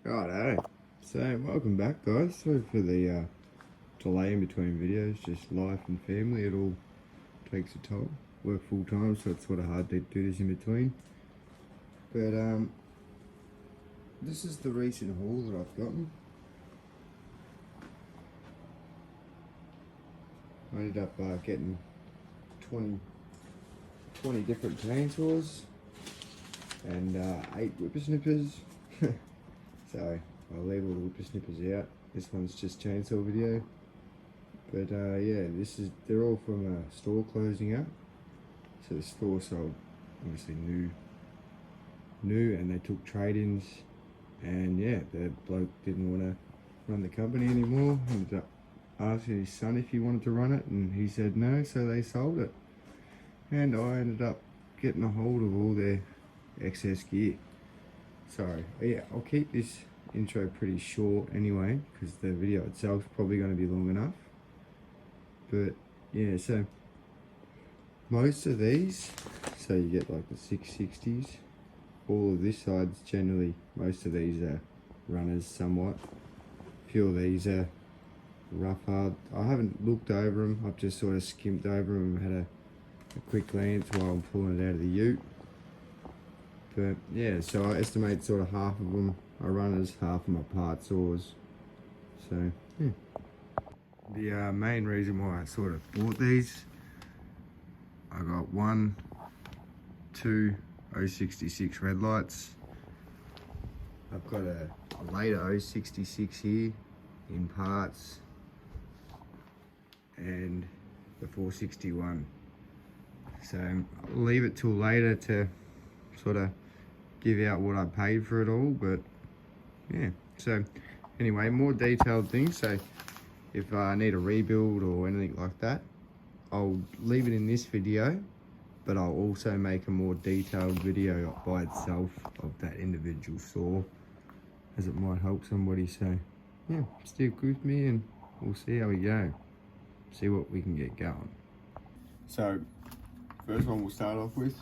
Righto. So, welcome back, guys. Sorry for the delay in between videos. Just life and family, it all takes a toll. Work full time, so it's sort of hard to do this in between. But this is the recent haul that I've gotten. I ended up getting 20 different chainsaws and 8 whippersnippers. So I'll leave all the whippersnippers out. This one's just chainsaw video. But yeah, they're all from a store closing up. So the store sold obviously new and they took trade-ins, and yeah, the bloke didn't want to run the company anymore. Ended up asking his son if he wanted to run it, and he said no, so they sold it. And I ended up getting a hold of all their excess gear. So yeah, I'll keep this intro pretty short anyway, because the video itself is probably going to be long enough. But yeah, so most of these, so you get like the 660s, all of this side's generally, most of these are runners somewhat. A few of these are rough hard. I haven't looked over them, I've just sort of skimmed over them and had a quick glance while I'm pulling it out of the ute. But yeah, so I estimate sort of half of them are runners, half of them are part saws. So yeah. The main reason why I sort of bought these, I got 2 066 red lights. I've got a later 066 here in parts, and the 461. So I'll leave it till later to sort of give out what I paid for it all. But yeah, so anyway, more detailed things. So if I need a rebuild or anything like that, I'll leave it in this video, but I'll also make a more detailed video by itself of that individual saw, as it might help somebody. So yeah, stick with me and we'll see how we go, see what we can get going. So first one we'll start off with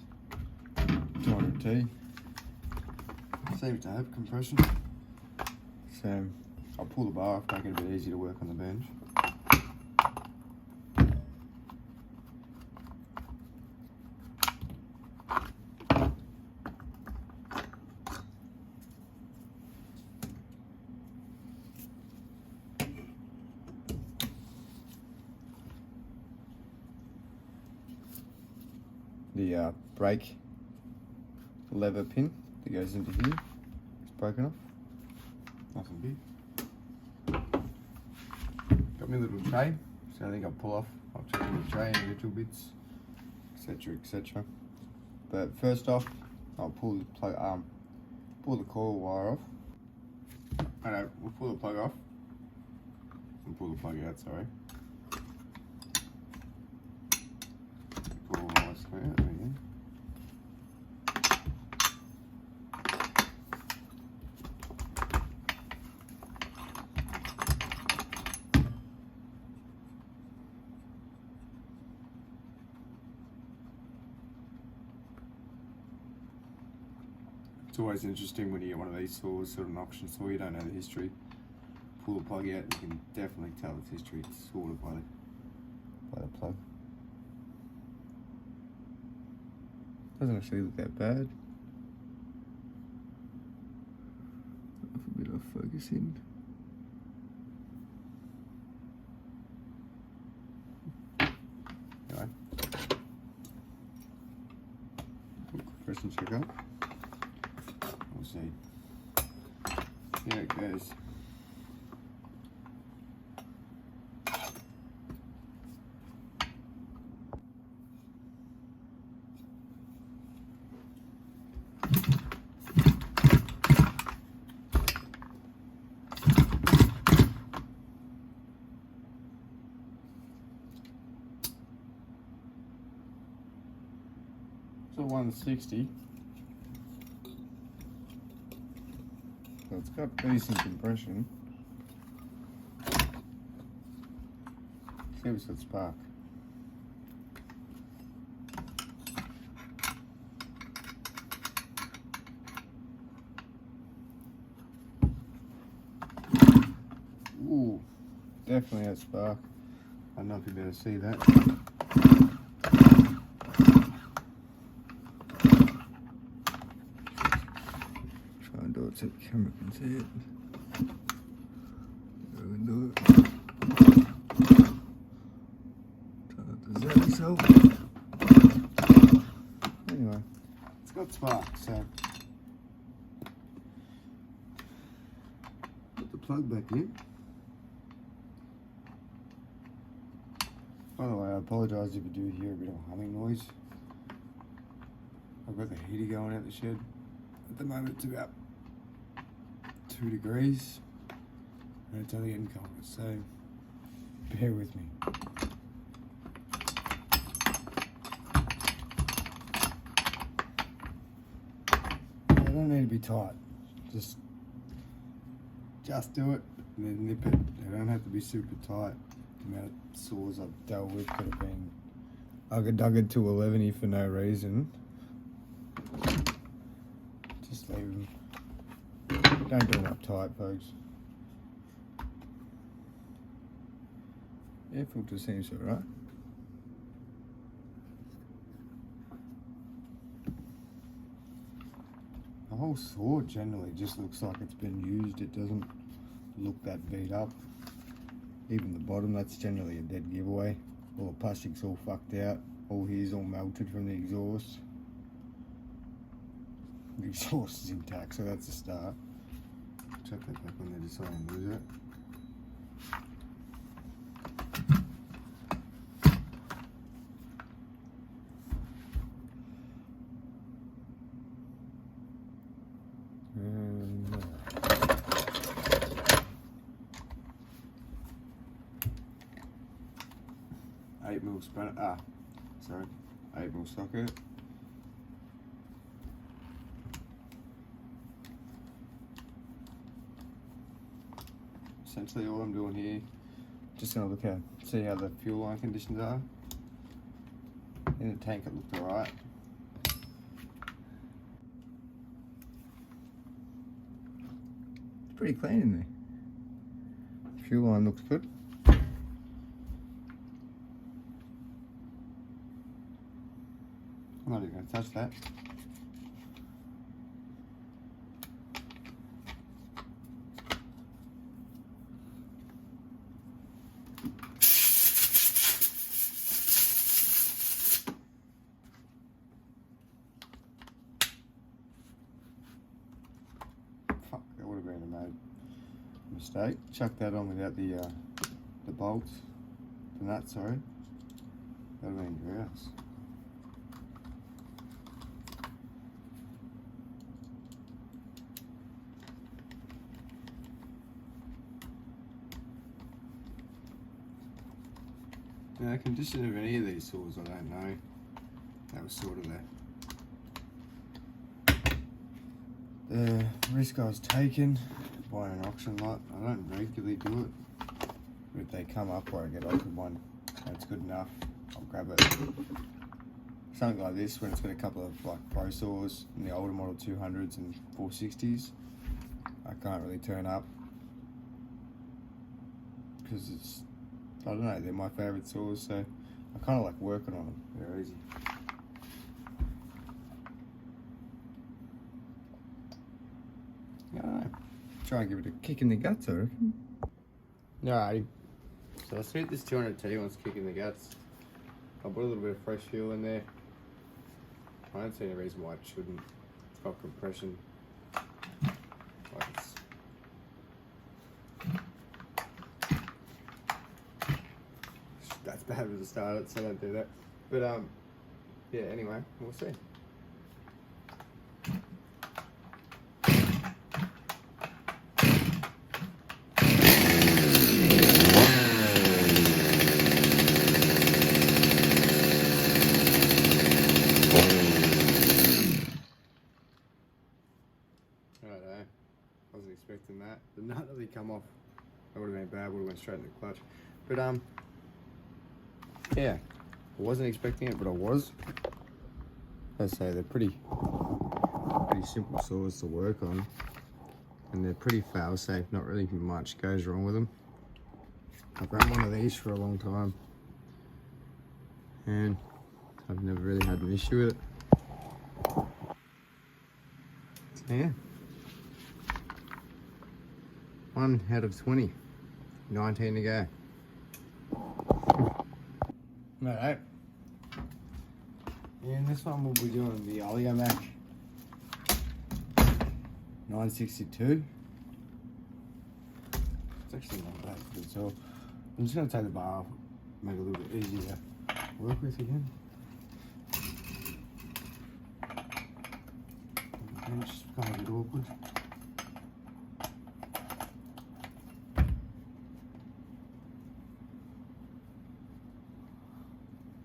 200T. Seems to have compression, so I'll pull the bar off, make it a bit easier to work on the bench. The brake lever pin that goes into here is broken off. Nothing big. Got me a little tray, so I think I'll pull off. I'll check the tray and little bits, etc., etc. But first off, I'll pull the plug, pull the coil wire off. Oh no, we'll pull the plug off and pull the plug out. Sorry. Pull the wire straight out. There we go. It's always interesting when you get one of these saws, sort of an auction saw, you don't know the history. Pull the plug out, you can definitely tell its history. It's sorted by the plug. Doesn't actually look that bad. A bit of focusing. Anyway, compression check up. We'll see. Here it goes. So 160. So it's got decent compression. See if it's got spark. definitely that spark. I don't know if you'll be able to see that. Try and do it so the camera can see it. There we do it. Try not to zap itself. Anyway, it's got spark, so put the plug back in. By the way, I apologise if you do hear a bit of humming noise. I've got the heater going out the shed. At the moment it's about 2 degrees and it's only getting colder, so bear with me. They don't need to be tight. Just do it and then nip it. They don't have to be super tight. The amount of saws I've dealt with could have been ugga-dugga to 11 for no reason. Just leave them. Don't do them up tight, folks. Air filter seems alright. The whole saw generally just looks like it's been used. It doesn't look that beat up. Even the bottom, that's generally a dead giveaway. All the plastic's all fucked out. All here's all melted from the exhaust. The exhaust is intact, so that's a start. Chuck that back on there just so I don't lose it. Spanner, 8mm socket. Essentially all I'm doing here, just gonna look at, see how the fuel line conditions are. In the tank it looked alright. It's pretty clean in there. Fuel line looks good. I'm not even going to touch that. Fuck, that would have been a mistake. Chuck that on without the bolts, the nuts, sorry. That would have been grouse. Now, the condition of any of these saws, I don't know. That was sort of the risk I was taking buying an auction lot. I don't regularly do it, but if they come up where I get offered one, that's good enough. I'll grab it. Something like this, when it's got a couple of like pro saws in the older model 200s and 460s, I can't really turn up because it's, I don't know, they're my favourite saws, so I kind of like working on them. They're easy. I don't know. Try and give it a kick in the guts, I reckon. Alrighty. So let's see if this 200T wants kick in the guts. I'll put a little bit of fresh fuel in there. I don't see any reason why it shouldn't. It's got compression. Like it's, that's bad with the start, so don't do that. But yeah, anyway, we'll see. Righto, I wasn't expecting that. The nut really come off. That would have been bad. Would have went straight in the clutch. But yeah, I wasn't expecting it, but I was. As I say, they're pretty simple saws to work on, and they're pretty fail safe. Not really much goes wrong with them. I've run one of these for a long time and I've never really had an issue with it. So yeah, 1 out of 20, 19 to go. Alright, and this one we'll be doing the Oleomac 962. It's actually not that good, so I'm just going to take the bar off, make it a little bit easier to work with again. It's just kind of a bit awkward.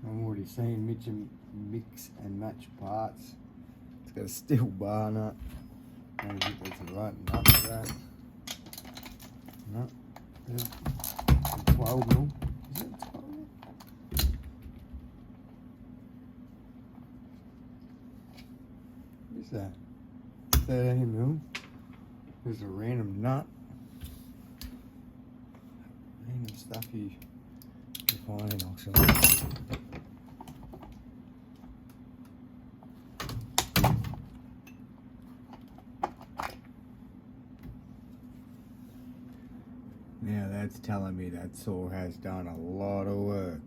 I'm already seeing mix and match parts. It's got a Stihl bar nut. I don't think that's the right nut for that. No, 12 mil. Is it 12 mil? What is that? 13 mil. There's a random nut. Random stuff you find in auction. Now that's telling me that saw has done a lot of work.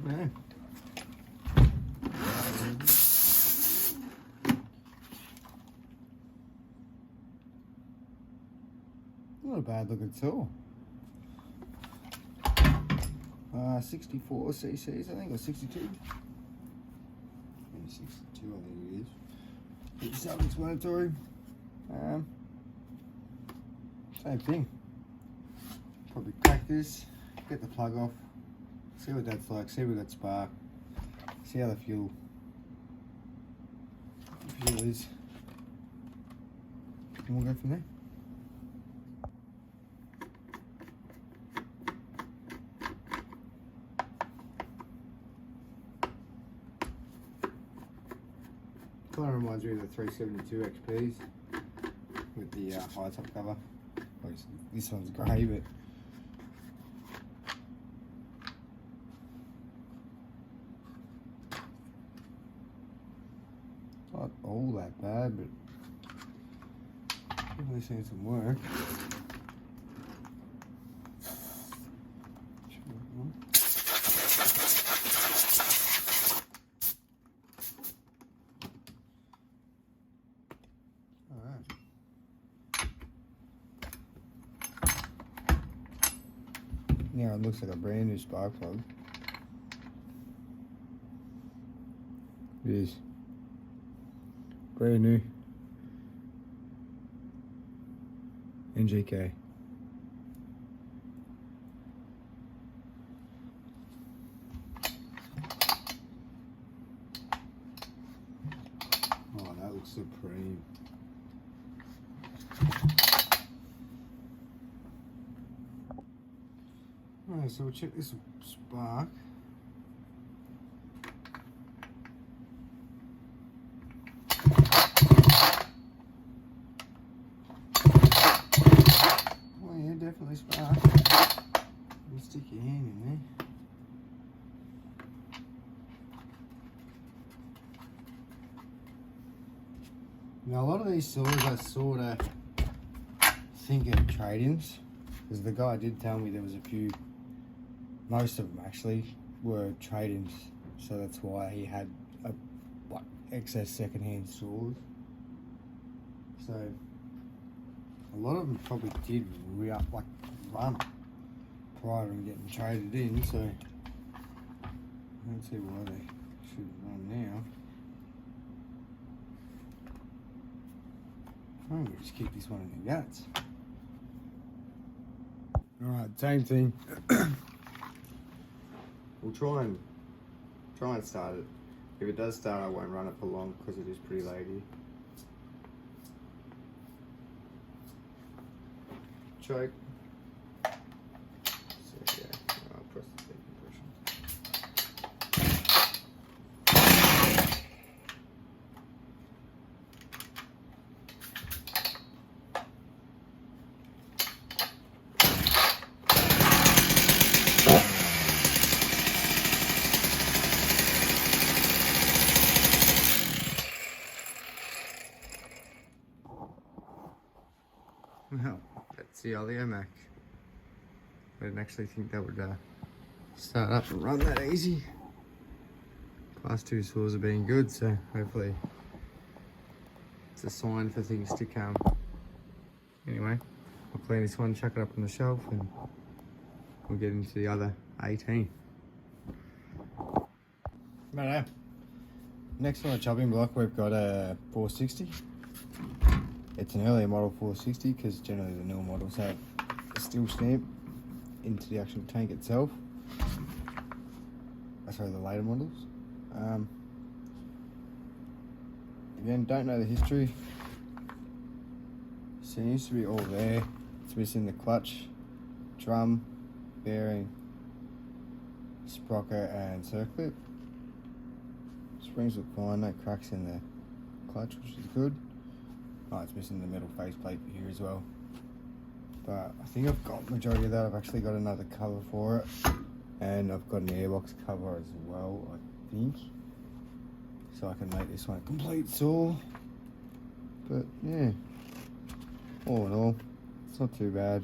Man. Not a bad looking saw. 64 cc's, I think, or 62. Yeah, 62, I think it is. It's self-explanatory. Same thing. Probably crack this, get the plug off. See what that's like, see what that spark, see how the fuel is, and we'll go from there. Kind of reminds me of the 372 XPs with the high top cover. This one's grey, but not all that bad, but definitely seen some work. Alright. Now it looks like a brand new spark plug. It is. Brand new NGK. Oh, that looks supreme. Alright, so we'll check this spark. Definitely spark. You stick your hand in there. Now a lot of these saws I sort of think are trade-ins, because the guy did tell me there was a few, most of them actually were trade-ins, so that's why he had excess second-hand saws. So a lot of them probably did run prior to getting traded in, so I don't see why they should run now. I'm gonna just kick this one in the guts. Alright, same thing. We'll try and start it. If it does start, I won't run it for long because it is pretty laggy. Choke. So yeah, I'll press the decompression. Well, that's the Oleomac. I didn't actually think that would start up and run that easy. Class 2 saws are being good, so hopefully it's a sign for things to come. Anyway, I'll clean this one, chuck it up on the shelf, and we'll get into the other 18. Righto. Next on the chopping block, we've got a 460. It's an earlier model 460 because generally the newer models have a steel stamp into the actual tank itself. Sorry, the later models. Again, don't know the history. Seems to be all there. It's missing the clutch, drum, bearing, sprocket and circlip. Springs look fine, no cracks in the clutch, which is good. Oh, it's missing the metal faceplate here as well. But I think I've got majority of that. I've actually got another cover for it. And I've got an airbox cover as well, I think. So I can make this one a complete saw. But yeah, all in all, it's not too bad.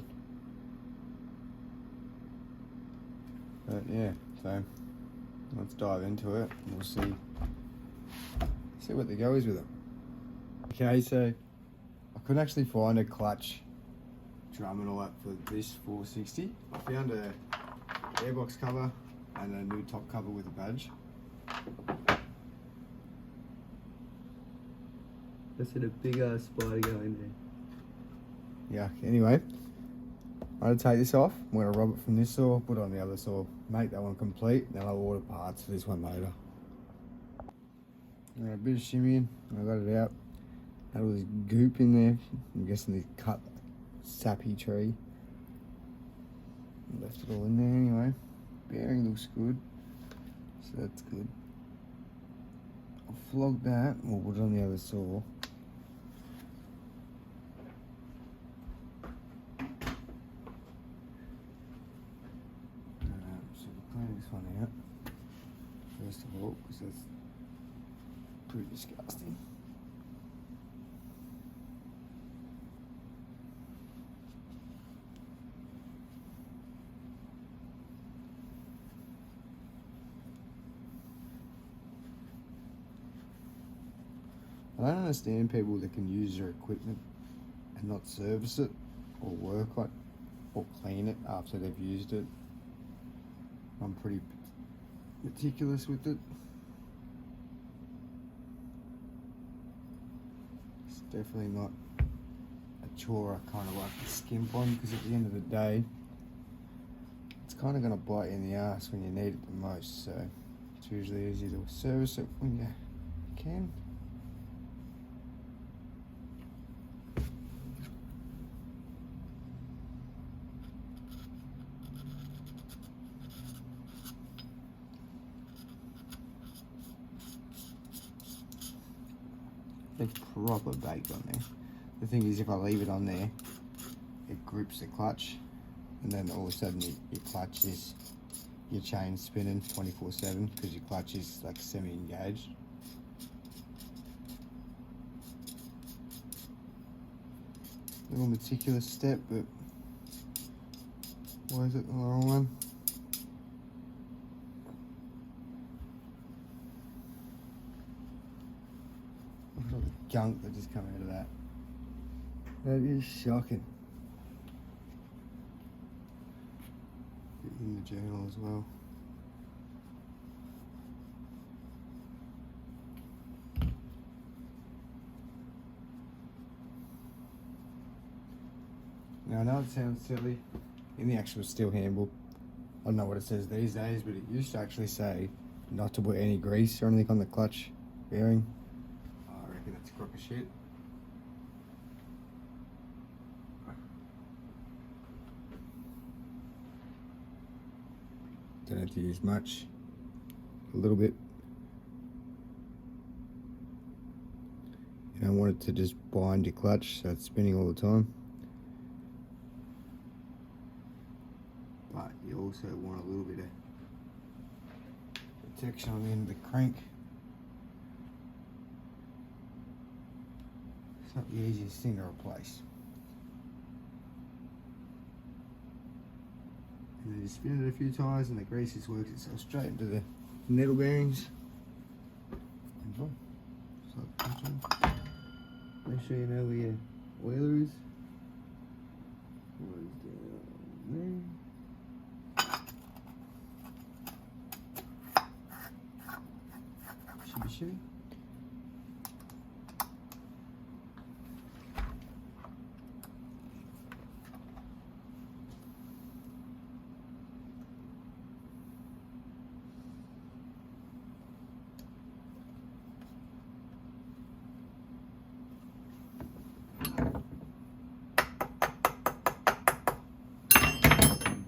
But yeah, so let's dive into it and we'll see what the go is with it. Okay, so I couldn't actually find a clutch, drum and all that for this 460. I found a airbox cover and a new top cover with a badge. I said a big ass spider go in there. Yeah, anyway, I'm going to take this off. I'm going to rob it from this saw, put it on the other saw, make that one complete, then I'll order parts for this one later. A bit of shimmying, I got it out. Had all this goop in there. I'm guessing they cut sappy tree. Left it all in there anyway. Bearing looks good, so that's good. I'll flog that, we'll put it on the other saw. So we'll clean this one out first of all, because that's pretty disgusting. I don't understand people that can use their equipment and not service it or work like or clean it after they've used it. I'm pretty meticulous with it. It's definitely not a chore I kind of like to skimp on, because at the end of the day it's kind of going to bite you in the ass when you need it the most, so it's usually easier to service it when you can. It's proper baked on there. The thing is, if I leave it on there, it grips the clutch, and then all of a sudden your clutch is, your chain's spinning 24/7 because your clutch is like semi-engaged. Little meticulous step, but why is it the wrong one? Look at all the gunk that just come out of that. That is shocking. In the journal as well. Now I know it sounds silly. In the actual Stihl handbook, I don't know what it says these days, but it used to actually say not to put any grease or anything on the clutch bearing. I reckon that's a crock of shit. Don't have to use much, a little bit. You don't want it to just bind your clutch so it's spinning all the time. But you also want a little bit of protection on the end of the crank. It's not the easiest thing to replace. And then you spin it a few times and the grease just works itself straight into the needle bearings. And boom. Just like that one. Make sure you know where your oiler is. Oiler's down there. Shimmy, shimmy.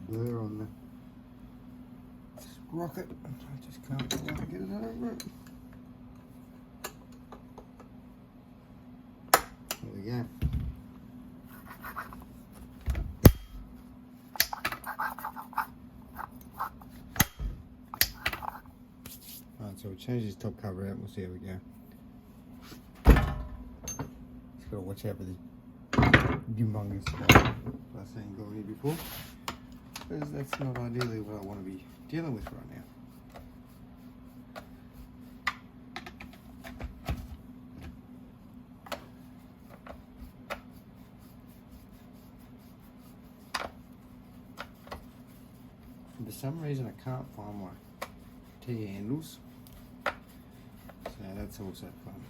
There on the sprocket. I just can't quite get it over it. There we go. Alright, so we'll change this top cover out and we'll see how we go. Just gotta watch out for this humongous spot. I've seen going here before. Because that's not ideally what I want to be dealing with right now. And for some reason I can't find my T-handles, so that's also fun.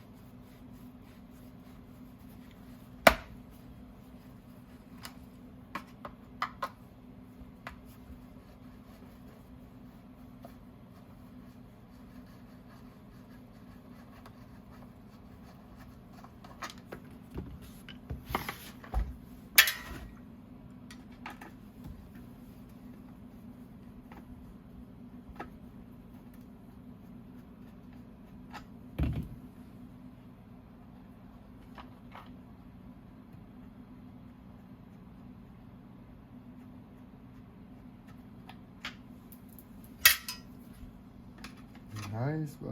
Nice, but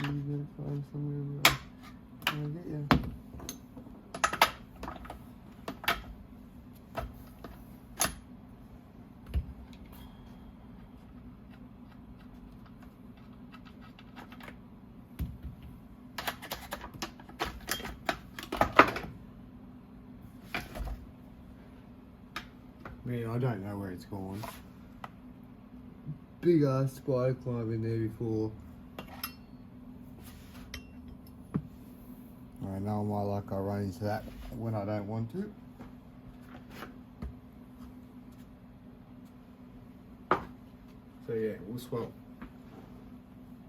you gotta find somewhere where I can get you. Man, I don't know where it's going. Big ass spider climb in there before. I know my luck, I run into that when I don't want to. So yeah, we'll swap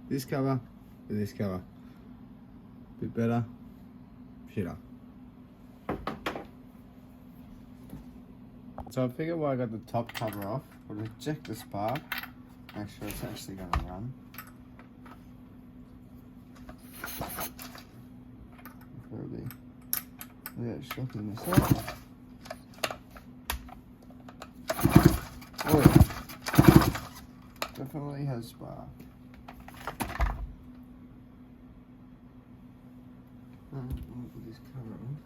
this cover to this cover. Bit better, shitter. So I figured while I got the top cover off, we'll eject the spark. Make sure it's actually going to run. Preferably without shocking this up. Oh yeah. Definitely has spark. Alright, I'll put this cover on.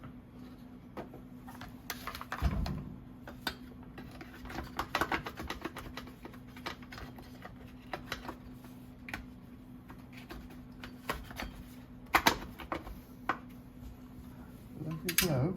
Go.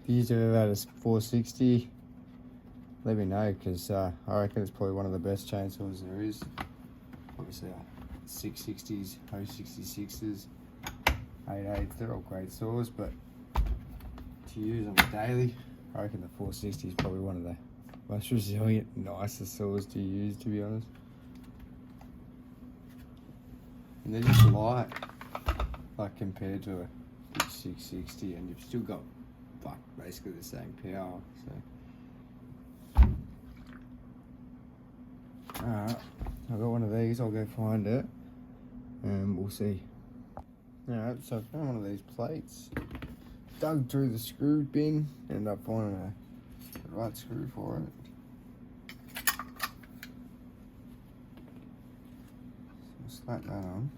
you've ever had a 460, let me know, because I reckon it's probably one of the best chainsaws there is. Obviously, 660s, 066s, 88s, they're all great saws, but to use on the daily, I reckon the 460 is probably one of the most resilient, nicest saws to use, to be honest. And they're just light, like compared to a big 660, and you've still got basically the same power. So, alright, I've got one of these. I'll go find it, and we'll see. Alright, so I found one of these plates. Dug through the screw bin, ended up finding the right screw for it. So slap that on.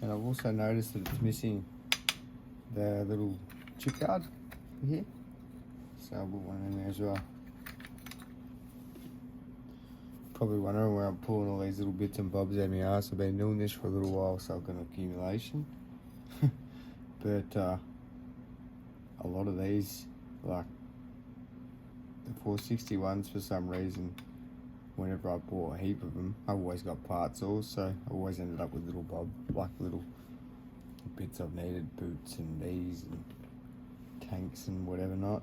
And I've also noticed that it's missing the little chip guard here, so I'll put one in there as well. Probably wondering where I'm pulling all these little bits and bobs out of my arse. I've been doing this for a little while, so I've got an accumulation. But a lot of these, like the 461s, for some reason, whenever I bought a heap of them, I always got parts also. I always ended up with little bits I've needed, boots and these and tanks and whatever not.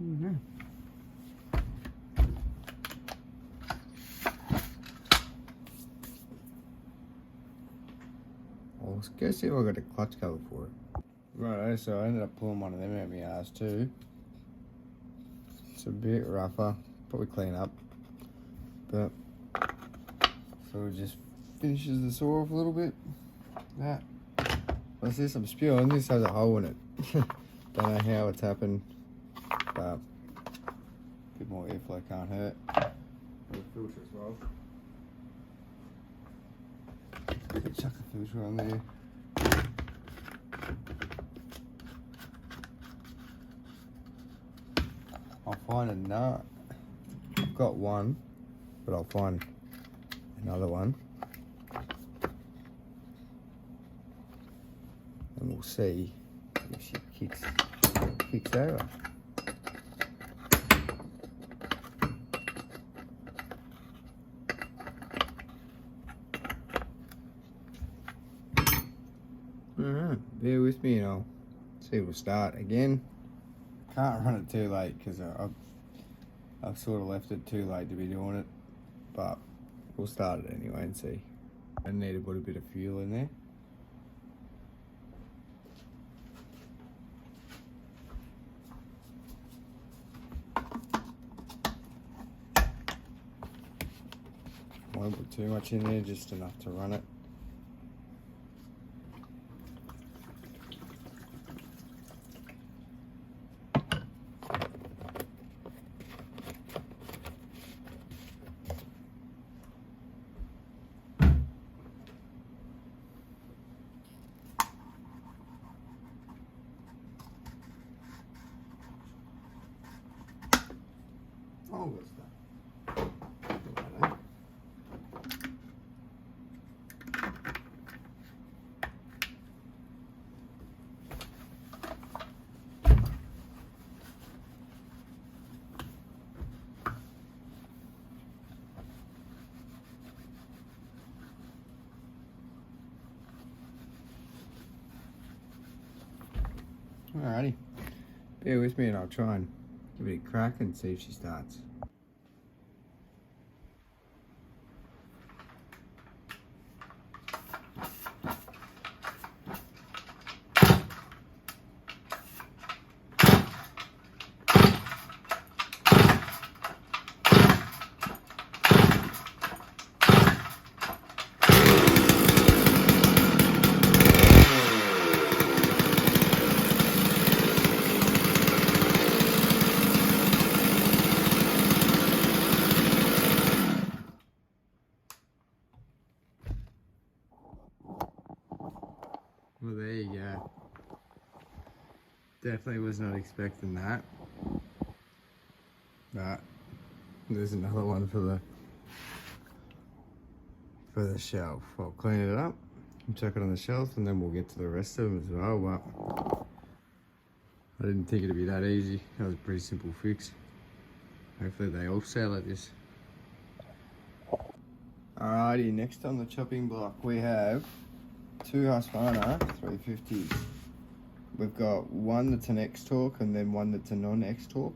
Mm-hmm. Let's go see if I got a clutch cover for it. Right, so I ended up pulling one of them out of my ass too. It's a bit rougher, probably clean up, but so it just finishes the saw off a little bit. That. I see some spewing. This has a hole in it. Don't know how it's happened, but a bit more airflow can't hurt. The filter as well. Chuck a filter on there. I'll find a nut. I've got one, but I'll find another one. And we'll see if she kicks over. Alright, bear with me and I'll see if we'll start again. Can't run it too late because I've sort of left it too late to be doing it, but we'll start it anyway and see. I need to put a bit of fuel in there. Won't put too much in there, just enough to run it. Oh, good stuff. Alrighty, bear with me and I'll try and give it a crack and see if she starts. Well, there you go. Definitely was not expecting that. But there's another one for the shelf. I'll clean it up and chuck it on the shelf, and then we'll get to the rest of them as well. But I didn't think it'd be that easy. That was a pretty simple fix. Hopefully they all sell at this. Alrighty, next on the chopping block we have two Husqvarna 350s. We've got one that's an X torque and then one that's a non-X torque.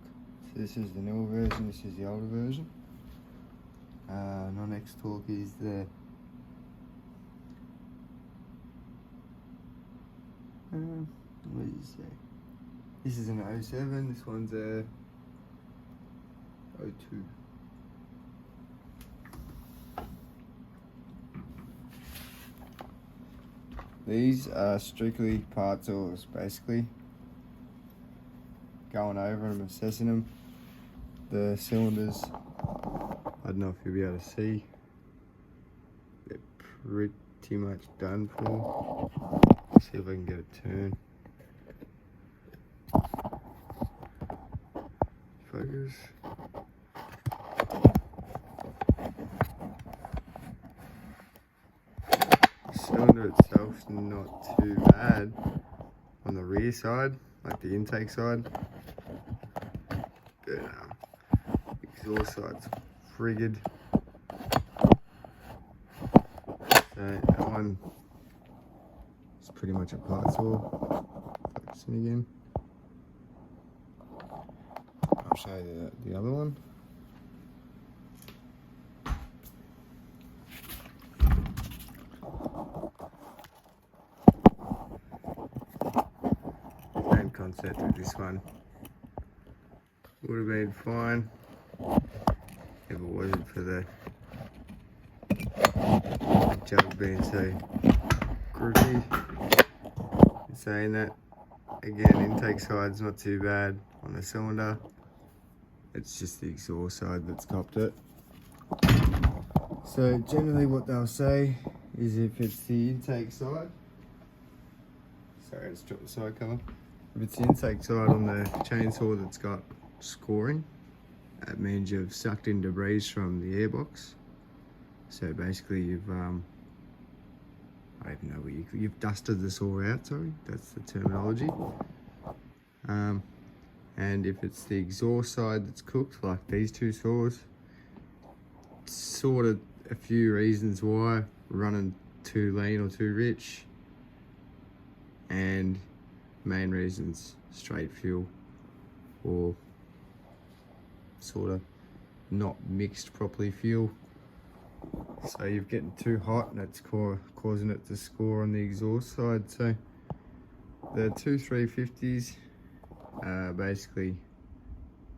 So this is the newer version, this is the older version. Non-X torque is the what did you say? This is an 07, this one's a 02. These are strictly part tools, basically. Going over them, assessing them. The cylinders, I don't know if you'll be able to see. They're pretty much done for. Let's see if I can get a turn. Focus. Cylinder itself's not too bad on the rear side, like the intake side, but exhaust side's frigged. So that one is pretty much a part tool. Focusing again. I'll show you the other one. Concept of this one would have been fine if it wasn't for the jug being so crooked. In saying that, again, intake side's not too bad on the cylinder. It's just the exhaust side that's copped it. So generally what they'll say is if it's the intake side, sorry, I just dropped the side cover. If it's the intake side on the chainsaw that's got scoring, that means you've sucked in debris from the airbox. So basically you've, I don't even know what you've dusted the saw out, sorry, that's the terminology. And if it's the exhaust side that's cooked, like these two saws, sort of a few reasons why: running too lean or too rich, and main reasons, straight fuel or sort of not mixed properly fuel. So you're getting too hot and it's causing it to score on the exhaust side. So the two 350s are basically,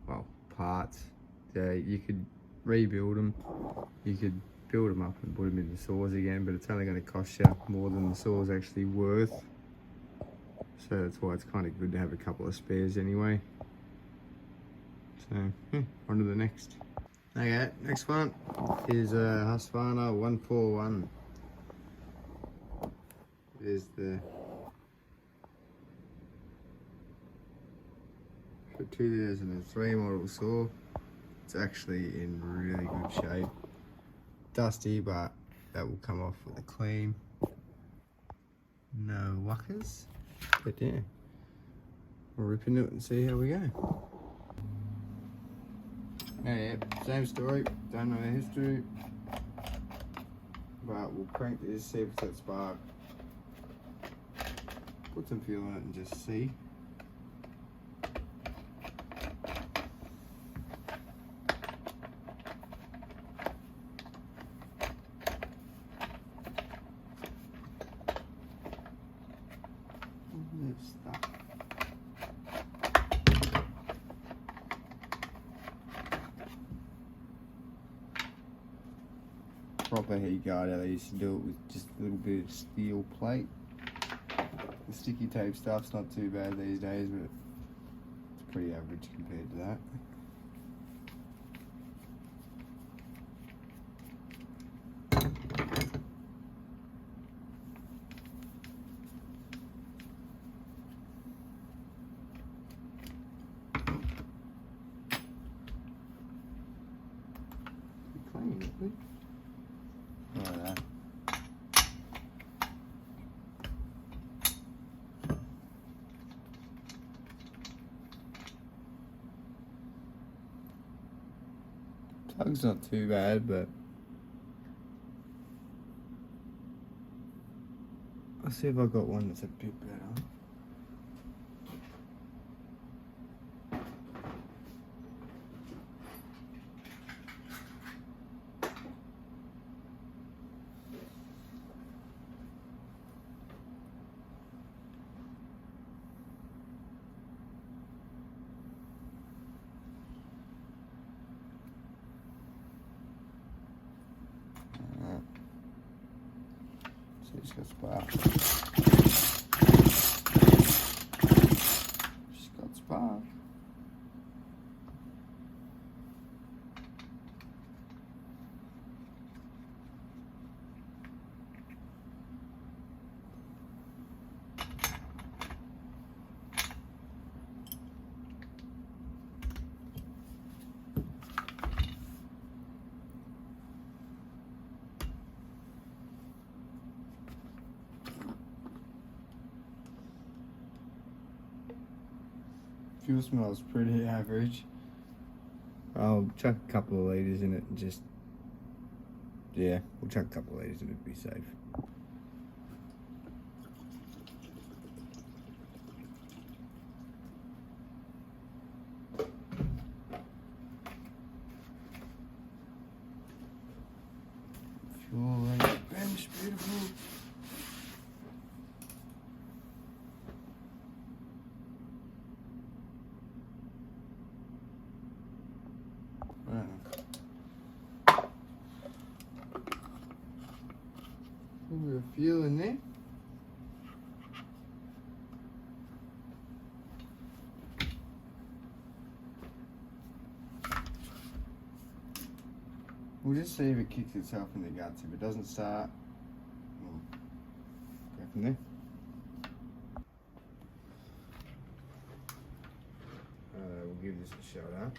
well, parts. You could rebuild them, you could build them up and put them in the saws again, but it's only going to cost you more than the saw's actually worth. So that's why it's kind of good to have a couple of spares anyway. So, on to the next. Okay, next one is a Husqvarna 141. There's the 2003 model saw. It's actually in really good shape. Dusty, but that will come off with a clean. No wuckers. But yeah, we'll rip into it and see how we go. Yeah, same story, don't know the history, but we'll crank this, see if it's at spark, put some fuel in it and just see. Proper heat guard, how they used to do it with just a little bit of steel plate. The sticky tape stuff's not too bad these days, but it's pretty average compared to that. Like that. Plug's not too bad, but I'll see if I've got one that's a bit better. So it's got spark. She's got spark. Fuel smells pretty average. I'll chuck a couple of litres in it and just, yeah, we'll chuck a couple of litres in it to be safe. Fuel rate bench, beautiful. A little bit of fuel in there. We'll just see if it kicks itself in the guts. If it doesn't start, we'll go from there. We'll give this a shot, huh?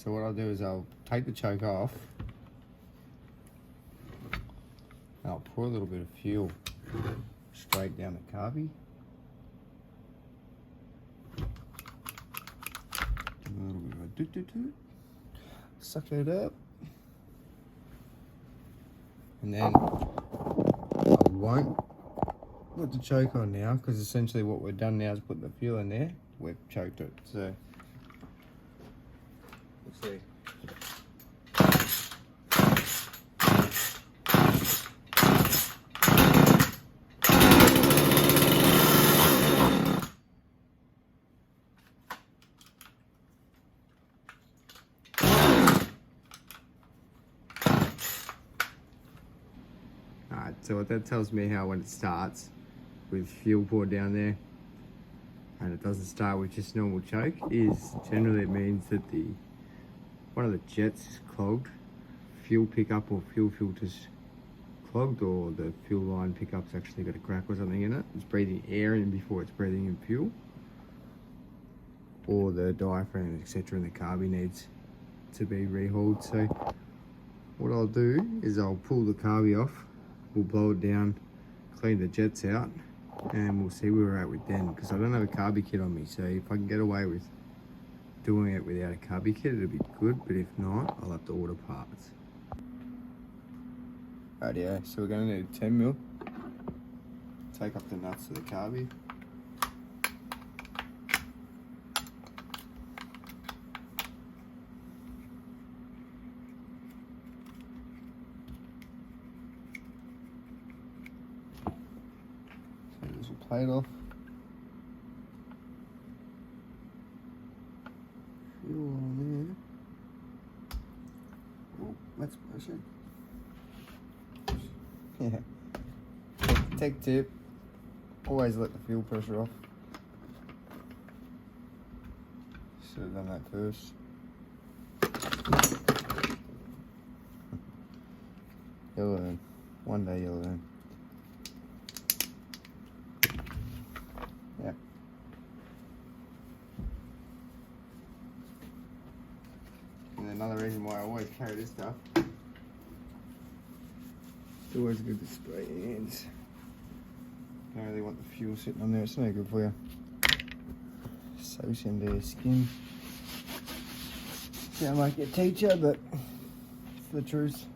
So what I'll do is I'll take the choke off and I'll pour a little bit of fuel straight down the carby. A little bit of a doot. Suck that up. And then I won't put the choke on now because essentially what we've done now is put the fuel in there. We've choked it. So we'll see. Alright, so what that tells me how when it starts with fuel poured down there and it doesn't start with just normal choke is generally it means that one of the jets is clogged, fuel pickup or fuel filters clogged, or the fuel line pickup's actually got a crack or something in it. It's breathing air in before it's breathing in fuel, or the diaphragm, etc. in the carby needs to be rehauled. So what I'll do is I'll pull the carby off, we'll blow it down, clean the jets out, and we'll see where we're at with then, because I don't have a carby kit on me, so if I can get away with doing it without a carby kit it'll be good, but if not I'll have to order parts. Rightio, so we're going to need 10 mil. Take off the nuts of the carby. Take this little plate off. Fuel on there. Oh, let's push it. Yeah. Tech tip, always let the fuel pressure off. So Should have done that first. You'll learn. One day you'll learn. Yep. And another reason why I always carry this stuff. It's always good to spray your hands. Don't really want the fuel sitting on there, it's no good for you. Soaks into your skin. Sound like a teacher, but it's the truth.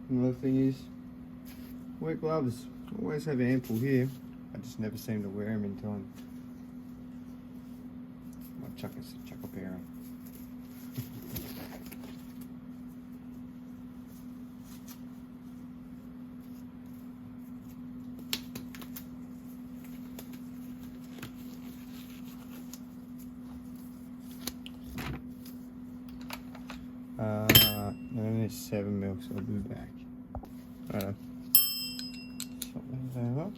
Another thing is, wear gloves. Always have ample here. I just never seem to wear them in time. Might chuck a pair on. No, it's 7 mil, so I'll be back. Alright. Swap those over.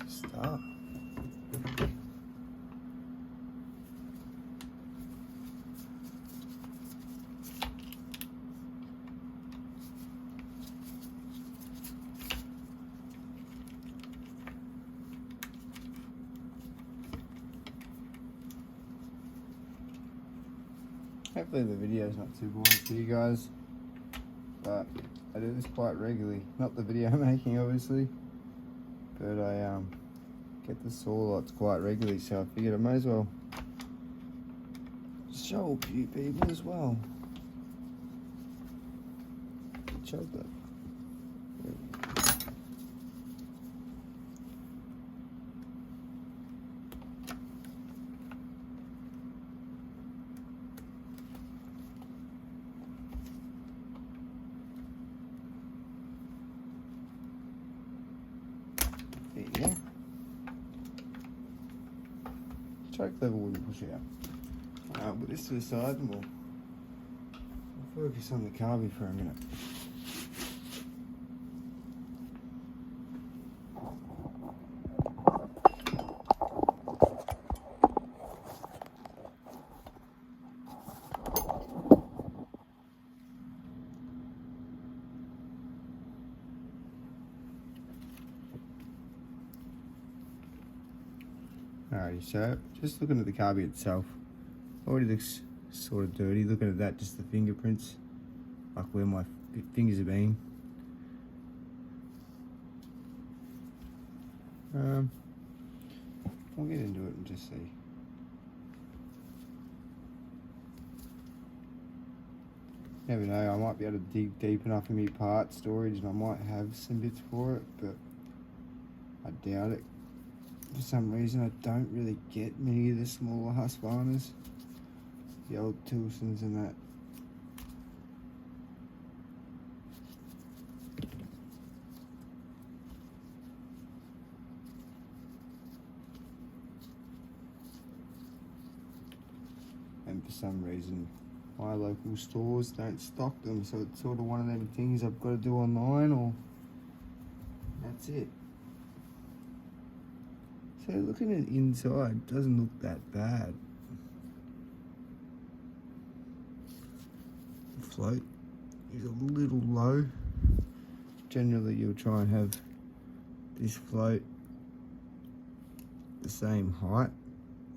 Stop. Hopefully the video's not too boring for you guys, but I do this quite regularly. Not the video making, obviously, but I get the saw lots quite regularly, so I figured I may as well show a few people as well. Chocolate. There you go. Choke level wouldn't push out. I'll put this to the side and we'll focus on the carby for a minute. Alrighty, so just looking at the carby itself, already looks sort of dirty. Looking at that, just the fingerprints, like where my fingers have been. We'll get into it and just see. Never know, I might be able to dig deep enough in my part storage and I might have some bits for it, but I doubt it. For some reason, I don't really get many of the smaller Husqvarnas, the old Tilsons and that. And for some reason, my local stores don't stock them, so it's sort of one of them things I've got to do online, or that's it. So looking at inside, it doesn't look that bad. The float is a little low. Generally you'll try and have this float the same height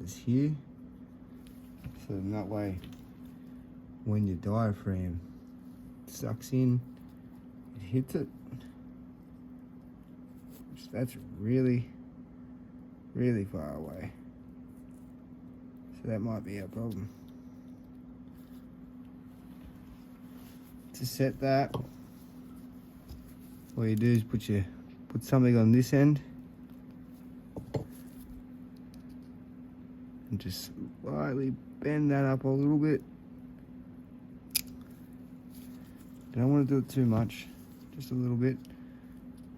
as here. So in that way, when your diaphragm sucks in, it hits it. That's really really far away. So that might be our problem. To set that, all you do is put something on this end and just slightly bend that up a little bit. Don't want to do it too much, just a little bit.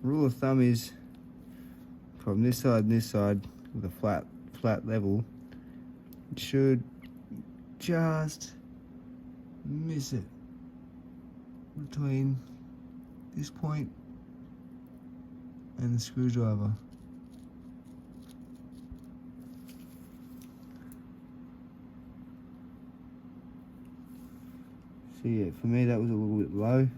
Rule of thumb is from this side and this side with a flat level, it should just miss it between this point and the screwdriver. So yeah, for me that was a little bit low.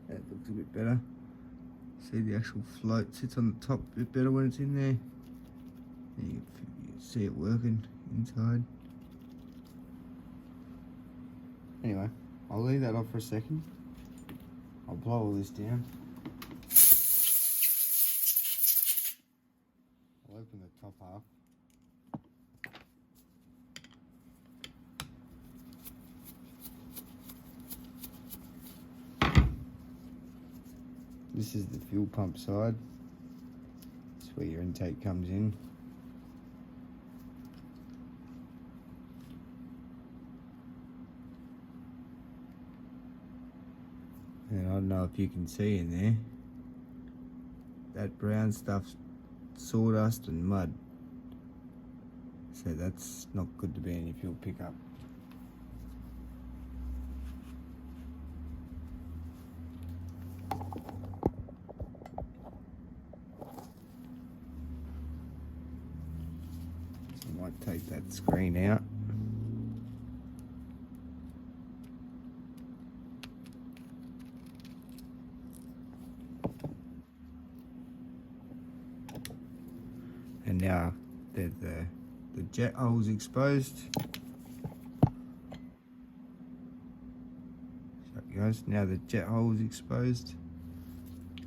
That looks a bit better. See the actual float sits on the top a bit better when it's in there. And you can see it working inside. Anyway, I'll leave that off for a second. I'll blow all this down. I'll open the top half. This is the fuel pump side. That's where your intake comes in. And I don't know if you can see in there, that brown stuff's sawdust and mud. So that's not good to be in your fuel pickup. I might take that screen out. And now the jet hole's exposed. So guys, now the jet hole is exposed.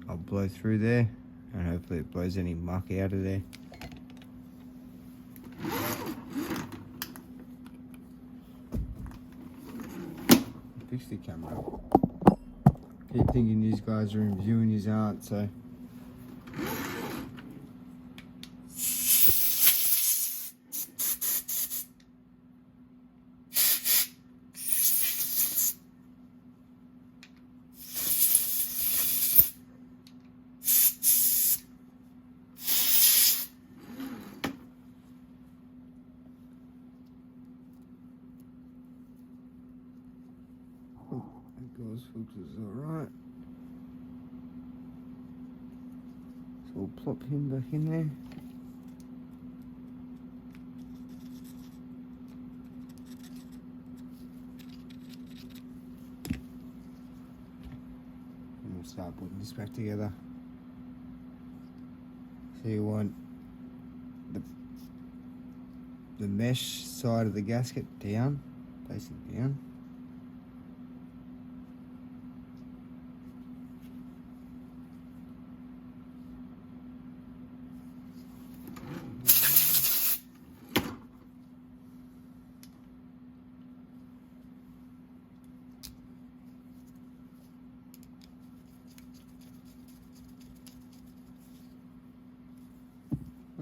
I'll blow through there and hopefully it blows any muck out of there. Fix the camera. Keep thinking these guys are reviewing his art, so. Those filters alright. So we'll plop him back in there. And we'll start putting this back together. So you want the mesh side of the gasket down, facing down.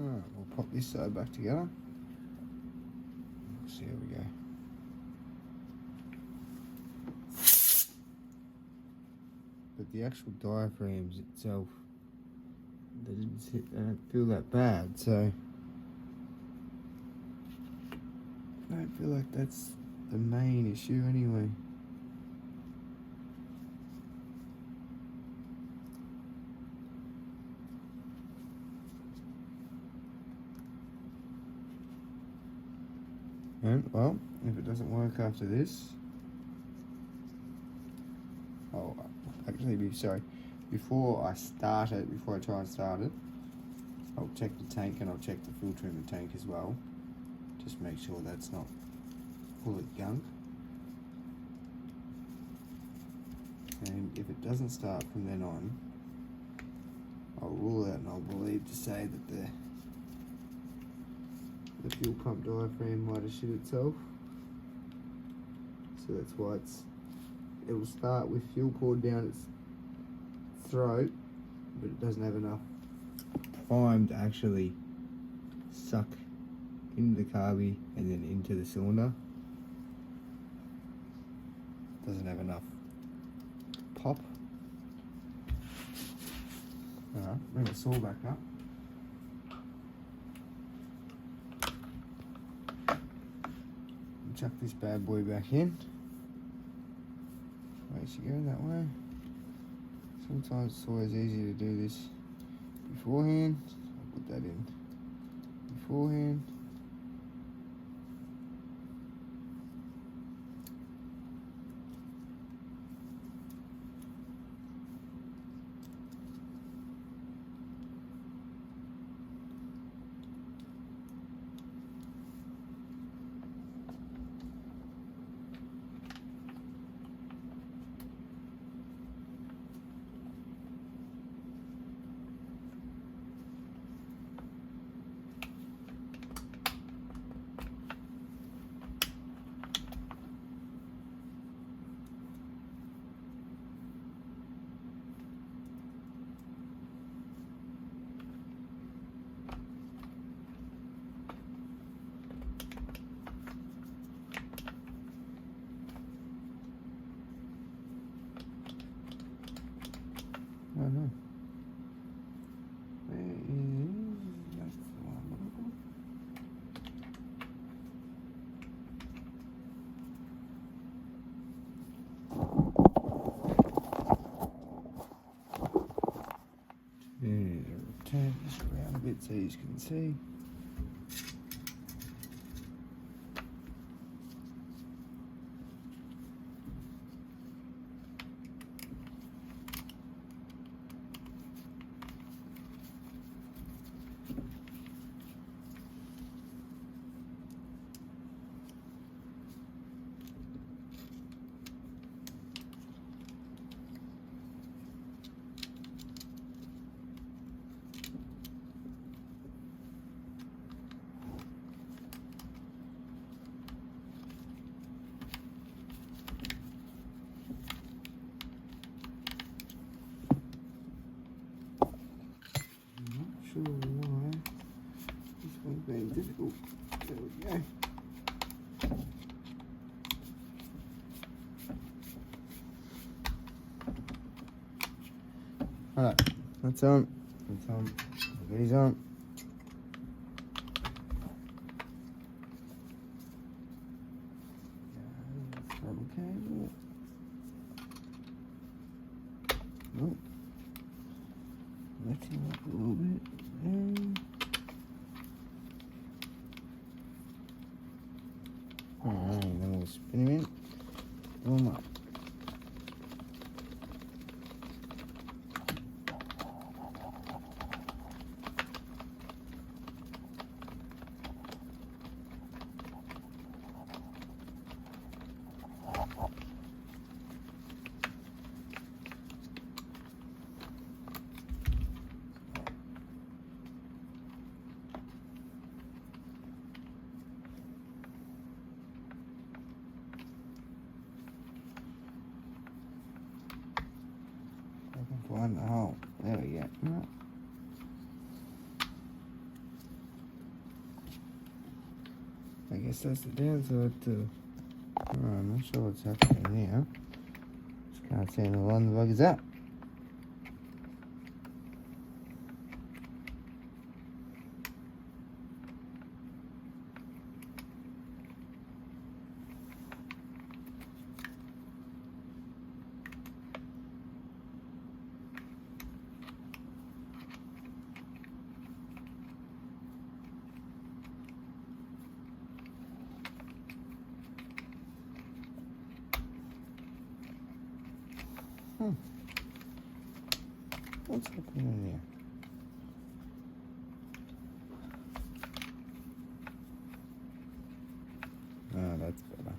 Alright, we'll pop this side back together. So here we go. But the actual diaphragms itself, they don't feel that bad, so I don't feel like that's the main issue anyway. And well, if it doesn't work after this, oh, actually, sorry, before I try and start it, I'll check the tank and I'll check the filter in the tank as well. Just make sure that's not full of gunk. And if it doesn't start from then on, I'll rule out and I'll believe to say that the fuel pump diaphragm might have shit itself. So that's why it'll start with fuel poured down its throat, but it doesn't have enough prime to actually suck into the carby and then into the cylinder. Doesn't have enough pop. Alright, bring the saw back up. Chuck this bad boy back in. Wait, she go that way. Sometimes it's always easier to do this beforehand. I'll put that in beforehand. Oh no. Where is that's the one I'm looking for. Turn this around a bit so you can see. Sure why this one's being difficult. There we go. Alright, that's on. That's on. These on. Throttle cable. Nope. Let him up a little bit. Alright, then we'll spin him in. Pull him up. Find the hole. There we go. Right. I guess that's the downside too. I'm not sure what's happening here. Just can't seem to line the buggers up. What's happening in here? Oh, that's better.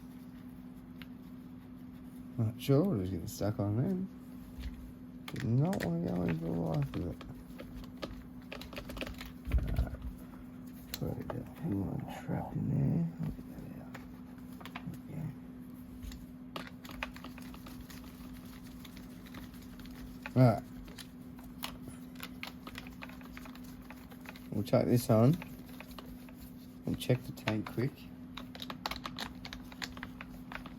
Not sure what was getting stuck on then. Did not want to go into the life of it. Put that one trapped in there. I'll get that out. Okay. Alright. We'll chuck this on. We'll check the tank quick.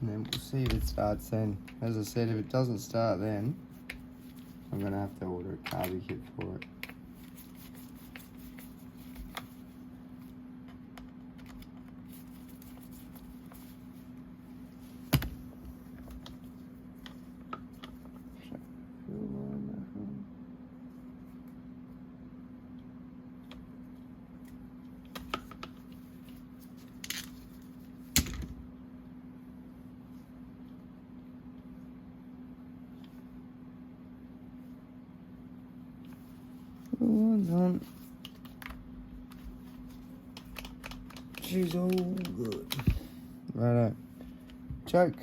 And then we'll see if it starts then. As I said, if it doesn't start then, I'm going to have to order a carby kit for it. One's on. She's all good. Righto. Choke.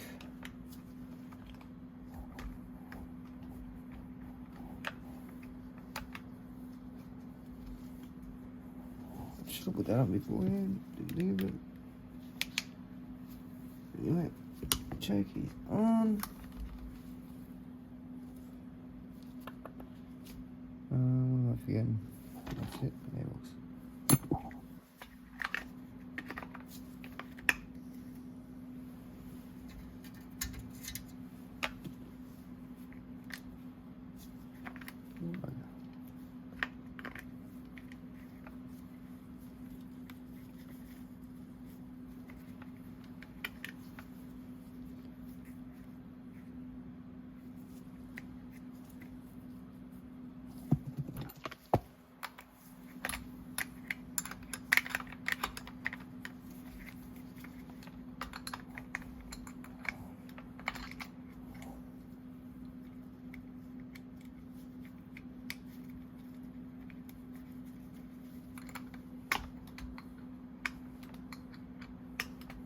Should have put that on beforehand. Didn't think of it. Anyway, choke is on. What am I forgetting? That's it. There it looks.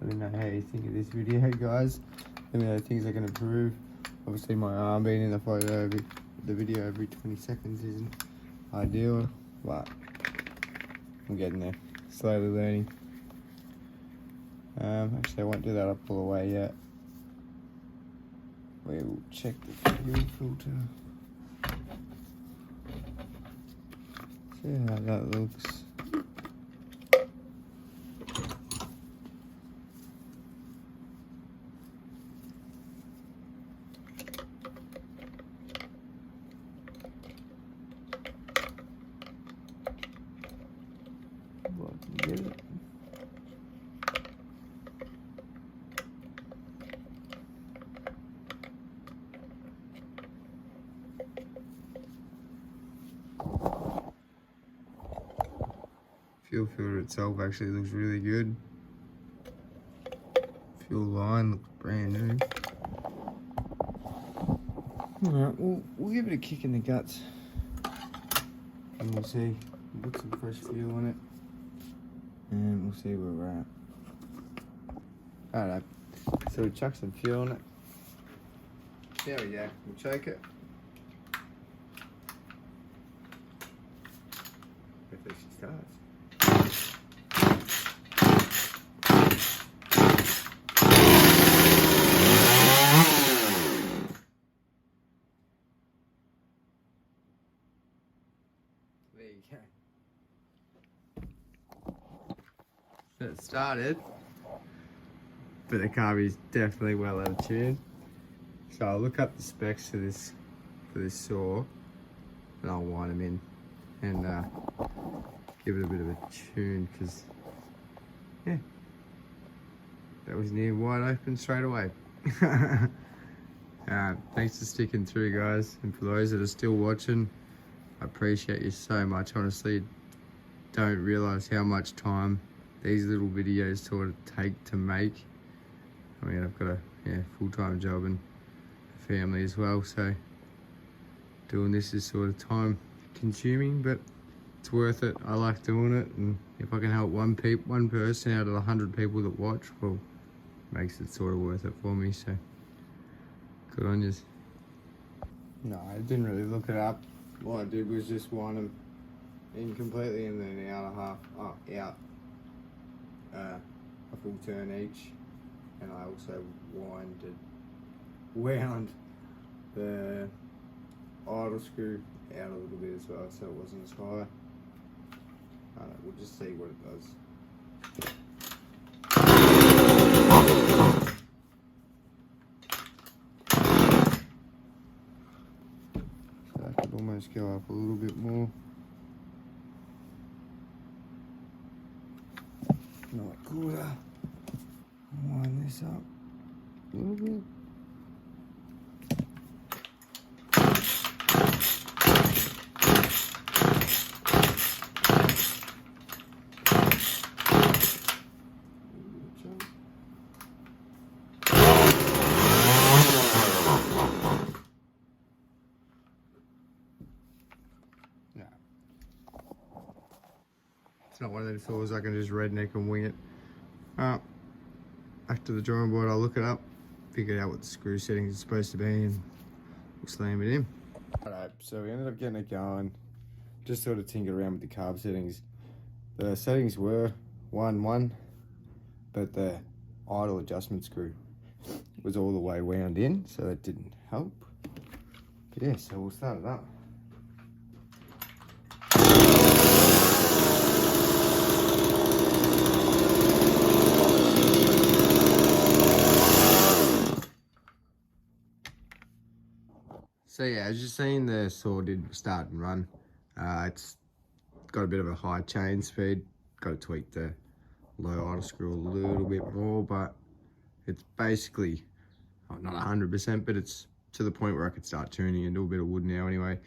Let me know how you think of this video, guys. Let me know things I can improve. Obviously, my arm being in the photo, the video every 20 seconds isn't ideal, but I'm getting there. Slowly learning. Actually, I won't do that up all the way yet. We'll check the fuel filter. See how that looks. Get it. Fuel filter itself actually looks really good. Fuel line looks brand new. Alright, we'll give it a kick in the guts. And we'll see. We'll put some fresh fuel in it. And we'll see where we're at. Alright, so we chuck some fuel in it. There we go. We'll choke it. Hopefully she starts. There you go. It started, but the carby's definitely well out of tune. So I'll look up the specs for this saw, and I'll wind them in and give it a bit of a tune, because yeah, that was near wide open straight away. Thanks for sticking through, guys, and for those that are still watching, I appreciate you so much. Honestly, don't realise how much time these little videos sort of take to make. I mean, I've got a full-time job and a family as well, so doing this is sort of time consuming, but it's worth it. I like doing it, and if I can help one person out of 100 people that watch, well, makes it sort of worth it for me. So good on you. No, I didn't really look it up. What I did was just wind them in completely and then out a full turn each, and I also wound the idle screw out a little bit as well, so it wasn't as high. We'll just see what it does. So that could almost go up a little bit more. Not good. Wind this up a little bit. It's not one of those saws I can just redneck and wing it. Back to the drawing board, I'll look it up, figure out what the screw settings are supposed to be, and we'll slam it in. Alright, so we ended up getting it going. Just sort of tinkered around with the carb settings. The settings were 1-1, but the idle adjustment screw was all the way wound in, so that didn't help. But yeah, so we'll start it up. So yeah, as you're seeing, the saw did start and run. It's got a bit of a high chain speed. Got to tweak the low idle screw a little bit more, but it's basically not 100%, but it's to the point where I could start tuning and do a bit of wood now anyway.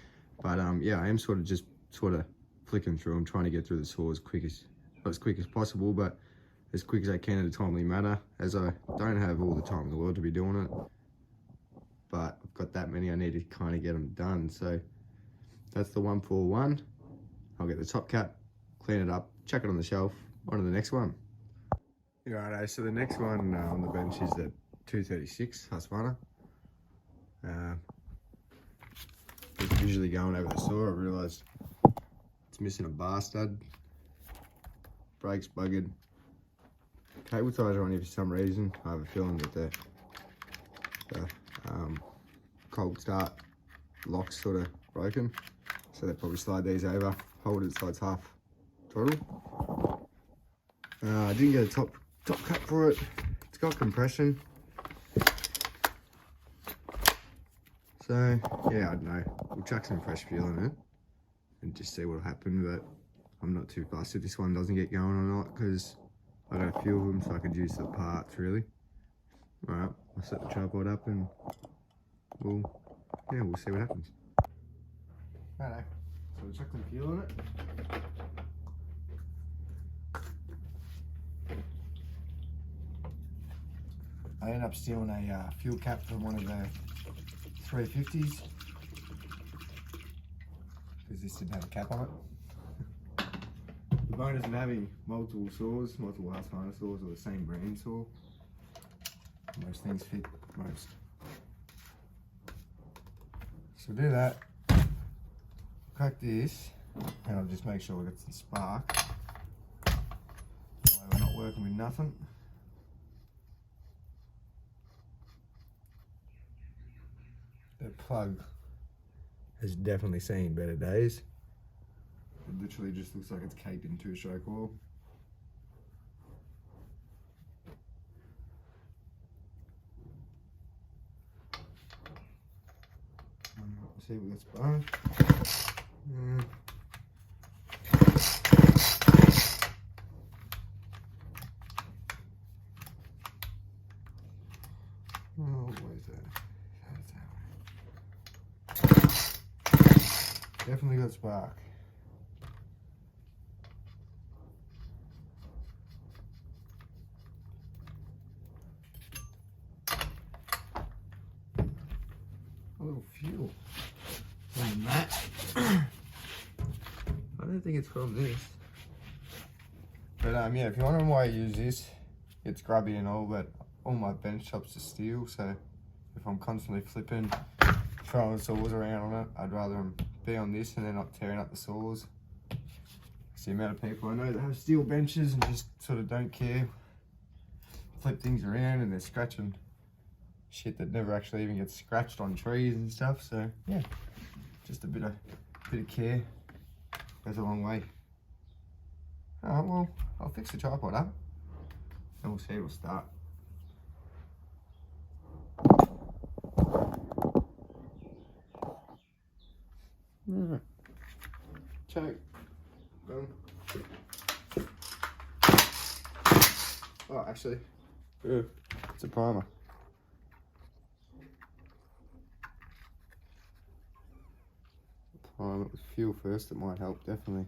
But yeah, I am sort of flicking through. I'm trying to get through the saw not as quick as possible, but as quick as I can in a timely manner, as I don't have all the time in the world to be doing it. But I've got that many I need to kind of get them done. So that's the 141. I'll get the top cap, clean it up, chuck it on the shelf, on to the next one. Righto, so the next one on the bench is the 236 Husqvarna. Just visually going over the saw, I realised it's missing a bar stud. Brakes buggered. Cable ties are on here for some reason. I have a feeling that the cold start lock's sort of broken, so they'll probably slide these over, hold it so it's half throttle. I didn't get a top cut for it. It's got compression, so yeah, I don't know, we'll chuck some fresh fuel in it and just see what'll happen, but I'm not too fussed if this one doesn't get going or not, because I got a few of them so I could use the parts really. Alright, I'll set the tripod up and we'll see what happens. Righto, so we'll chuck some fuel in it. I ended up stealing a fuel cap from one of the 350s because this didn't have a cap on it. The bonus of having multiple saws, multiple Husqvarna saws, or the same brand saw, most things fit most. So do that, crack this, and I'll just make sure we get some spark. That way we're not working with nothing. The plug has definitely seen better days. It literally just looks like it's caked in 2-stroke oil. See if we got spark. Oh, where's that? Definitely got spark. A little fuel. think it's from this. But yeah, if you're wondering why I use this, it's grubby and all, but all my bench tops are steel, so if I'm constantly flipping, throwing saws around on it, I'd rather them be on this and they're not tearing up the saws. Because the amount of people I know that have steel benches and just sort of don't care, flip things around and they're scratching shit that never actually even gets scratched on trees and stuff. So yeah, just a bit of care goes a long way. Alright, well, I'll fix the tripod up and we'll see it'll start. Alright. Choke. Boom. Oh, actually, it's a primer. Prime it with fuel first, it might help, definitely.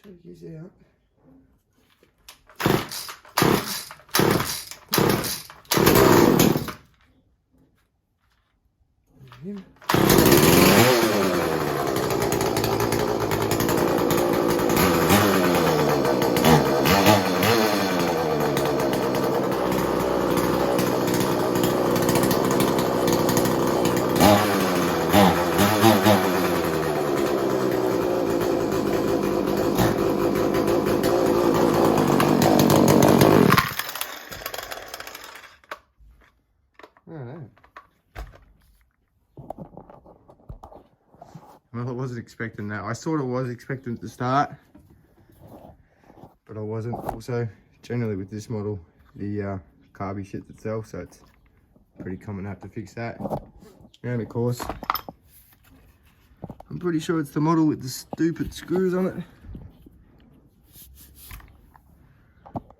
Check these out. Him. Well, I wasn't expecting that. I sort of was expecting it to start, but I wasn't. Also, generally with this model, the carby shits itself, so it's pretty common to have to fix that. And of course, I'm pretty sure it's the model with the stupid screws on it.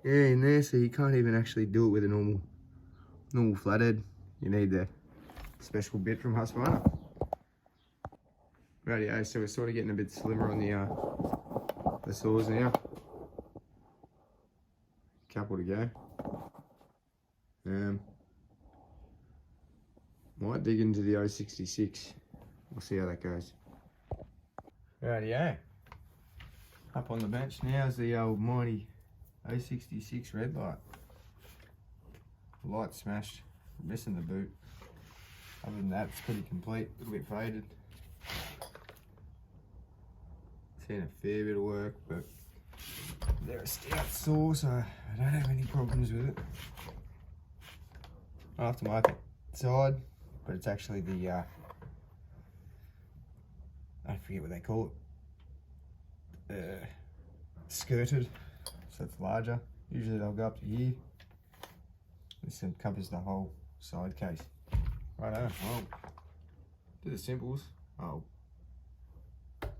Yeah, in there, so you can't even actually do it with a normal flathead. You need the special bit from Husqvarna. Rightio, so we're sort of getting a bit slimmer on the saws now. Couple to go. Might dig into the 066. We'll see how that goes. Rightio. Up on the bench now is the old mighty 066 red light. Light smashed, missing the boot. Other than that, it's pretty complete, a little bit faded. Seen a fair bit of work, but they're a stout saw, so I don't have any problems with it. Aftermarket side, but it's actually the, I forget what they call it, skirted, so it's larger. Usually they'll go up to here. This encompasses the whole side case. Righto, well, do the simples. I'll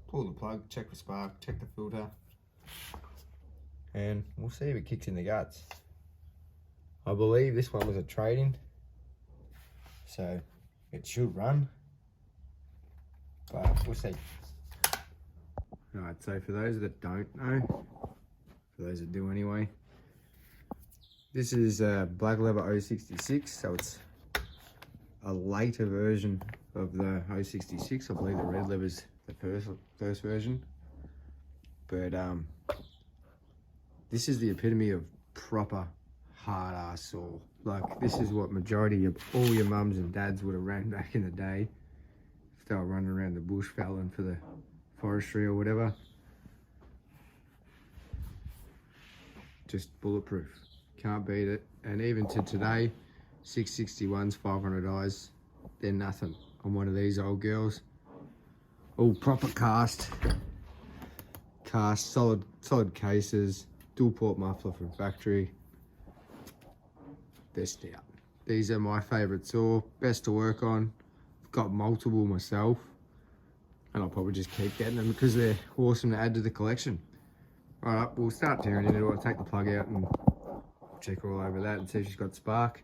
pull the plug, check the spark, check the filter, and we'll see if it kicks in the guts. I believe this one was a trade-in, so it should run, but we'll see. Alright, so for those that don't know, for those that do anyway, this is a black leather 066, so it's a later version of the 066. I believe the red leather's the first version, but this is the epitome of proper hard ass saw. Like, this is what majority of all your mums and dads would have ran back in the day if they were running around the bush felling for the forestry or whatever. Just bulletproof, can't beat it. And even to today, 661s, 500Is, they're nothing on one of these old girls. All proper cast, solid cases, dual port muffler from factory. They're stout. These are my favourite saw, best to work on. I've got multiple myself, and I'll probably just keep getting them because they're awesome to add to the collection. Alright, we'll start tearing into it. I'll take the plug out and check all over that and see if she's got spark.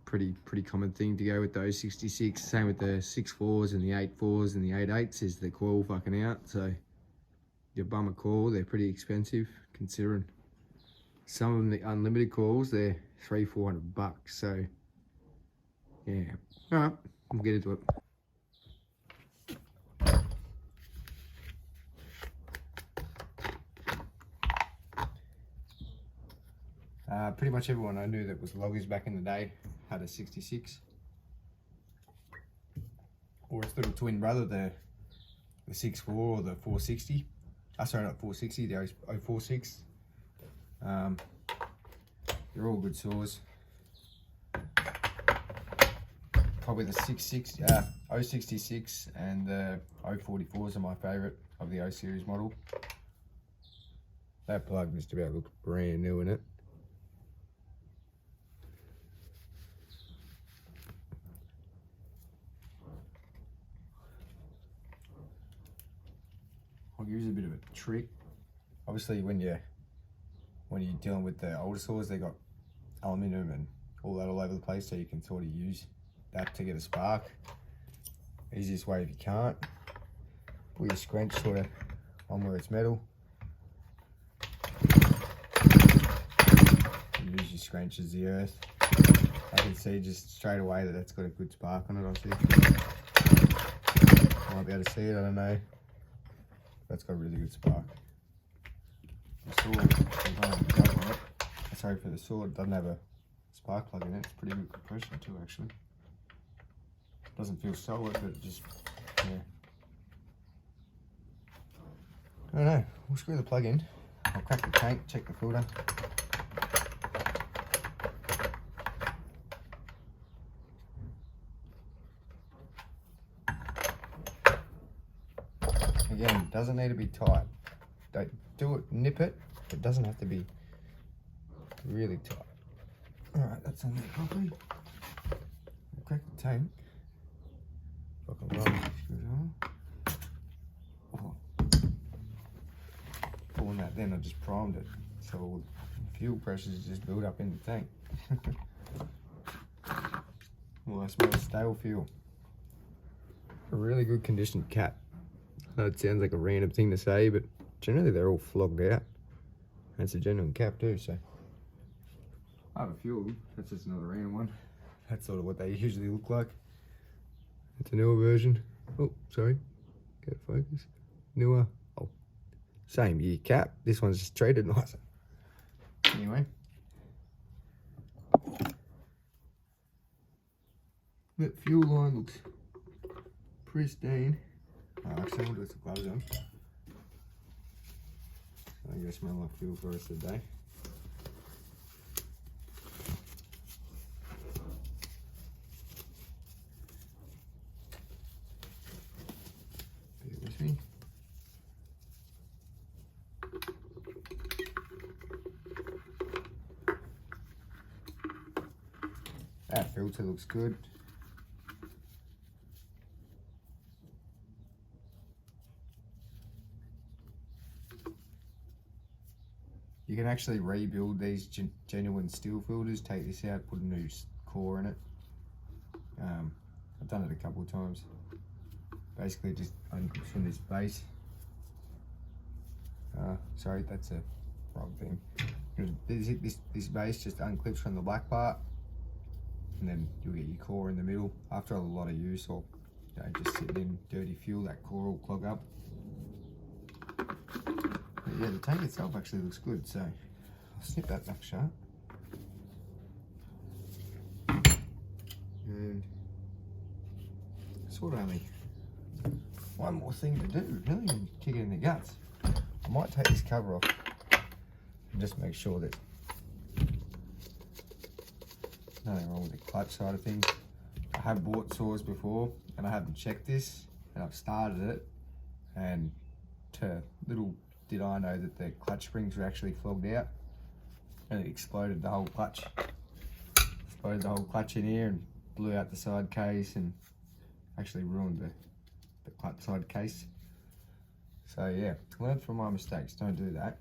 Pretty common thing to go with those 66. Same with the 6.4s and the 8.4s and the 8.8s is the coil fucking out. So your bum a coil, they're pretty expensive considering Some of them, the unlimited coils, they're $300-400. So yeah, all right, we'll get into it. Pretty much everyone I knew that was loggers back in the day had a 66, or its little twin brother, the 6.4 or the 460. Sorry, not 460, the 046. They're all good saws. Probably the 066 and the 044s are my favourite of the O series model. That plug just about looks brand new in it. I'll use a bit of a trick. Obviously, when you're dealing with the older saws, they got aluminium and all that all over the place, so you can sort of use that to get a spark. Easiest way if you can't, put your scrunch sort of on where it's metal. You use your scrunch as the earth. I can see just straight away that that's got a good spark on it. I'll see. Might be able to see it, I don't know. That's got a really good spark. The sword, sorry for the sword, doesn't have a spark plug in it. It's pretty good compression too, actually. Doesn't feel solid, but it just, yeah. I don't know, we'll screw the plug in. I'll crack the tank, check the filter. Again, doesn't need to be tight. Don't do it, nip it. It doesn't have to be really tight. Alright, that's on there properly. We'll crack the tank. If I can roll it, screw it on. Pulling that then, I just primed it. So all the fuel pressures just build up in the tank. Well, I smell stale fuel. A really good conditioned cap. I know it sounds like a random thing to say, but generally they're all flogged out. And it's a genuine cap too, so. I have a few of them. That's just another random one. That's sort of what they usually look like. It's a newer version. Oh, sorry. Get focus. Newer. Oh, same year cap. This one's just treated nicer. Anyway. That fuel line looks pristine. Actually, we'll do some gloves on. So I'm going to smell like fuel for the rest of the day. Bear with me. That filter looks good. You can actually rebuild these genuine Stihl filters, take this out, put a new core in it. I've done it a couple of times. Basically just unclips from this base. Sorry, that's a wrong thing. This base just unclips from the black part, and then you'll get your core in the middle. After a lot of use or just sitting in dirty fuel, that core will clog up. But yeah, the tank itself actually looks good, so I'll snip that back shut. And sort of only one more thing to do, really, and kick it in the guts. I might take this cover off and just make sure that nothing wrong with the clutch side of things. I have bought saws before and I haven't checked this, and I've started it, and little did I know that the clutch springs were actually flogged out, and it exploded the whole clutch. Exploded the whole clutch in here and blew out the side case and actually ruined the clutch side case. So yeah, learn from my mistakes, don't do that.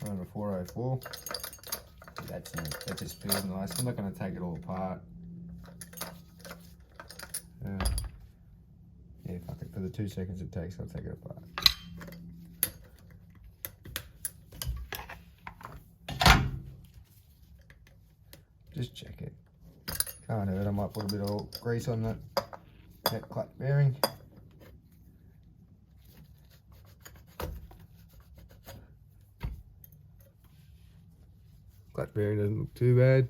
I have a 404. That's nice. That just feels nice. I'm not going to take it all apart. Yeah, fuck it. For the 2 seconds it takes, I'll take it apart. Just check it. Can't hurt. I might put a bit of grease on that clutch bearing. Clutch bearing doesn't look too bad.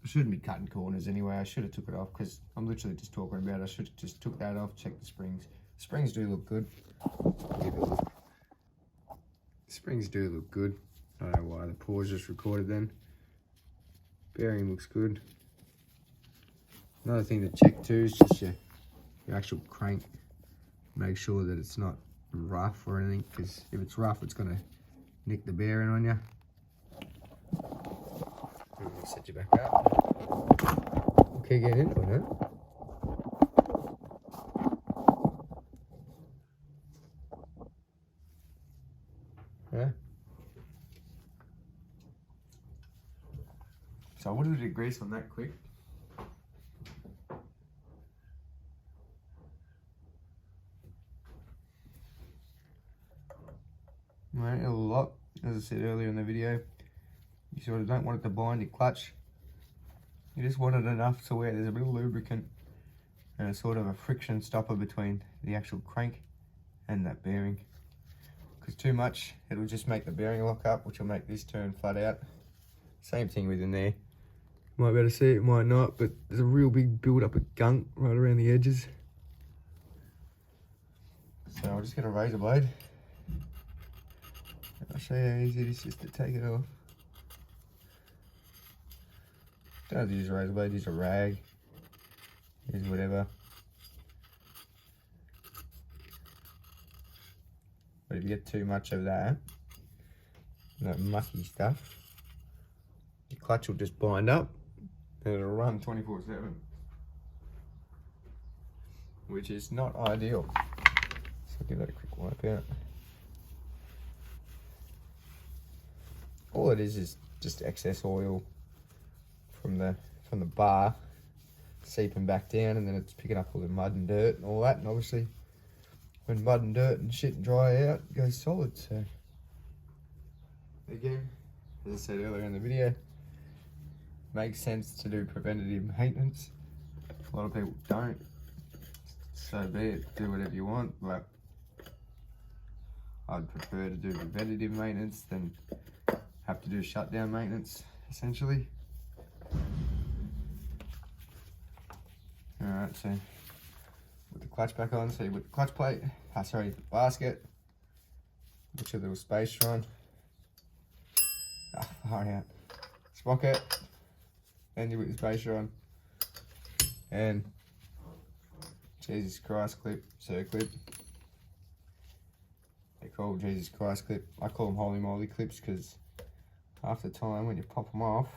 I shouldn't be cutting corners anyway. I should have took it off because I'm literally just talking about it. I should have just took that off, checked the springs. Springs do look good. Give it a look. Springs do look good. I don't know why the pause just recorded then. Bearing looks good. Another thing to check too is just your actual crank. Make sure that it's not rough or anything, because if it's rough, it's gonna nick the bearing on you. Let me set you back up. Okay, get into it, huh? Yeah. So I wanted to do grease on that quick. Right, a lot, as I said earlier in the video, you sort of don't want it to bind your clutch. You just want it enough to where there's a bit of lubricant and a sort of a friction stopper between the actual crank and that bearing. Because too much, it'll just make the bearing lock up, which will make this turn flat out. Same thing within there. Might be able to see it, might not, but there's a real big build up of gunk right around the edges. So I'll just get a razor blade. I'll show you how easy it is just to take it off. Don't have to use a razor blade, use a rag, use whatever. But if you get too much of that mucky stuff, your clutch will just bind up and it'll run 24/7, which is not ideal. So I'll give that a quick wipe out. All it is just excess oil from the bar seeping back down, and then it's picking up all the mud and dirt and all that. And obviously, when mud and dirt and shit dry out, it goes solid. So again, as I said earlier in the video, makes sense to do preventative maintenance. A lot of people don't. So be it. Do whatever you want, but I'd prefer to do preventative maintenance than have to do shutdown maintenance, essentially. Alright, so put the clutch back on, so you put the clutch plate, the basket, put your little spacer on, far out, sprocket, then you put your spacer on, and Jesus Christ clip, circlip. They call Jesus Christ clip. I call them holy moly clips because half the time when you pop them off,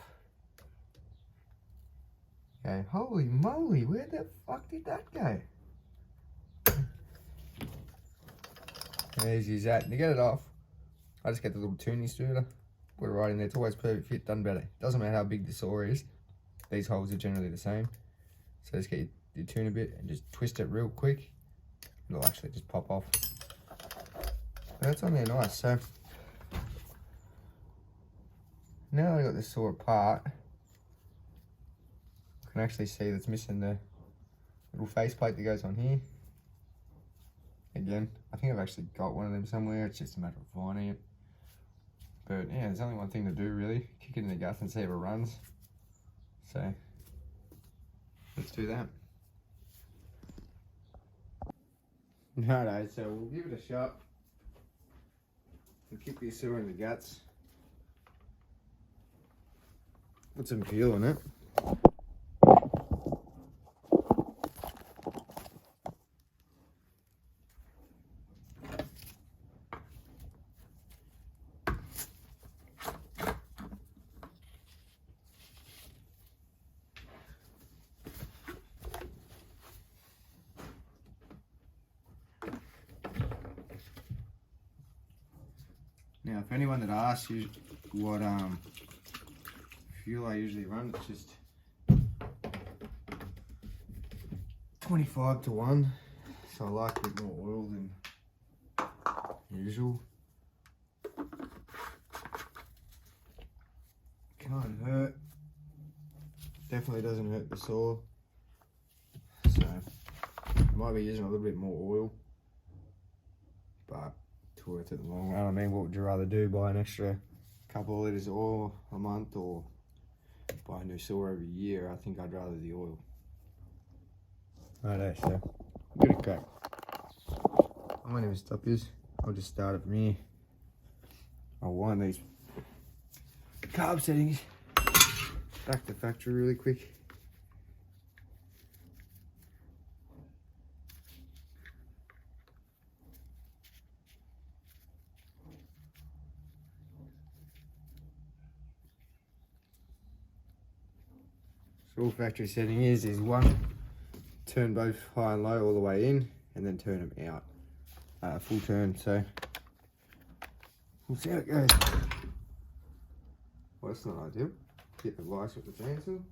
go, holy moly, where the fuck did that go? As easy as that. And to get it off, I just get the little tuning stirrer, put it right in there. It's always perfect fit, done better. Doesn't matter how big the saw is, these holes are generally the same. So just get your tuner bit and just twist it real quick. It'll actually just pop off. But that's on there nice. So now I got this saw apart, I can actually see that's missing the little faceplate that goes on here. Again, I think I've actually got one of them somewhere. It's just a matter of finding it. But yeah, there's only one thing to do really. Kick it in the guts and see if it runs. So let's do that. Righto, so we'll give it a shot. We'll kick this saw in the guts. Put some fuel on it. Now, if anyone that asks you what fuel I usually run, it's just 25 to 1. So I like a bit more oil Usual. Can't hurt. Definitely doesn't hurt the saw. So might be using a little bit more oil, but it's worth it in the long run. I mean, what would you rather do? Buy an extra couple of litres of oil a month, or buy a new saw every year? I think I'd rather the oil. Righto, so give it a crack. I won't even stop this. I'll just start it from here. I'll wind these carb settings back to factory really quick. So all factory setting is one, turn both high and low all the way in, and then turn them out full turn. So we'll see how it goes. Well, that's not ideal. Get the vice with the chainsaw.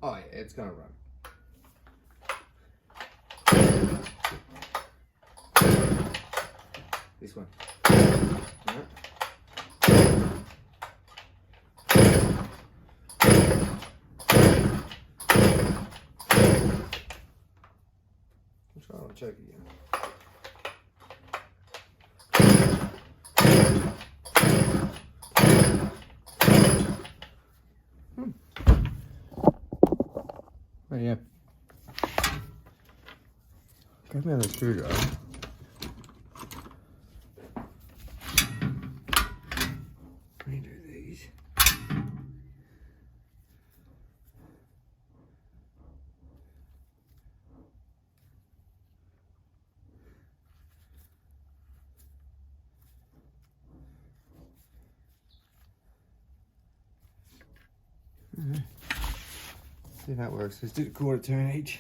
Oh yeah, it's gonna run. This one. Yep. I'll try and choke again. Oh yeah. Grab me another screwdriver. Redo these. See if that works. Let's do a quarter turn each.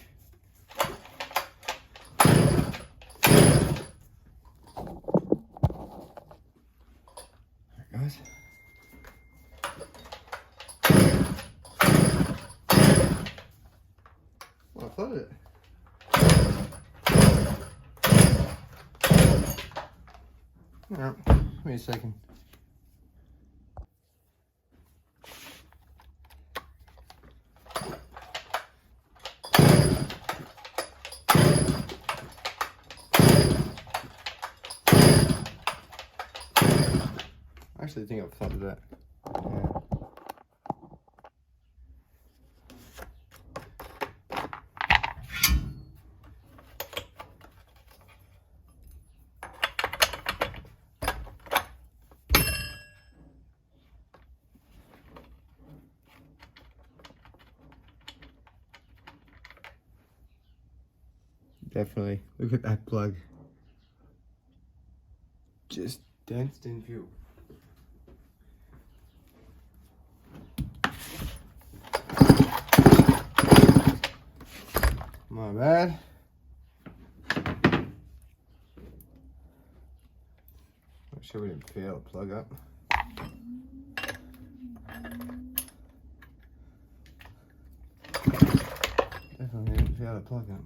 There it goes. Well, I flooded it. Alright, give me a second. I actually think I've flooded that. Yeah. Definitely. Look at that plug. Just danced in fuel. My bad. Make sure we didn't fail the plug up. Definitely didn't fail the plug up.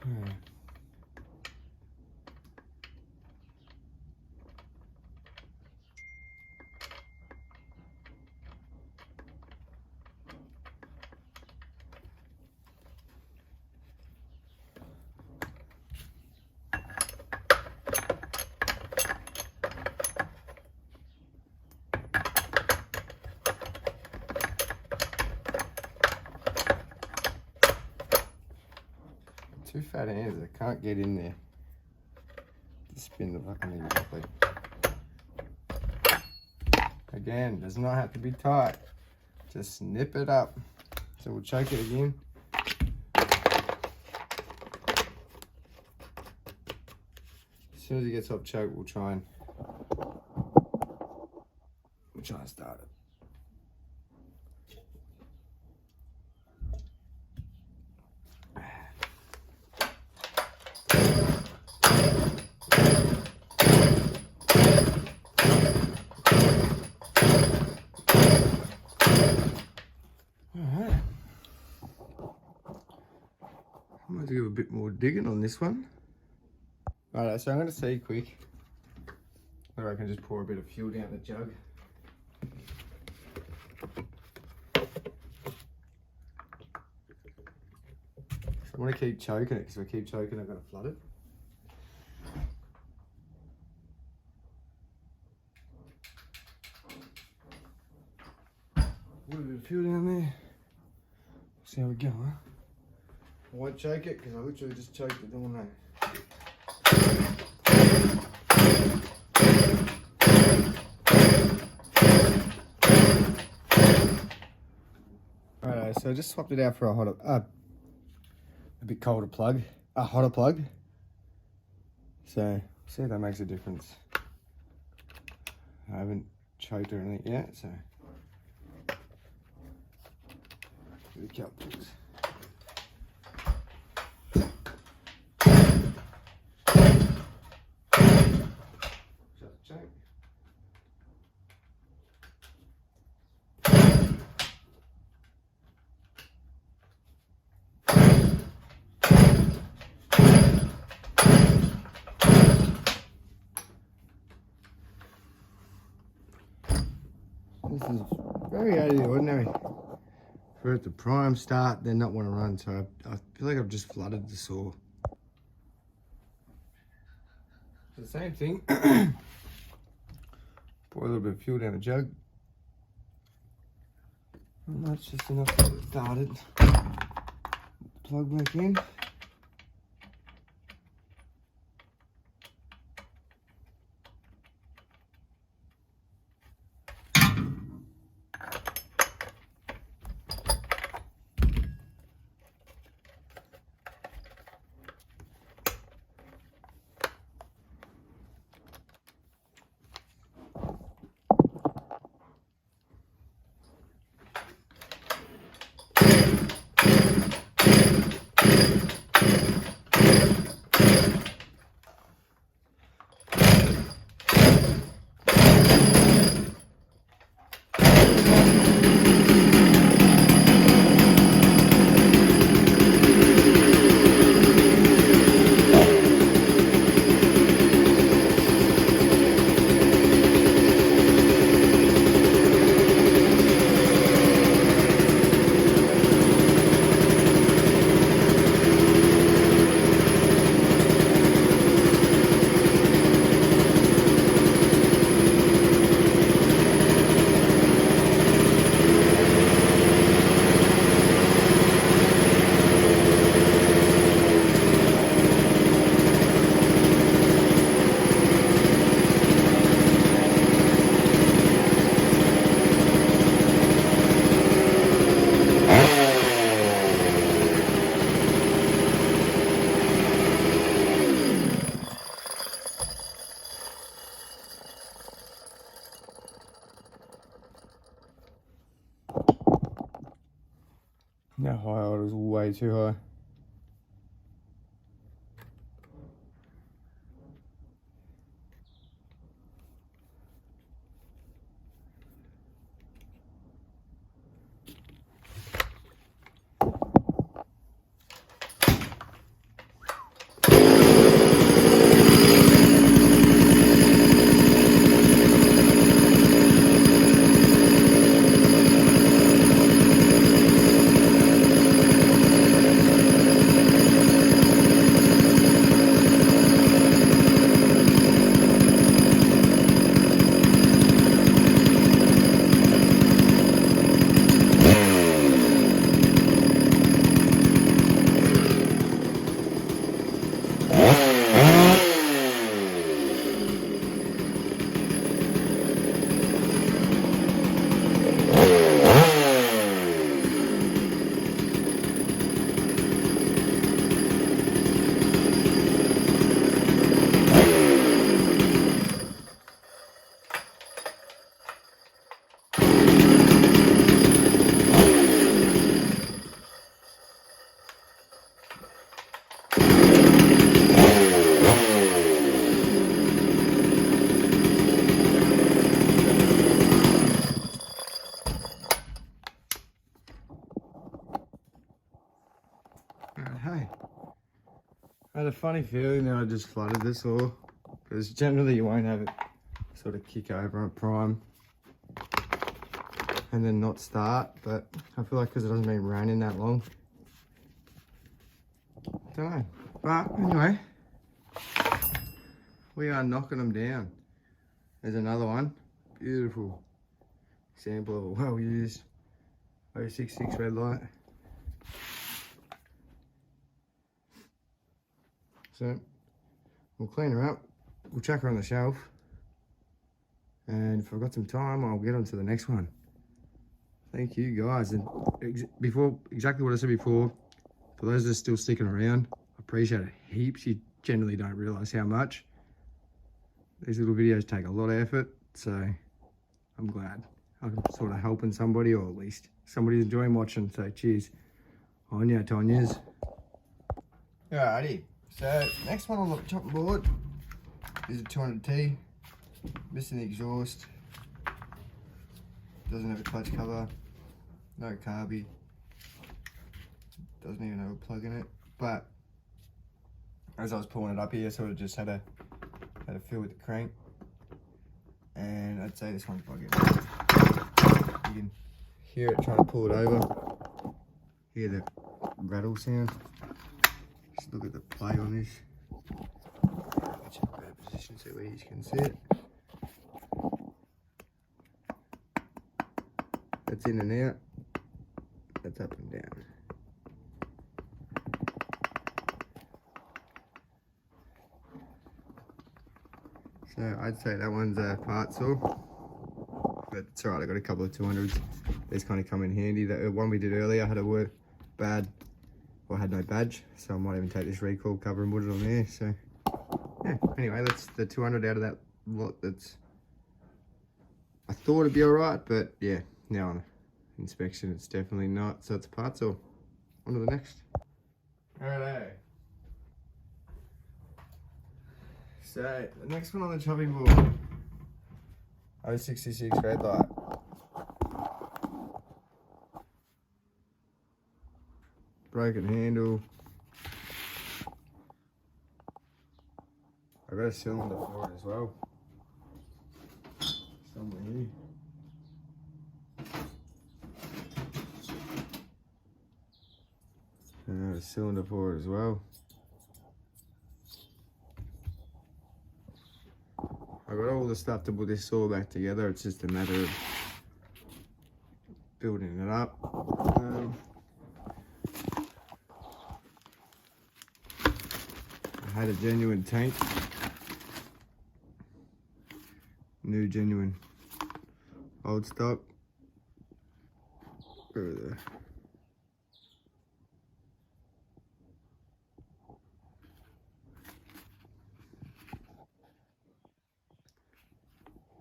Alright. Two fat hands that can't get in there to spin the fucking thing properly. Again, does not have to be tight. Just snip it up. So we'll choke it again. As soon as it gets off choke, we'll try and start it. might do a bit more digging on this one. Right, so I'm going to see quick whether I can just pour a bit of fuel down the jug. I want to keep choking it, because if I keep choking, I'm going to flood it. Put a bit of fuel down there. See how we go, huh? I won't choke it, because I literally just choked it all now. Alright, so I just swapped it out for a hotter, a bit colder plug, a hotter plug. So, see if that makes a difference. I haven't choked or anything yet, so. Here we go. Just choke. This is very out of the ordinary. For it to prime, start, then not want to run. So I feel like I've just flooded the saw. So the same thing. Pour a little bit of fuel down the jug. And that's just enough to get it started. Plug back in. That high order was way too high. I had a funny feeling that I just flooded this saw, because generally you won't have it sort of kick over on prime and then not start, but I feel like because it hasn't been raining that long, I don't know. But anyway, we are knocking them down. There's another one, beautiful example of a well-used 066 red light. So we'll clean her up, we'll chuck her on the shelf, and if I've got some time, I'll get on to the next one. Thank you guys, and exactly what I said before, for those that are still sticking around, I appreciate it heaps. You generally don't realise how much. These little videos take a lot of effort, so I'm glad I'm sort of helping somebody, or at least somebody's enjoying watching, so cheers on ya, Tonyas. Alrighty, so next one on the chopping board is a 200T, missing the exhaust, doesn't have a clutch cover, no carby, doesn't even have a plug in it, but as I was pulling it up here, sort of just had a feel with the crank, and I'd say this one's bugging. You can hear it trying to pull it over, hear the rattle sound. Just look at the play on this. It's in a better position so where you can see it. That's in and out, that's up and down. So I'd say that one's a part saw, but it's alright, I got a couple of 200s. These kind of come in handy. The one we did earlier had a had no badge, so I might even take this recoil cover and put it on there. So yeah, anyway, that's the 200 out of that lot. I thought it'd be alright, but yeah, now on inspection it's definitely not. So it's a part saw. On to the next. Alright. So the next one on the chopping board, 066 red light. Broken handle. I got a cylinder for it as well. Somewhere here. And I got a cylinder for it as well. I got all the stuff to put this saw back together. It's just a matter of building it up. I had a genuine tank, new genuine old stock. Over there.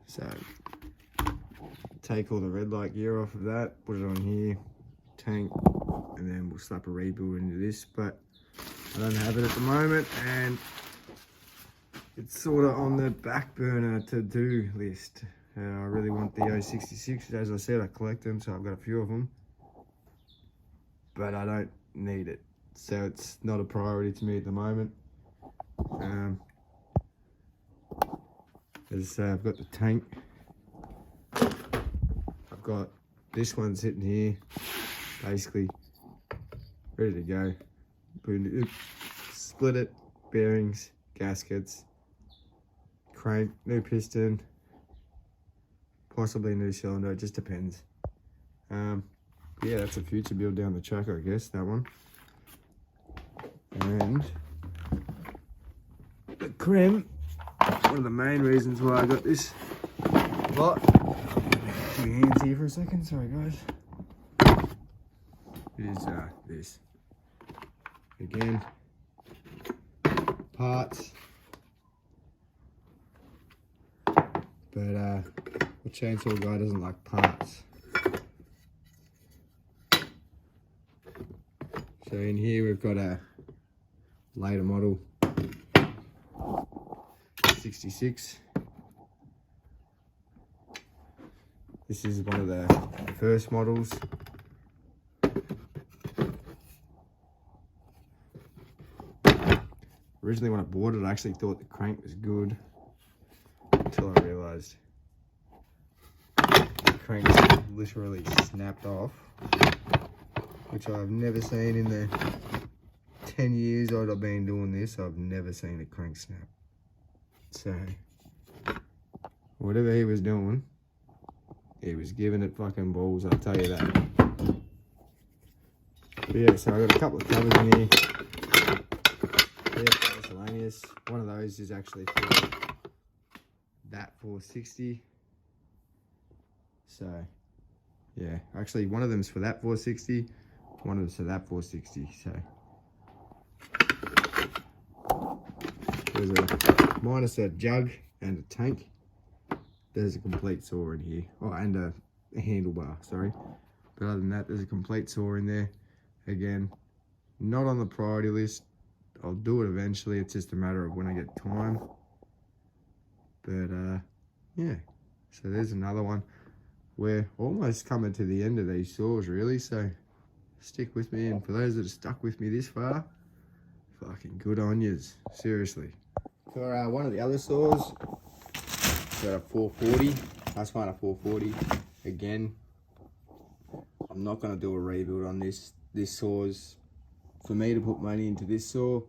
So take all the red light gear off of that, put it on here, tank, and then we'll slap a rebuild into this, but I don't have it at the moment, and it's sort of on the back burner to do list. I really want the 066, as I said, I collect them, so I've got a few of them, but I don't need it, so it's not a priority to me at the moment. As I say, I've got the tank, I've got this one sitting here, basically ready to go. Split it, bearings, gaskets, crank, new piston, possibly a new cylinder, it just depends. Yeah, that's a future build down the track, I guess, that one. And the creme, one of the main reasons why I got this lot. My hands here for a second, sorry guys. Is this. Again, parts, but the chainsaw guy doesn't like parts. So in here we've got a later model 66. This is one of the first models. Originally when I bought it, I actually thought the crank was good until I realised the crank's literally snapped off, which I've never seen in the 10 years I've been doing this. I've never seen a crank snap. So whatever he was doing, he was giving it fucking balls, I'll tell you that. But yeah, so I got a couple of covers in here. Yeah, miscellaneous. One of those is actually for that 460. So yeah, actually one of them's for that 460, one of them's for that 460. So there's a minus a jug and a tank. There's a complete saw in here. Oh, and a handlebar, sorry. But other than that, there's a complete saw in there. Again, not on the priority list. I'll do it eventually. It's just a matter of when I get time. But yeah, so there's another one. We're almost coming to the end of these saws, really. So stick with me, and for those that are stuck with me this far, fucking good on yous. Seriously. For one of the other saws, got a 440, Husqvarna 440. Again, I'm not going to do a rebuild on this. This saw's, for me to put money into this saw,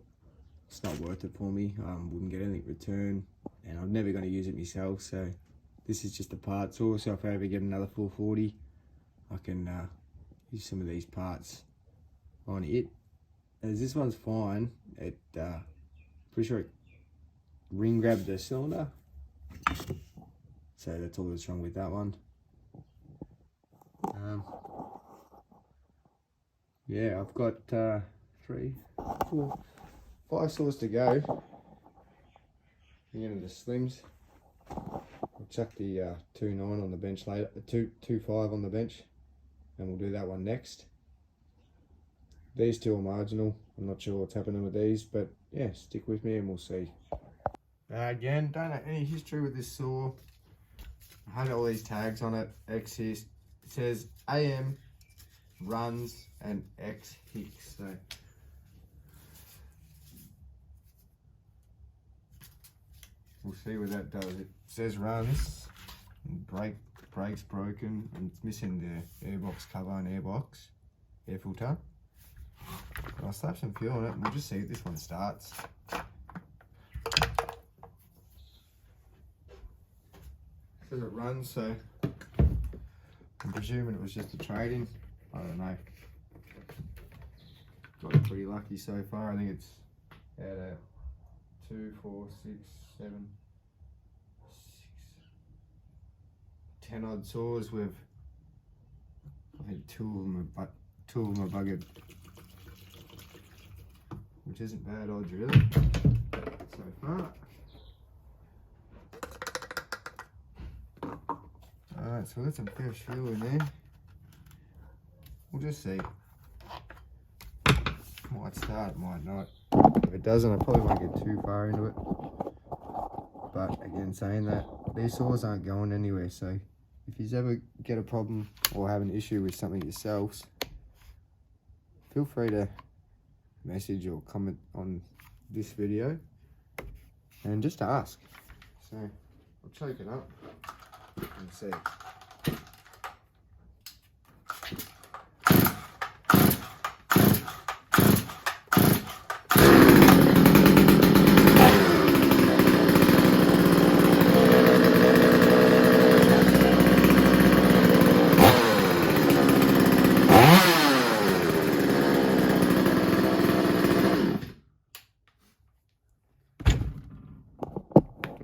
it's not worth it for me. Wouldn't get anything returned, and I'm never going to use it myself. So this is just a part saw. So if I ever get another 440, I can use some of these parts on it. As this one's fine, it pretty sure it ring grabbed the cylinder. So that's all that's wrong with that one. Yeah, I've got 3, 4, 5 saws to go. I'm into the slims. I'll chuck the 2.9 on the bench later, 2.5 on the bench, and we'll do that one next. These two are marginal. I'm not sure what's happening with these, but yeah, stick with me and we'll see. Again, don't have any history with this saw. I had all these tags on it. Exist. It says AM, runs, and X Hicks. So we'll see what that does. It says runs, and brake's broken, and it's missing the airbox cover and air filter. I'll slap some fuel on it and we'll just see if this one starts. Says it runs, so I'm presuming it was just a trade-in. I don't know. Got pretty lucky so far. I think it's out of 2, 4, 6, 7, 6, 10 odd saws with, I think 2 of them are buggered, which isn't bad odds really so far. Alright, so we've got some fresh fuel in there. We'll just see. Might start, might not. If it doesn't, I probably won't get too far into it. But again, saying that, these saws aren't going anywhere, so if you ever get a problem or have an issue with something yourselves, feel free to message or comment on this video and just ask. So I'll choke it up and see.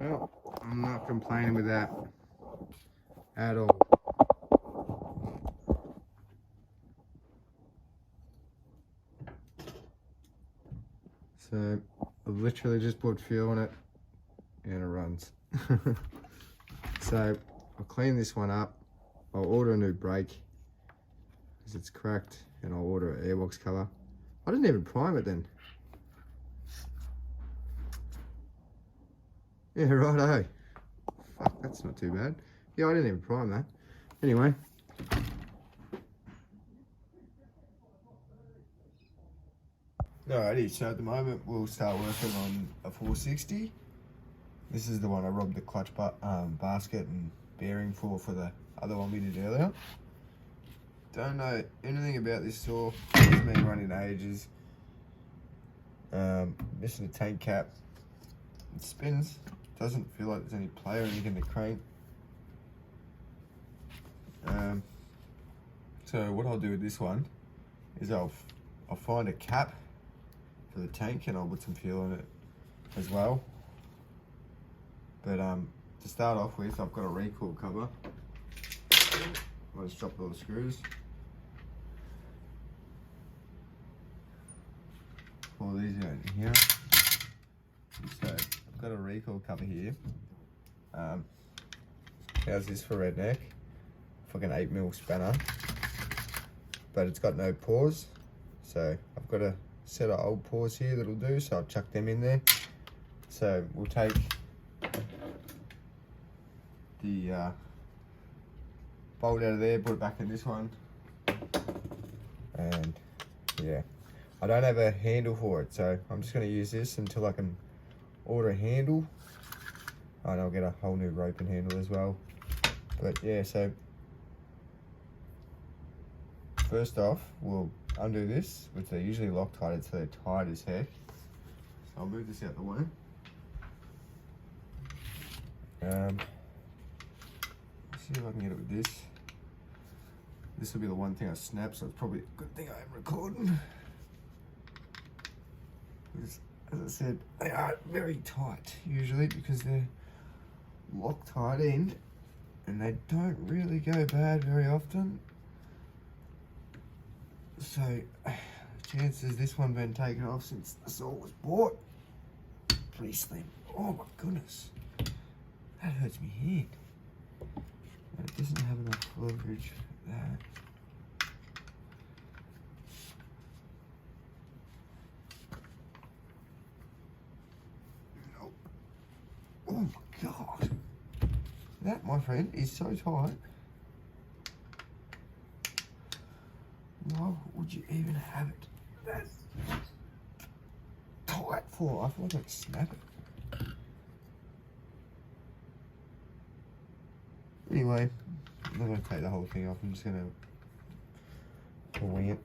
Well, I'm not complaining with that at all. So I've literally just put fuel on it and it runs. So I'll clean this one up. I'll order a new brake because it's cracked, and I'll order an airbox cover. I didn't even prime it then. Yeah, righto. Fuck, that's not too bad. Yeah, I didn't even prime that. Anyway. Alrighty, so at the moment we'll start working on a 460. This is the one I robbed the clutch basket and bearing for the other one we did earlier. Don't know anything about this saw. It's been running ages. Missing a tank cap. It spins. Doesn't feel like there's any play or anything in the crank. So what I'll do with this one is I'll find a cap for the tank and I'll put some fuel in it as well. But to start off with, I've got a recoil cover. I'll just drop all the screws. Pull these out in here. So I've got a recoil cover here. How's this for redneck? Like an 8mm spanner, but it's got no pause. So I've got a set of old paws here that'll do. So I'll chuck them in there. So we'll take the bolt out of there, put it back in this one, and yeah, I don't have a handle for it, so I'm just going to use this until I can order a handle, and I'll get a whole new rope and handle as well. But yeah, so first off, we'll undo this, which they're usually Loctite, so they're tight as heck. So I'll move this out the way. See if I can get it with this. This will be the one thing I snap, so it's probably a good thing I am recording. Because, as I said, they are very tight usually because they're Loctite in, and they don't really go bad very often. So, chances this one been taken off since the saw was bought, pretty slim. Oh my goodness, that hurts me hand. And it doesn't have enough leverage for that. Nope. Oh my god, that, my friend, is so tight. Why would you even have it that tight for? I feel like I'd snap it. Anyway, I'm not going to take the whole thing off. I'm just going to wing it.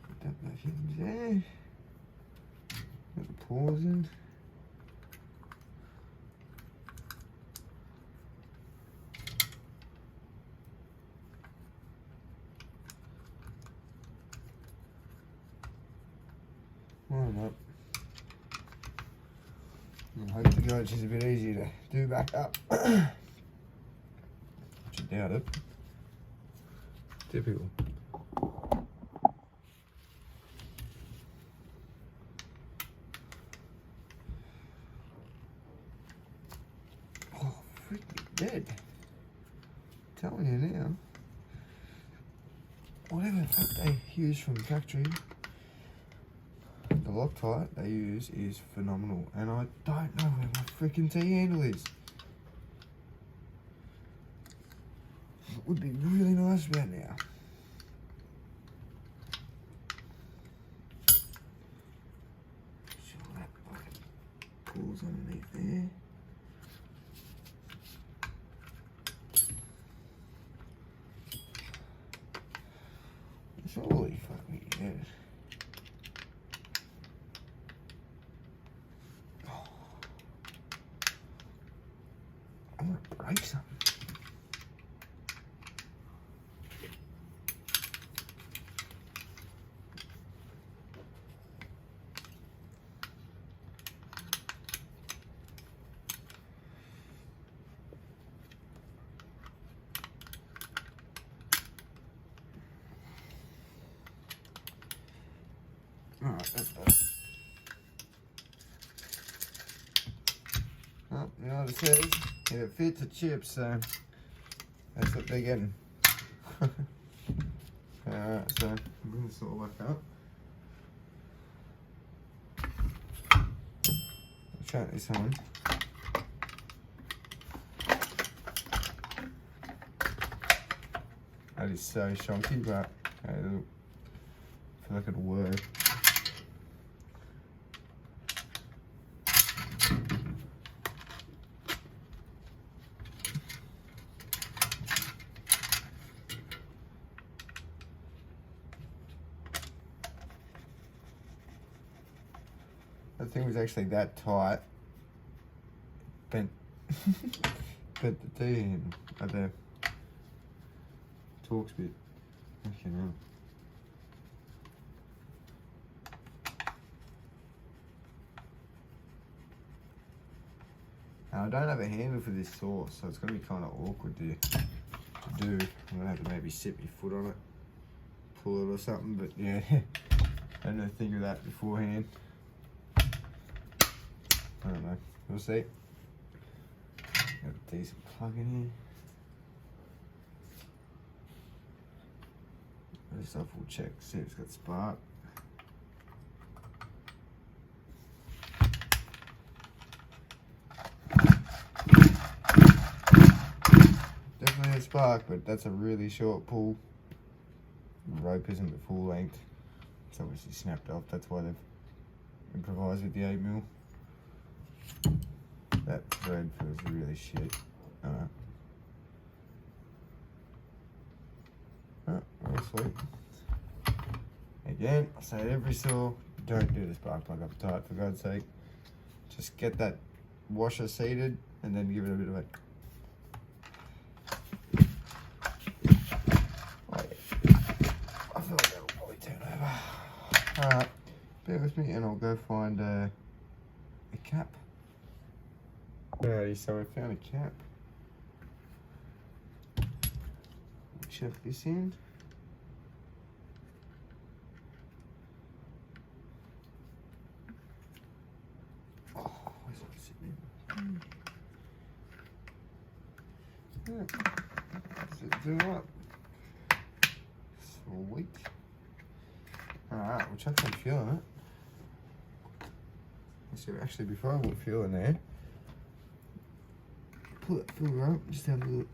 Put that back in there. Put the pause in. Line up. I hope the gouge is a bit easier to do back up. Which I doubt it. Typical. Oh, freaking dead. I'm telling you now. Whatever the fuck they use from the factory, the Loctite they use is phenomenal. And I don't know where my freaking T-handle is. It would be really nice about now. Sure that fucking pulls underneath there. Holy fuck me, yes. Oh. I'm gonna break something. Alright, that's better. Well, you know what it says? If it fits, it chips, so that's actually getting. Alright, so bring this all back up. Shut this on. That is so shonky, but hey, look, I feel like it'll work. The thing was actually that tight. Bent the D in at the Torx bit. Okay, now. Now I don't have a handle for this saw, so it's going to be kind of awkward to do. I'm going to have to maybe sit my foot on it, pull it or something, but yeah, I didn't think of that beforehand. I don't know, we'll see. Got a decent plug in here. First off, we'll check, see if it's got spark. Definitely has spark, but that's a really short pull. The rope isn't the full length. It's obviously snapped off, that's why they've improvised with the 8mm. That thread feels really shit. Alright. All sweet. Again, I say it every saw, don't do the spark plug up tight for God's sake. Just get that washer seated and then give it a bit of a... Oh, yeah. I feel like that'll probably turn over. Alright, bear with me and I'll go find a cap. Alrighty, so I found a cap. Check this in. Oh, where's it sitting in? Yeah. Does it do up? Sweet. Alright, we'll chuck some fuel in it. So actually, before I put fuel in there, pull that fuel up, just have a look.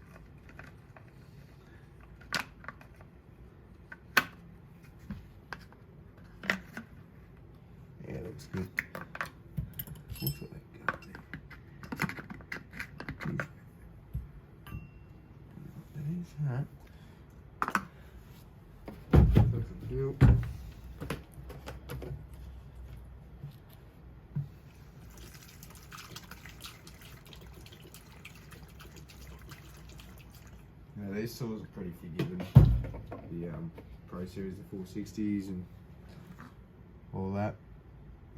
Yeah, looks good. Also, that go there. That is that. Put some fuel. Now these saws are pretty forgiving. The Pro Series, the 460s and all that.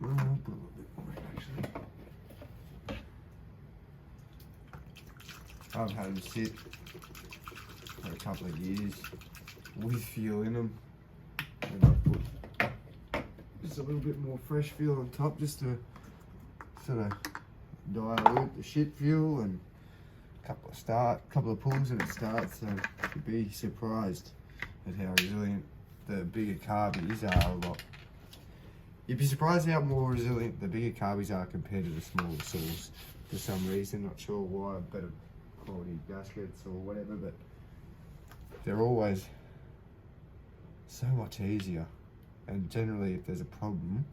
I'll put a little bit more in actually. I've had them sit for a couple of years with fuel in them. And I put just a little bit more fresh fuel on top just to sort of dilute the shit fuel, and couple of pulls and it starts, so you'd be surprised at how resilient the bigger carbies are a lot. You'd be surprised how more resilient the bigger carbies are compared to the smaller saws for some reason. Not sure why, better quality gaskets or whatever, but they're always so much easier. And generally, if there's a problem,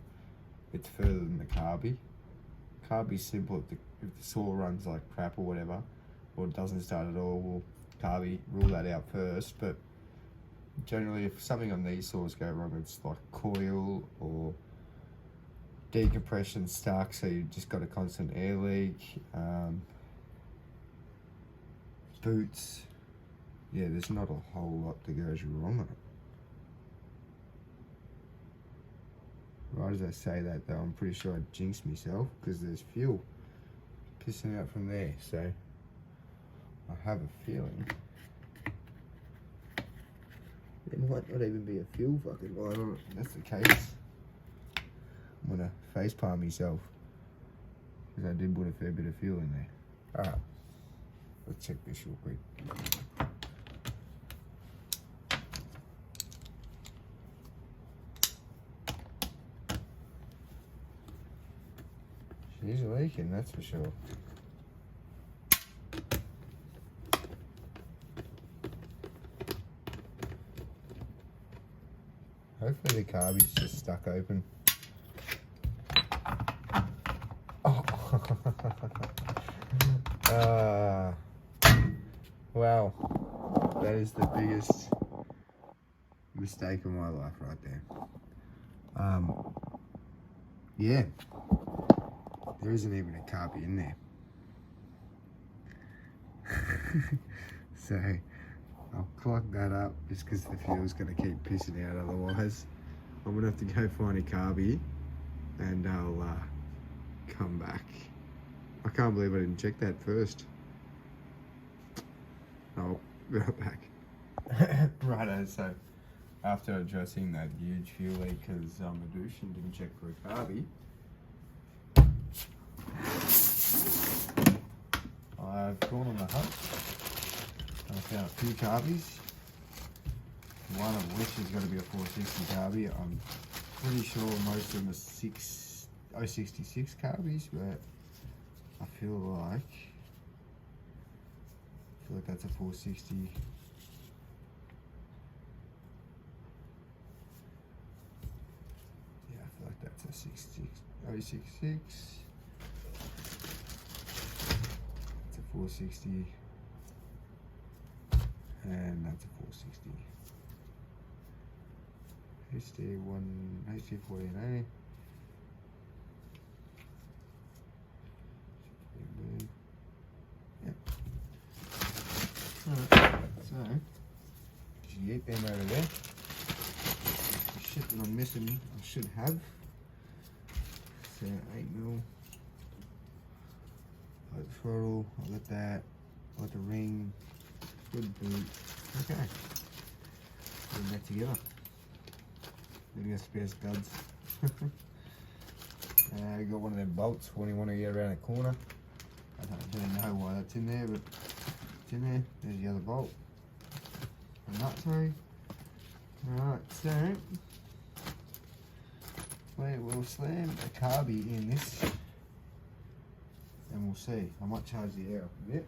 it's further than the carby. Carby's simple if the saw runs like crap or whatever, or it doesn't start at all, we'll carby rule that out first. But generally, if something on these saws go wrong, it's like coil or decompression stuck, so you just got a constant air leak. Boots, yeah, there's not a whole lot that goes wrong on it. Right as I say that though, I'm pretty sure I jinxed myself because there's fuel pissing out from there, so I have a feeling it might not even be a fuel fucking line on it. If that's the case, I'm gonna facepalm myself because I did put a fair bit of fuel in there. Alright, let's check this real quick. She's leaking, that's for sure. Hopefully the carb is just stuck open. Oh. Wow, that is the biggest mistake of my life right there. Yeah, there isn't even a carb in there. So I'll clog that up just because the fuel's going to keep pissing out otherwise. I'm going to have to go find a carby and I'll come back. I can't believe I didn't check that first. I'll be right back. Righto, so after addressing that huge fuel leak because I'm a douche and didn't check for a carby, I've gone on the hunt. I found a few carbies, one of which is going to be a 460 carby. I'm pretty sure most of them are 066 carbies, but I feel like that's a 460. Yeah, I feel like that's a 066. It's a 460. And that's a 460. HD14A. Yep. Alright, so just yank them over there. The shit that I'm missing, I should have. So 8mm. Light the throttle, I'll let that, let the ring. Good boot. Okay. Putting that together. Maybe got spare studs. Got one of them bolts when you want to get around a corner. I don't really know why that's in there, but it's in there. There's the other bolt. A nut, sorry. Alright, so we'll slam a carby in this and we'll see. I might charge the air up a bit.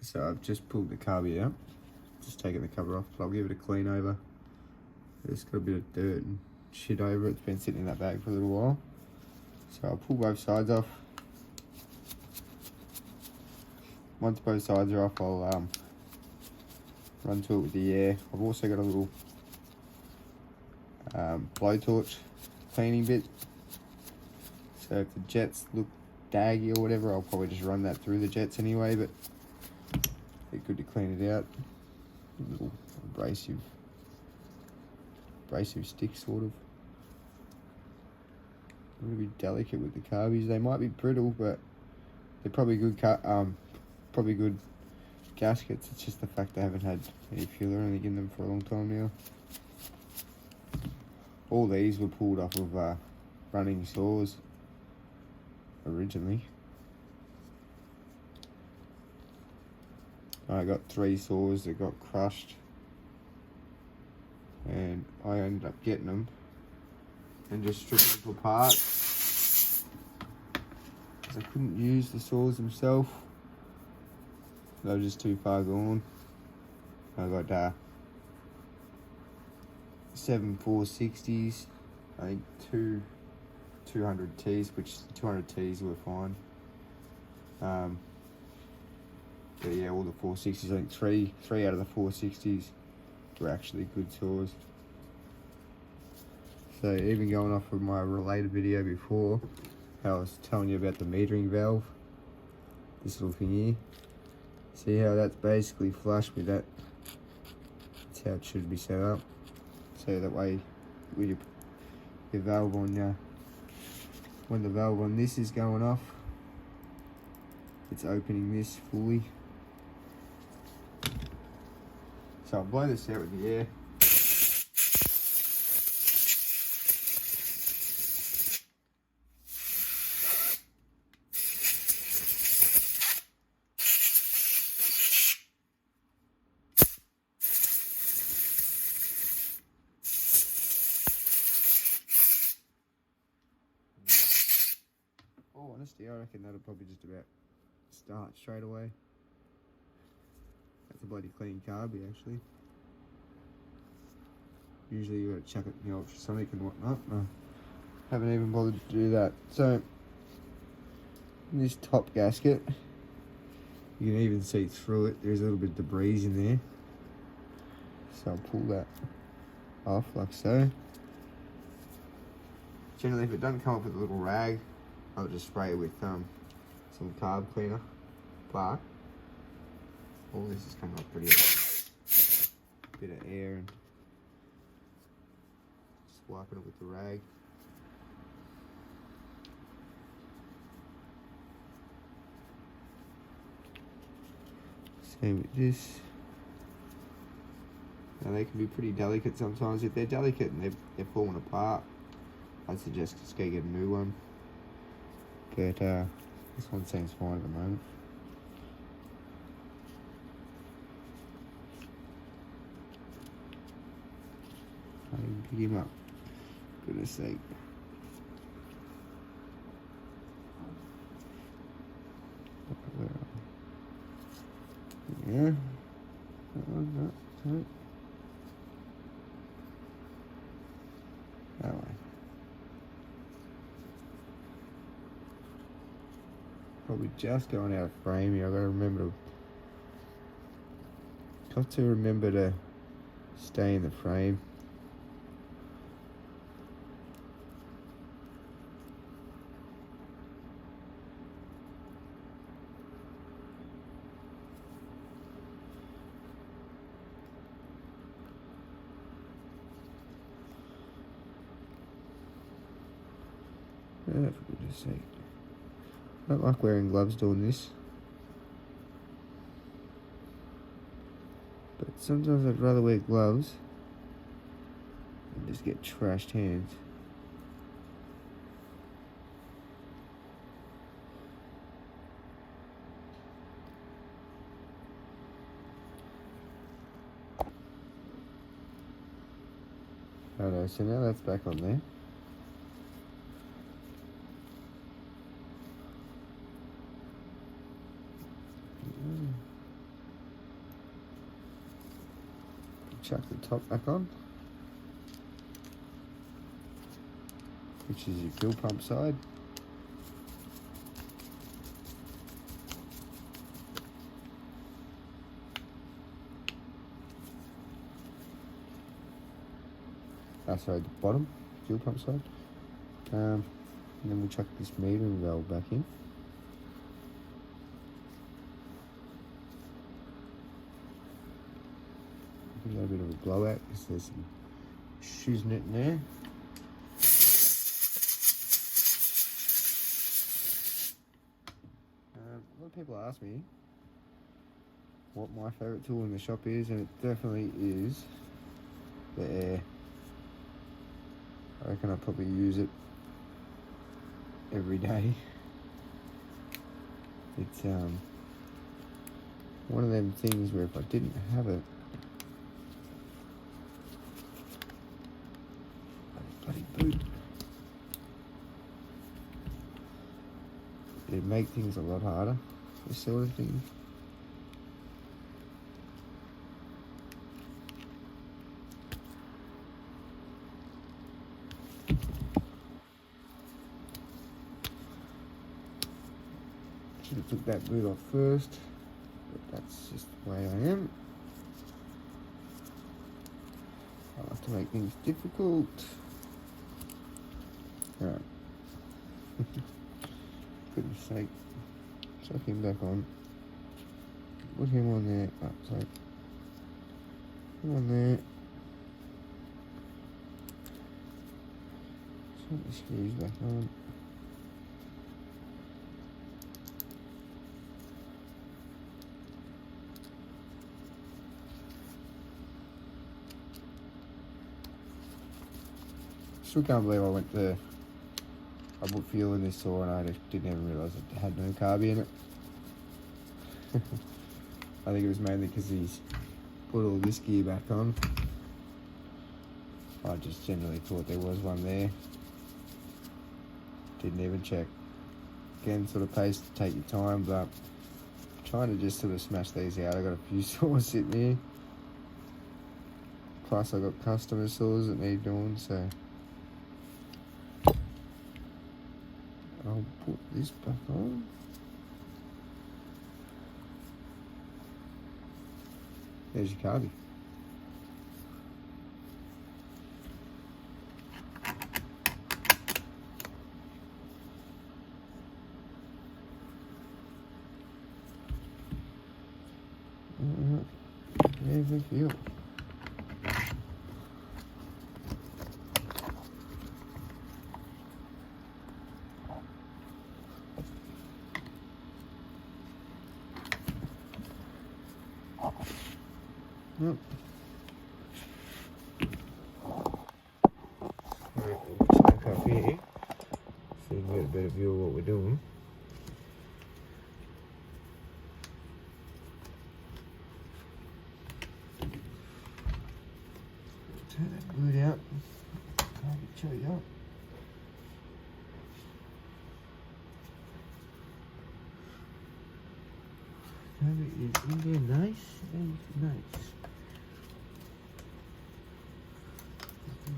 So I've just pulled the carby out, just taken the cover off, so I'll give it a clean over. It's got a bit of dirt and shit over it. It's been sitting in that bag for a little while. So I'll pull both sides off. Once both sides are off, I'll run to it with the air. I've also got a little blowtorch cleaning bit. So if the jets look daggy or whatever, I'll probably just run that through the jets anyway, but it's good to clean it out. A little abrasive stick sort of. I'm gonna be delicate with the carbies. They might be brittle, but they're probably good gaskets. It's just the fact I haven't had any fuel or anything in them for a long time now. All these were pulled off of running saws originally. I got 3 saws that got crushed and I ended up getting them and just stripping them apart because I couldn't use the saws themselves. They were just too far gone. I got 7 460s, I think 2 200Ts, which 200Ts were fine. But yeah, all the 460s, I think three out of the 460s were actually good saws. So even going off of my related video before, how I was telling you about the metering valve, this little thing here, see how that's basically flush with that. That's how it should be set up. So that way, with your valve on, when the valve on this is going off, it's opening this fully. So I'll blow this out with the air. honesty, I reckon that'll probably just about start straight away. That's a bloody clean carby actually. Usually you gotta chuck it in the ultrasonic and whatnot. I haven't even bothered to do that. So this top gasket, you can even see through it. There's a little bit of debris in there. So I'll pull that off like so. Generally, if it doesn't come up with a little rag, I'll just spray it with some carb cleaner, but all this is coming up pretty bit of air and just wiping it with the rag. Same with this. Now they can be pretty delicate sometimes. If they're delicate and they're falling apart, I'd suggest just go get a new one. But this one seems fine at the moment. I can pick him up. Goodness sake. Yeah. That way. Probably just going out of frame here. I've got to remember to stay in the frame. For goodness sake. I don't like wearing gloves doing this. But sometimes I'd rather wear gloves and just get trashed hands. Righto, so now that's back on there. Chuck the top back on, which is your fuel pump side. Sorry, the bottom, fuel pump side. And then we'll chuck this metering valve back in. Give that a bit of a blowout because there's some shoes net in there. A lot of people ask me what my favourite tool in the shop is, and it definitely is the air. I reckon I'll probably use it every day. It's one of them things where if I didn't have it, bloody boot, it'd make things a lot harder, this sort of thing. Should have took that boot off first, but that's just the way I am. I like to make things difficult. Alright. Goodness sake. Chuck him back on. Put him on there. Oh, sorry. Him on there. Put the screws back on. Still can't believe I put fuel in this saw and I just didn't even realise it had no carb in it. I think it was mainly because he's put all this gear back on. I just generally thought there was one there. Didn't even check. again, sort of pays to take your time, but I'm trying to just sort of smash these out. I've got a few saws sitting here. Plus I've got customer saws that need doing, so I'll put this back on. There's your carby. Yeah, good feel. Yep. Alright, we'll check up here so you can get a better view of what we're doing. Turn that wood out. Can't get you up. Carby is in there, nice and nice.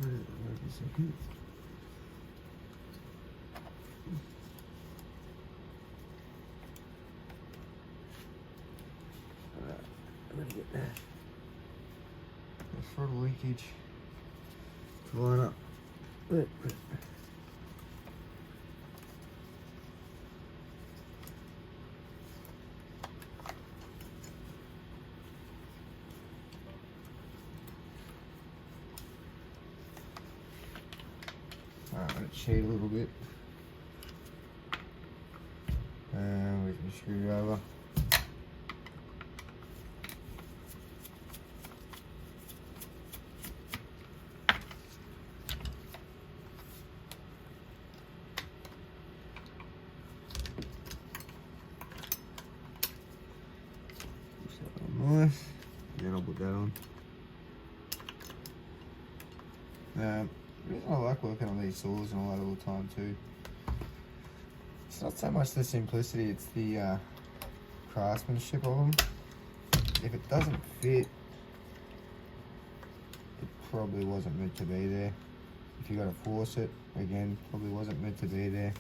Wait a second. Alright, I'm gonna get that. The throttle leakage to line up. Alright, let it shade a little bit. And with the screwdriver. Push that on nice. Then I'll put that on. The reason I like working on these saws and all that all the time too, it's not so much the simplicity, it's the craftsmanship of them. If it doesn't fit, it probably wasn't meant to be there. If you got to force it, again, probably wasn't meant to be there.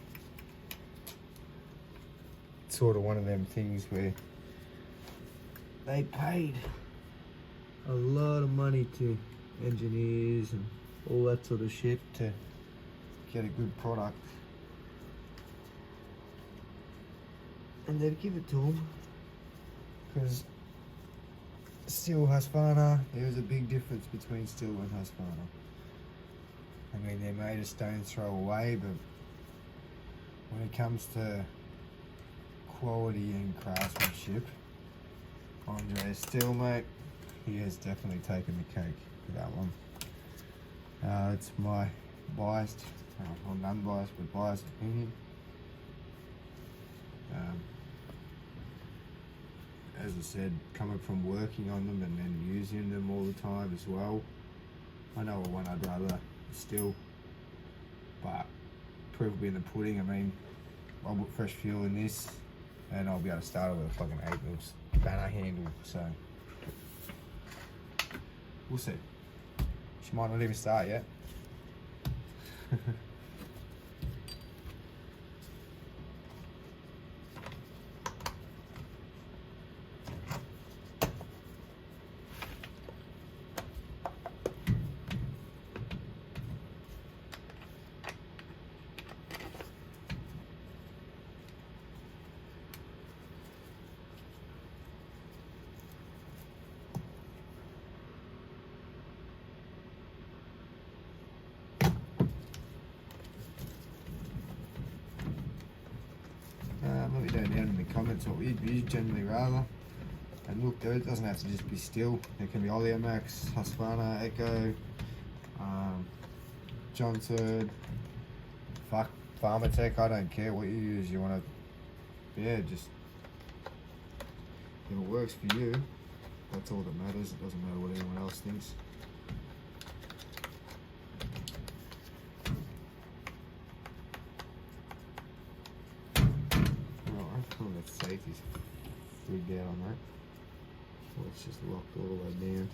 It's sort of one of them things where they paid a lot of money to engineers and all that sort of shit to get a good product, and they'd give it to them because Stihl Husqvarna, there was a big difference between Stihl and Husqvarna. I mean, they're made a stone's throw away, but when it comes to quality and craftsmanship, Andre's Stihl, mate, he has definitely taken the cake for that one. It's my biased, well, non-biased, but biased opinion. As I said, coming from working on them and then using them all the time as well, I know one I'd rather Stihl, but proof will be in the pudding. I mean, I'll put fresh fuel in this and I'll be able to start it with a fucking 8mm banner handle, so we'll see. She might not even start yet. Let me know down in the comments what you'd generally rather. And look, it doesn't have to just be Stihl. It can be Oleomax, Husqvarna, Echo, Johnson, fuck, Pharmatech. I don't care what you use. You want to, yeah, just if it works for you, that's all that matters. It doesn't matter what anyone else thinks. rigged out on that. Well, it's just locked all the way down.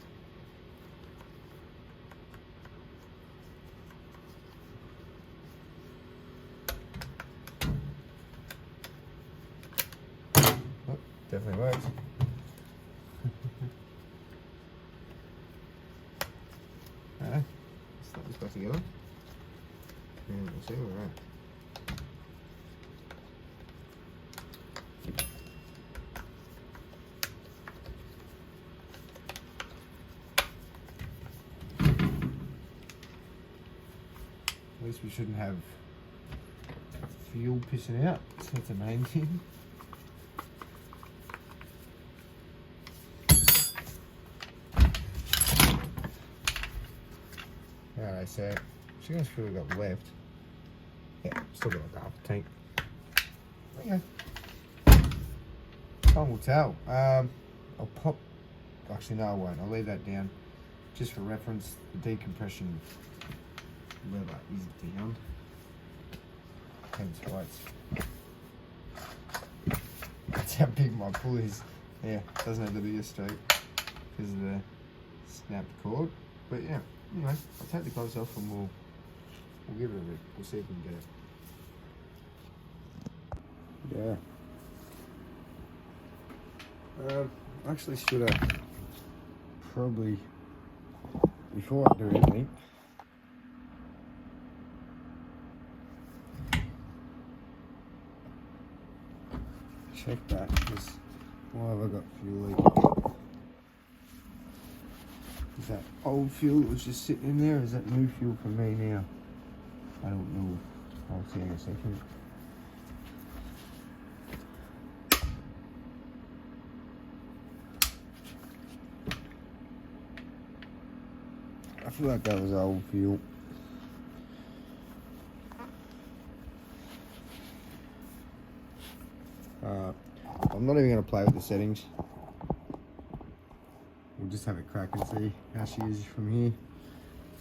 Oh, definitely works. Alright, slap this back together. And we'll see where we're at. At least we shouldn't have fuel pissing out, so that's the main thing. Alright, so see how much fuel we got left. Yeah, still got like half a tank. Okay. Time will tell. I'll pop, actually no I won't, I'll leave that down. Just for reference, the decompression lever is down. Hence why that's how big my pull is. Yeah, doesn't have the biggest stroke because of the snapped cord. But yeah, anyway, I'll take the clothes off and we'll give it a bit. We'll see if we can get it. Yeah. Actually should have probably, before I do anything, check that, because why have I got fuel leaking? Is that old fuel that was just sitting in there, or is that new fuel for me now? I don't know. I'll see in a second. I feel like that was old fuel. I'm not even going to play with the settings. We'll just have a crack and see how she is from here.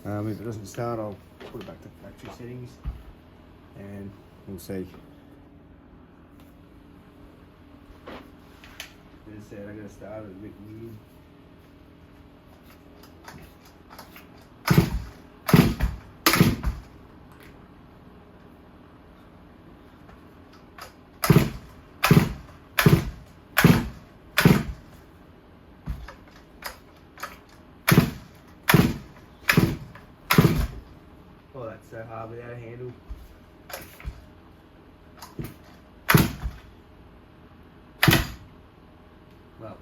If it doesn't start, I'll put it back to factory settings and we'll see. As I said, I got to start it a bit weird. Oh, that's so hard without a handle. Well.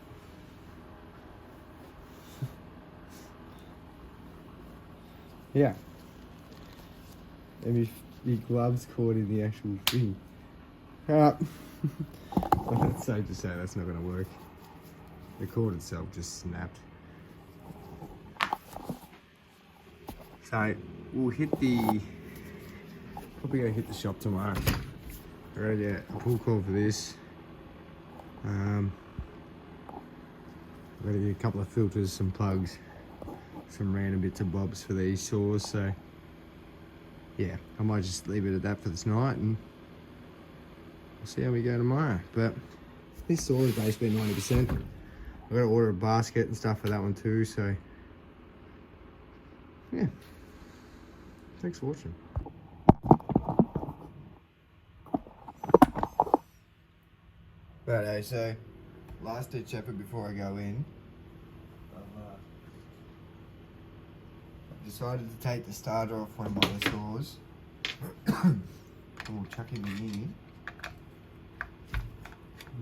Yeah. Maybe your gloves caught in the actual thing. Well, it's safe to say that's not going to work. The cord itself just snapped. So we'll hit the, probably gonna hit the shop tomorrow. I gotta get a pull cord for this. I've got to get a couple of filters, some plugs, some random bits and bobs for these saws. So yeah, I might just leave it at that for this night and we'll see how we go tomorrow. But this saw is basically 90%. I've got to order a basket and stuff for that one too. So yeah. Thanks for watching. Righto, so last ditch effort before I go in. I've decided to take the starter off one of my other saws. And we'll chuck it in.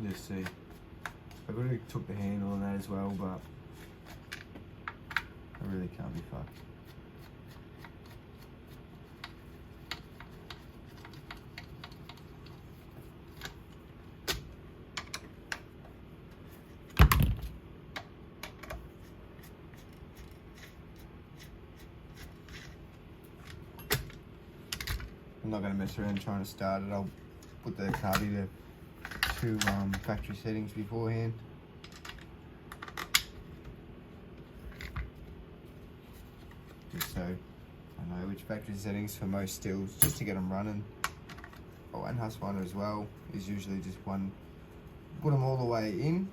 Let's see. I could have took the handle on that as well, but I really can't be fucked. I'm not going to mess around trying to start it. I'll put the carburetor to factory settings beforehand. Just so I know which factory settings for most Stihls, just to get them running. Oh, and Husqvarna as well is usually just one. Put them all the way in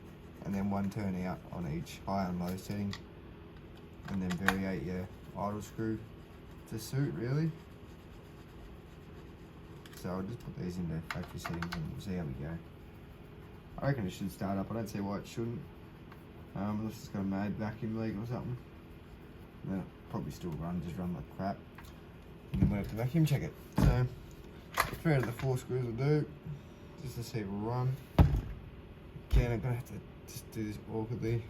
and then 1 turn out on each high and low setting, and then variate your idle screw to suit really. So I'll just put these into factory settings and we'll see how we go. I reckon it should start up. I don't see why it shouldn't, unless it's got a mad vacuum leak or something. Then it'll probably still run, just run like crap, and then we'll have to vacuum check it. So 3 out of the 4 screws will do, just to see if it'll run. Again, I'm gonna have to just do this awkwardly,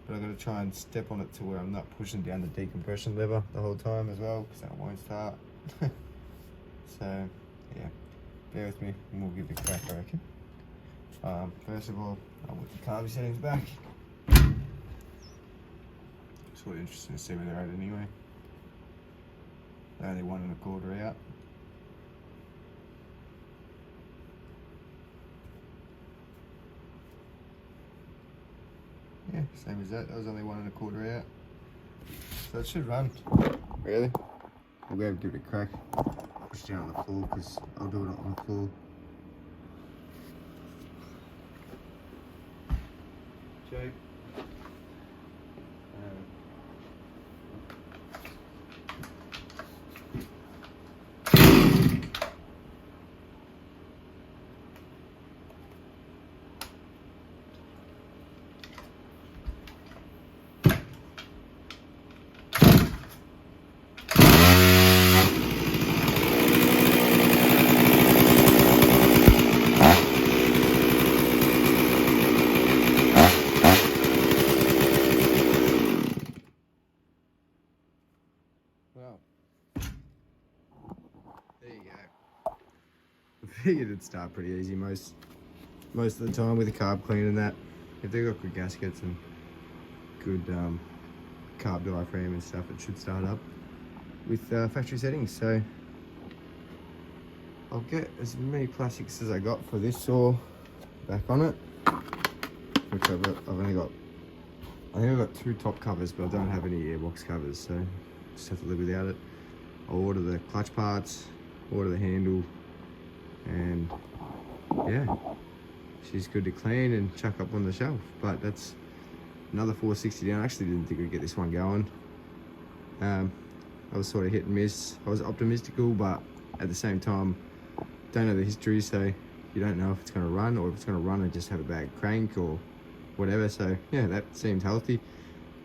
but I'm gonna try and step on it to where I'm not pushing down the decompression lever the whole time as well, because that won't start. So yeah, bear with me and we'll give it a crack, I reckon. First of all, I'll put the carb settings back. It's sort of interesting to see where they're at anyway. They're only 1 1/4 out. Yeah, same as that. That was only 1 1/4 out. So it should run. Really? We'll be able to give it a crack. Push down on the floor because I'll do it on the floor. Jake. Well, there you go. I figured it'd start pretty easy most of the time with the carb clean and that. If they've got good gaskets and good carb diaphragm and stuff, it should start up with factory settings. So I'll get as many plastics as I got for this saw back on it, which I think I've got 2 top covers, but I don't have any airbox covers, so just have to live without it. I'll order the clutch parts, order the handle, and yeah, she's good to clean and chuck up on the shelf. But that's another 460 down. I actually didn't think we'd get this one going. I was sort of hit and miss. I was optimistical, but at the same time, don't know the history, so you don't know if it's going to run, or if it's going to run and just have a bad crank or whatever. So yeah, that seemed healthy.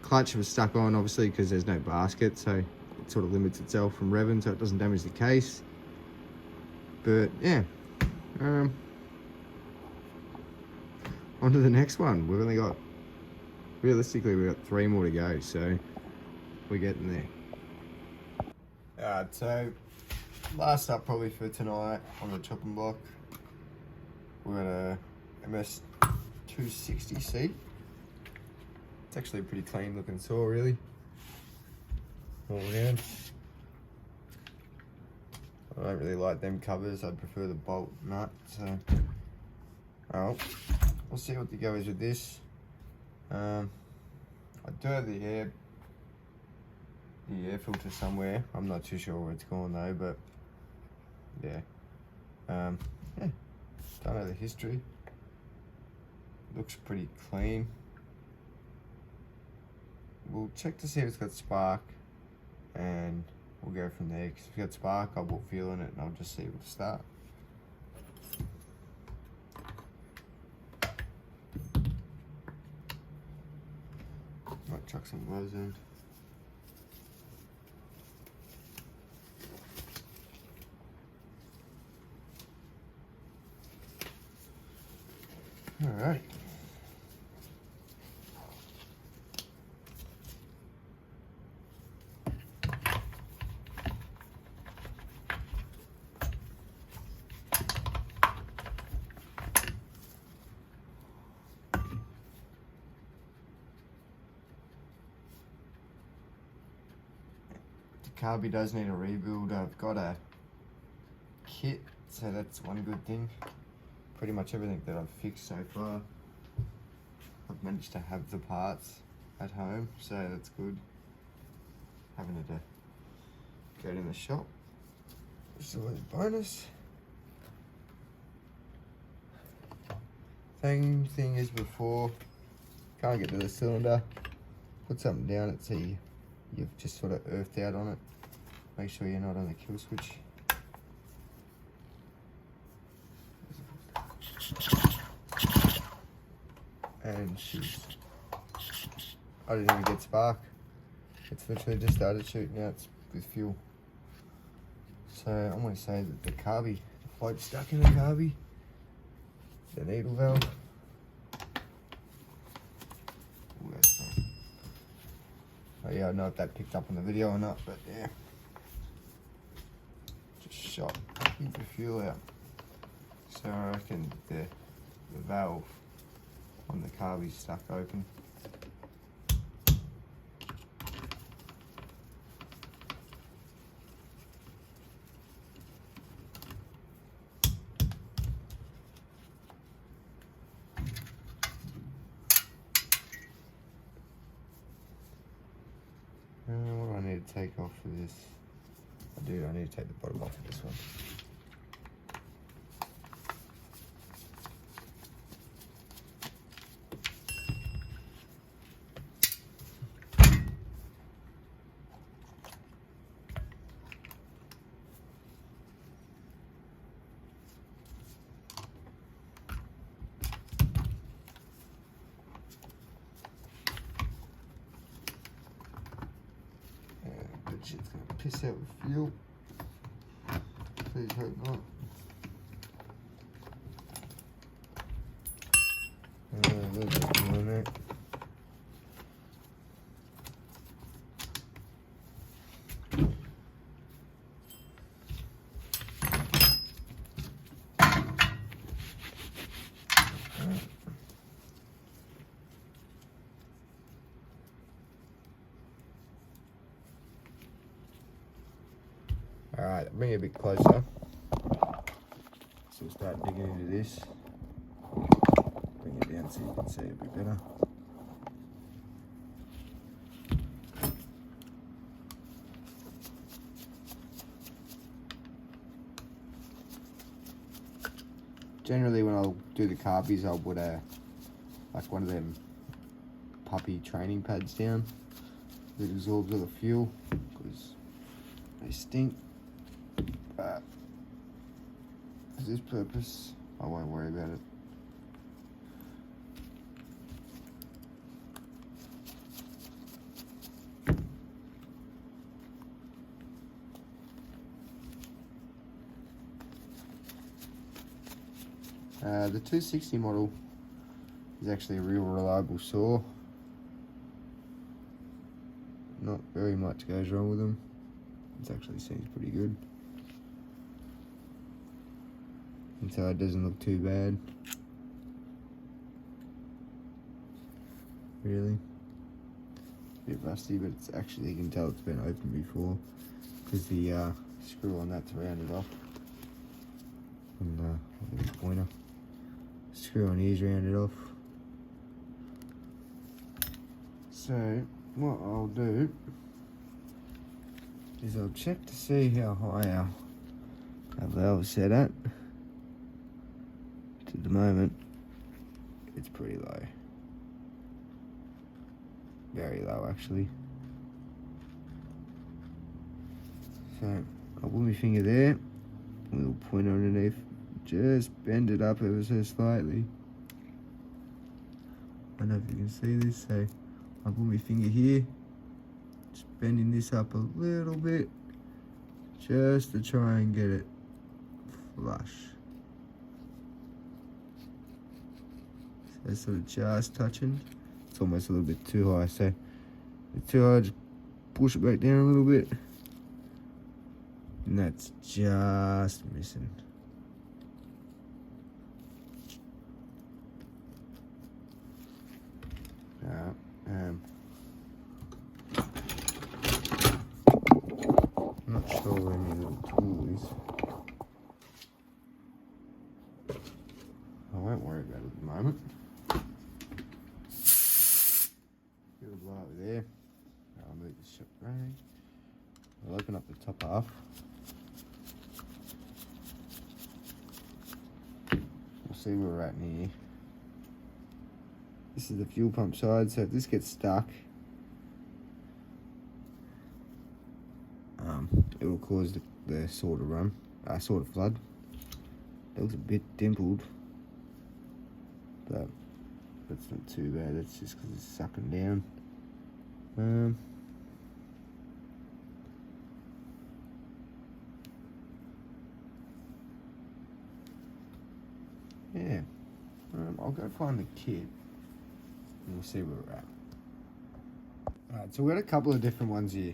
Clutch was stuck on obviously because there's no basket, so it sort of limits itself from revving so it doesn't damage the case. But yeah, on to the next one. We've only got, realistically, we've got 3 more to go, so we're getting there. Alright, so last up probably for tonight on the chopping block, we've got a MS 260C. It's actually a pretty clean looking saw, really, all around. I don't really like them covers. I'd prefer the bolt nut. So, oh, we'll see what the go is with this. I do have the air filter somewhere. I'm not too sure where it's gone though, but yeah, yeah. Don't know the history. Looks pretty clean. We'll check to see if it's got spark, and we'll go from there. Because if it's got spark, I'll put fuel in it and I'll just see it will start. Might chuck some gloves in. All right. The carby does need a rebuild. I've got a kit, so that's one good thing. Pretty much everything that I've fixed so far, I've managed to have the parts at home, so that's good. Having to go in the shop, which is always a bonus. Same thing as before. Can't get to the cylinder. Put something down it so you've just sort of earthed out on it. Make sure you're not on the kill switch. And I didn't even get spark. It's literally just started shooting out with fuel. So I'm going to say that the carby, the float's stuck in the carby, the needle valve. Ooh, that's nice. Oh yeah, I don't know if that picked up on the video or not, but yeah. Just shot the fuel out. So I reckon the valve on the carby's stuck open. What do I need to take off for this? I need to take the bottom off of this one. Shit's gonna piss out with fuel. Please hope not. A little bit more on that. Alright, bring it a bit closer. So we'll start digging into this. Bring it down so you can see it a bit better. Generally when I'll do the carbies, I'll put like one of them puppy training pads down that absorbs all the fuel because they stink. But for this purpose, I won't worry about it. The 260 model is actually a real reliable saw. Not very much goes wrong with them. It actually seems pretty good. Inside doesn't look too bad. Really. A bit rusty, but it's actually, you can tell it's been opened before because the screw on that's rounded off. And the pointer. Screw on here's rounded off. So what I'll do is I'll check to see how high our valve is set at. At the moment, it's pretty low. Very low, actually. So I'll put my finger there, little pointer underneath, just bend it up ever so slightly. I don't know if you can see this, so I'll put my finger here, just bending this up a little bit, just to try and get it flush. So it's sort of just touching. It's almost a little bit too high, so if it's too high, just push it back down a little bit. And that's just missing. I'm not sure where my little tool is. I won't worry about it at the moment. It'll blow over there. I'll move this ship rag. I'll open up the top half. We'll see where we're at in here. This is the fuel pump side, so if this gets stuck, it will cause the saw to run, saw to flood. It looks a bit dimpled, but that's not too bad. That's just because it's sucking down. Yeah, I'll go find the kit and we'll see where we're at. Alright, so we've got a couple of different ones here.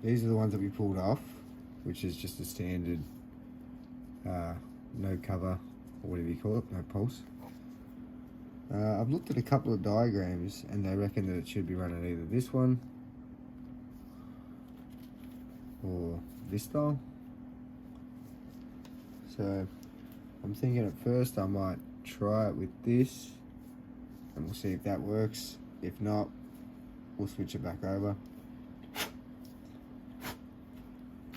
These are the ones that we pulled off, which is just a standard no cover, or whatever you call it, no pulse. I've looked at a couple of diagrams and they reckon that it should be running either this one or this style. So I'm thinking at first I might try it with this and we'll see if that works. If not, we'll switch it back over.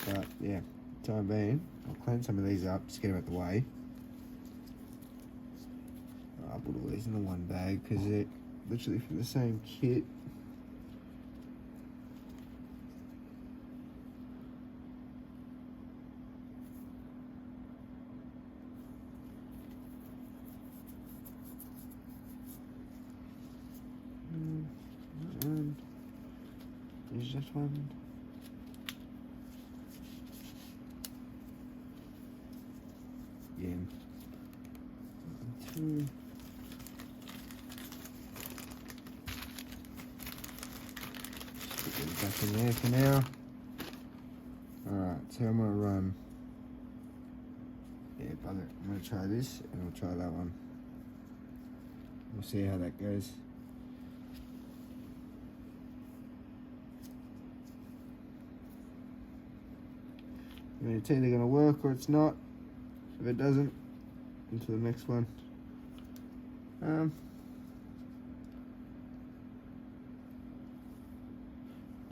But yeah, time being, I'll clean some of these up, just get them out the way. I'll put all these in the one bag because they're literally from the same kit. There's just one. Again. 2. Put them back in there for now. Alright, so I'm gonna run. Yeah, bugger it. I'm gonna try this and I'll try that one. We'll see how that goes. I mean, it's either going to work or it's not. If it doesn't, into the next one.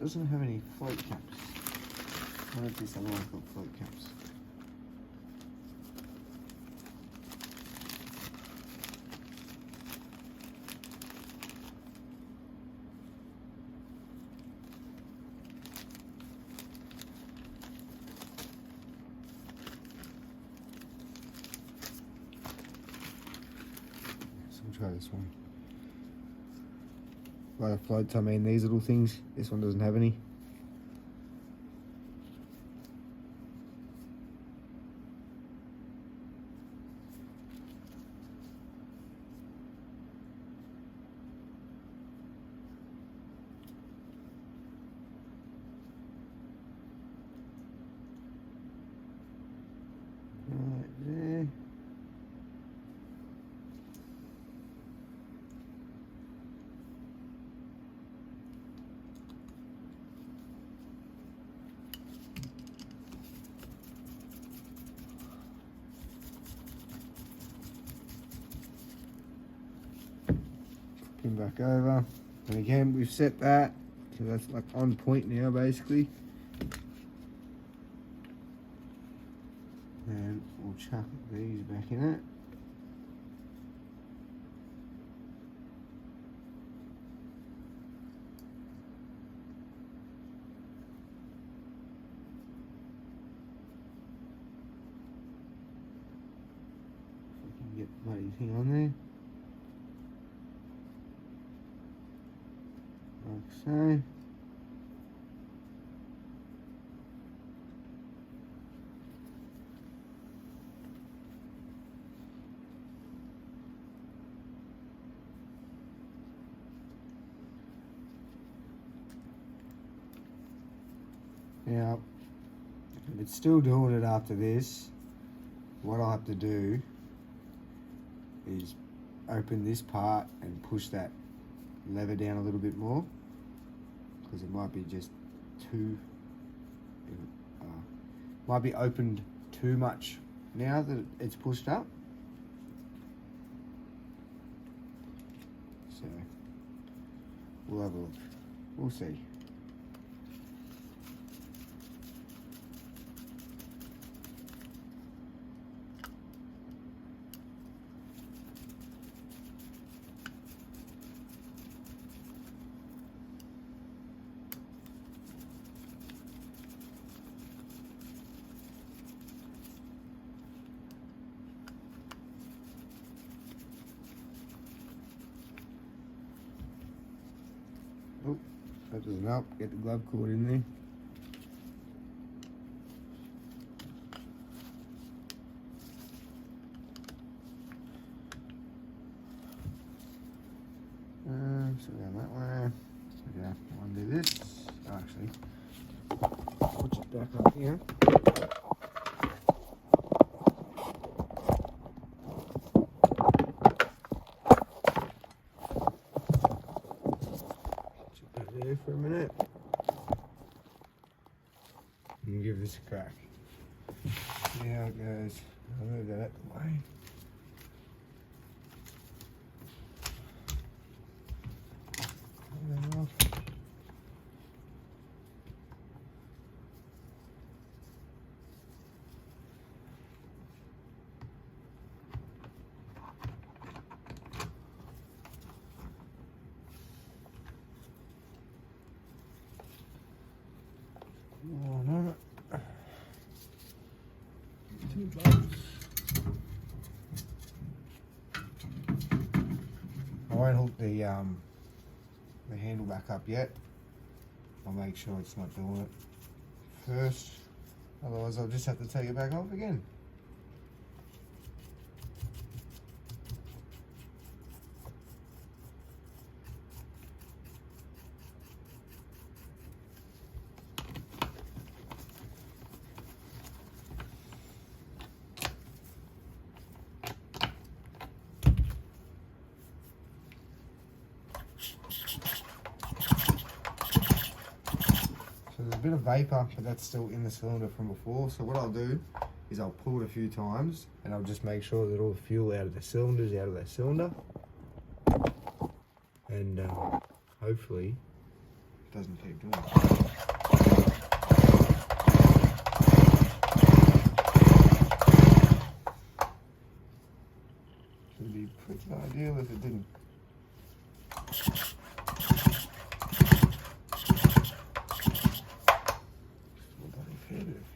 Doesn't have any float caps. What is this other one called float caps? Try this one. By the floats, I mean these little things. This one doesn't have any. Right there. Him back over, and again we've set that so that's like on point now basically, and we'll chuck these back in it. If I can get the bloody thing on there. Like so. Now, if it's still doing it after this, what I'll have to do is open this part and push that lever down a little bit more, because it might be just too might be opened too much now that it's pushed up. So we'll have a look, we'll see. that doesn't help. Get the glove cord in there. So we're going that way. Okay, undo this. Oh, actually, put it back up here. Put that there for a minute. And give this a crack. See how it goes. I'll move that out the way. Oh, no. 2 bolts. I won't hook the handle back up yet. I'll make sure it's not doing it first. Otherwise, I'll just have to take it back off again. There's a bit of vapour, but that's still in the cylinder from before. So what I'll do is I'll pull it a few times and I'll just make sure that all the fuel out of the cylinder is out of that cylinder. And hopefully it doesn't keep doing it. Should be pretty ideal if it didn't.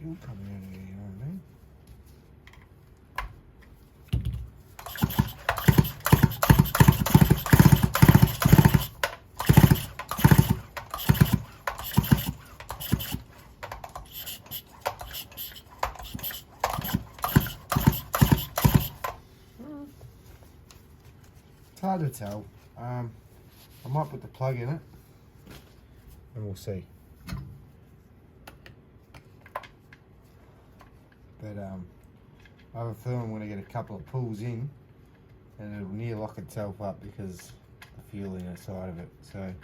Fuel coming out of here, you know what I mean? It's hard to tell. I might put the plug in it and we'll see. But I have a feeling I'm going to get a couple of pulls in and it'll near lock itself up because the fuel inside of it. So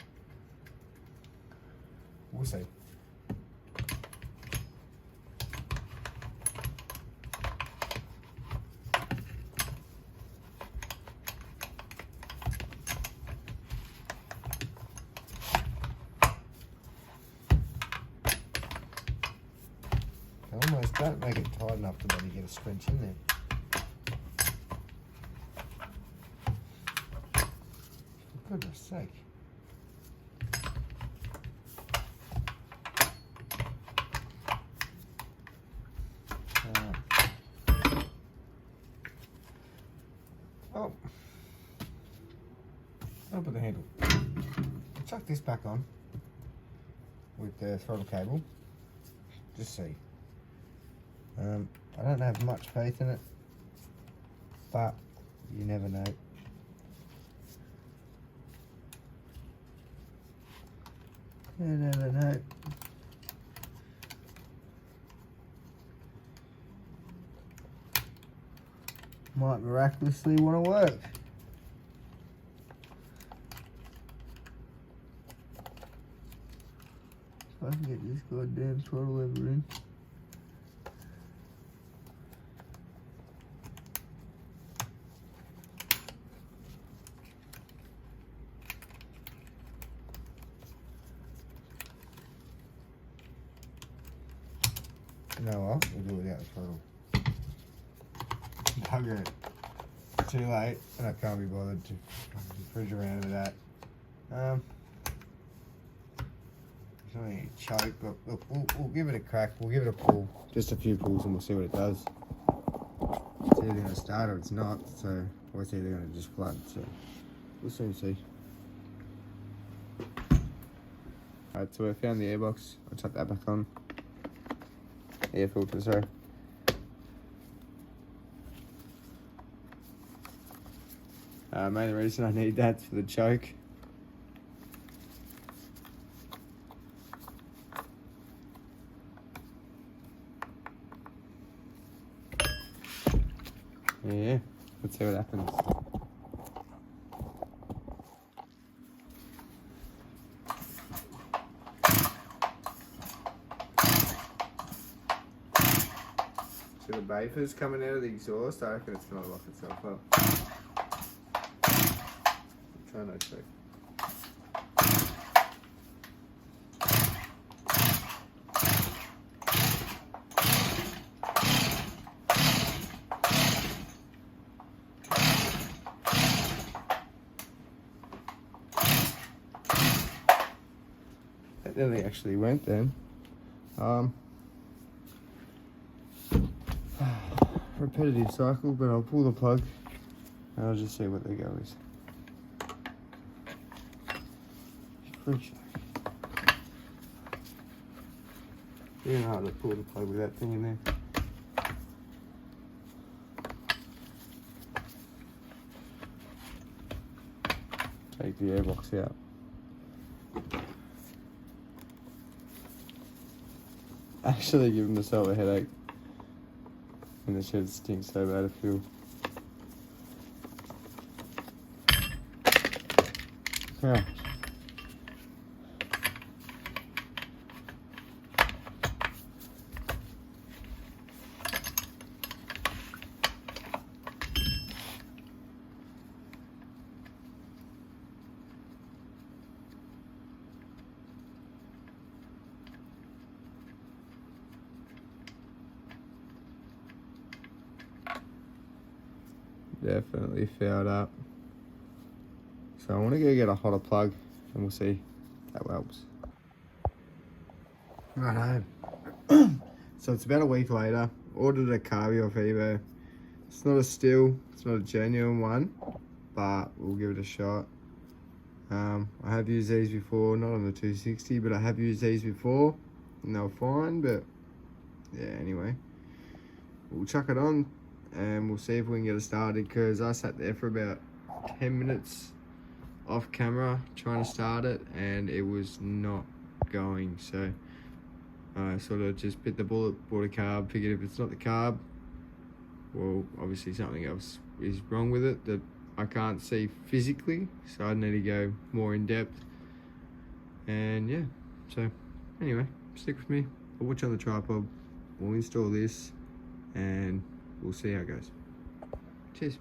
we'll see. Almost don't make it tight enough to maybe get a scrunch in there. For goodness sake. Oh. Open the handle. I'll chuck this back on with the throttle cable. Just see. I don't have much faith in it, but you never know. You never know. Might miraculously want to work. If I can get this goddamn throttle lever in. You know what? We'll do it without the throttle. Bugger it. Too late, and I can't be bothered to fridge around with that. It's only a choke, but look, we'll give it a crack. We'll give it a pull. Just a few pulls, and we'll see what it does. It's either going to start or it's not, so or it's either going to just flood. So we'll soon see. Alright, so I found the airbox. I'll chuck that back on. Air filter, sorry. Main reason I need that's for the choke. Yeah, let's see what happens. See the vapors coming out of the exhaust? I reckon it's gonna lock itself up. Try not to. That nearly actually went then. Repetitive cycle, but I'll pull the plug and I'll just see what the go is. Freak show. You know how to pull the plug with that thing in there. Take the airbox out. Actually giving myself a headache. And the shed stinks so bad, I feel. Yeah. Definitely fouled up. So I want to go get a hotter plug and we'll see if that helps. Righto. So it's about a week later. Ordered a carby off eBay. It's not a Stihl, it's not a genuine one, but we'll give it a shot. I have used these before, not on the 260, but I have used these before and they were fine, but yeah, anyway. We'll chuck it on and we'll see if we can get it started, because I sat there for about 10 minutes off camera trying to start it and it was not going. So I sort of just bit the bullet, bought a carb, figured if it's not the carb, well, obviously something else is wrong with it that I can't see physically, so I need to go more in depth. And yeah, so anyway, stick with me. I'll watch on the tripod, we'll install this and we'll see how it goes. Cheers.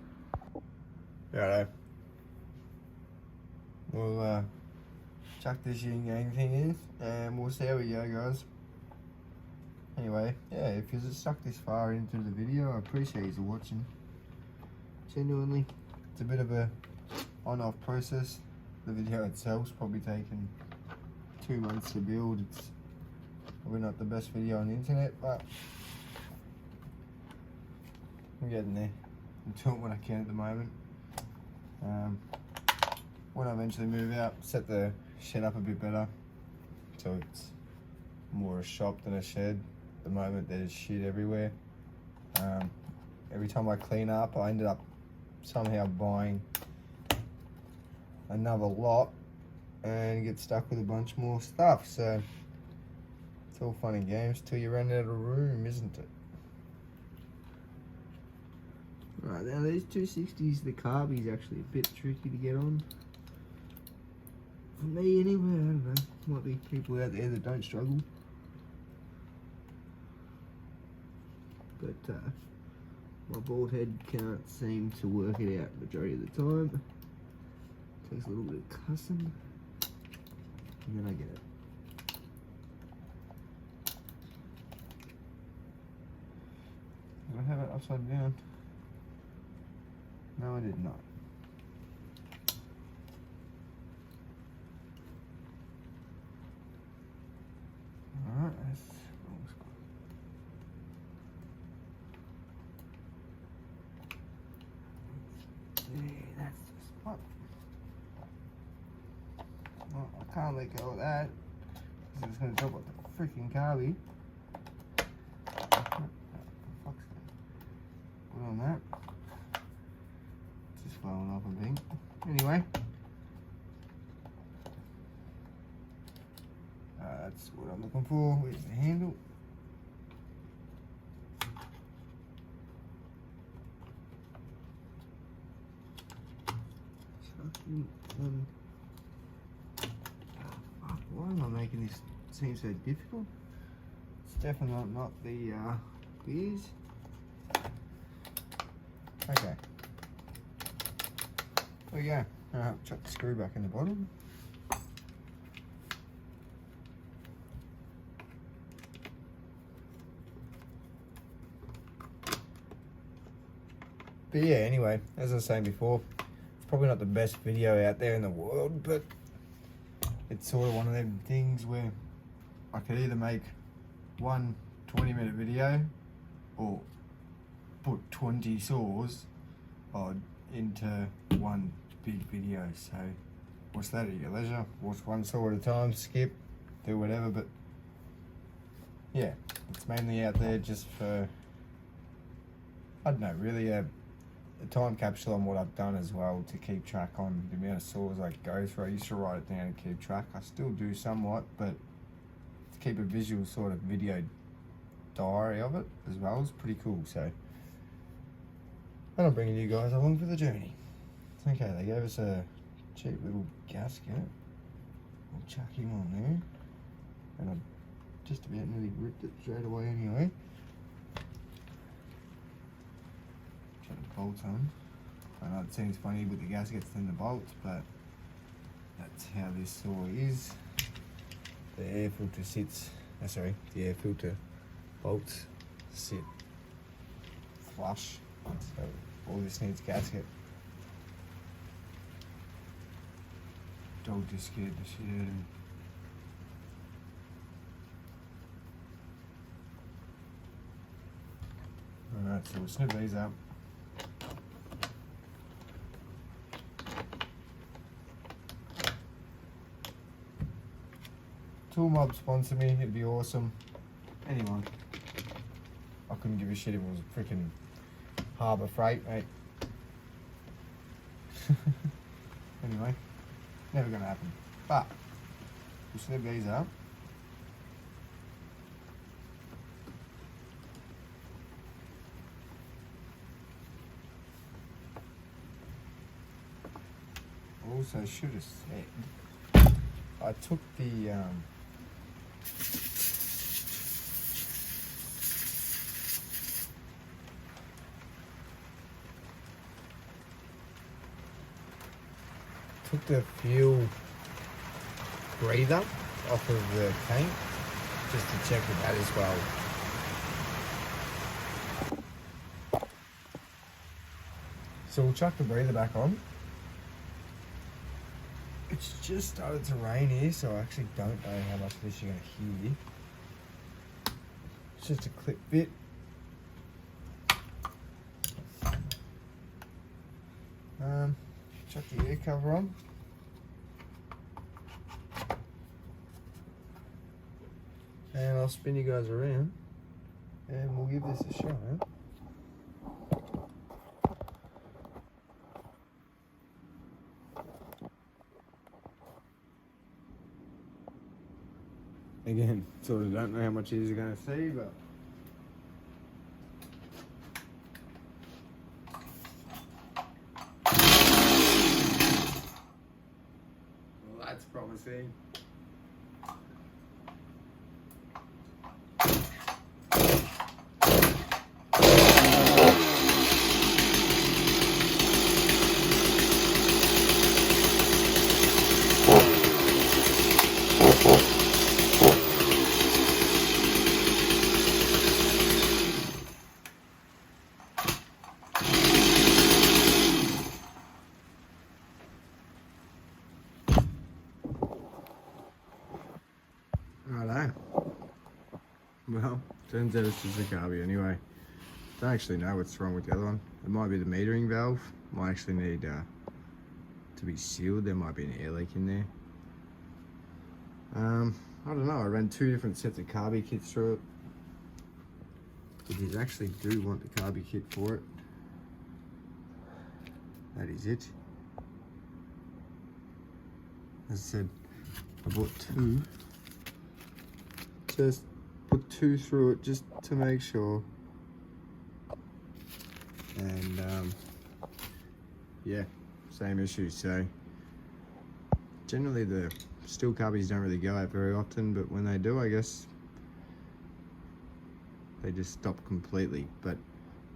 Righto. We'll chuck this yin yang thing in and we'll see how we go, guys. Anyway, yeah, if you've stuck this far into the video, I appreciate you watching. Genuinely, it's a bit of a on-off process. The video itself's probably taken 2 months to build. It's probably not the best video on the internet, but I'm getting there. I'm doing what I can at the moment. When I eventually move out, set the shed up a bit better, so it's more a shop than a shed. At the moment there's shit everywhere. Every time I clean up, I ended up somehow buying another lot and get stuck with a bunch more stuff. So it's all fun and games till you run out of room, isn't it? Right, now these 260s, the carby's actually a bit tricky to get on. For me anyway, I don't know. Might be people out there that don't struggle. But my bald head can't seem to work it out majority of the time. Takes a little bit of cussing, and then I get it. Did I have it upside down? No, I did not. Alright, that's wrong spot. Yeah, that's the spot. Well, I can't let go of that. going to drop like the freaking carby. Put on that. It's just falling off a bit. Anyway. That's what I'm looking for. Where's the handle? Why am I making this seem so difficult? It's definitely not the gears. Okay. There we go. Chuck the screw back in the bottom. But yeah, anyway, as I was saying before, it's probably not the best video out there in the world, but it's sort of one of them things where I could either make one 20-minute video or put 20 saws into one big video. So watch that at your leisure. Watch one saw at a time, skip, do whatever. But yeah, it's mainly out there just for, I don't know, really a time capsule on what I've done as well, to keep track on the amount of saws I go through. I used to write it down and keep track. I still do somewhat, but to keep a visual sort of video diary of it as well is pretty cool. So, and I'm bringing you guys along for the journey. Okay, they gave us a cheap little gasket. We'll chuck him on there, and I just about nearly ripped it straight away anyway. Bolts on. I know it seems funny with the gaskets than the bolts, but that's how this saw is. The air filter sits, the air filter bolts sit flush, so all this needs gasket. Dog just scared the shit out of me. Alright, so we'll snip these up. Tool Mob sponsor me, it'd be awesome. Anyone. I couldn't give a shit if it was freaking Harbour Freight, mate. Anyway, never gonna happen. But we'll snip these up. Also should have said, I took the fuel breather off of the tank just to check with that as well. So we'll chuck the breather back on. It's just started to rain here, so I actually don't know how much of this you're going to hear. It's just a clip bit. Chuck the air cover on. And I'll spin you guys around and we'll give this a shot. Again, sort of don't know how much you're going to see, but well, that's promising. Righto. Well, turns out it's just a carby anyway. Don't actually know what's wrong with the other one. It might be the metering valve. Might actually need to be sealed. There might be an air leak in there. I don't know, I ran 2 different sets of carby kits through it. If you actually do want the carby kit for it, that is it. As I said, I bought 2. Just put 2 through it just to make sure. And yeah, same issue. So generally the Stihl carbies don't really go out very often, but when they do, I guess they just stop completely. But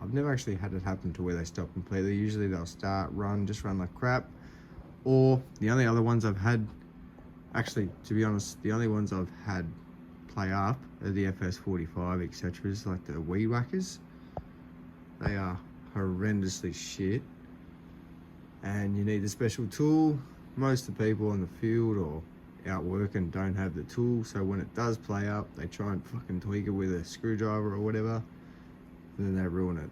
I've never actually had it happen to where they stop completely. Usually they'll start, just run like crap. Or the only other ones I've had, actually, to be honest, the only ones I've had play up are the FS45, etc. like the weed whackers. They are horrendously shit. And you need a special tool. Most of the people in the field or out working don't have the tool, so when it does play up, they try and fucking tweak it with a screwdriver or whatever, and then they ruin it.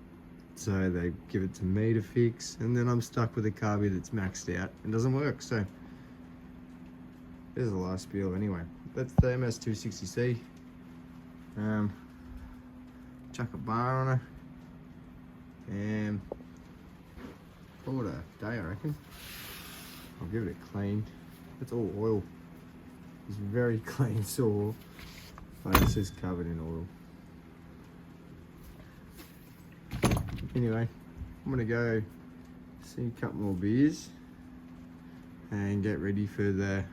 So they give it to me to fix, and then I'm stuck with a carby that's maxed out and doesn't work. So there's a life spiel anyway. That's the MS260C. Chuck a bar on her and call it a day, I reckon. I'll give it a clean. It's all oil. It's very clean saw, but it's just covered in oil. Anyway, I'm gonna go see a couple more beers and get ready for the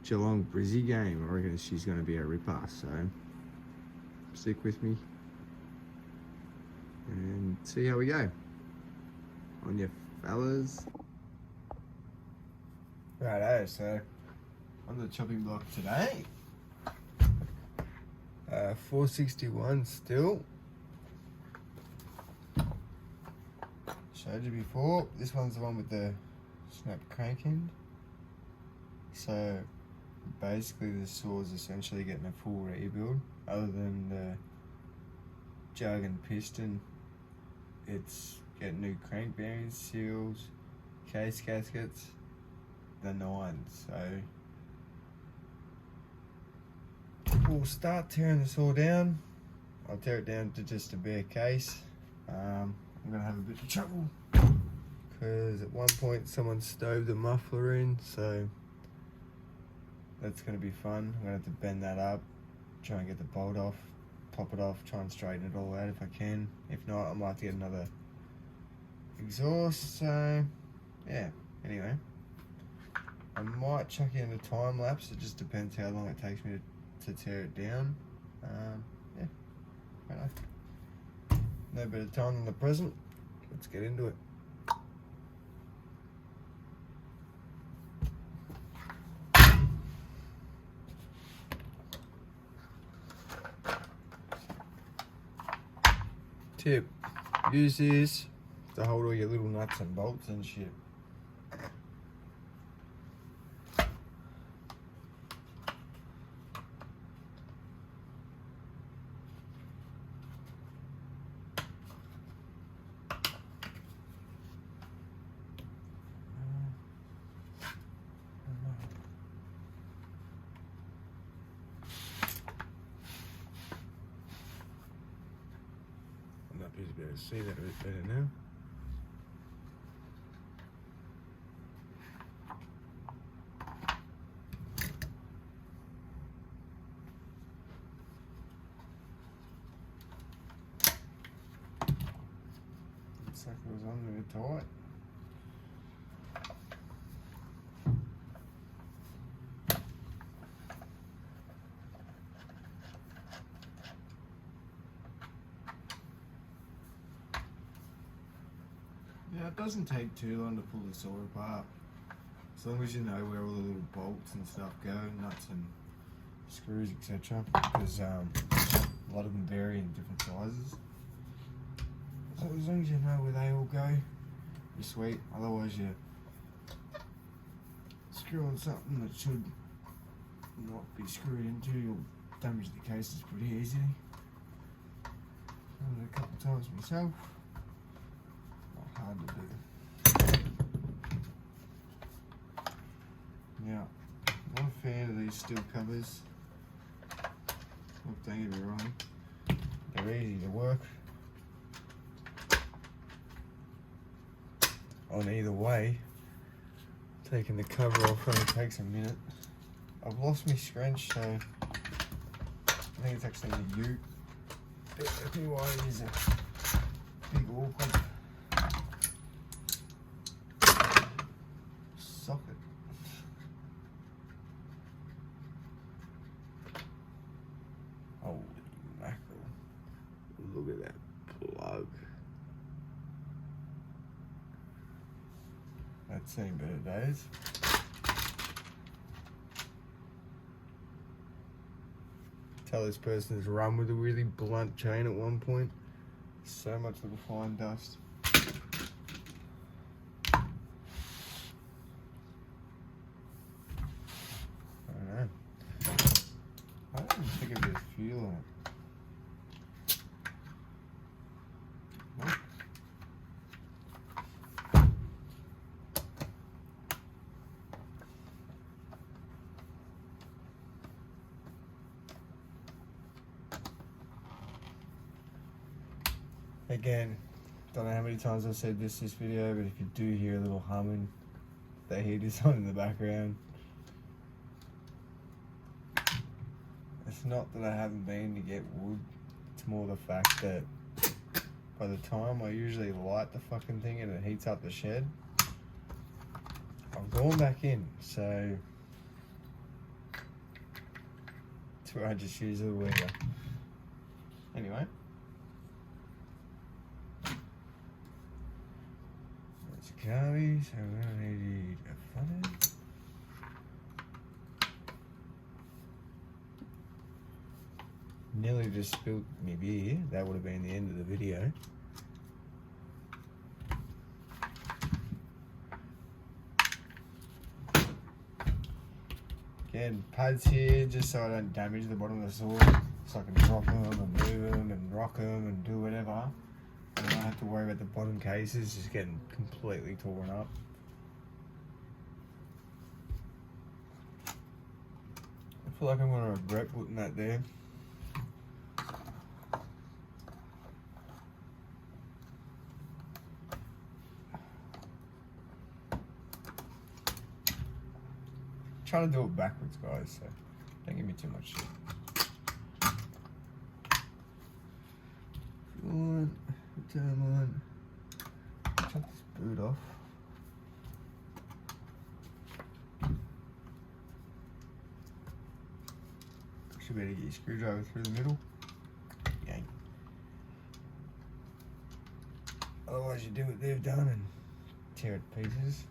Geelong Brizzy game. I reckon she's gonna be a ripper, so stick with me and see how we go. On your fellas. Righto, so on the chopping block today, 461 Stihl. Showed you before. This one's the one with the snap crank end. So basically the saw's essentially getting a full rebuild. Other than the jug and piston, it's getting new crank bearings, seals, case gaskets, the 9. So we'll start tearing this all down. I'll tear it down to just a bare case. I'm gonna have a bit of trouble because at one point someone stove the muffler in, so that's gonna be fun. I'm gonna have to bend that up, try and get the bolt off, pop it off, try and straighten it all out if I can. If not, I might have to get another exhaust. So yeah, anyway, I might chuck it in a time lapse. It just depends how long it takes me to tear it down. Yeah, fair enough. No better time than the present. Let's get into it. Tip: use this to hold all your little nuts and bolts and shit. I might be able to see that a bit better now. Looks like it was under the tight. Yeah, it doesn't take too long to pull the saw apart, as long as you know where all the little bolts and stuff go, nuts and screws, etc. Because a lot of them vary in different sizes. So as long as you know where they all go, you're sweet. Otherwise, you screw on something that should not be screwed into, you'll damage the cases pretty easily. Done it a couple of times myself. Hard to do. Yeah, not a fan of these steel covers. Look, don't get me wrong, they're easy to work on either way. Taking the cover off only takes a minute. I've lost my scrunch, so I think it's actually a U. Bear with me while I use a big awkward socket. Holy mackerel. Look at that plug. That's seen better days. Tell this person has run with a really blunt chain at one point. So much little fine dust. I don't know. I don't even think of this fuel on it. Again, don't know how many times I've said this video, but if you do hear a little humming, the heater's on in the background. It's not that I haven't been to get wood, it's more the fact that by the time I usually light the fucking thing and it heats up the shed, I'm going back in, so that's where I just use a little weeder. Anyway. Carby, so we're gonna need a funnel. Nearly just spilled my beer. That would have been the end of the video. Again, pads here just so I don't damage the bottom of the saw, so I can drop them and move them and rock them and do whatever. I don't have to worry about the bottom cases just getting completely torn up. I feel like I'm going to regret putting that there. I'm trying to do it backwards, guys, so don't give me too much shit. Good. Turn on. Chuck this boot off. Should be able to get your screwdriver through the middle. Yank. Otherwise, you do what they've done and tear it to pieces.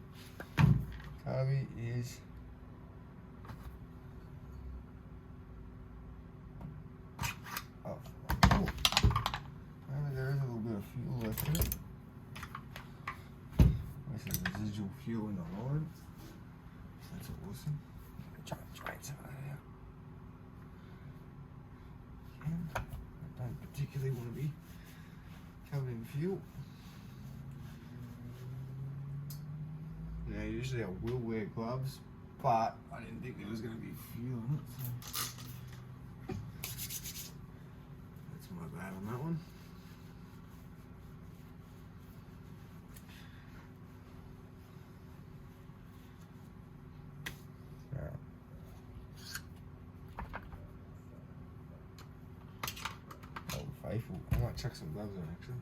Carby is off. Oh. There is a little bit of fuel left in it. This is residual fuel in the line. That's awesome. Try and drain some of that out. And I don't particularly want to be covered in fuel. Now, usually I will wear gloves, but I didn't think there was going to be fuel in it. So that's my bad on that one. Faithful. I might chuck some gloves on actually.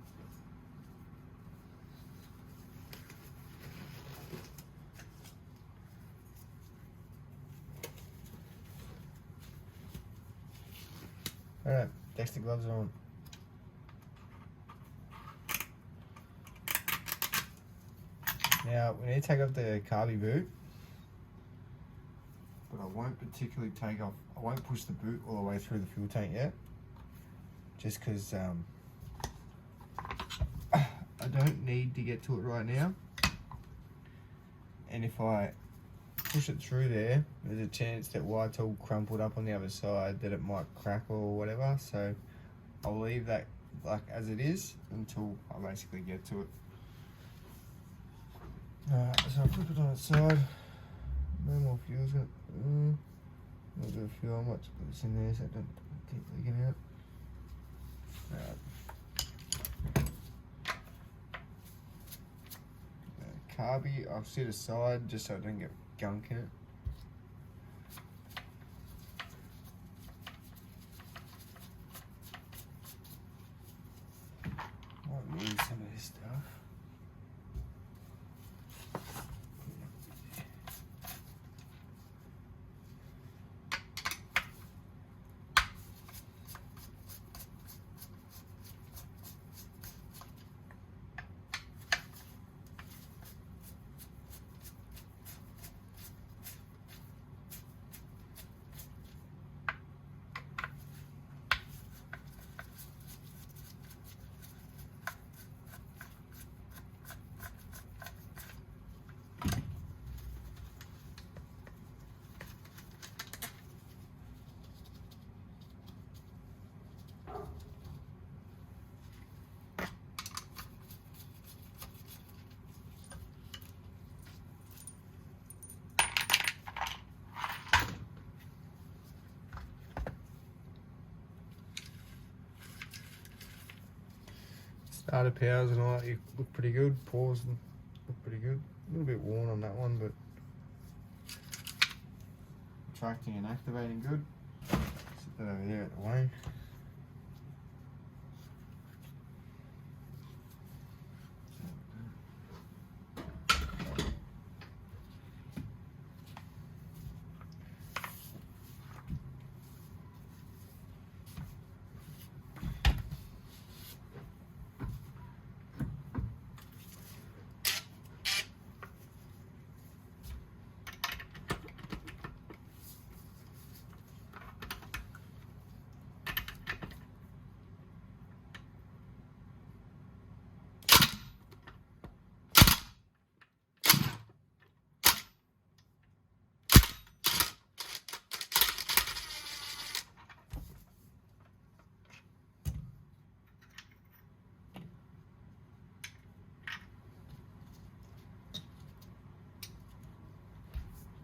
Alright, Dexter gloves are on. Now we need to take off the carby boot, but I won't particularly take off, I won't push the boot all the way through the fuel tank yet. Just because I don't need to get to it right now, and if I push it through there, there's a chance that while it's all crumpled up on the other side that it might crack or whatever, so I'll leave that like as it is until I basically get to it. Alright, so I'll flip it on its side, no more fuel's gonna, I'll do a few. I might put this in there so it don't keep leaking out. Carby, I'll set aside just so I don't get gunk in it. Might need some of this stuff. Starter powers and all that, you look pretty good. Paws look pretty good. A little bit worn on that one, but attracting and activating good. Sit that over there at the way.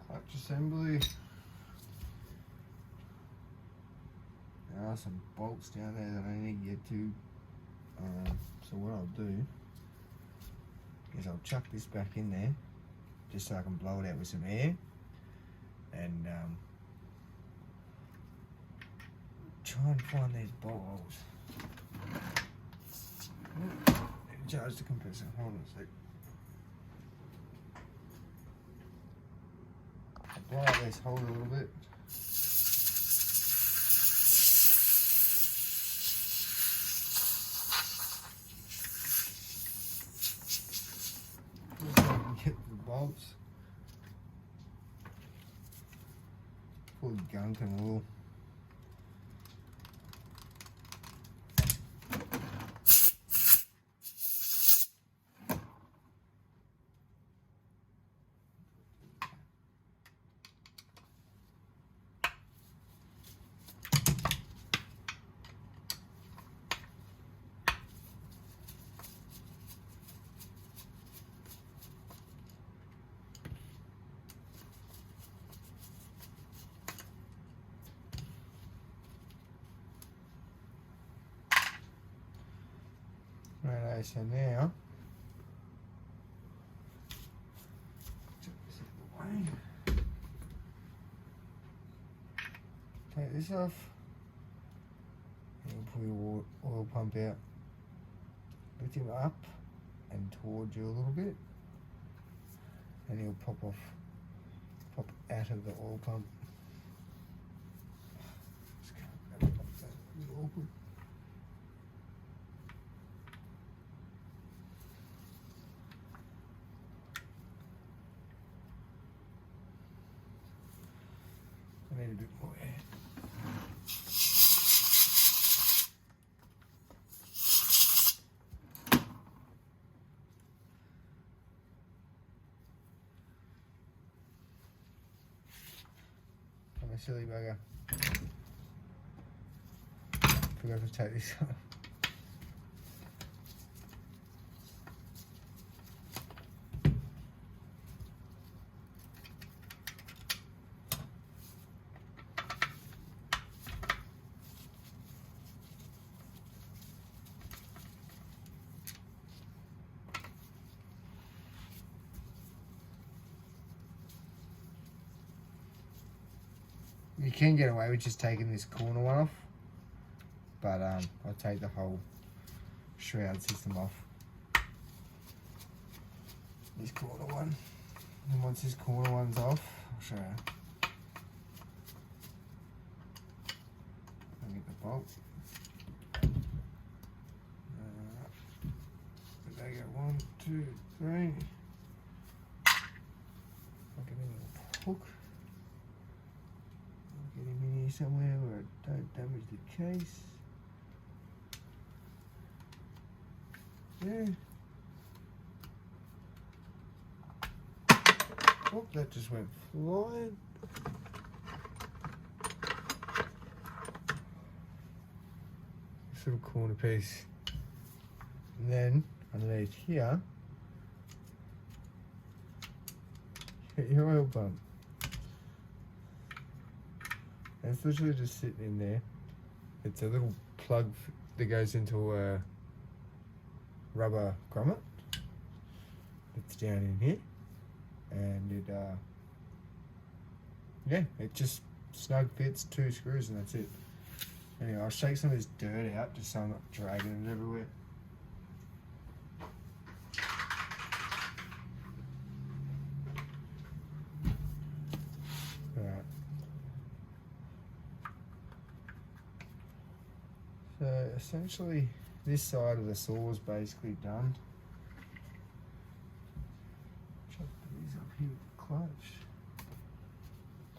Clutch assembly. There are some bolts down there that I need to get to. So what I'll do is I'll chuck this back in there just so I can blow it out with some air and try and find these bolt holes. Charge the compressor. Hold on a sec. I'll blow out this hole a little bit. Get the bolts. Full of gunk and wool. Right, so now take this off and pull your oil pump out, lift him up and towards you a little bit, and he'll pop out of the oil pump. Just can't grab it like that. A bit awkward. I need a bit more air. I'm a silly bugger. Forgot to take this off. You can get away with just taking this corner one off, but I'll take the whole shroud system off. This corner one, and once this corner one's off, I'll show you. I'll get the bolt. There you go, 1, 2, 3. I'll get in the hook. Get him in here somewhere where it don't damage the case. There. Oh, that just went flying. This little corner piece. And then underneath here, get your oil pump. And it's literally just sitting in there. It's a little plug that goes into a rubber grommet. It's down in here, and it yeah, it just snug fits 2 screws and that's it. Anyway, I'll shake some of this dirt out just so I'm not dragging it everywhere. Alright. So essentially this side of the saw is basically done. Chuck these up here with the clutch.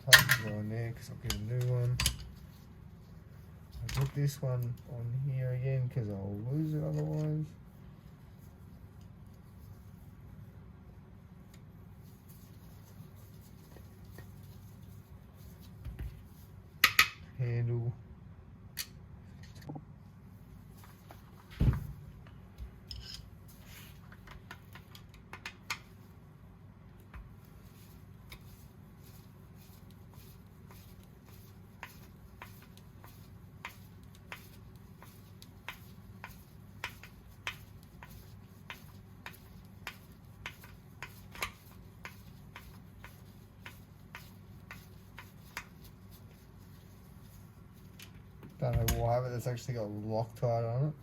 Clutch will go in there because I'll get a new one. I'll put this one on here again because I'll lose it otherwise. Handle. Don't know why, but it's actually got Loctite on it.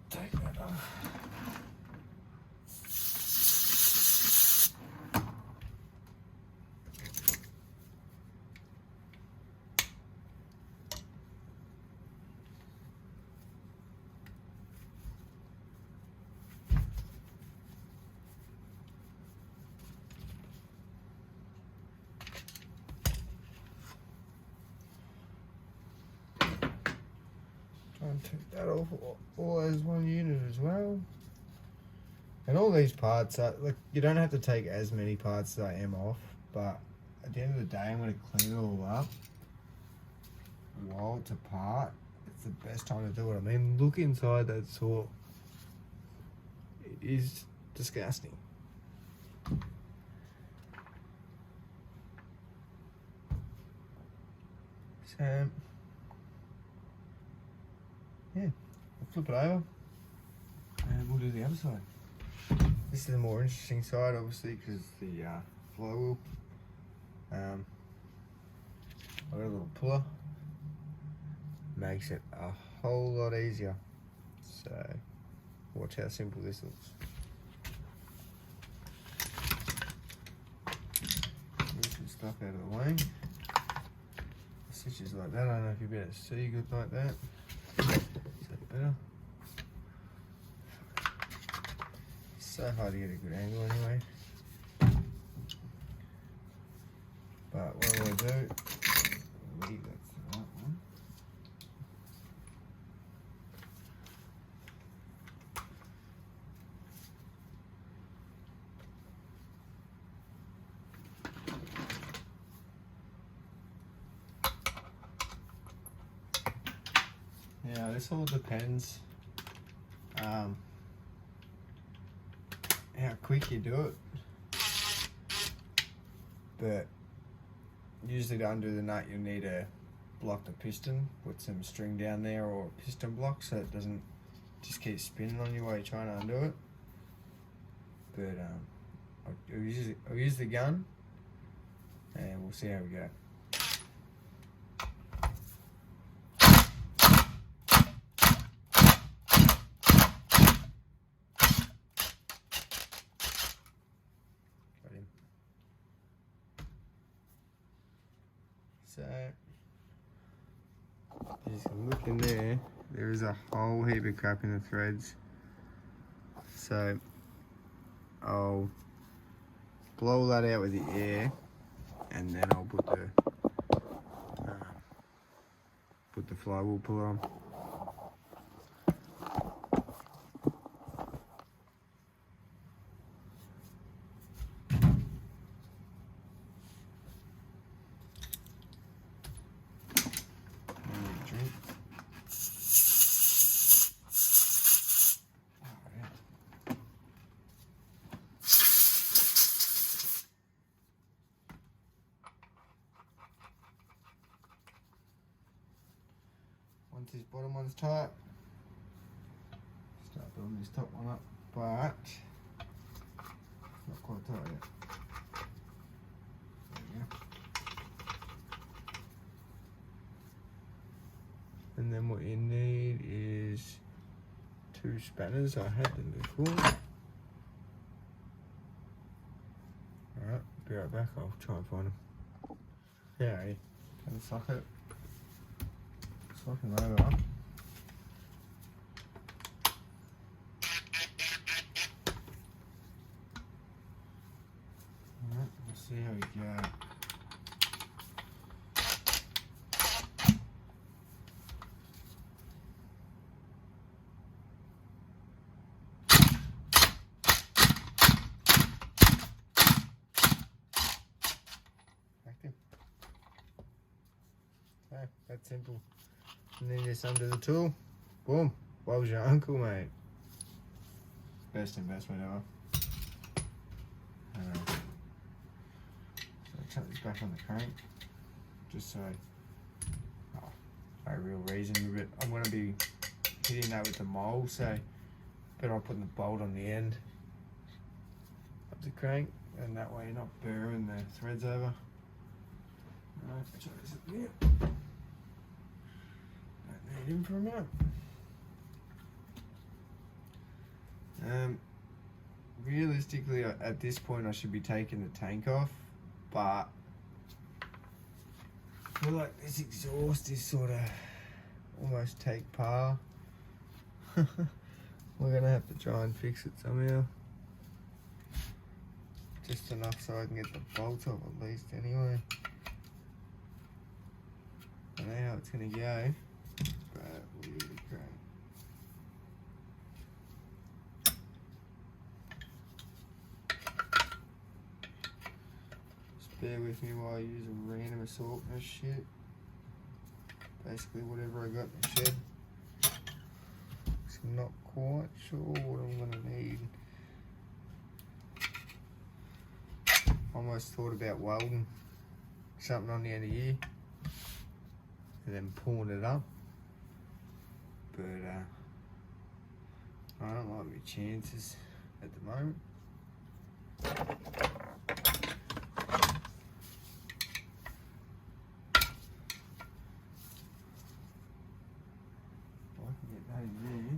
Take that off. Try and take that off all as one unit as well. And all these parts are, like, you don't have to take as many parts as I am off, but at the end of the day I'm going to clean it all up while it's apart. It's the best time to do it. I mean, look inside that saw. It is disgusting. So yeah, I'll flip it over and we'll do the other side. This is the more interesting side, obviously, because the flywheel. I've got a little puller. Makes it a whole lot easier. So watch how simple this looks. Move some stuff out of the way. Stitches like that. I don't know if you'll be able to see good like that. Is that better? so hard to get a good angle anyway. But what I'm going to do, I believe that's the right one. Yeah, this all depends how quick you do it, but usually to undo the nut you'll need to block the piston, put some string down there or a piston block so it doesn't just keep spinning on you while you're trying to undo it. But I'll use the gun and we'll see how we go. So, you can look in there, there is a whole heap of crap in the threads. So, I'll blow all that out with the air and then I'll put the flywheel puller on. Once this bottom one's tight, start building this top one up, but not quite tight yet. There we go. And then what you need is 2 spanners. I had them before. Alright, be right back. I'll try and find them. Yeah, can socket. Fucking load up. Alright, let's see how we go. Active. So, that's simple. And then just undo the tool, boom, Bob's your uncle, mate. Best investment ever. So chuck this back on the crank, just so, no real reason, but I'm going to be hitting that with the mole, so better off putting the bolt on the end of the crank, and that way you're not burring the threads over. Alright, try this up here. Need him for a minute. Realistically, at this point I should be taking the tank off, but I feel like this exhaust is sort of almost take par. We're gonna have to try and fix it somehow, just enough so I can get the bolts off at least anyway. I don't know how it's gonna go, but we'll give it a crack. Just bear with me while I use a random assortment of shit. Basically whatever I got in the shed. I'm not quite sure what I'm gonna need. Almost thought about welding something on the end of here and then pulling it up, but I don't like my chances at the moment. I can get that in there.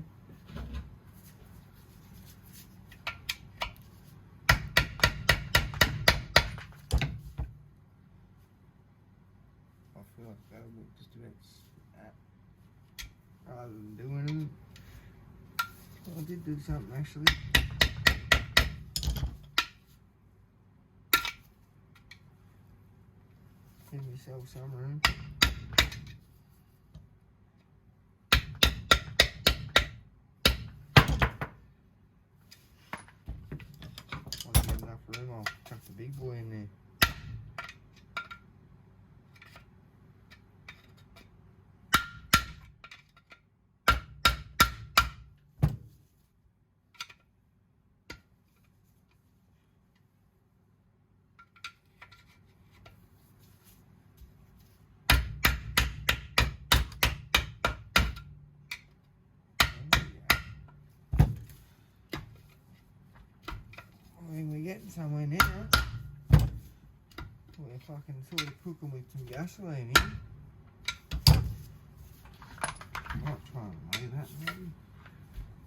I feel like that'll look just about that rather than doing them. I did do something actually. Give yourself some room. Want to get enough room, I'll chuck the big boy in there. I mean, we're getting somewhere now. We're fucking sort of cooking with some gasoline in. Might try and lay that maybe.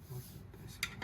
What's the best one?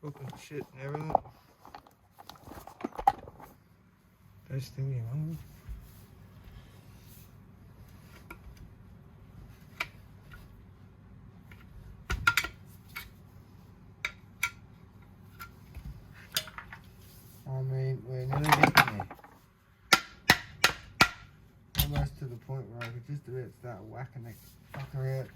Cooking shit and everything. Best thing you know. I mean, we're nearly getting there. Almost to the point where I could just about start whacking that fucker out.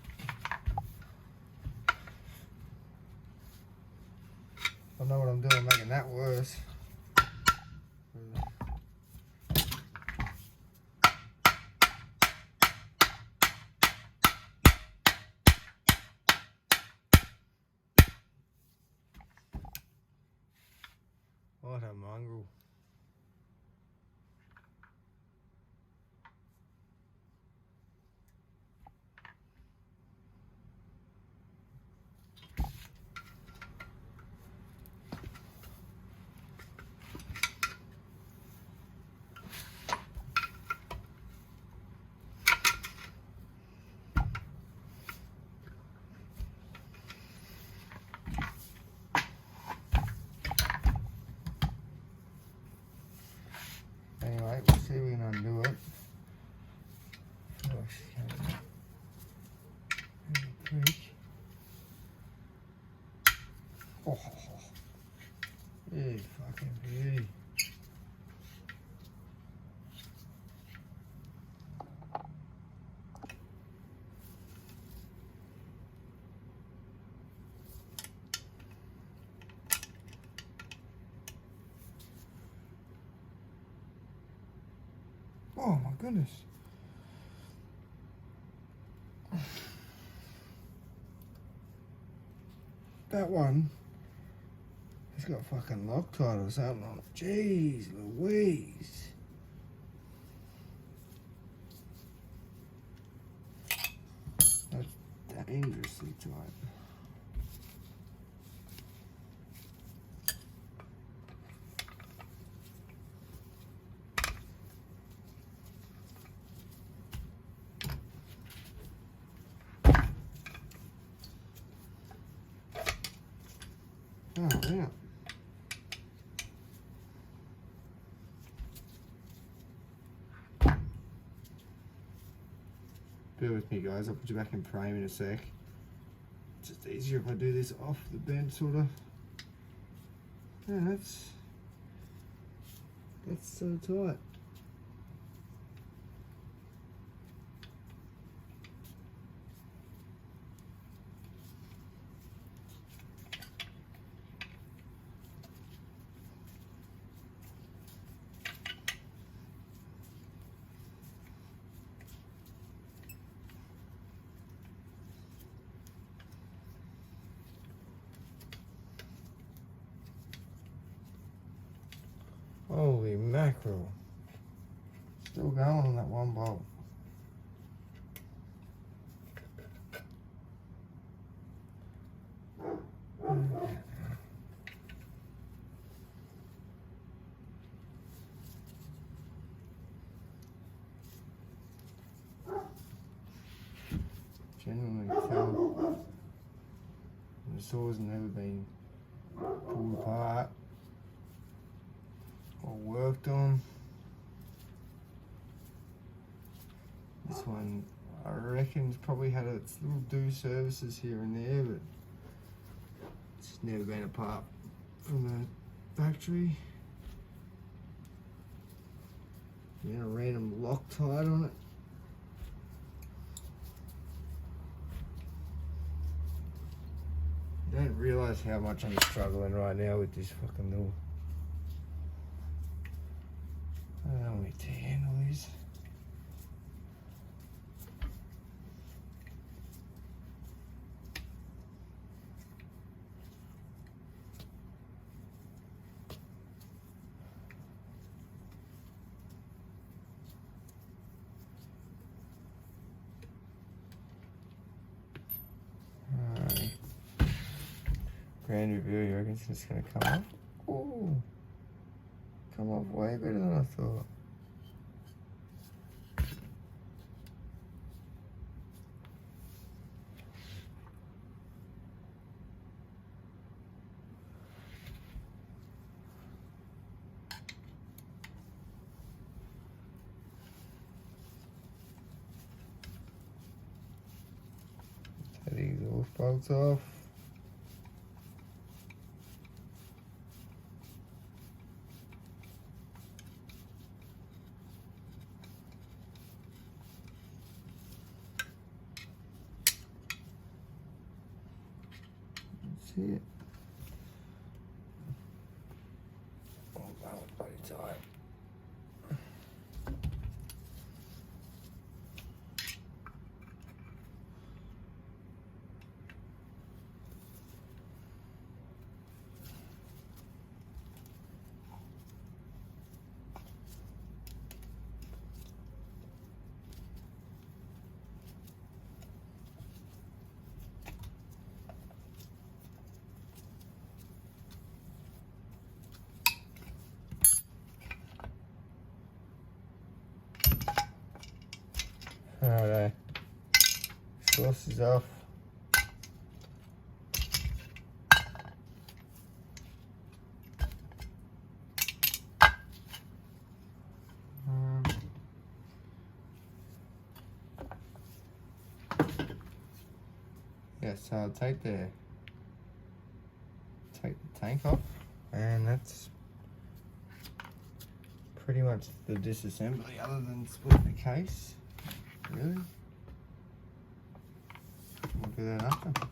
I know what I'm doing, making that worse. What a mongrel. Anyway, we'll see if we can undo it. Oh, she's coming out. Oh, yeah, fucking beauty. Oh my goodness. That one has got fucking Loctite or something on it. Jeez Louise. That's dangerously tight. Oh, yeah. Bear with me, guys. I'll put you back in frame in a sec. It's just easier if I do this off the bench, sort of. Yeah, That's so tight. Holy mackerel. Still going on that one bolt. Genuinely tell the saw's never been pulled apart or worked on. This one, I reckon, it's probably had its little do services here and there, but it's never been apart from the factory. Yeah, a random Loctite on it. I don't realise how much I'm struggling right now with this fucking little. I don't know how many handle is. Grand review, you reckon it's just gonna come off? Ooh, come off way better than I thought. Take these exhaust bolts off. See it? Oh, that was bloody tight. Alright, sauce is off. Yeah, so I'll take the tank off, and that's pretty much the disassembly, other than split the case. Really? We'll do that after.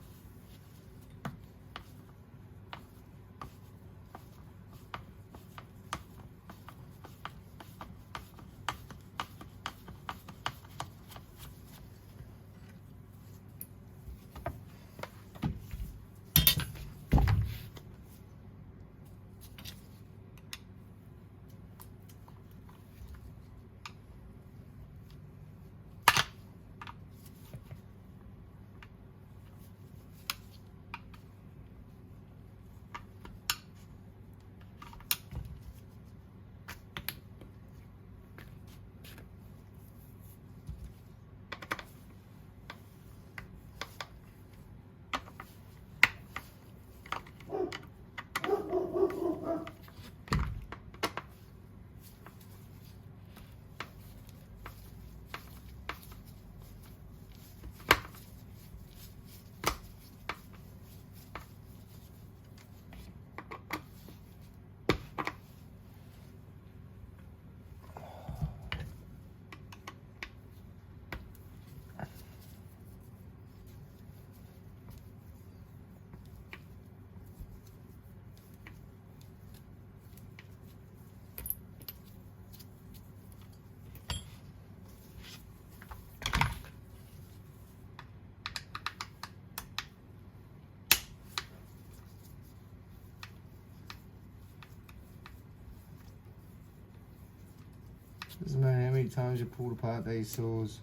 Doesn't matter how many times you pull apart these saws,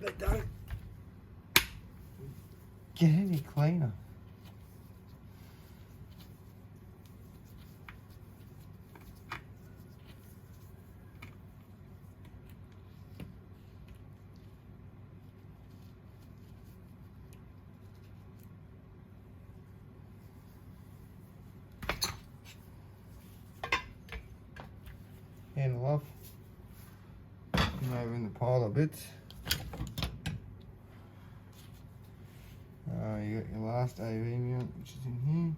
they don't get any cleaner. Handle off. Come over in the pile of bits. You got your last AV mount, which is in here.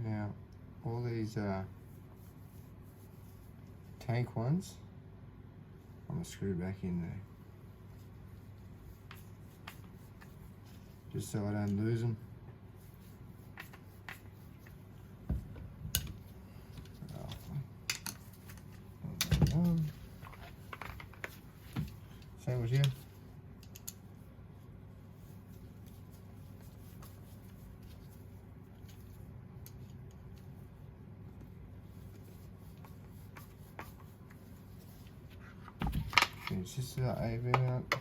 Now, all these tank ones, I'm going to screw back in there. Just so I don't lose them. Same with you. It's just that AV mount.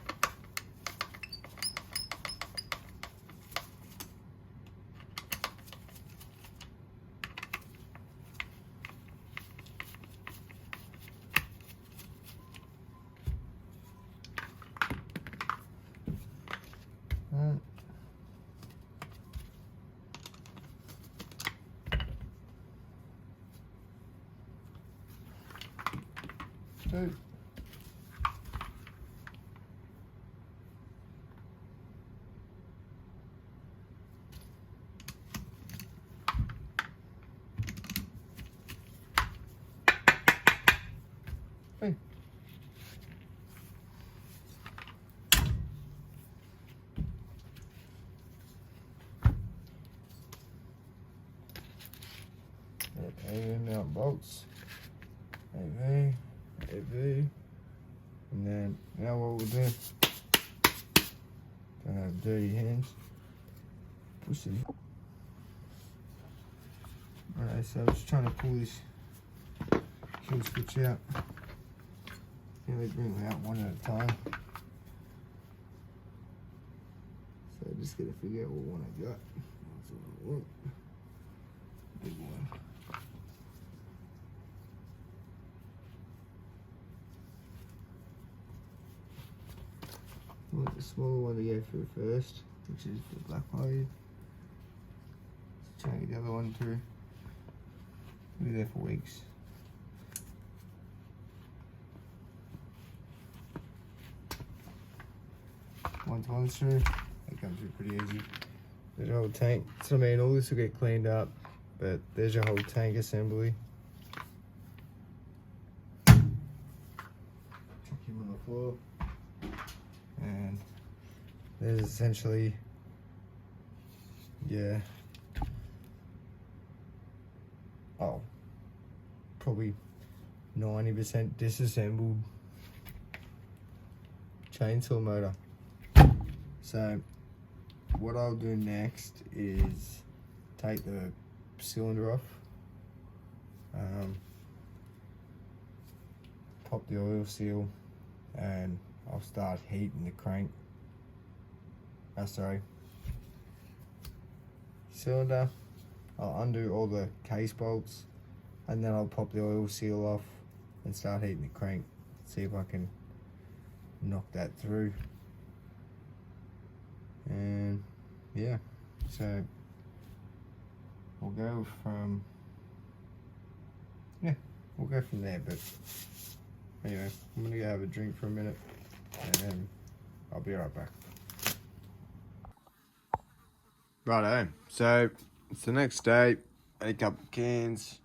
Two. Hey. AV mount bolts. AV. AV. And then now what we'll do, don't have dirty hands. Push it. Alright, so I'm just trying to pull this kill switch out. Nearly bring them out one at a time. So I just gotta figure out what one I got. That's what I want. Big one. I want the smaller one to go through first, which is the black light. Let's try and get the other one through. We'll be there for weeks. Once one's through, it comes through pretty easy. There's your whole tank. So I mean, all this will get cleaned up, but there's your whole tank assembly. Chuck him on the floor. And there's essentially, yeah, probably 90% disassembled chainsaw motor. So what I'll do next is take the cylinder off, pop the oil seal, and I'll start heating the crank. Cylinder. I'll undo all the case bolts, and then I'll pop the oil seal off and start heating the crank. See if I can knock that through. And yeah, so we'll go from there. But anyway, I'm gonna go have a drink for a minute, and I'll be right back. Righto, so it's the next day. Ate a couple of cans.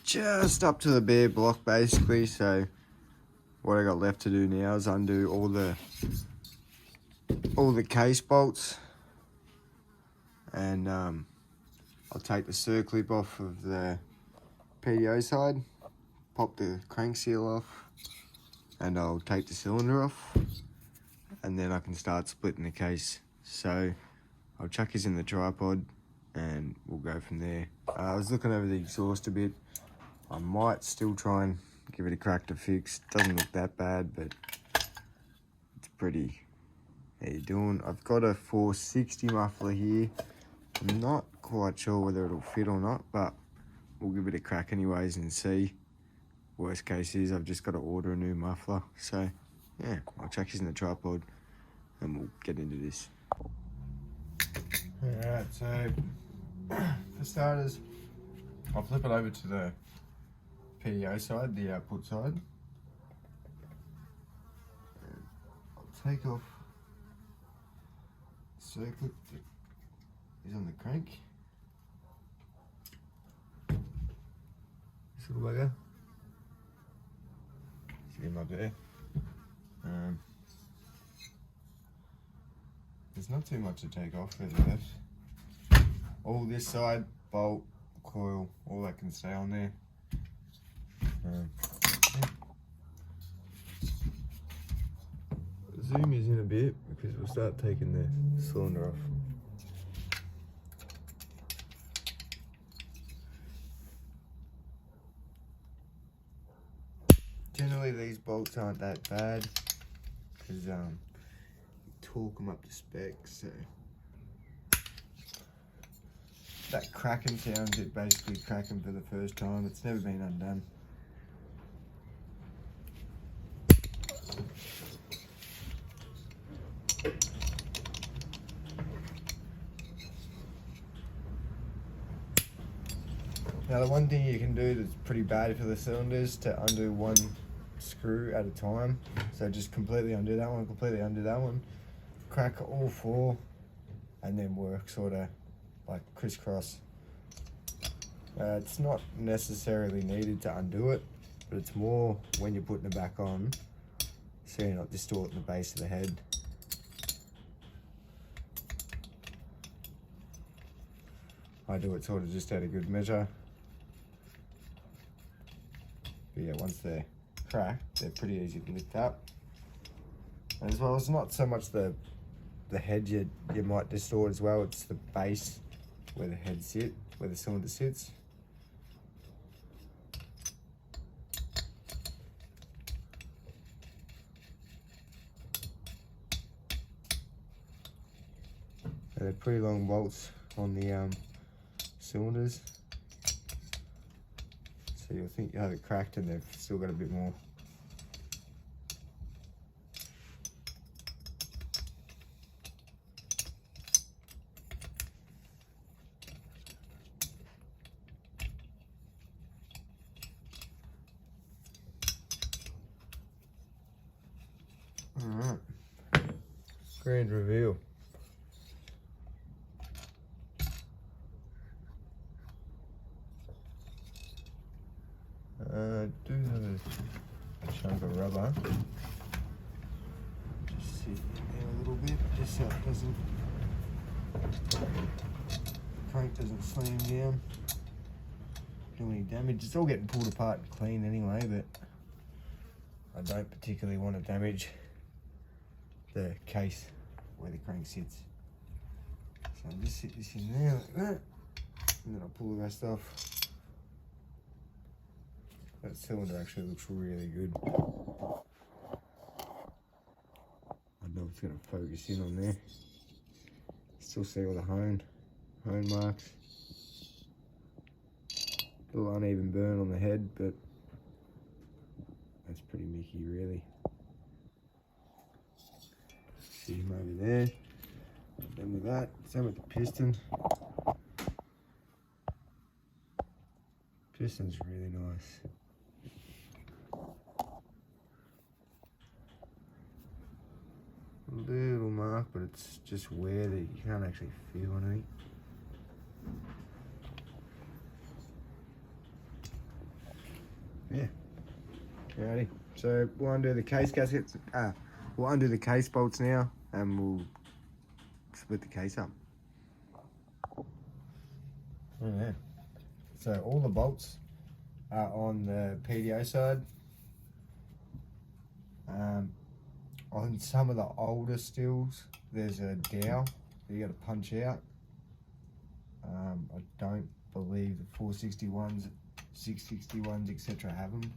just up to the bare block basically, so what I got left to do now is undo all the case bolts, and I'll take the circlip off of the PDO side, pop the crank seal off, and I'll take the cylinder off, and then I can start splitting the case. So I'll chuck his in the tripod and we'll go from there. I was looking over the exhaust a bit. I might still try and give it a crack to fix. Doesn't look that bad, but it's pretty. How you doing? I've got a 460 muffler here. I'm not quite sure whether it'll fit or not, but we'll give it a crack anyways and see. Worst case is I've just got to order a new muffler. So yeah, I'll chuck this in the tripod and we'll get into this. Alright, so for starters, I'll flip it over to the PDO side, the output side. And I'll take off the circlip that is on the crank. This little bugger. See him up there. There's not too much to take off further left. All this side, bolt, coil, all that can stay on there. Zoom is in a bit because we'll start taking the cylinder off. Generally these bolts aren't that bad because you torque them up to spec, so that cracking sounds it basically cracking for the first time. It's never been undone. Now the one thing you can do that's pretty bad for the cylinders to undo one screw at a time. So just completely undo that one, completely undo that one, crack all four, and then work sort of like crisscross. It's not necessarily needed to undo it, but it's more when you're putting it back on, so you're not distorting the base of the head. I do it sort of just at a good measure. But yeah, once they're cracked, they're pretty easy to lift up. And as well, it's not so much the head you might distort as well, it's the base where the head sits, where the cylinder sits. And they're pretty long bolts on the cylinders. So you'll think you have it cracked and they've still got a bit more. Alright, grand reveal. I do have a chunk of rubber. Just sit in there a little bit, just so it doesn't, crank doesn't slam down, do any damage. It's all getting pulled apart and clean anyway, but I don't particularly want to damage the case where the crank sits. So I'll just sit this in there like that, and then I'll pull the rest off. That cylinder actually looks really good. I don't know if it's going to focus in on there. Still see all the hone marks. A little uneven burn on the head, but that's pretty mickey really. See him over there. Done with that. Same with the piston. Piston's really nice. A little mark, but it's just wear that you can't actually feel anything. Yeah. Alrighty. So we'll undo the case gaskets. We'll undo the case bolts now, and we'll split the case up. Yeah. So all the bolts are on the PDO side. On some of the older Stihls, there's a dowel that you got to punch out. I don't believe the 461s, 661s, etc. have them.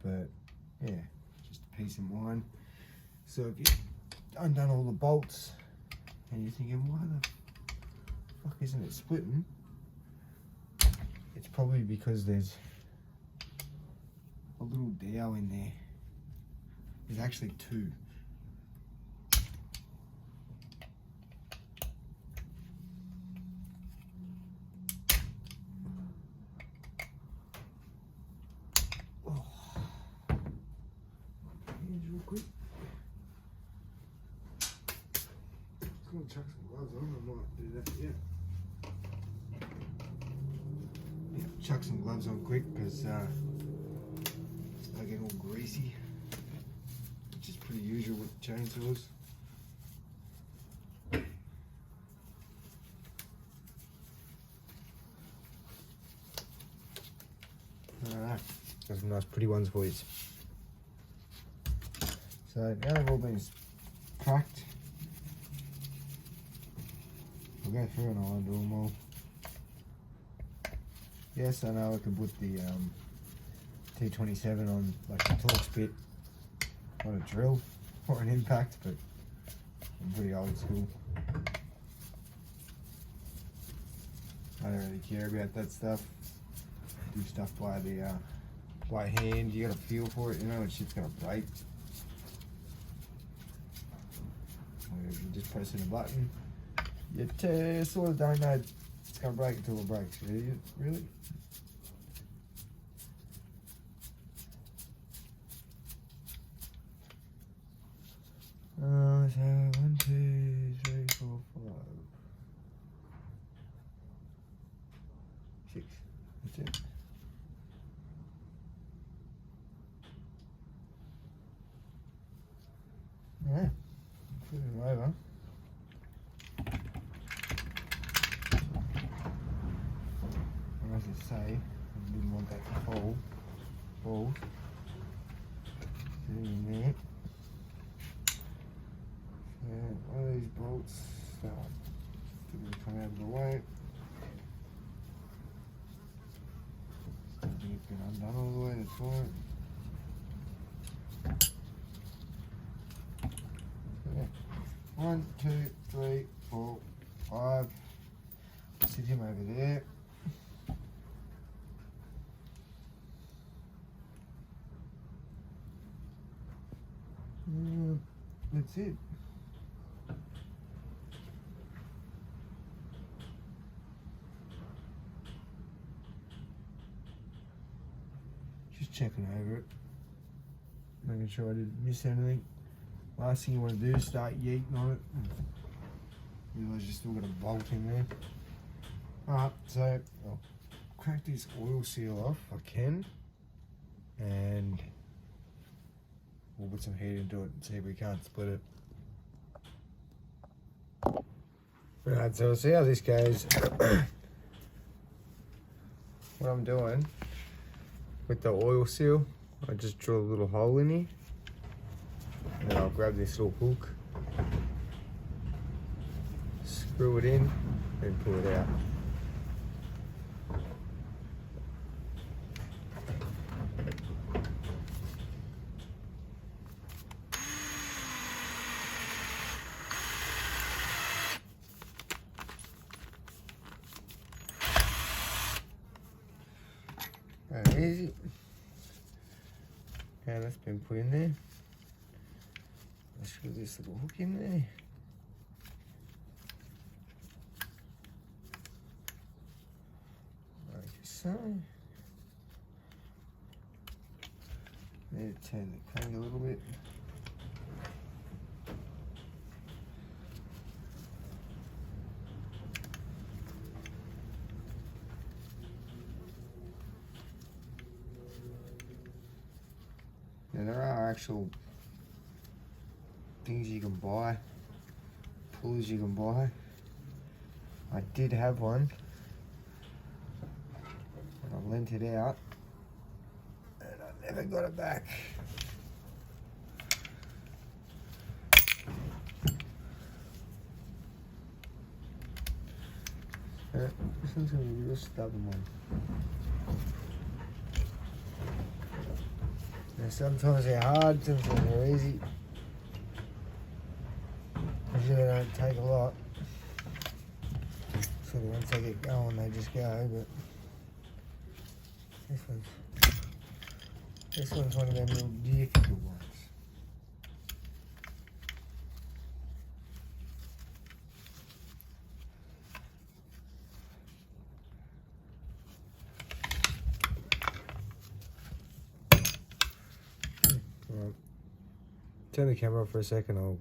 But yeah, just a peace of mind. So if you've undone all the bolts and you're thinking, why the fuck isn't it splitting? It's probably because there's a little dowel in there. There's actually two. Oh. Hands real quick. Just gonna chuck some gloves on. I might do that, yeah. Chuck some gloves on quick because they get all greasy, which is pretty usual with chainsaws. Alright, got some nice pretty ones for you. So now they've all been cracked, we'll go through and I'll undo them all. Yes, I know I could put the T27 on like a Torx bit on a drill or an impact, but I'm pretty old school. I don't really care about that stuff. Do stuff by hand. You got to feel for it. You know when shit's gonna break. Or if you're just pressing a button, you sort of don't know it's gonna break until it breaks. Really? So 1, 2, 3, 4, 5, 6. That's it. Alright, flip them over. And as I say, I didn't want that to fall. Get it in there. And one of these bolts, so going to come out of the way. It's been undone all the way, that's fine. So, yeah. 1, 2, 3, 4, 5. Sit him over there. That's it. Just checking over it, making sure I didn't miss anything. Last thing you want to do is start yeeting on it. Realize you still got a bolt in there. Alright, so I'll crack this oil seal off if I can, and we'll put some heat into it and see if we can't split it. Alright, so we'll see how this goes. What I'm doing with the oil seal, I just drill a little hole in here, and then I'll grab this little hook, screw it in, and pull it out. Very easy. Okay, that's been put in there. Let's screw this little hook in there. Like so. Need to turn the crank a little bit. actual things you can buy, pullers you can buy. I did have one, and I lent it out, and I never got it back. This one's gonna be a real stubborn one. Now, sometimes they're hard, sometimes they're easy. Usually they don't take a lot. So once they get going, they just go. But this one's one of them little difficult ones. Right. Turn the camera off for a second, I'll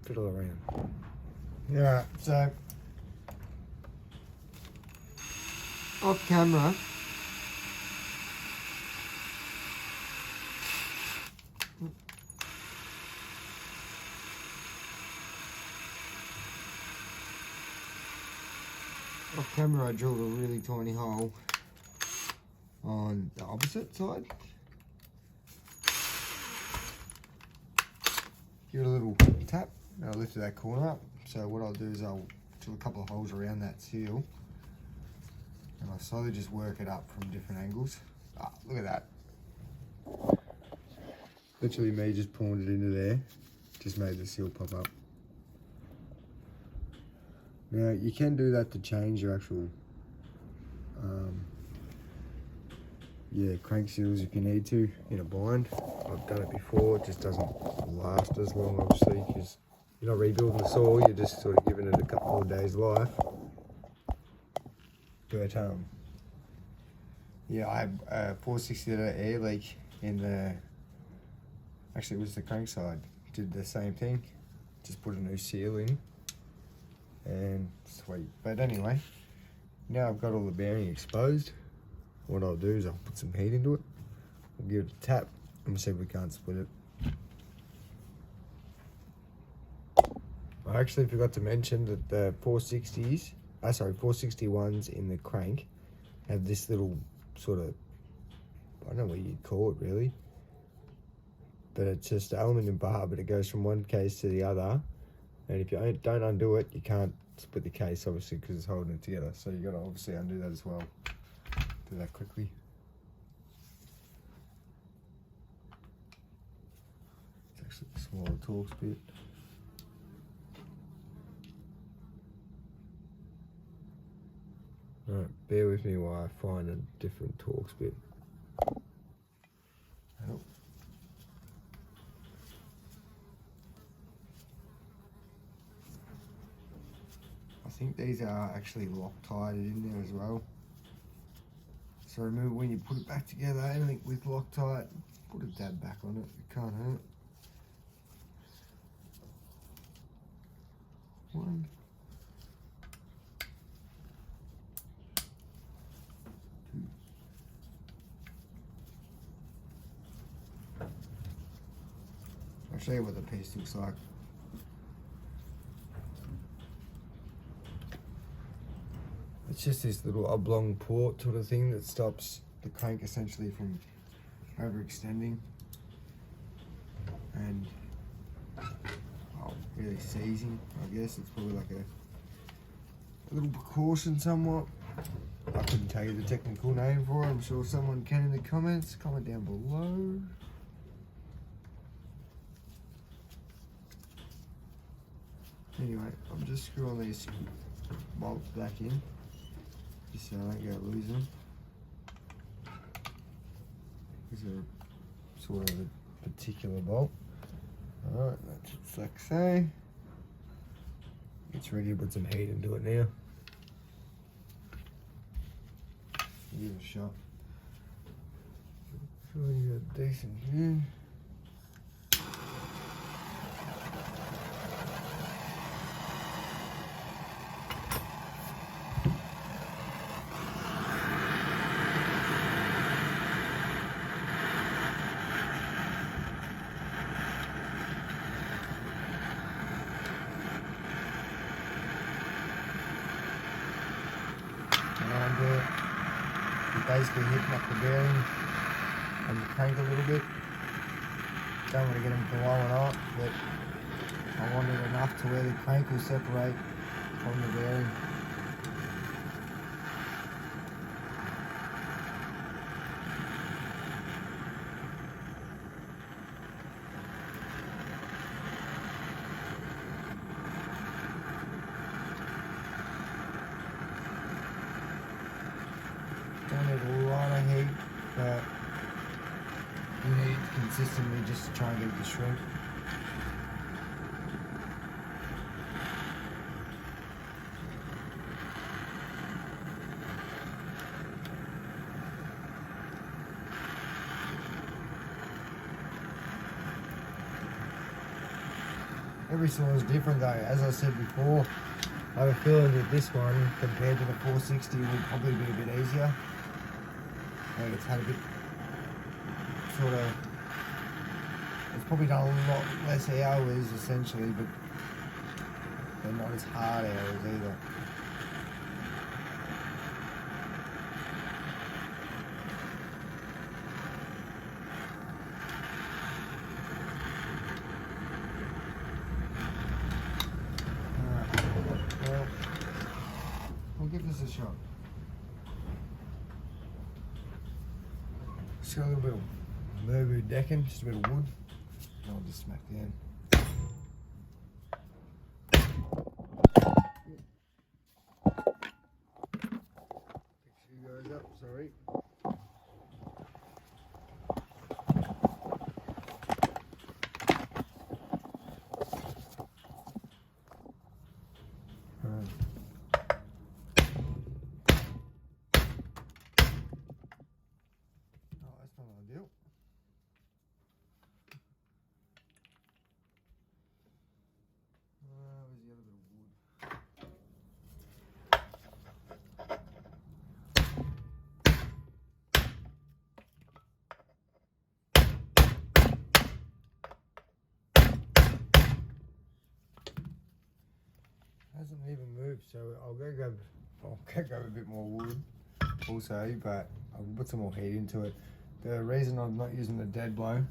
fiddle around. Yeah, so off camera, I drilled a really tiny hole on the opposite side. Give it a little tap, and I lifted that corner up. So what I'll do is I'll drill a couple of holes around that seal, and I'll slowly just work it up from different angles. Ah, look at that. Literally me just pulling it into there, just made the seal pop up. Now you can do that to change your actual crank seals if you need to in a bind. I've done it before, it just doesn't last as long obviously because you're not rebuilding the saw, you're just sort of giving it a couple more days life. But yeah, I had a 460 litre air leak in the, actually it was the crank side, did the same thing, just put a new seal in and sweet. But anyway, now I've got all the bearing exposed. What I'll do is I'll put some heat into it, we'll give it a tap and we'll see if we can't split it. I actually forgot to mention that the 461s in the crank have this little sort of, I don't know what you'd call it really, but it's just aluminium bar, but it goes from one case to the other, and if you don't undo it, you can't split the case obviously because it's holding it together, so you got to obviously undo that as well. Do that quickly. It's actually the smaller Torx bit. Alright, bear with me while I find a different Torx bit. Oh. I think these are actually Loctited in there as well. So remember, when you put it back together, anything with Loctite, put a dab back on it, it can't hurt. One. Two. I'll show you what the piece looks like. It's just this little oblong port sort of thing that stops the crank essentially from overextending and really seizing. I guess it's probably like a little precaution somewhat. I couldn't tell you the technical name for it. I'm sure someone can in the comments. Comment down below. Anyway, I'm just screwing these bolts back in, just so I don't go losing them. These are sort of a particular bolt. Alright, that's what it's like so. It's ready to put some heat into it now. Give it a shot. So you got decent here. dirt. You're basically hitting up the bearing and the crank a little bit. Don't want to get them blowing up, but I want it enough to where the crank will separate from the bearing. Don't need a lot of heat, but you need it consistently just to try and get it to shrink. Every saw is different though. As I said before, I have a feeling that this one compared to the 460 will probably be a bit easier. I think it's had a bit sort of, it's probably done a lot less hours essentially, but they're not as hard hours either. Well, we'll give this a shot. Just got a little bit of Merbu decking, just a bit of wood. And I'll just smack the end. Pick a few guys up, sorry. Ideal. Where's the other bit of wood? Hasn't even moved, so I'll go grab a bit more wood also, but I'll put some more heat into it. The reason I'm not using the dead blow,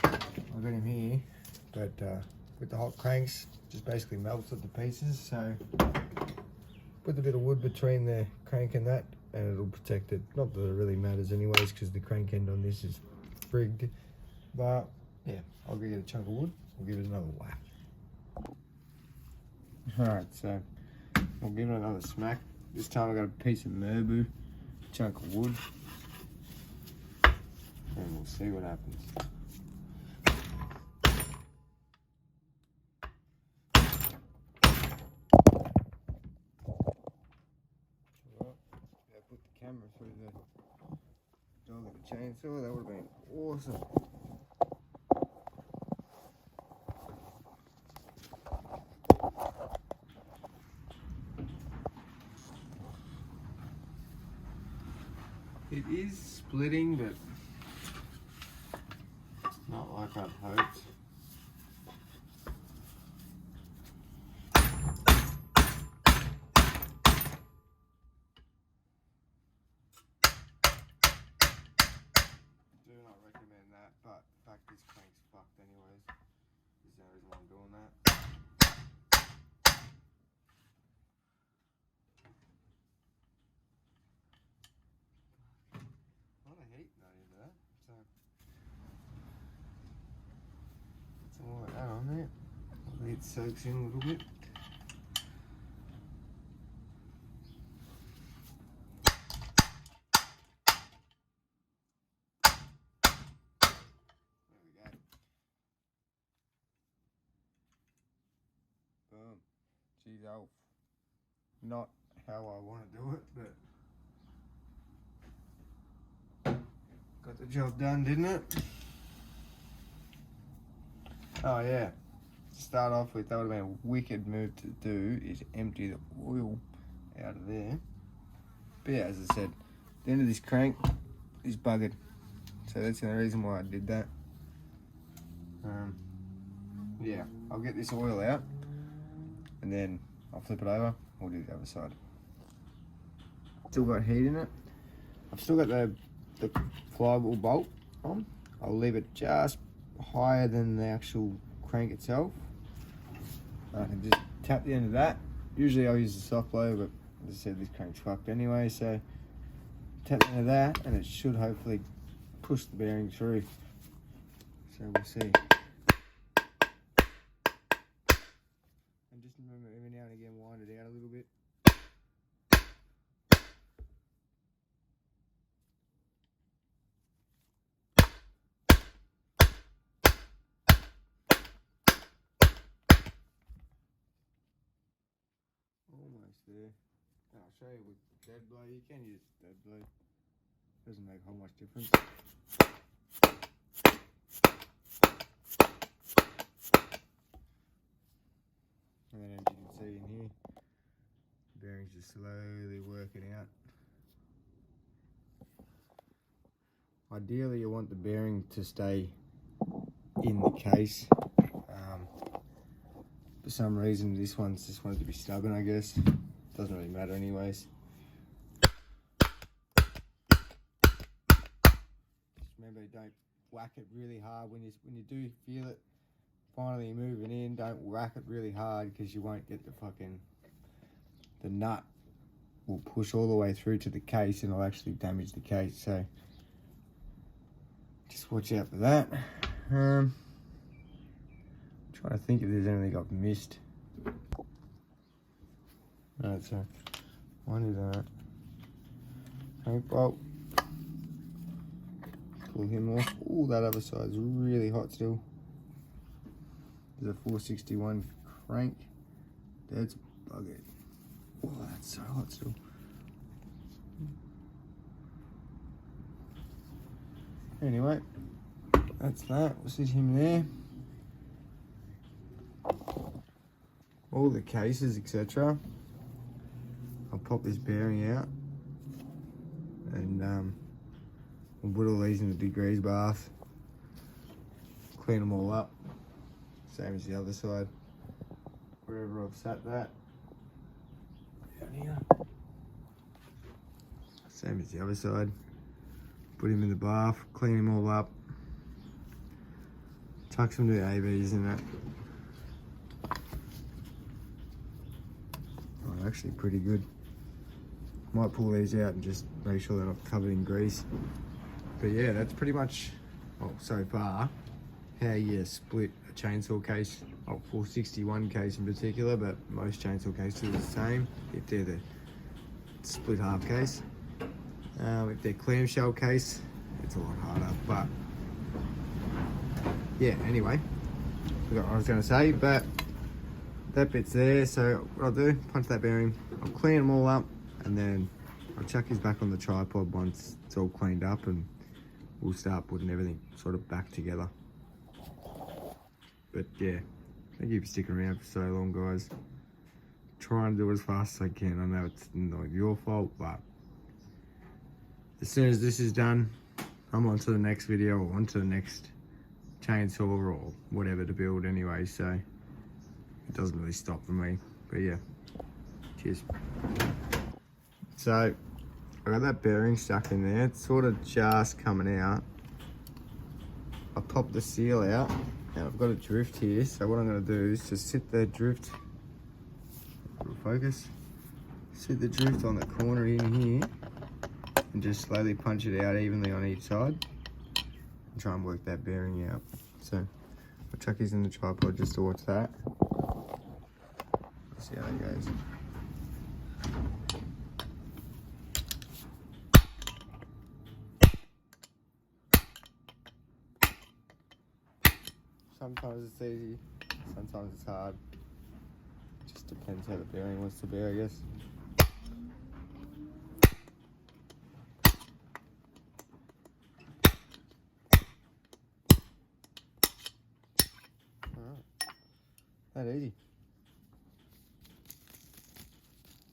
I've got him here, but with the hot cranks, just basically melts it to pieces. So put a bit of wood between the crank and that, and it'll protect it. Not that it really matters anyways, because the crank end on this is frigged. But yeah, I'll go get a chunk of wood. We'll give it another whack. Alright, so we'll give it another smack. This time I got a piece of Merbu, chunk of wood. And we'll see what happens. Well, I put the camera through the dog of the chainsaw. That would have been awesome. It is splitting, but not like I'd hoped. Do not recommend that, but the fact this crank's fucked anyways. There's no reason why I'm doing that. A lot of heat not into that, so some more of that on there. Hopefully it soaks in a little bit. There we go. Boom. Geez, oh, not how I want to do it, but got the job done, didn't it? Oh yeah. To start off with, that would have been a wicked move to do, is empty the oil out of there. But yeah, as I said, the end of this crank is buggered. So that's the reason why I did that. Yeah, I'll get this oil out and then I'll flip it over. We'll do the other side. Still got heat in it. I've still got the flywheel bolt on. I'll leave it just higher than the actual crank itself. I can just tap the end of that. Usually I'll use the soft blow, but as I said, this crank's fucked anyway, so tap the end of that and it should hopefully push the bearing through. So we'll see. And just remember every now and again wind it out a little bit. Almost there. I'll show you with dead blow. You can use dead blow. Doesn't make a whole much difference. And then as you can see in here, the bearing's just slowly working out. Ideally you want the bearing to stay in the case. For some reason this one's just wanted to be stubborn, I guess. Doesn't really matter anyways. Just remember, don't whack it really hard. When you do feel it finally moving in, don't whack it really hard because you won't get the nut will push all the way through to the case and it'll actually damage the case. So just watch out for that. Trying to think if there's anything I've missed. Right, so one is that. Crank bolt. Pull him off. Oh, that other side's really hot still. There's a 461 crank. That's buggered. Oh, that's so hot still. Anyway, that's that. We'll sit him there. All the cases, etc. I'll pop this bearing out and we'll put all these in the degrees bath, clean them all up, same as the other side, wherever I've sat that, down here, same as the other side, put him in the bath, clean him all up, tuck some new ABs in that. Actually pretty good. Might pull these out and just make sure they're not covered in grease. But yeah, that's pretty much, well, so far, how you split a chainsaw case. 461 case in particular, but most chainsaw cases are the same if they're the split half case. If they're clamshell case, it's a lot harder, but yeah, anyway, forgot what I was going to say, but that bit's there. So what I'll do, punch that bearing, I'll clean them all up, and then I'll chuck his back on the tripod once it's all cleaned up, and we'll start putting everything sort of back together. But yeah, thank you for sticking around for so long, guys. Trying to do it as fast as I can. I know it's not your fault, but as soon as this is done, I'm on to the next video or on to the next chainsaw or whatever to build anyway, so it doesn't really stop for me. But yeah, cheers. So I got that bearing stuck in there. It's sort of just coming out. I popped the seal out and I've got a drift here. So what I'm going to do is just sit the drift, focus, sit the drift on the corner in here and just slowly punch it out evenly on each side and try and work that bearing out. So I'll chuck these in the tripod just to watch that. See how that goes. Sometimes it's easy, sometimes it's hard. Just depends how the bearing wants to be, I guess. Alright, that easy.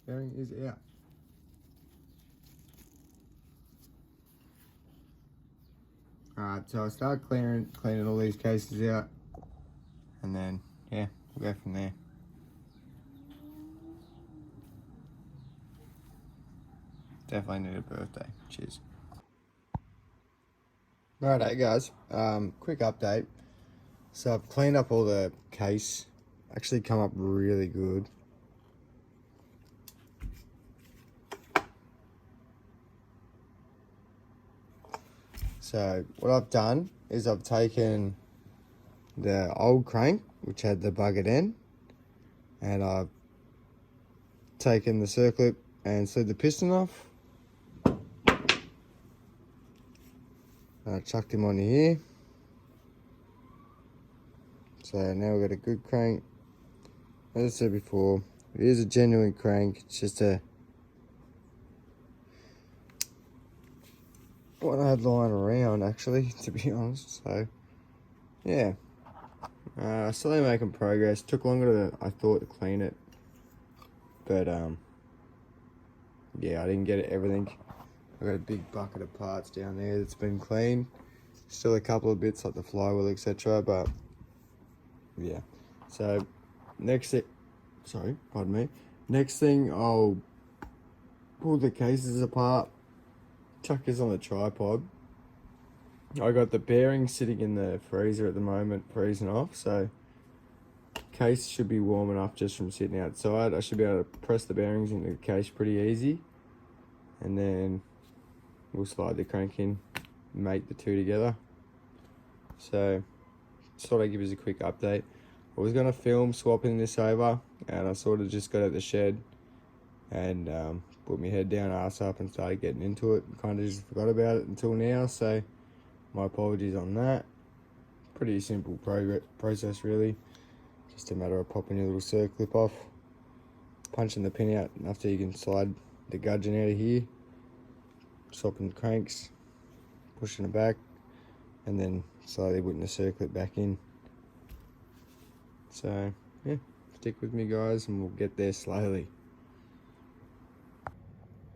Bearing is out. Alright, so I'll start cleaning all these cases out, and then yeah, we'll go from there. Definitely need a birthday. Cheers. Alright guys, quick update. So I've cleaned up all the case, actually come up really good. So what I've done is I've taken the old crank, which had the buggered end, and I've taken the circlip and slid the piston off. I chucked him onto here. So now we've got a good crank. As I said before, it is a genuine crank. It's just a one I had lying around, actually, to be honest. So yeah, slowly making progress. Took longer than I thought to clean it, but yeah, I didn't get everything. I've got a big bucket of parts down there that's been cleaned. Still a couple of bits like the flywheel, etc. But yeah, so next thing, I'll pull the cases apart, chuck this on the tripod. I got the bearings sitting in the freezer at the moment, freezing off, so case should be warm enough just from sitting outside. I should be able to press the bearings into the case pretty easy, and then we'll slide the crank in, mate the two together. So just thought I'd give you a quick update. I was going to film swapping this over, and I sort of just got at the shed and put my head down, ass up, and started getting into it. Kind of just forgot about it until now, so my apologies on that. Pretty simple process really. Just a matter of popping your little circlip off, punching the pin out after you can slide the gudgeon out of here, swapping the cranks, pushing it back, and then slowly putting the circlip back in. So yeah, stick with me guys and we'll get there slowly.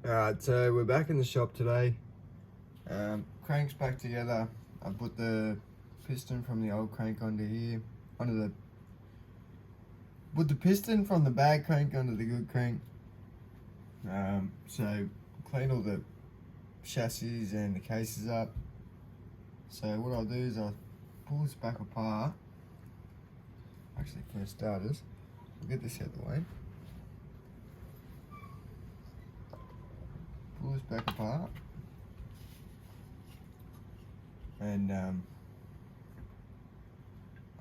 Alright, so we're back in the shop today. Crank's back together. I put the piston from the old crank onto here, put the piston from the bad crank onto the good crank. So clean all the chassis and the cases up. So what I'll do is I'll pull this back apart. Actually, for starters, we'll get this out of the way. Pull this back apart, and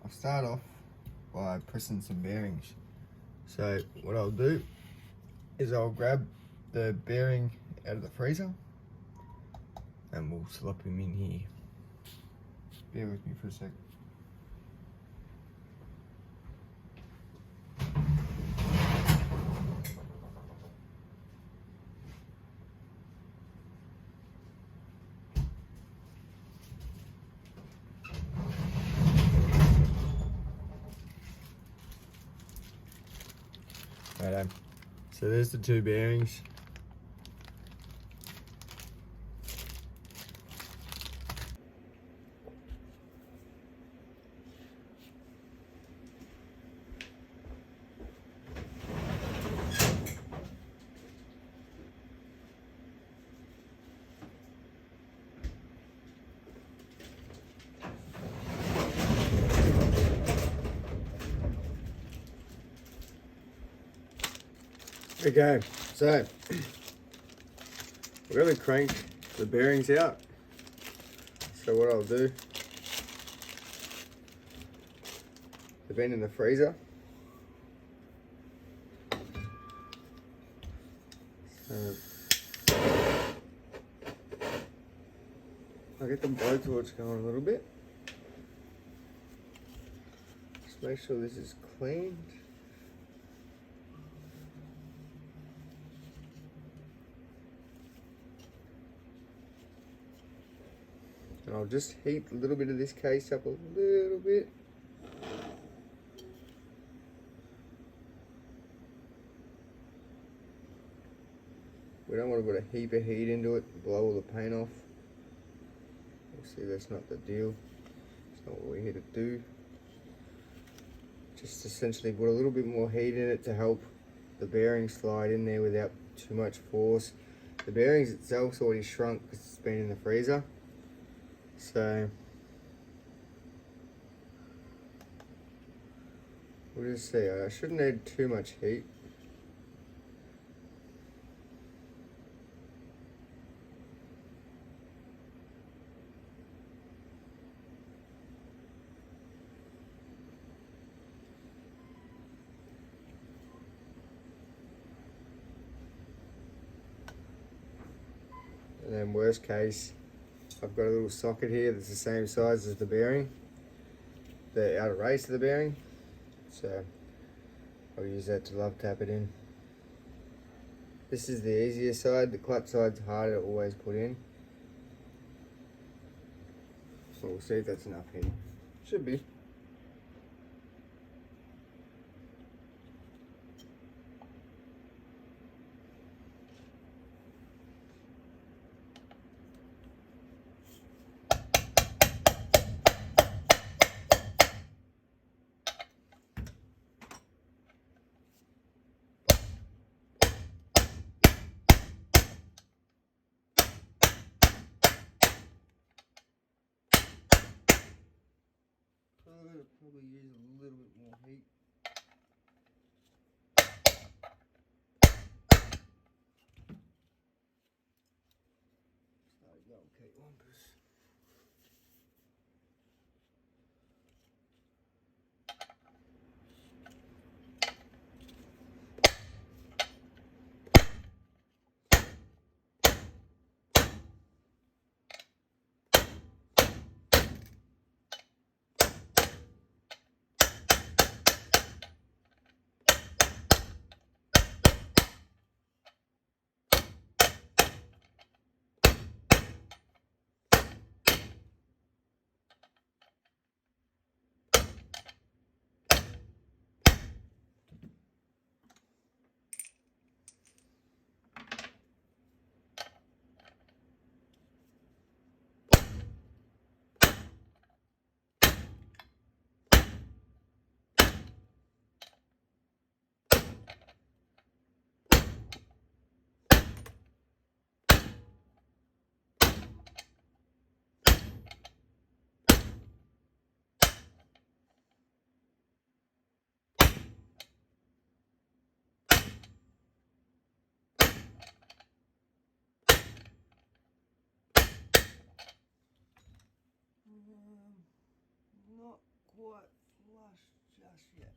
I'll start off by pressing some bearings. So what I'll do is I'll grab the bearing out of the freezer and we'll slop him in here. Bear with me for a sec. Righto. So there's the two bearings. Okay, so we're going to crank the bearings out. So what I'll do, they've been in the freezer. So I'll get the blowtorch going a little bit. Just make sure this is cleaned. And I'll just heat a little bit of this case up a little bit. We don't want to put a heap of heat into it, blow all the paint off. Obviously that's not the deal. It's not what we're here to do. Just essentially put a little bit more heat in it to help the bearing slide in there without too much force. The bearings itself's already shrunk because it's been in the freezer. So we'll just see. I shouldn't need too much heat. And then worst case, I've got a little socket here that's the same size as the bearing, the outer race of the bearing. So I'll use that to love tap it in. This is the easier side. The clutch side's harder to always put in. So we'll see if that's enough heat. Should be. Probably use a little bit more heat. Started going Kate Lumpers. Not quite flush just yet.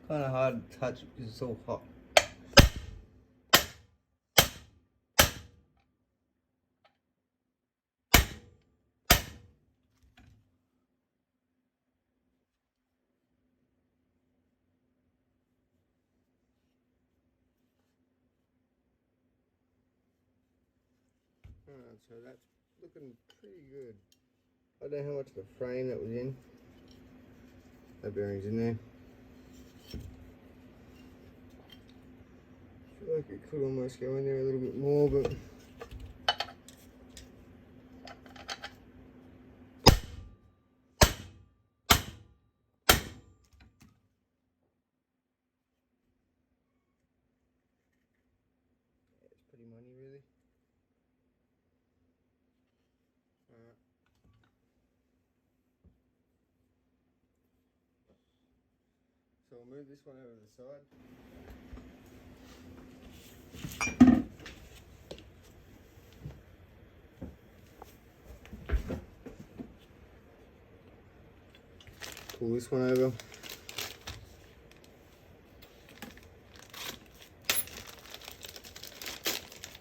Kind of hard to touch because it's all hot. Alright, so that's looking pretty good. I don't know how much of a frame that was in. That bearing's in there. I feel like it could almost go in there a little bit more, but it's pretty money, really. Alright. So we'll move this one over to the side. Pull this one over.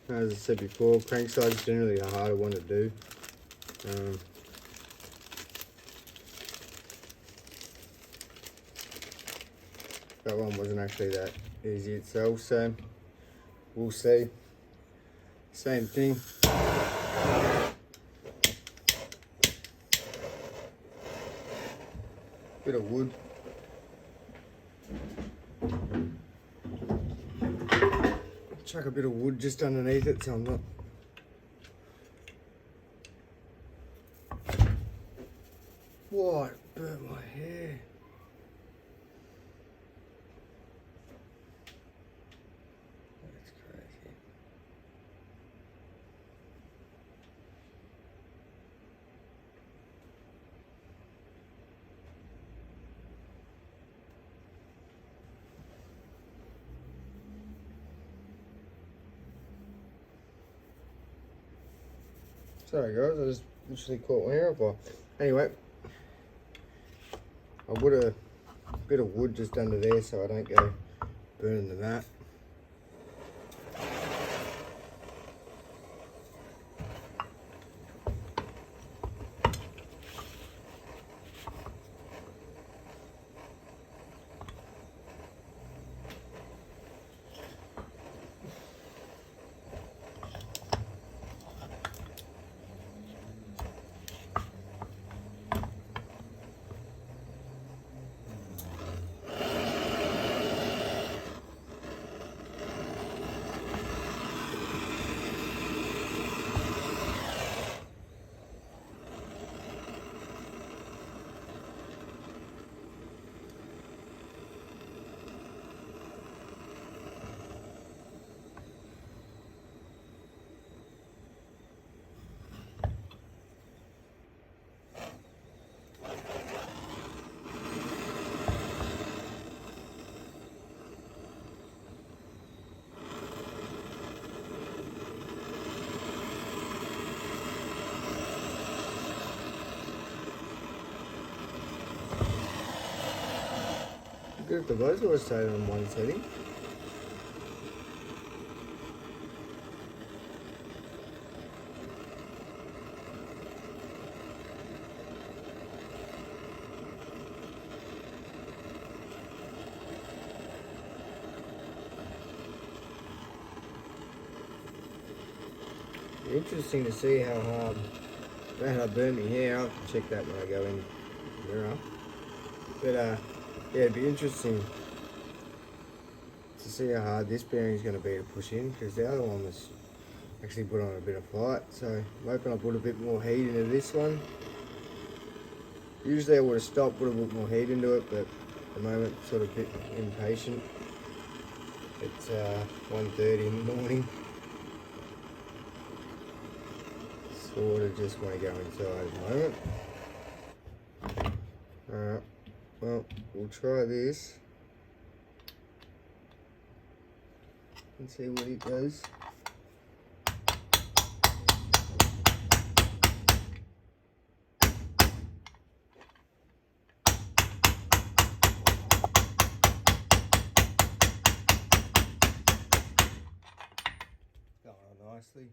As I said before, crankside is generally a harder one to do. That one wasn't actually that easy itself, so we'll see. Same thing. Bit of wood. Chuck a bit of wood just underneath it so I'm not What? Burnt my hair. That's crazy. Sorry guys, I just literally caught my hair on fire. Anyway, I put a bit of wood just under there so I don't go burning the mat. Good if the buzzer was stayed on one setting. Interesting to see how hard I burn my hair. I'll check that when I go in the mirror. But yeah, it'd be interesting to see how hard this bearing is going to be to push in, because the other one was actually put on a bit of fight. So I'm hoping I put a bit more heat into this one. Usually I would have stopped, put a bit more heat into it, but at the moment sort of a bit impatient. It's 1:30 in the morning. Sort of just want to go inside at the moment. Alright, well, we'll try this and see what it does. Going on nicely.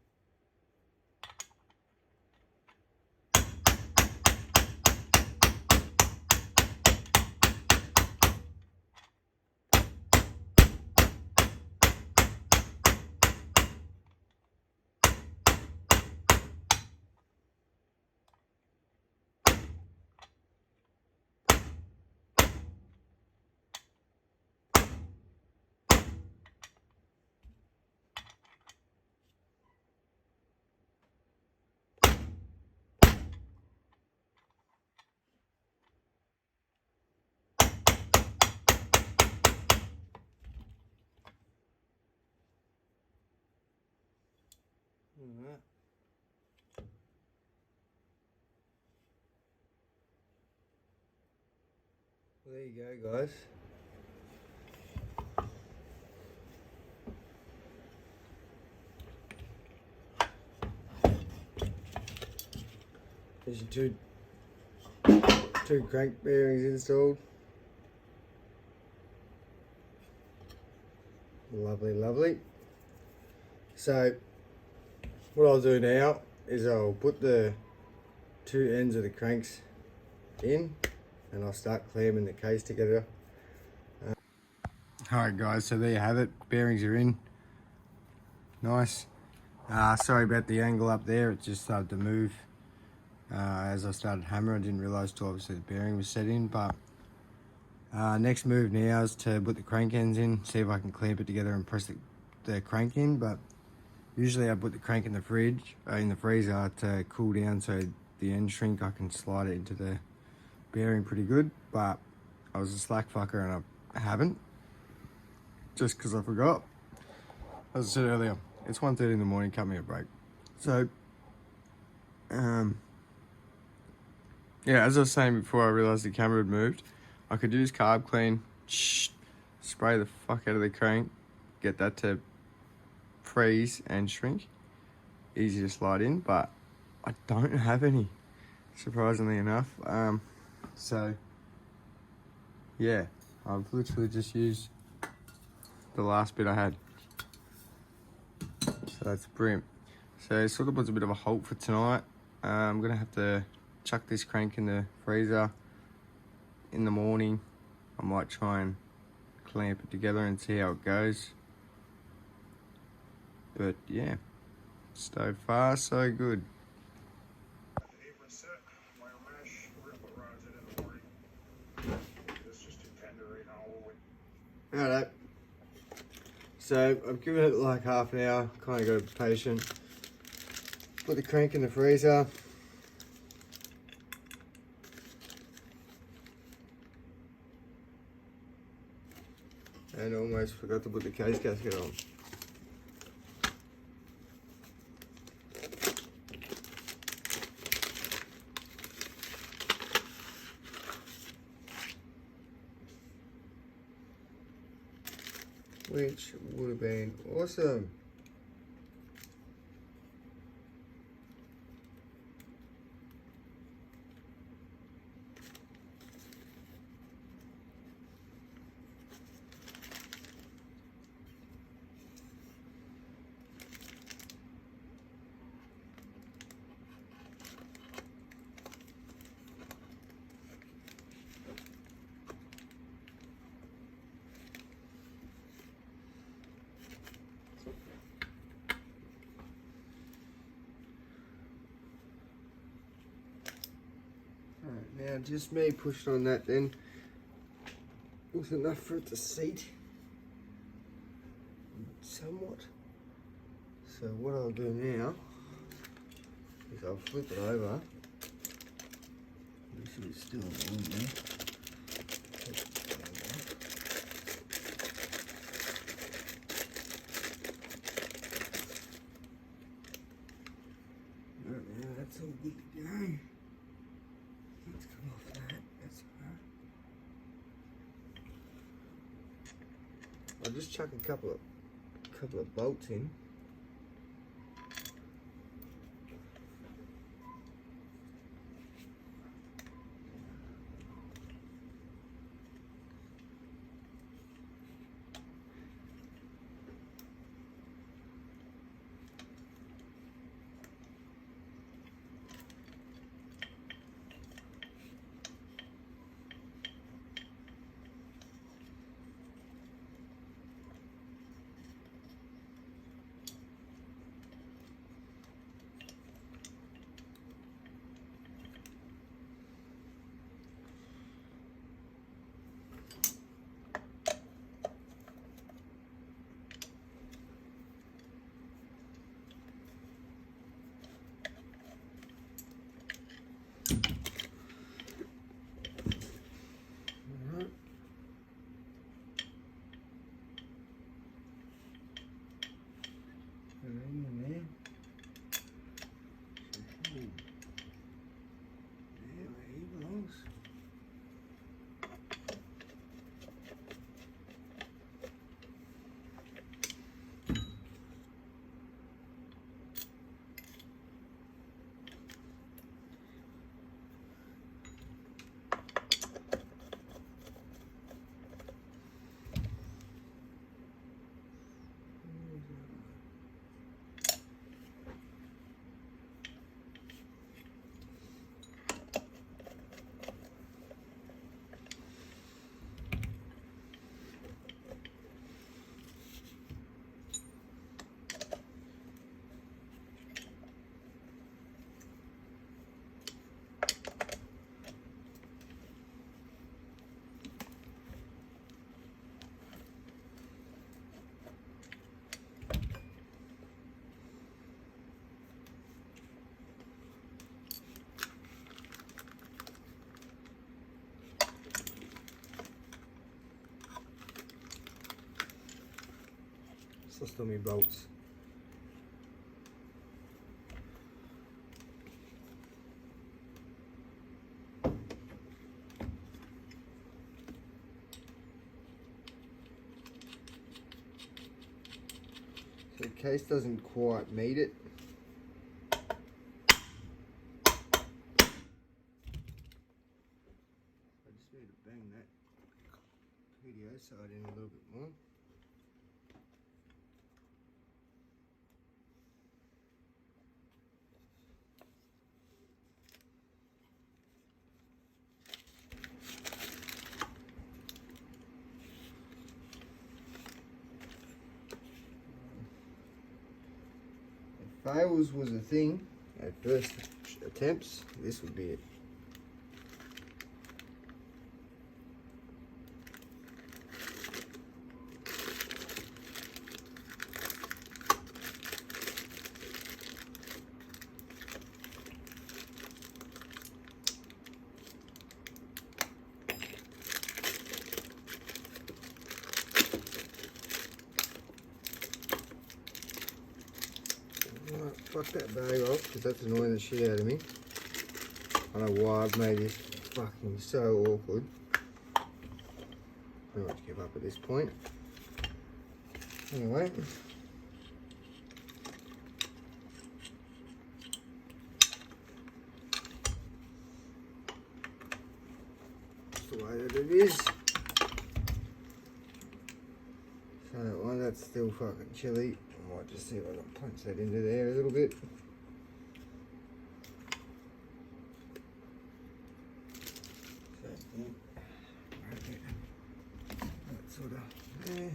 Alright. Well, there you go, guys. There's your two crank bearings installed. Lovely, lovely. So what I'll do now is I'll put the two ends of the cranks in and I'll start clamping the case together. Alright guys, so there you have it. Bearings are in. Nice. Sorry about the angle up there, it just started to move. As I started hammering, I didn't realise till obviously the bearing was set in, but next move now is to put the crank ends in, see if I can clamp it together and press the crank in. But usually I put the crank in the fridge, in the freezer to cool down, so the end shrink I can slide it into the bearing pretty good, but I was a slack fucker and I haven't, just because I forgot. As I said earlier, it's 1:30 in the morning, cut me a break. So, yeah, as I was saying before I realised the camera had moved, I could use carb clean, spray the fuck out of the crank, get that to freeze and shrink, easy to slide in, but I don't have any, surprisingly enough. So, yeah, I've literally just used the last bit I had. So that's brilliant. So it sort of puts a bit of a halt for tonight. I'm gonna have to chuck this crank in the freezer in the morning. I might try and clamp it together and see how it goes. But yeah, so far so good. Alright, so I've given it like half an hour, kind of got to be patient. Put the crank in the freezer. And almost forgot to put the case gasket on. Which would have been awesome. Now just me pushing on that then was enough for it to seat somewhat. So what I'll do now is I'll flip it over. Make sure it's still on there. Right, now that's all good to go. Let's come off that. That's alright. I'll just chuck a couple of bolts in. Lost all my bolts. So the case doesn't quite meet it. I just need to bang that PDO side in a little bit more. If fails was a thing at first attempts, this would be it. Right, fuck that bag off because that's annoying the shit out of me. I don't know why I've made this fucking so awkward. Pretty much give up at this point. Anyway. That's the way that it is. So while that's still fucking chilly, I might just see if I can punch that into there a little bit. That sort of there.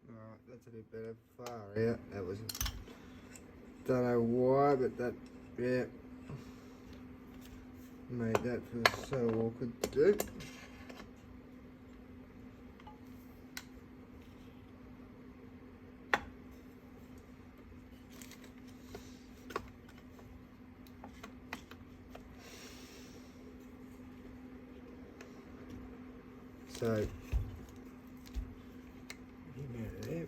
Alright, that's a bit better. Far out. That was, don't know why, but that, yeah, made that feel so awkward to do. So, get him out of there.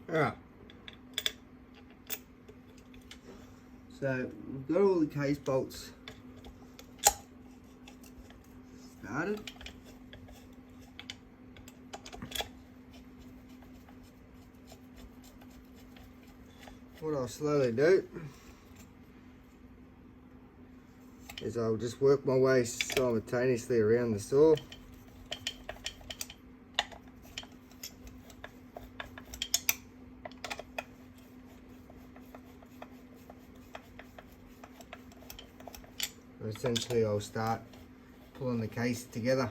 Alright, so we've got all the case bolts started. What I'll slowly do is I'll just work my way simultaneously around the saw. essentially I'll start pulling the case together.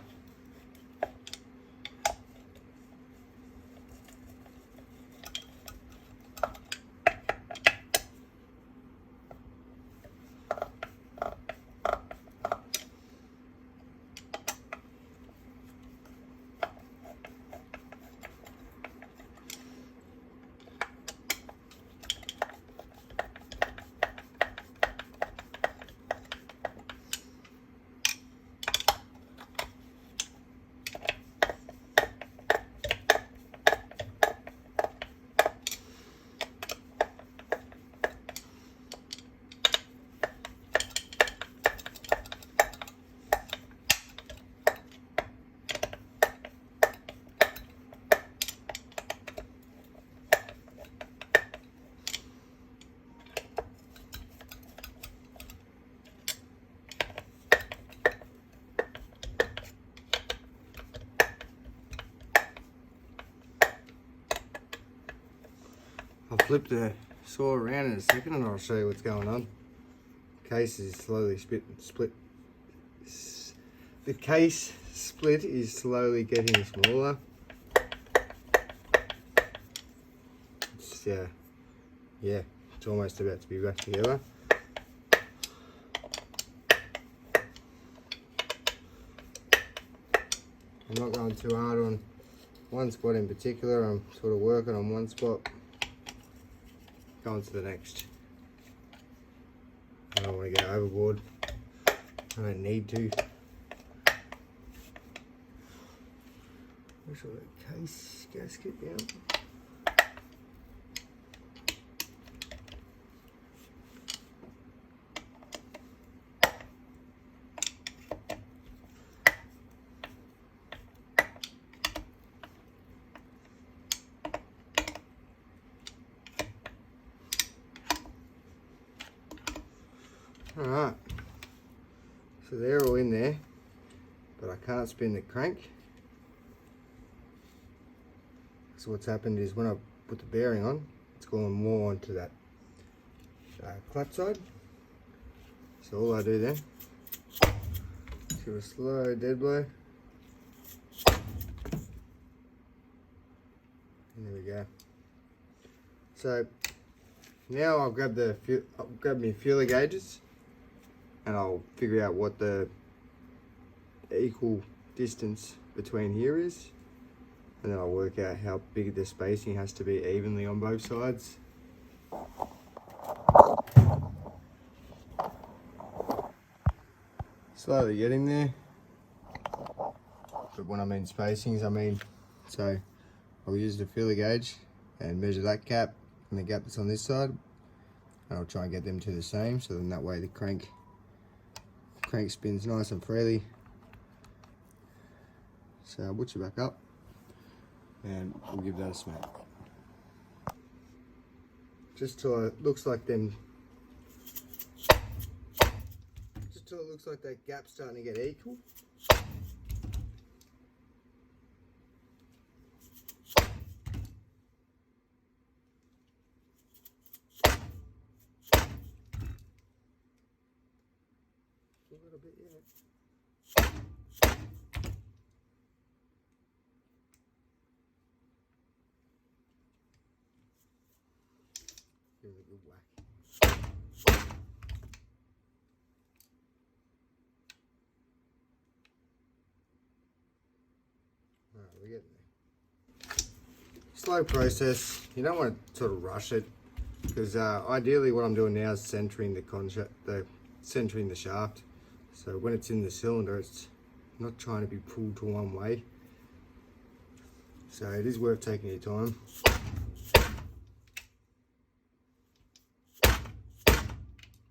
I'll flip the saw around in a second and I'll show you what's going on. The case is slowly split. The case split is slowly getting smaller. It's, yeah, it's almost about to be back together. I'm not going too hard on one spot in particular. I'm sort of working on one spot, going to the next. I don't want to go overboard. I don't need to. Where's all that case gasket down? Alright, so they're all in there, but I can't spin the crank. So what's happened is when I put the bearing on, it's gone more onto that clutch side. So all I do then, give a slow dead blow. And there we go. So now I'll grab my feeler gauges, and I'll figure out what the equal distance between here is, and then I'll work out how big the spacing has to be evenly on both sides. Slowly getting there, but when I mean spacings, I mean, so I'll use the feeler gauge and measure that gap and the gap that's on this side, and I'll try and get them to the same, so then that way the crank spins nice and freely. So I'll butcher back up and we'll give that a smack. Just till it looks like that gap's starting to get equal. A little bit, yeah. Give it a good whack. Alright, we're getting there. Slow process. You don't want to sort of rush it, because ideally what I'm doing now is centering centering the shaft. So when it's in the cylinder, it's not trying to be pulled to one way. So it is worth taking your time.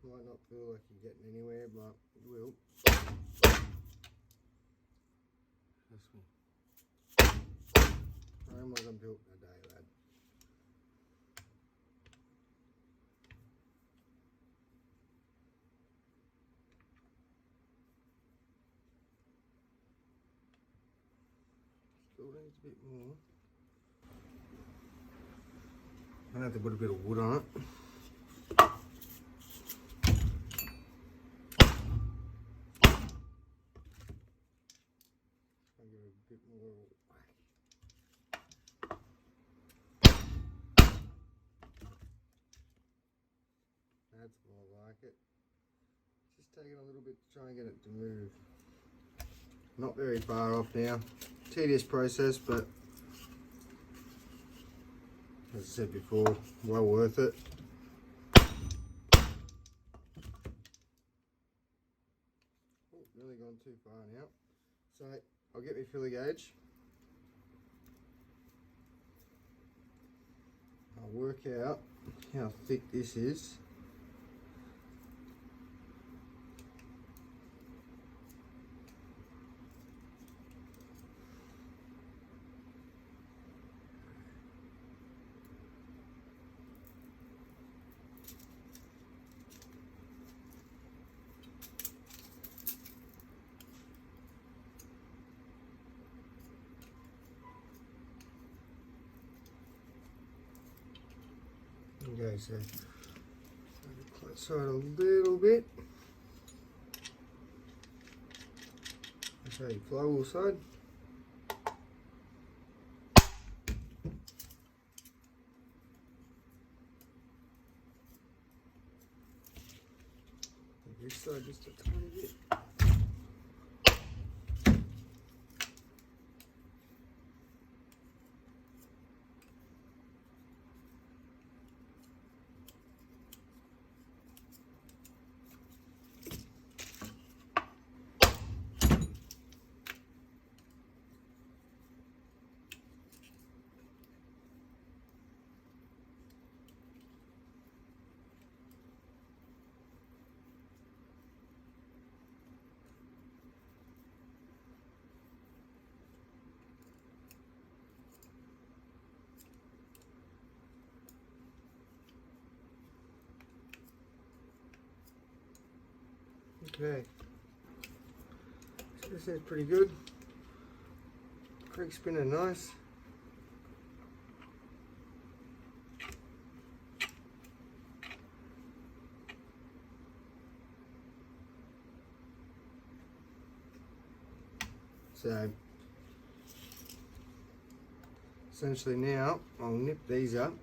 Might not feel like you're getting anywhere, but you will. Trust me. Rome wasn't built in a day, lad. Still needs a bit more. I'm gonna have to put a bit of wood on it. That's more like it. Just taking a little bit to try and get it to move. Not very far off now. Tedious process, but as I said before, well worth it. Oh, really gone too far now. So I'll get my filler gauge. I'll work out how thick this is. Okay, so close side a little bit. I'll show you flywheel side. This side just a tiny bit. Okay, so this is pretty good. Crank spinner nice. So essentially now I'll nip these up.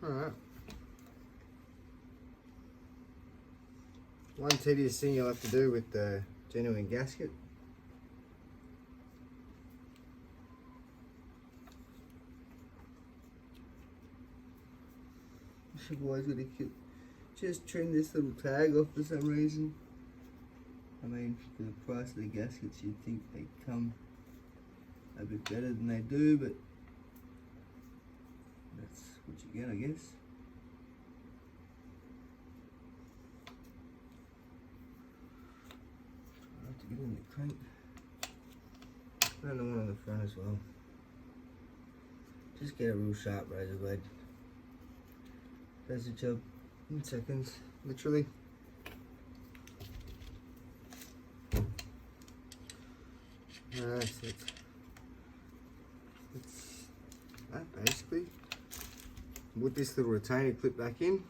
Alright. One tedious thing you'll have to do with the genuine gasket. You've always got to just trim this little tag off for some reason. I mean, for the price of the gaskets, you'd think they'd come a bit better than they do, but that's what you get, I guess. I have to get in the crank. And the one on the front as well. Just get a real sharp razor blade. Does the job in seconds, literally. That's it. It's that basically. With this little retainer clip back in.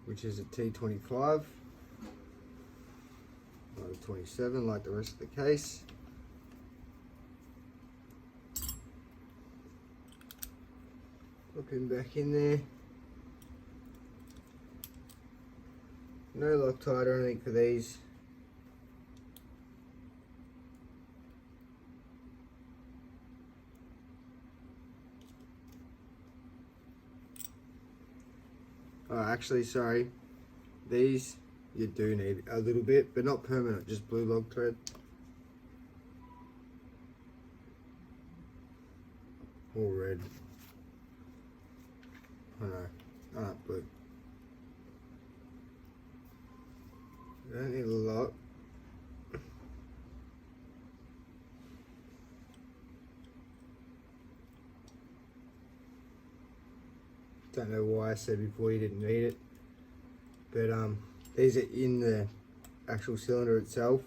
Which is a T25. Not a 27 like the rest of the case. Pop him back in there. No Loctite or anything for these. Oh, actually, sorry. These you do need a little bit, but not permanent, just blue log thread. Or red. Oh no, blue. You don't need a lot. Don't know why I said before you didn't need it, but these are in the actual cylinder itself,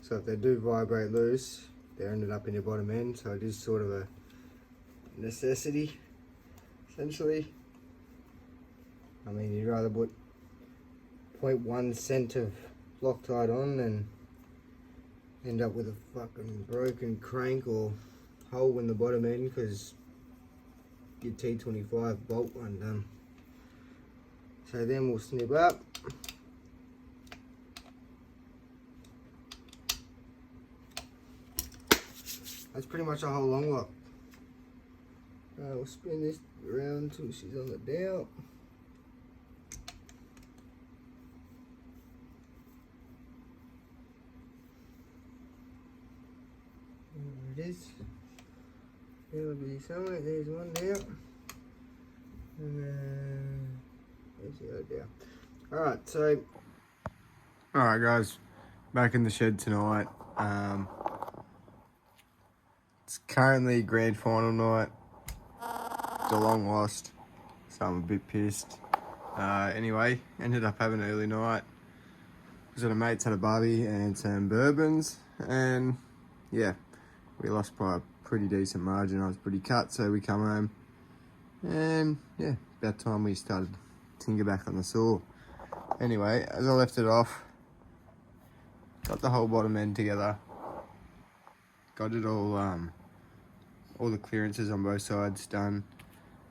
so if they do vibrate loose, they ended up in your bottom end, so it is sort of a necessity essentially. I mean, you'd rather put 0.1 cent of Loctite on than end up with a fucking broken crank or hole in the bottom end because your T25 bolt undone. So then we'll snip up. That's pretty much a whole long lock. We'll spin this around until she's on the dowel. There it is. There'll be somewhere. There's one down. And there's the other down. Alright, so. Alright, guys. Back in the shed tonight. It's currently grand final night. Geelong lost, so I'm a bit pissed. Anyway, ended up having an early night. Was at a mate's, had a barbie and some bourbons, and yeah, we lost by a pretty decent margin. I was pretty cut, so we come home, and yeah, about time we started to tinker back on the saw. Anyway, as I left it off, got the whole bottom end together, got it all the clearances on both sides done.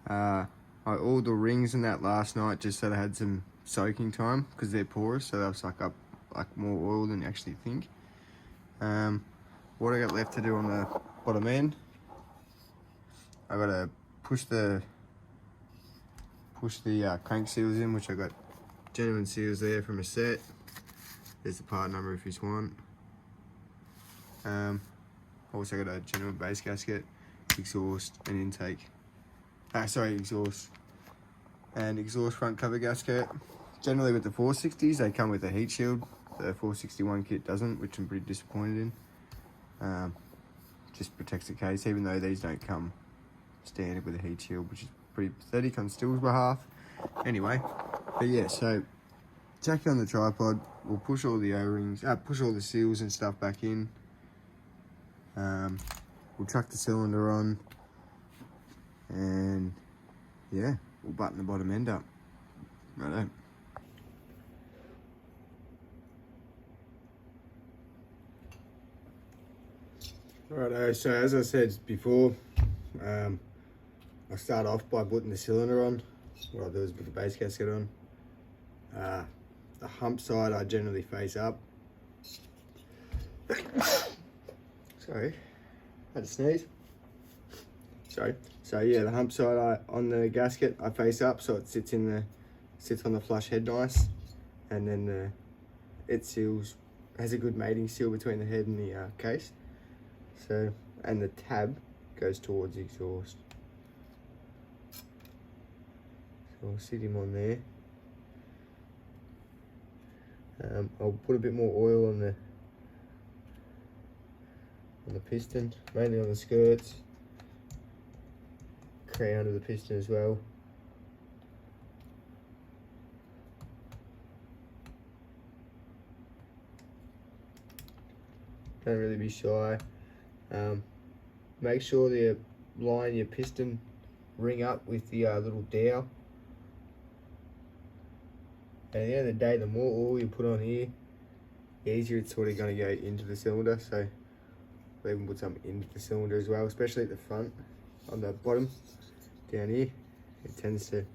I oiled the rings in that last night just so they had some soaking time because they're porous, so they'll suck up like more oil than you actually think. What I got left to do on the bottom end, I got to push the crank seals in, which I got genuine seals there from a set. There's the part number if you want. Also got a genuine base gasket, exhaust and intake. Exhaust and exhaust front cover gasket. Generally with the 460s, they come with a heat shield. The 461 kit doesn't, which I'm pretty disappointed in. Just protects the case, even though these don't come standard with a heat shield, which is pretty pathetic on Stihl's behalf. Anyway, but yeah, so jack it on the tripod. We'll push all the O-rings, push all the seals and stuff back in. We'll chuck the cylinder on, and yeah, we'll button the bottom end up. Righto. Righto, so as I said before, I start off by putting the cylinder on. What I'll do is put the base gasket on. The hump side I generally face up. Sorry, had to sneeze. Sorry. So yeah, the hump side on the gasket I face up, so it sits on the flush head nice, and then it has a good mating seal between the head and the case. So, and the tab goes towards the exhaust. So I'll sit him on there. I'll put a bit more oil on the piston, mainly on the skirts, crown of the piston as well. Don't really be shy. Make sure that you line your piston ring up with the little dowel. And at the end of the day, the more oil you put on here, the easier it's sort of going to go into the cylinder. So we'll even put some into the cylinder as well, especially at the front. On the bottom, down here, it tends to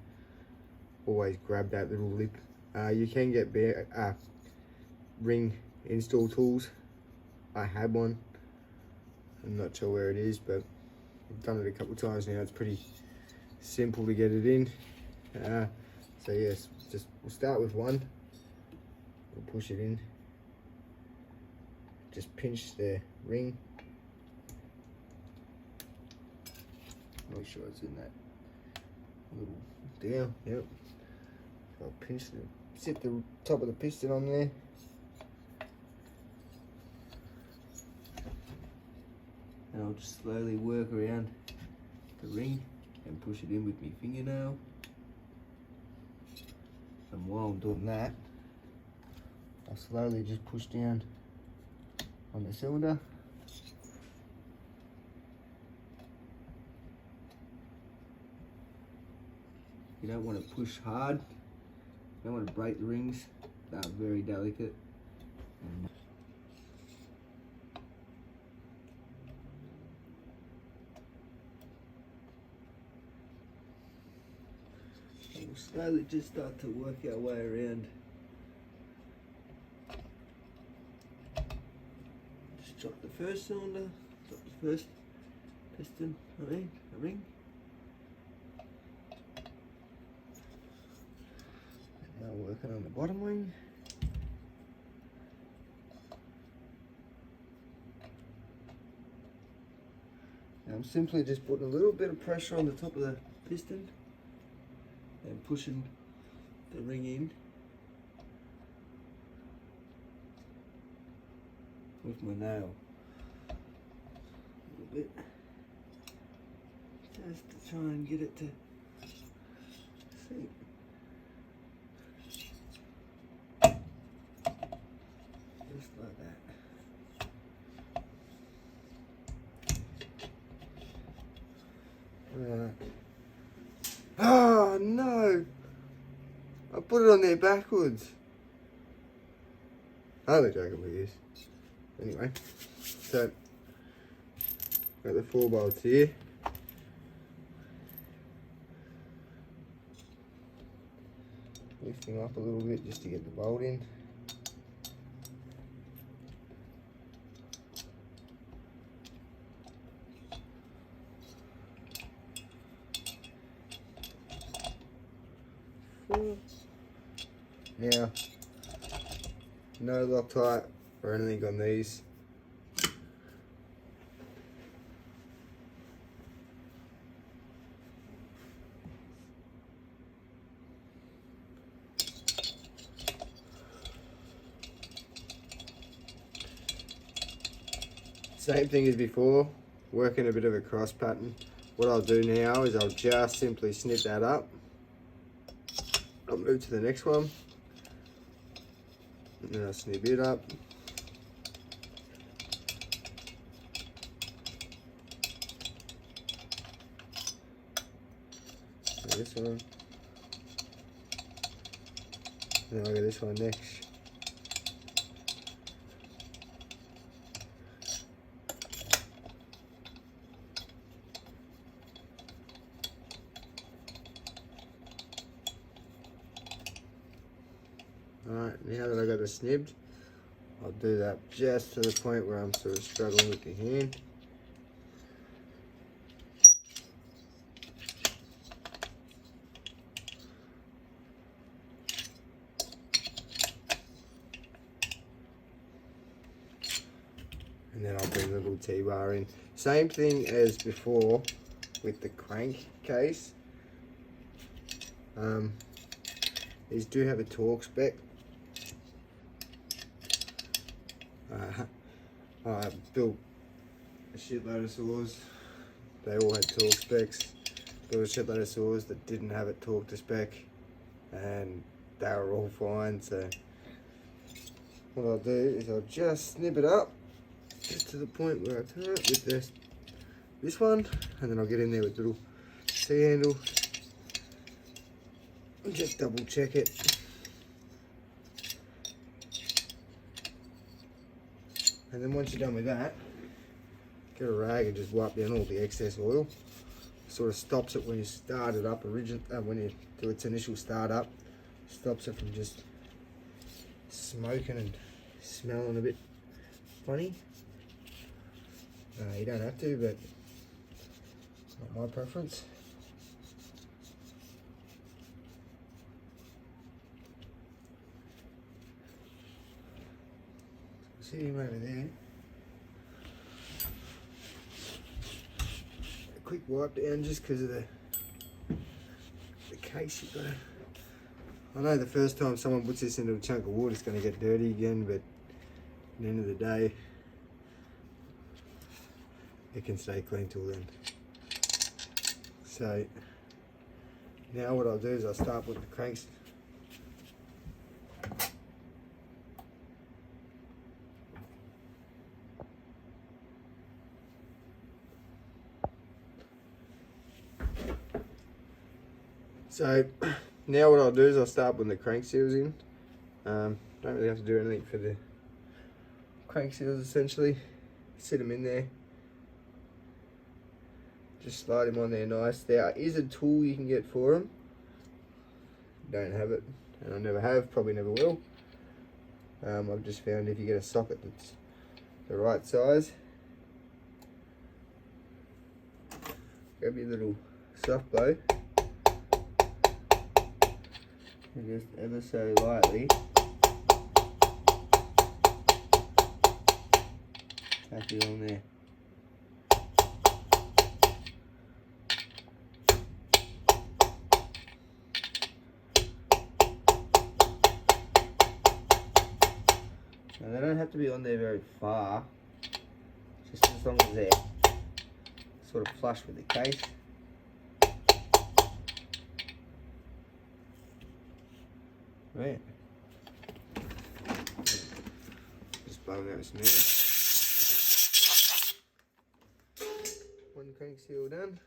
always grab that little lip. You can get ring install tools. I had one. I'm not sure where it is, but I've done it a couple of times now. It's pretty simple to get it in. So yes, we'll start with one. We'll push it in. Just pinch the ring. Make sure it's in that little down. Yep. So I'll sit the top of the piston on there. And I'll just slowly work around the ring and push it in with my fingernail. And while I'm doing that, I'll slowly just push down on the cylinder. You don't want to push hard. You don't want to break the rings. They're very delicate. And we'll slowly just start to work our way around. Just drop the first cylinder, drop the first piston, a ring. Now working on the bottom wing. Now I'm simply just putting a little bit of pressure on the top of the piston and pushing the ring in with my nail a little bit, just to try and get it to sink. Just like that. Right. Oh no! I put it on there backwards. Hardly joking with this. Anyway, so got the 4 bolts here. Lifting up a little bit just to get the bolt in. Now, no Loctite or anything on these. Same thing as before, working a bit of a cross pattern. What I'll do now is I'll just simply snip that up. I'll move to the next one. And then I'll snip it up. And this one. Then I'll get this one next. Alright, now that I got it snibbed, I'll do that just to the point where I'm sort of struggling with the hand. And then I'll bring the little T-bar in. Same thing as before with the crank case. These do have a torque spec. I built a shitload of saws. They all had torque specs. Built a shitload of saws that didn't have it torque to spec, and they were all fine. So what I'll do is I'll just snip it up just to the point where I turn it with this one, and then I'll get in there with the little C handle and just double check it. And then once you're done with that, get a rag and just wipe down all the excess oil. Sort of stops it when you start it up when you do its initial start up. Stops it from just smoking and smelling a bit funny. You don't have to, but it's not my preference. See him over there. A quick wipe down just because of the case you've got to. I know the first time someone puts this into a chunk of wood it's going to get dirty again, but at the end of the day it can stay clean till then. So now what I'll do is I'll start with the So now what I'll do is I'll start putting the crank seals in. Don't really have to do anything for the crank seals essentially. Sit them in there. Just slide them on there nice. There is a tool you can get for them. Don't have it, and I never have, probably never will. I've just found if you get a socket that's the right size, grab your little soft blow and just ever so lightly tap it on there. Now they don't have to be on there very far, just as long as they're sort of flush with the case. Right. Just blowing out smooth. One crank seal done.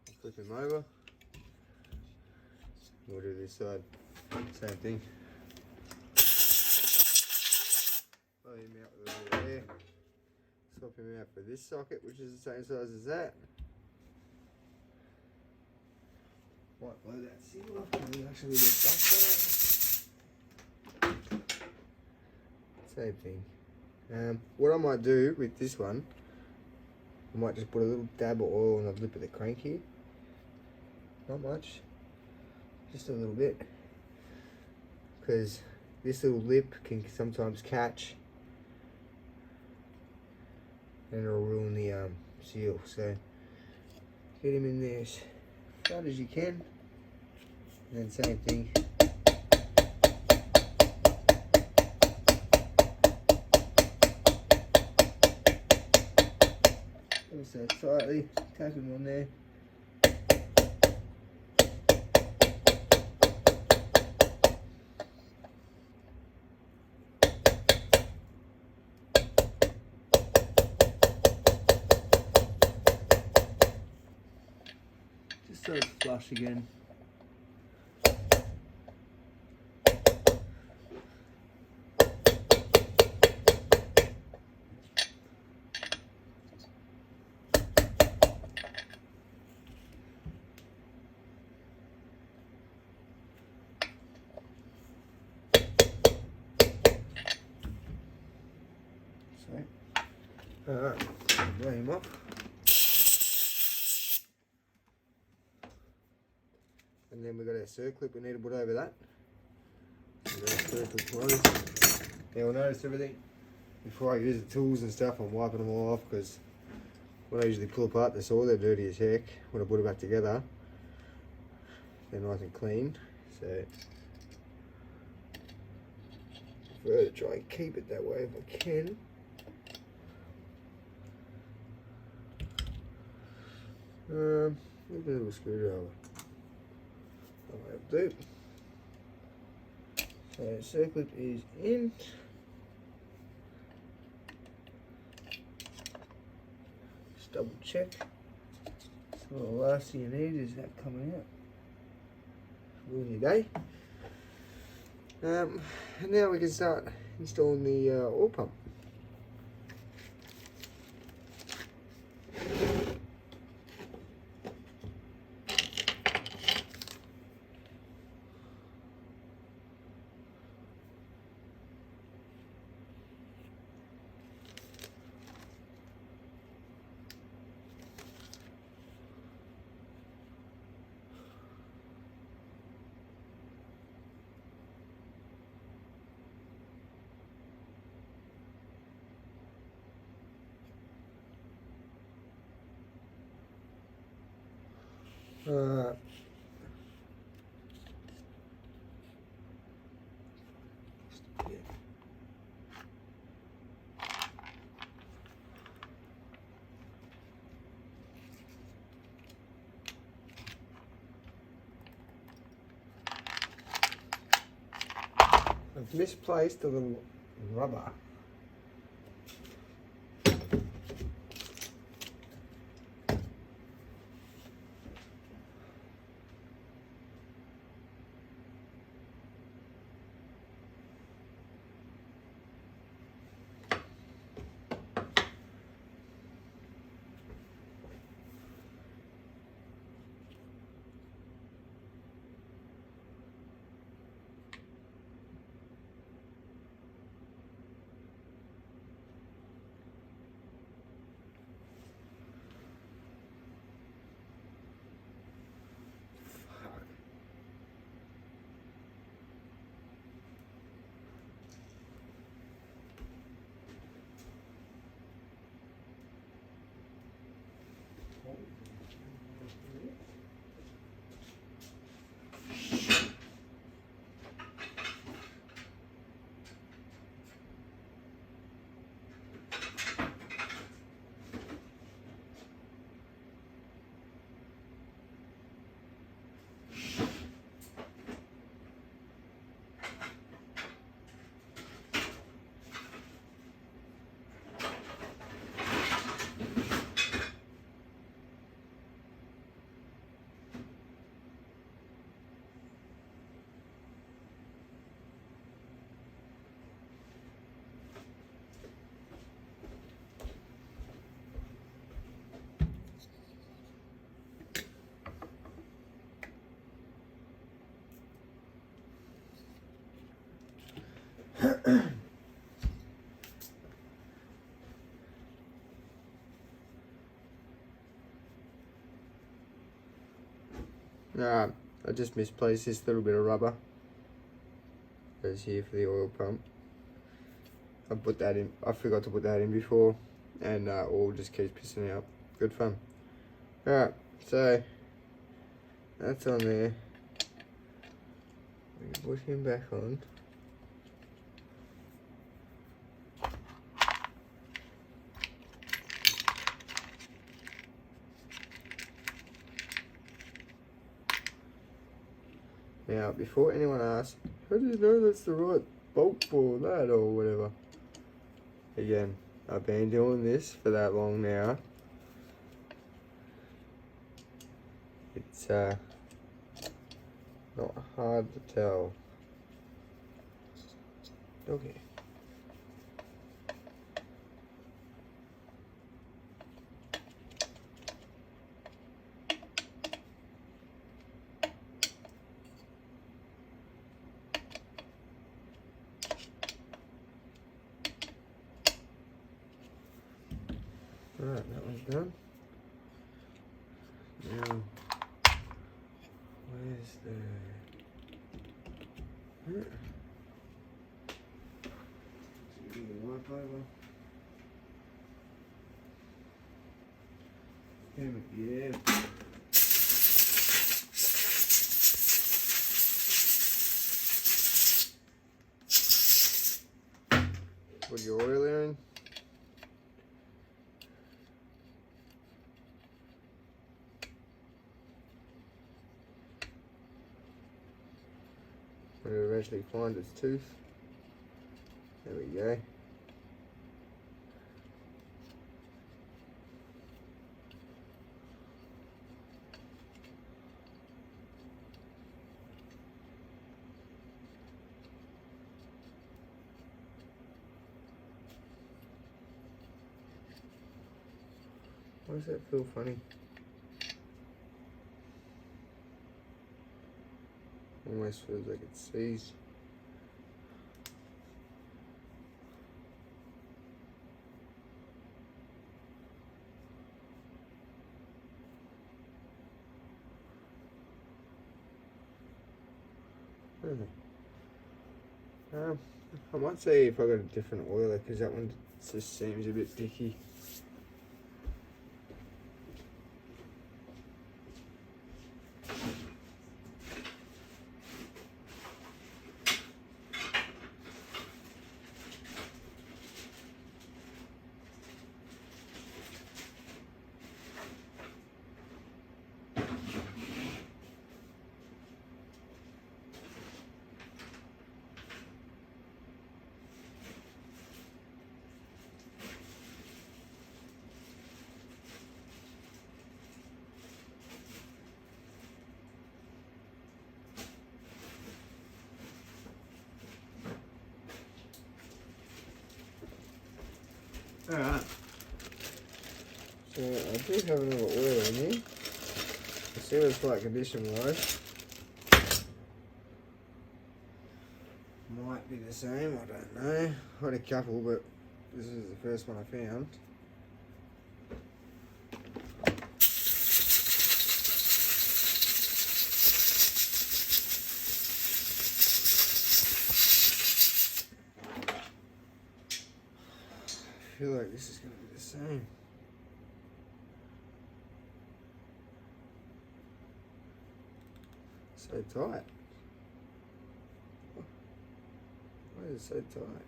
I'll flip him over. We'll do this side. Same thing. Blow him out with a little air. Swap him out for this socket, which is the same size as that. Might blow that seal off and then actually get dust on it. Same thing. What I might do with this one, I might just put a little dab of oil on the lip of the crank here. Not much, just a little bit, because this little lip can sometimes catch and it'll ruin the seal. So get him in there as flat as you can, and then same thing. Also slightly tap him on there. Just so it's flush again. Alright, blow him up. And then we've got our circlip we need to put over that. Now we'll notice everything before I use the tools and stuff. I'm wiping them all off, because when I usually pull apart the saw, they're dirty as heck. When I put it back together, they're nice and clean. So I prefer to try and keep it that way if I can. With a little screwdriver. That'll do. So circlip is in. Just double check. So the last thing you need is that coming out. Ruin your day. And now we can start installing the oil pump. Yeah. I've misplaced a little rubber. I just misplaced this little bit of rubber. Goes here for the oil pump. I put that in. I forgot to put that in before, and oil just keeps pissing out. Good fun. Alright, so that's on there. We can put him back on. Now, before anyone asks, how do you know that's the right bolt for that or whatever? Again, I've been doing this for that long now. It's not hard to tell. Okay. Alright, that one's done. Now, where's the... Wipe over. Yeah. Put your oil in. When it eventually finds its tooth. There we go. Why does that feel funny? Almost feels like it's seized. I might say if I got a different oiler, because that one just seems a bit dicky. Alright, so I do have another oil in here. Let's see what it's like condition wise. Might be the same, I don't know. I had a couple, but this is the first one I found. I feel like this is going to be the same. So tight. Why is it so tight?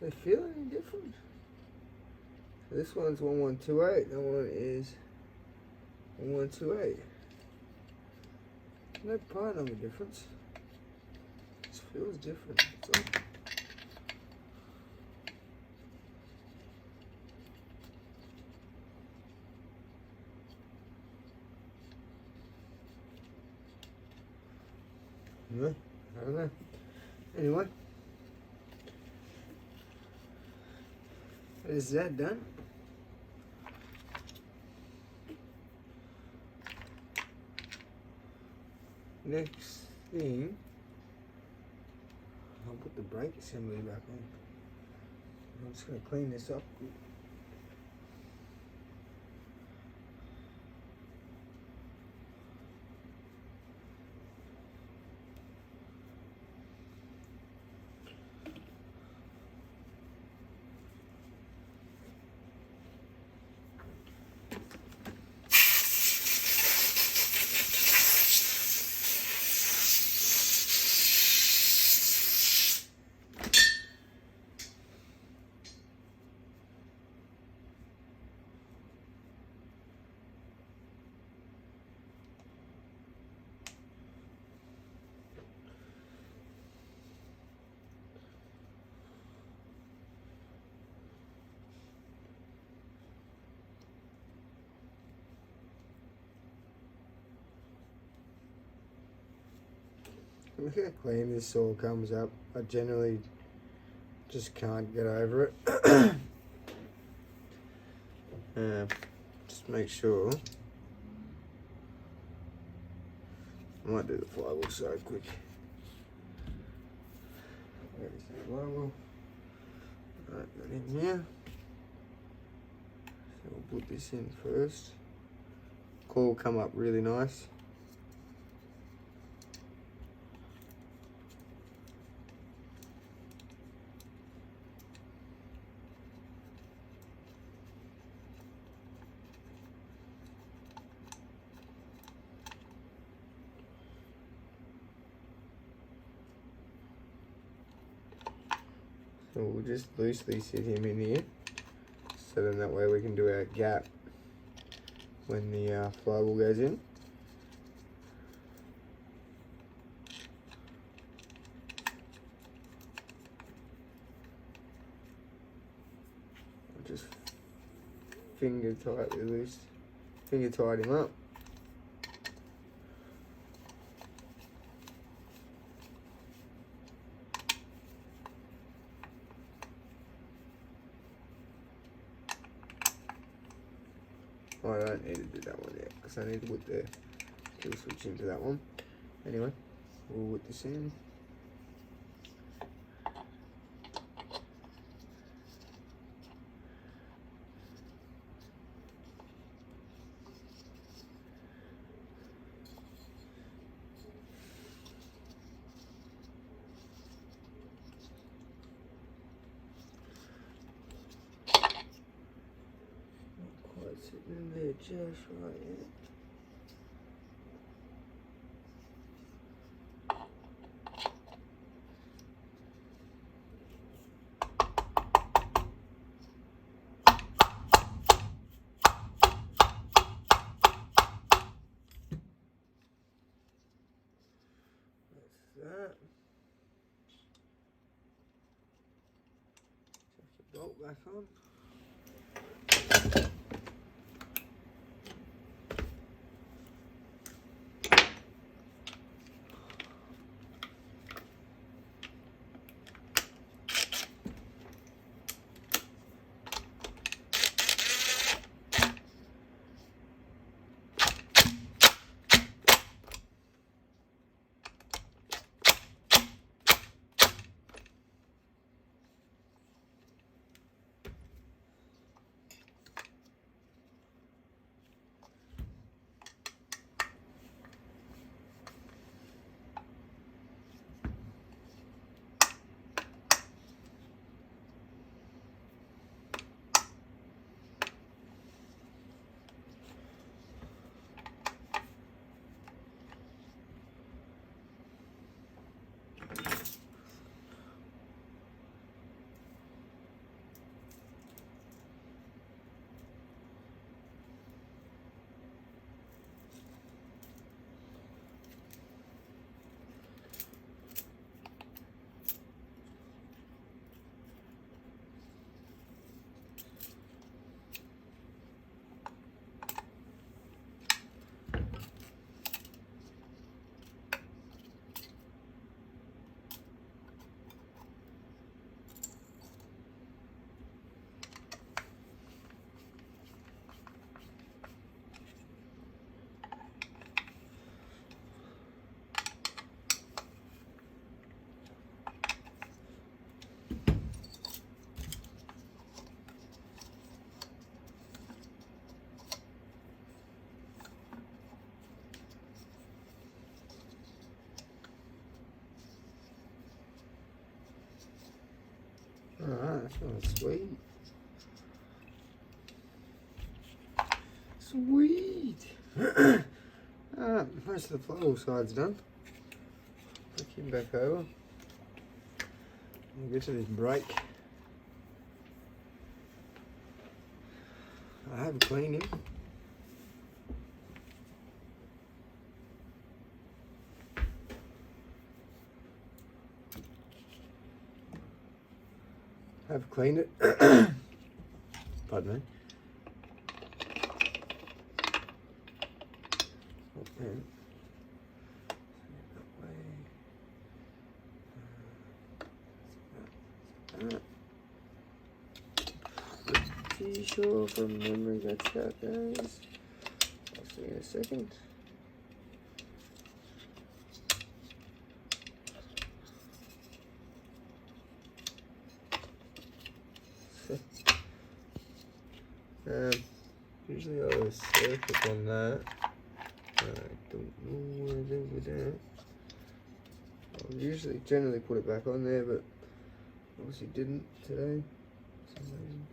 Do they feel any different? So this one's 1128, that one is 1128. No part number difference. This feels different. That's all. No, I don't know. Anyway, is that done? Next thing, I'll put the brake assembly back on. I'm just going to clean this up. Look how clean this saw comes up. I generally just can't get over it. Just make sure. I might do the flywheel side quick. There's the flywheel. Right, that in here. So we'll put this in first. Coil will come up really nice. So we'll just loosely sit him in here, so then that way we can do our gap when the flywheel goes in. I'll just finger tight him up. Oh, I don't need to do that one yet because I need to put the kill switch into that one. Anyway, we'll put this in. Sitting in there just right yet. That's that. Just the bolt back on. Alright, that smells sweet. Sweet! Alright, most of the floral side's done. Put him back over. We'll get to this brake. I haven't cleaned him. I've cleaned it. Pardon me. Pretty sure from memory that's how it goes. I'll see in a second. Usually I always circle on that. I don't know what to do with that. I usually generally put it back on there, but obviously didn't today for some reason.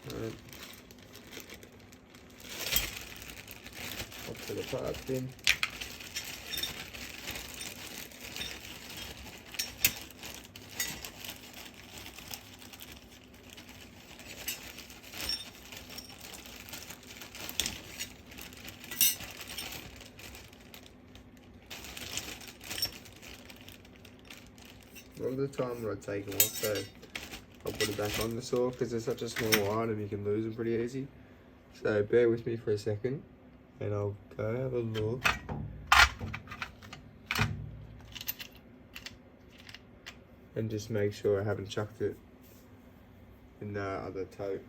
So, up to the parts bin. A lot of the time when I take them off, so I'll put it back on the saw because it's such a small item you can lose them pretty easy. So bear with me for a second and I'll go have a look. And just make sure I haven't chucked it in the other tote.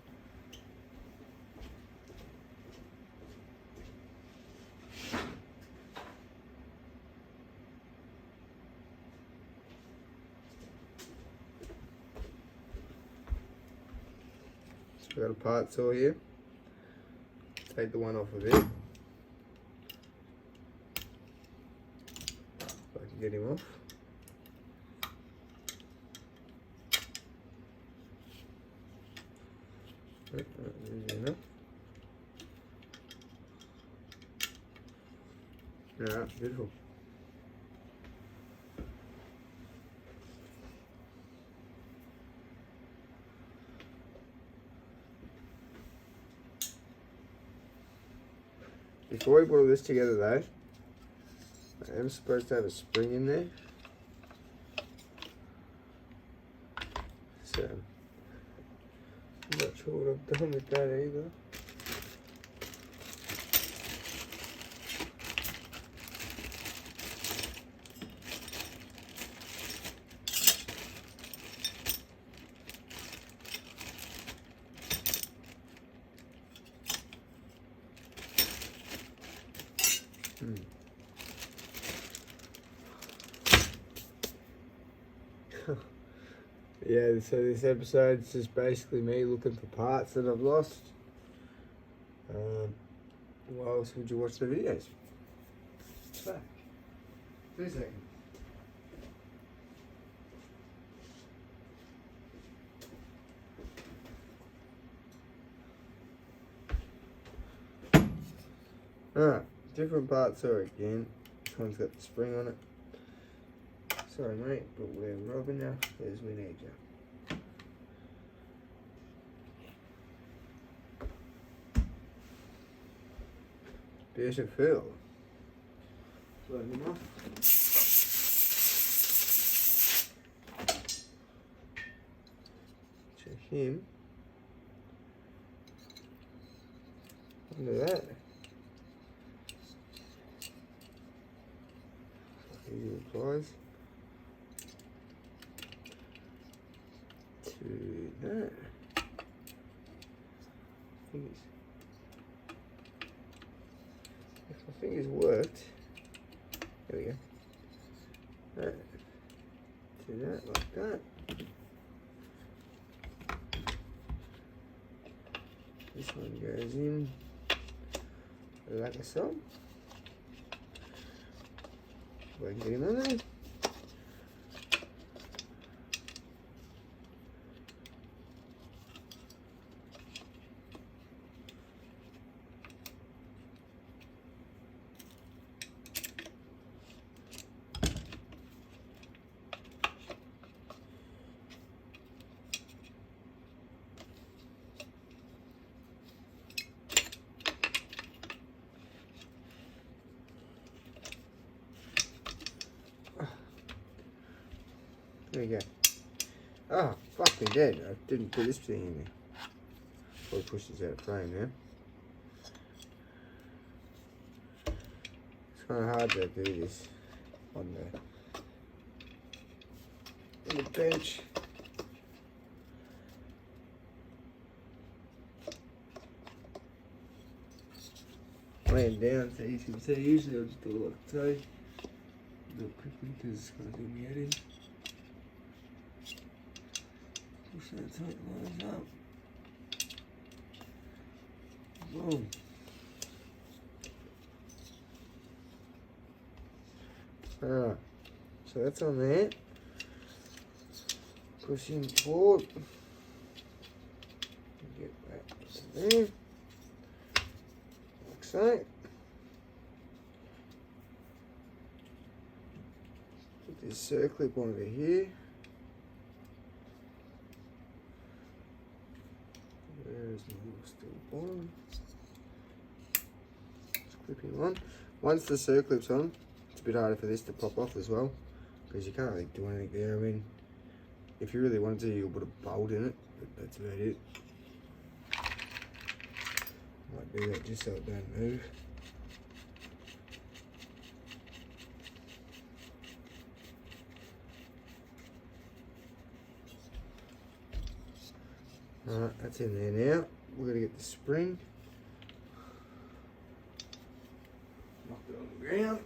We've got a part saw here. Take the one off of it. If I can get him off. Right, easy enough. Yeah, beautiful. Before we put all this together though, I am supposed to have a spring in there. So, I'm not sure what I've done with that either. Yeah, so this episode's just basically me looking for parts that I've lost. Why else would you watch the videos? Back. 2 seconds. Alright, different parts are again. This one's got the spring on it. Sorry mate, but we're robbing now because we need you. Beautiful. Load him off. Check him. Under that. Easy applies. To that. If my fingers worked, there we go. That. To that like that. This one goes in like so. we can get him on there. There you go. Oh, fuck me dead. I didn't put this thing in there. Probably push this out of frame now. It's kind of hard to do this on the bench. Laying down so you can see. Usually I'll just do it like so. Do it quickly because it's going to do me head in. Push that tight lines up. Boom. Alright, so that's on there. Push him forward. Get that there. Like so. Put this circlip on over here. There's the little steel bottom. Just clip him on. Once the circlip's on, it's a bit harder for this to pop off as well, because you can't really do anything there. I mean, if you really wanted to, you could put a bolt in it, but that's about it. Might do that just so it don't move. Alright, that's in there now. We're going to get the spring. Knock it on the ground.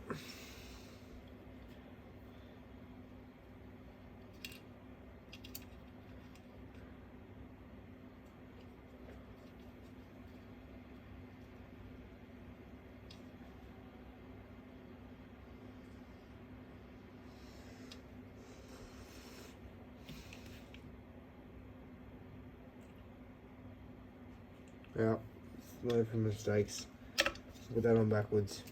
Yeah, learn from mistakes. Put that on backwards.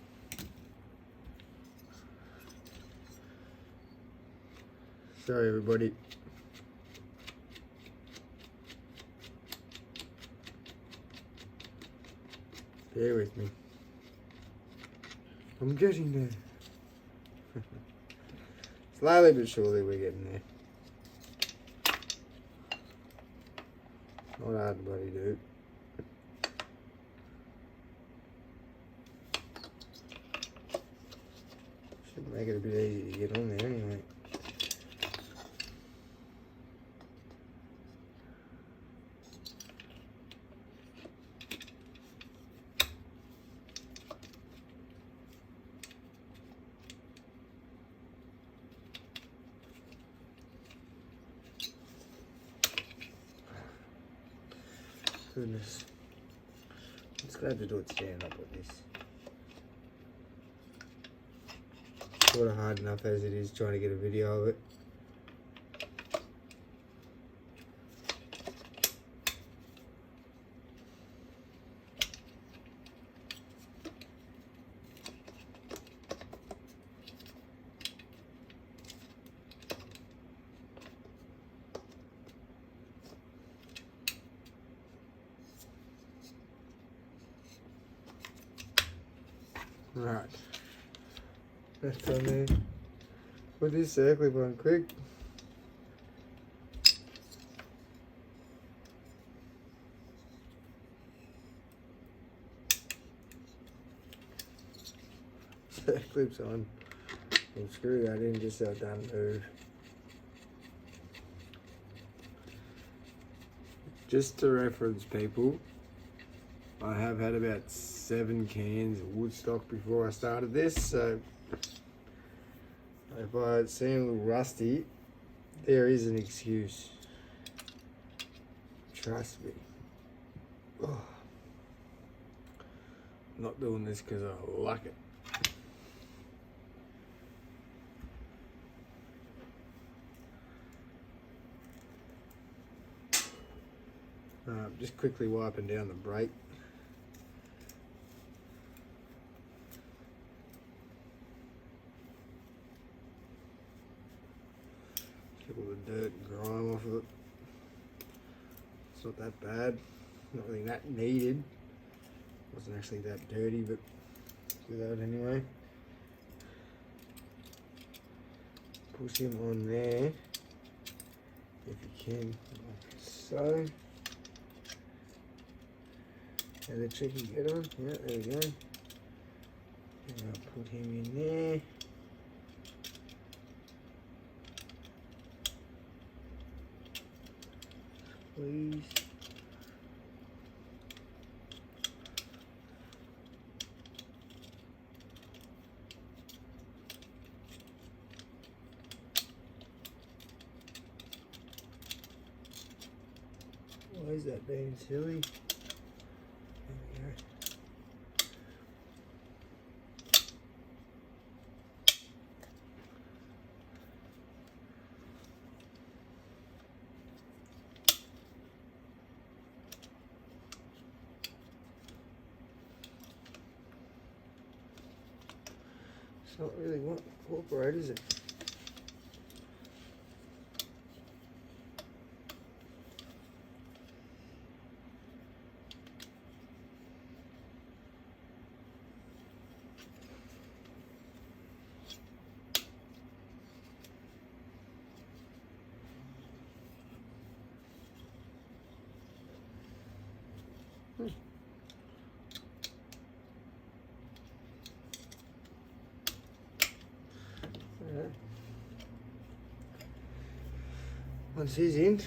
Sorry, everybody. Bear with me. I'm getting there. Slowly but surely we're getting there. Not hard to bloody do. Should make it a bit easy to get on there anyway. Goodness. It's glad to do it stand up like this. Sort of hard enough as it is trying to get a video of it. Right, that's on there. Put this circle on quick. Clips on. And screw that in just so it doesn't move. Just to reference people, I have had about 7 cans of wood stock before I started this, so if I seem a little rusty, there is an excuse. Trust me. Oh. I'm not doing this because I like it. Just quickly wiping down the brake. Get all the dirt and grime off of it. It's not that bad, not really that needed. Wasn't actually that dirty, but do that anyway. Push him on there if you can, like so. And the cheeky get on, yeah, there we go. And I'll put him in there. Please. Why is that being silly? There we go. It's not really what incorporate, is it? Alright. Once he's in,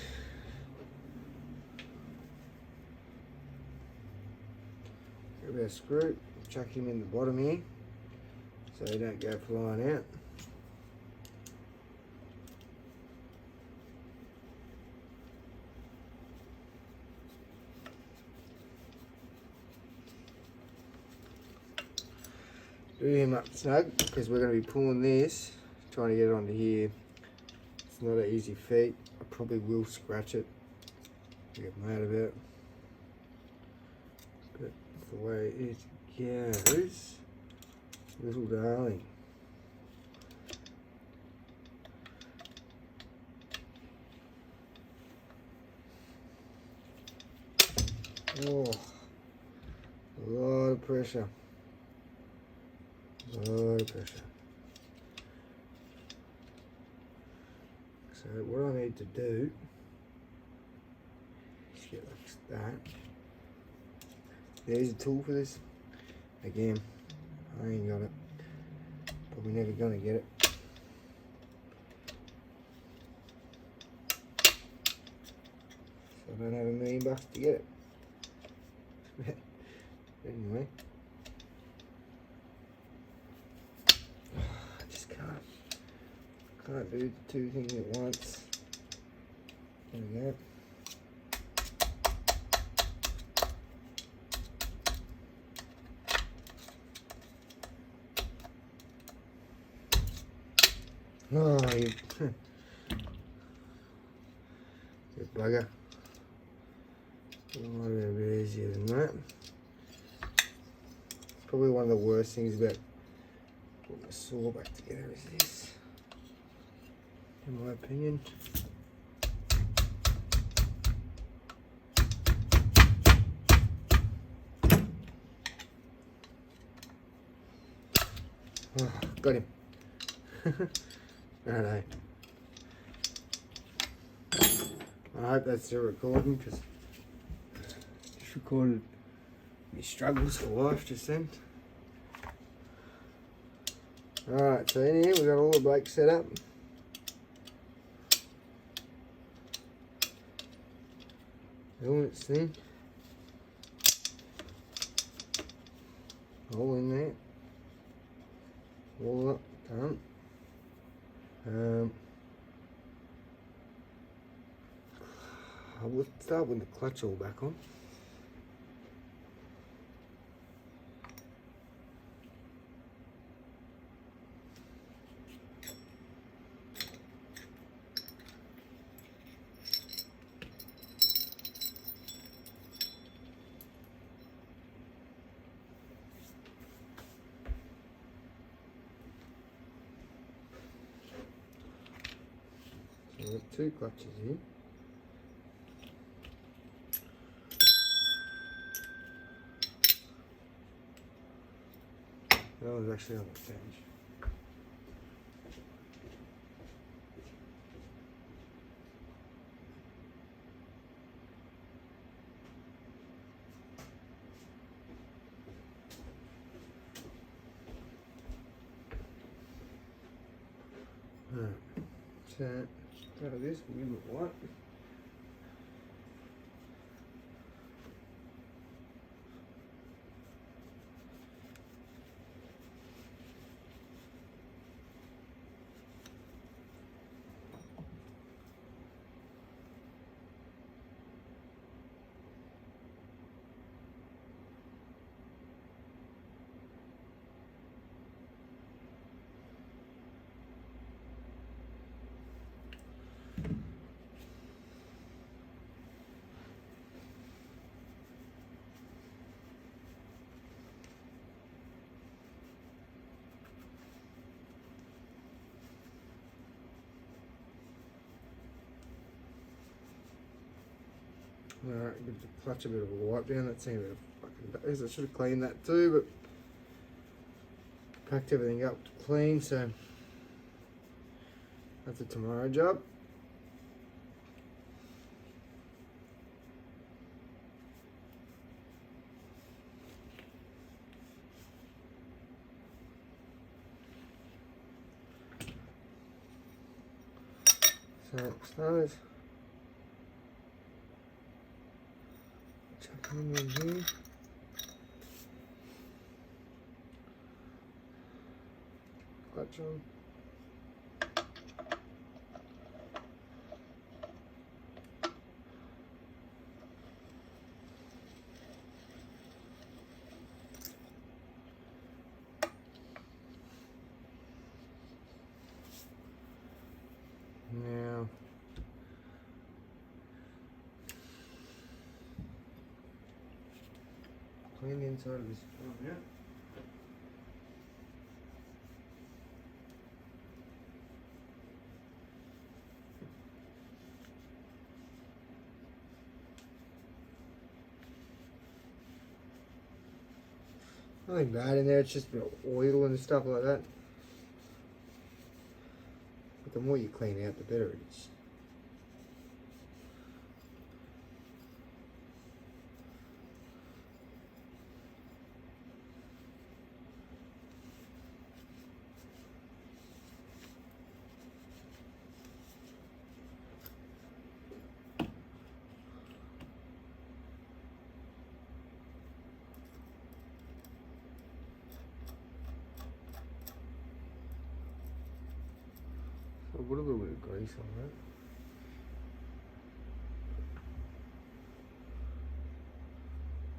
grab our screw, chuck him in the bottom here so he don't go flying out. Do him up snug because we're going to be pulling this, trying to get it onto here. It's not an easy feat. I probably will scratch it, get mad about it. But that's the way it goes, little darling. Oh, a lot of pressure. A lot of pressure. So what I need to do is get like that. There's a tool for this. Again, I ain't got it. Probably never gonna get it. So I don't have $1 million to get it. Anyway. Can't do two things at once. There we go. Oh, you bugger. It might be a bit easier than that. Probably one of the worst things about putting a saw back together is this, in my opinion. Oh, got him. Righto. I hope that's still recording because just recorded my struggles for life just then. Alright, so in here we've got all the brakes set up. Helmet's thing. All in there. All up, done. I will start with the clutch all back on. I've got 2 clutches here. That one's actually on the hinge. Alright, so out of this, we'll give it one. Alright, give the clutch a bit of a wipe down. That seemed a bit of fucking days. I should have cleaned that too, but packed everything up to clean, so that's a tomorrow job. So starters. Chuck them in here. Clutch on. Now clean the inside of this drum out. Nothing bad in there, it's just a bit of oil and stuff like that. But the more you clean out, the better it is. So I'll put a little bit of grease on that.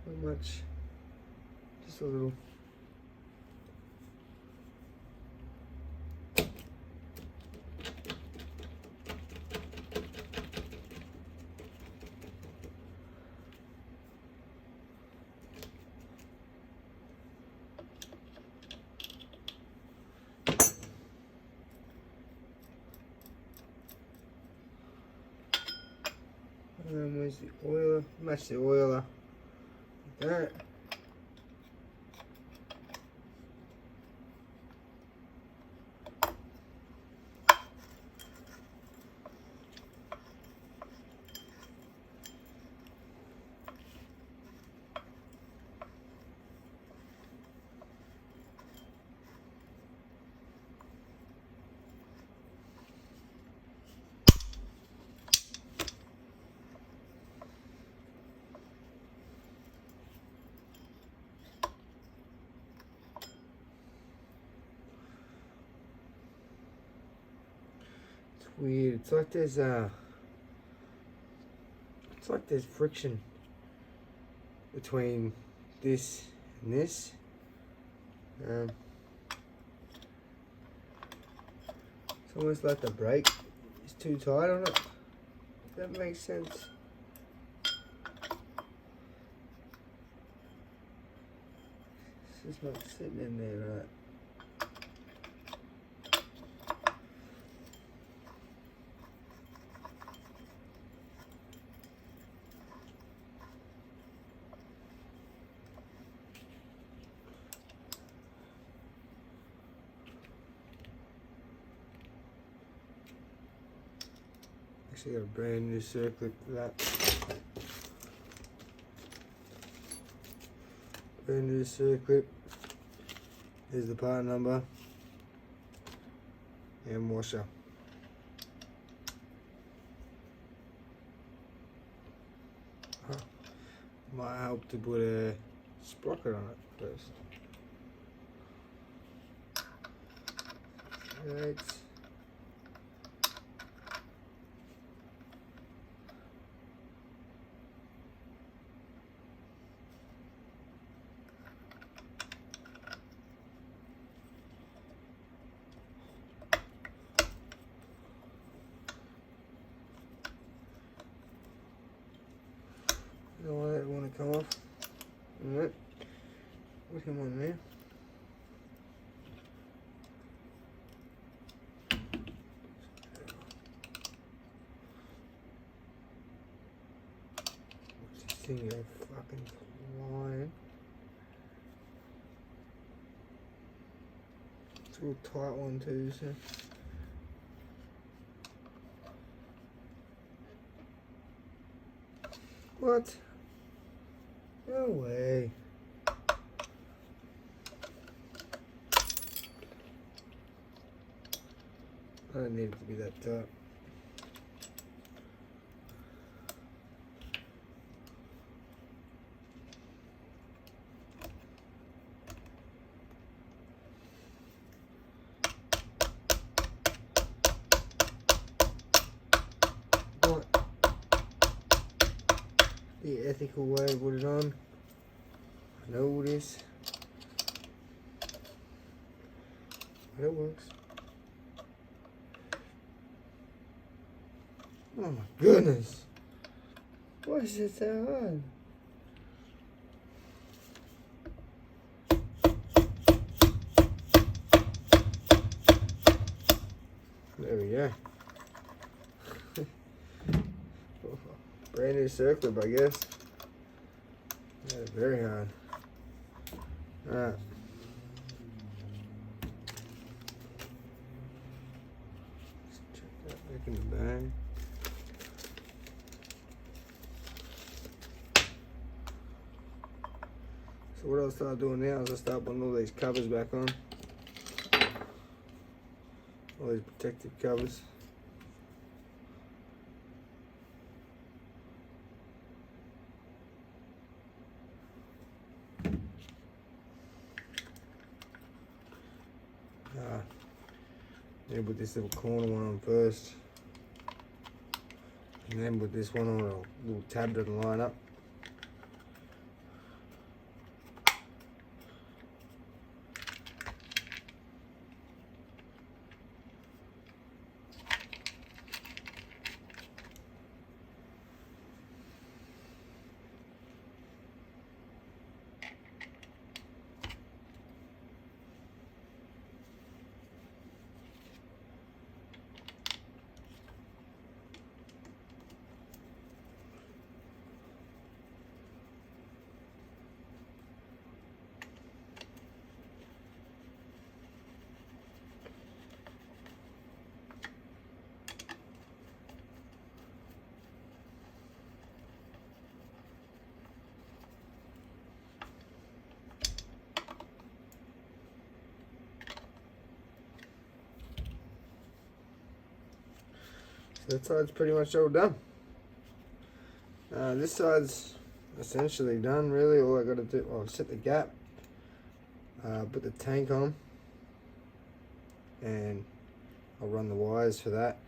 Not much, just a little. And then where's the oiler? Match the oiler. Like that. Weird. It's like there's friction between this and this. It's almost like the brake is too tight on it. If that makes sense. It's just not sitting in there right. Actually got a brand new circlip for that. Brand new circlip. Here's the part number and washer. Might help to put a sprocket on it first. Right. Don't want to come off. Alright. What's going on there? What's this thing go fucking flying? It's a real tight one too, so. What? No way. I don't need it to be that tight. The ethical way to put it on. I know it is. But it works. Oh my goodness. Why is it so hard? There we go. Brand new circlip, I guess. Yeah, very hard. Alright. Let's check that back in the bag. So what I'll start doing now is I'll start putting all these covers back on. All these protective covers. Then put this little corner one on first. And then put this one on a little tab to line up. That side's pretty much all done. This side's essentially done really. All I got to do, I'll set the gap, put the tank on, and I'll run the wires for that.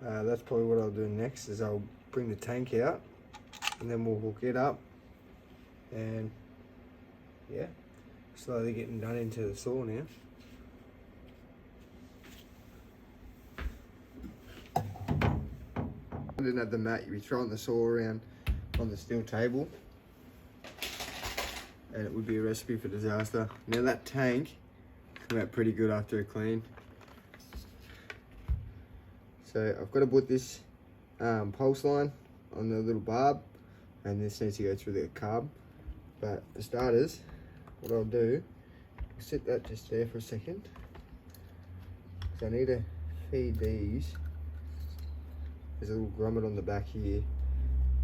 That's probably what I'll do next, is I'll bring the tank out and then we'll hook it up, and yeah, slowly getting done into the saw now. I didn't have the mat, you'd be throwing the saw around on the steel table and it would be a recipe for disaster. Now that tank came out pretty good after a clean. So I've got to put this pulse line on the little barb, and this needs to go through the carb. But for starters, what I'll do, I'll set that just there for a second. So I need to feed these There's a little grommet on the back here,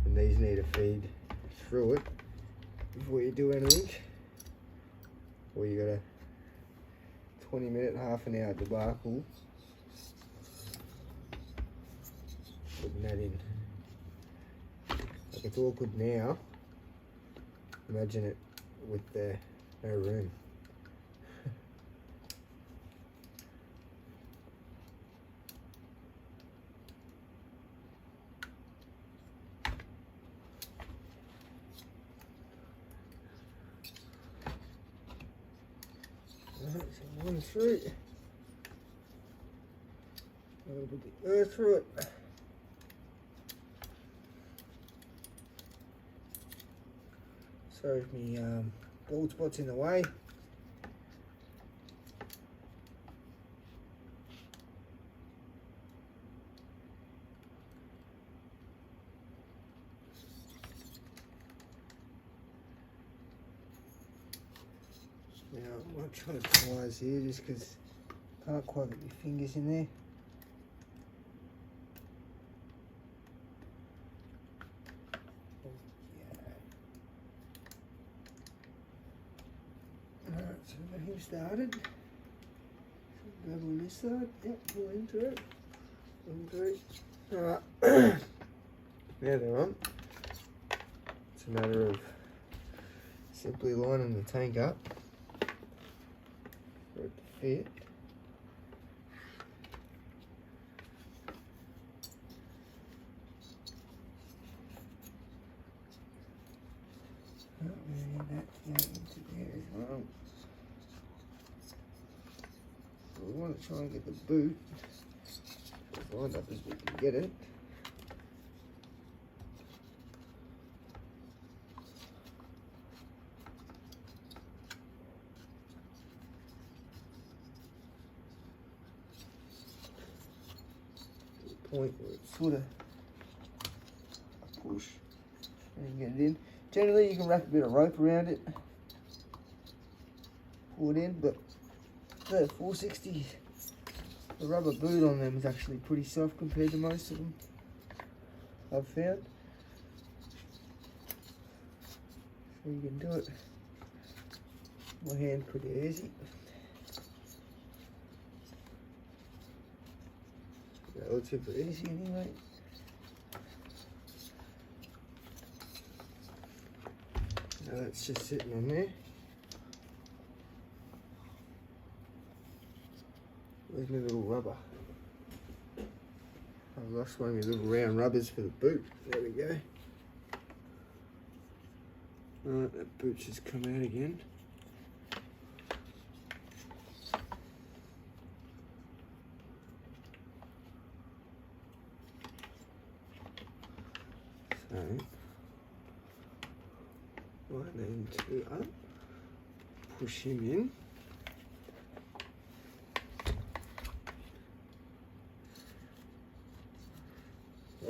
and these need to feed through it before you do anything. Or you got a 20-minute, half an hour debacle putting that in. Like, it's awkward now. Imagine it with no room. Alright, so one through. I'm going to put the earth through it. So if me bald spot's in the way. Now I might try the pliers here just because I can't quite get my fingers in there. Alright, so we've got him started. Grab on this side, yep, pull in through it. One through. Alright. Now they're on. It's a matter of simply lining the tank up for it to fit. Oh, we need that to go into there as well. So we want to try and get the boot as lined up as we can get it. Point where it's sort of a push and get it in. Generally, you can wrap a bit of rope around it, pull it in, but the 460, the rubber boot on them is actually pretty soft compared to most of them I've found. So you can do it by hand pretty easy. Relatively easy anyway. Now that's just sitting on there. Where's my little rubber? I've lost one of my little round rubbers for the boot. There we go. Alright, that boot's just come out again. So, 1 and 2 up, push him in.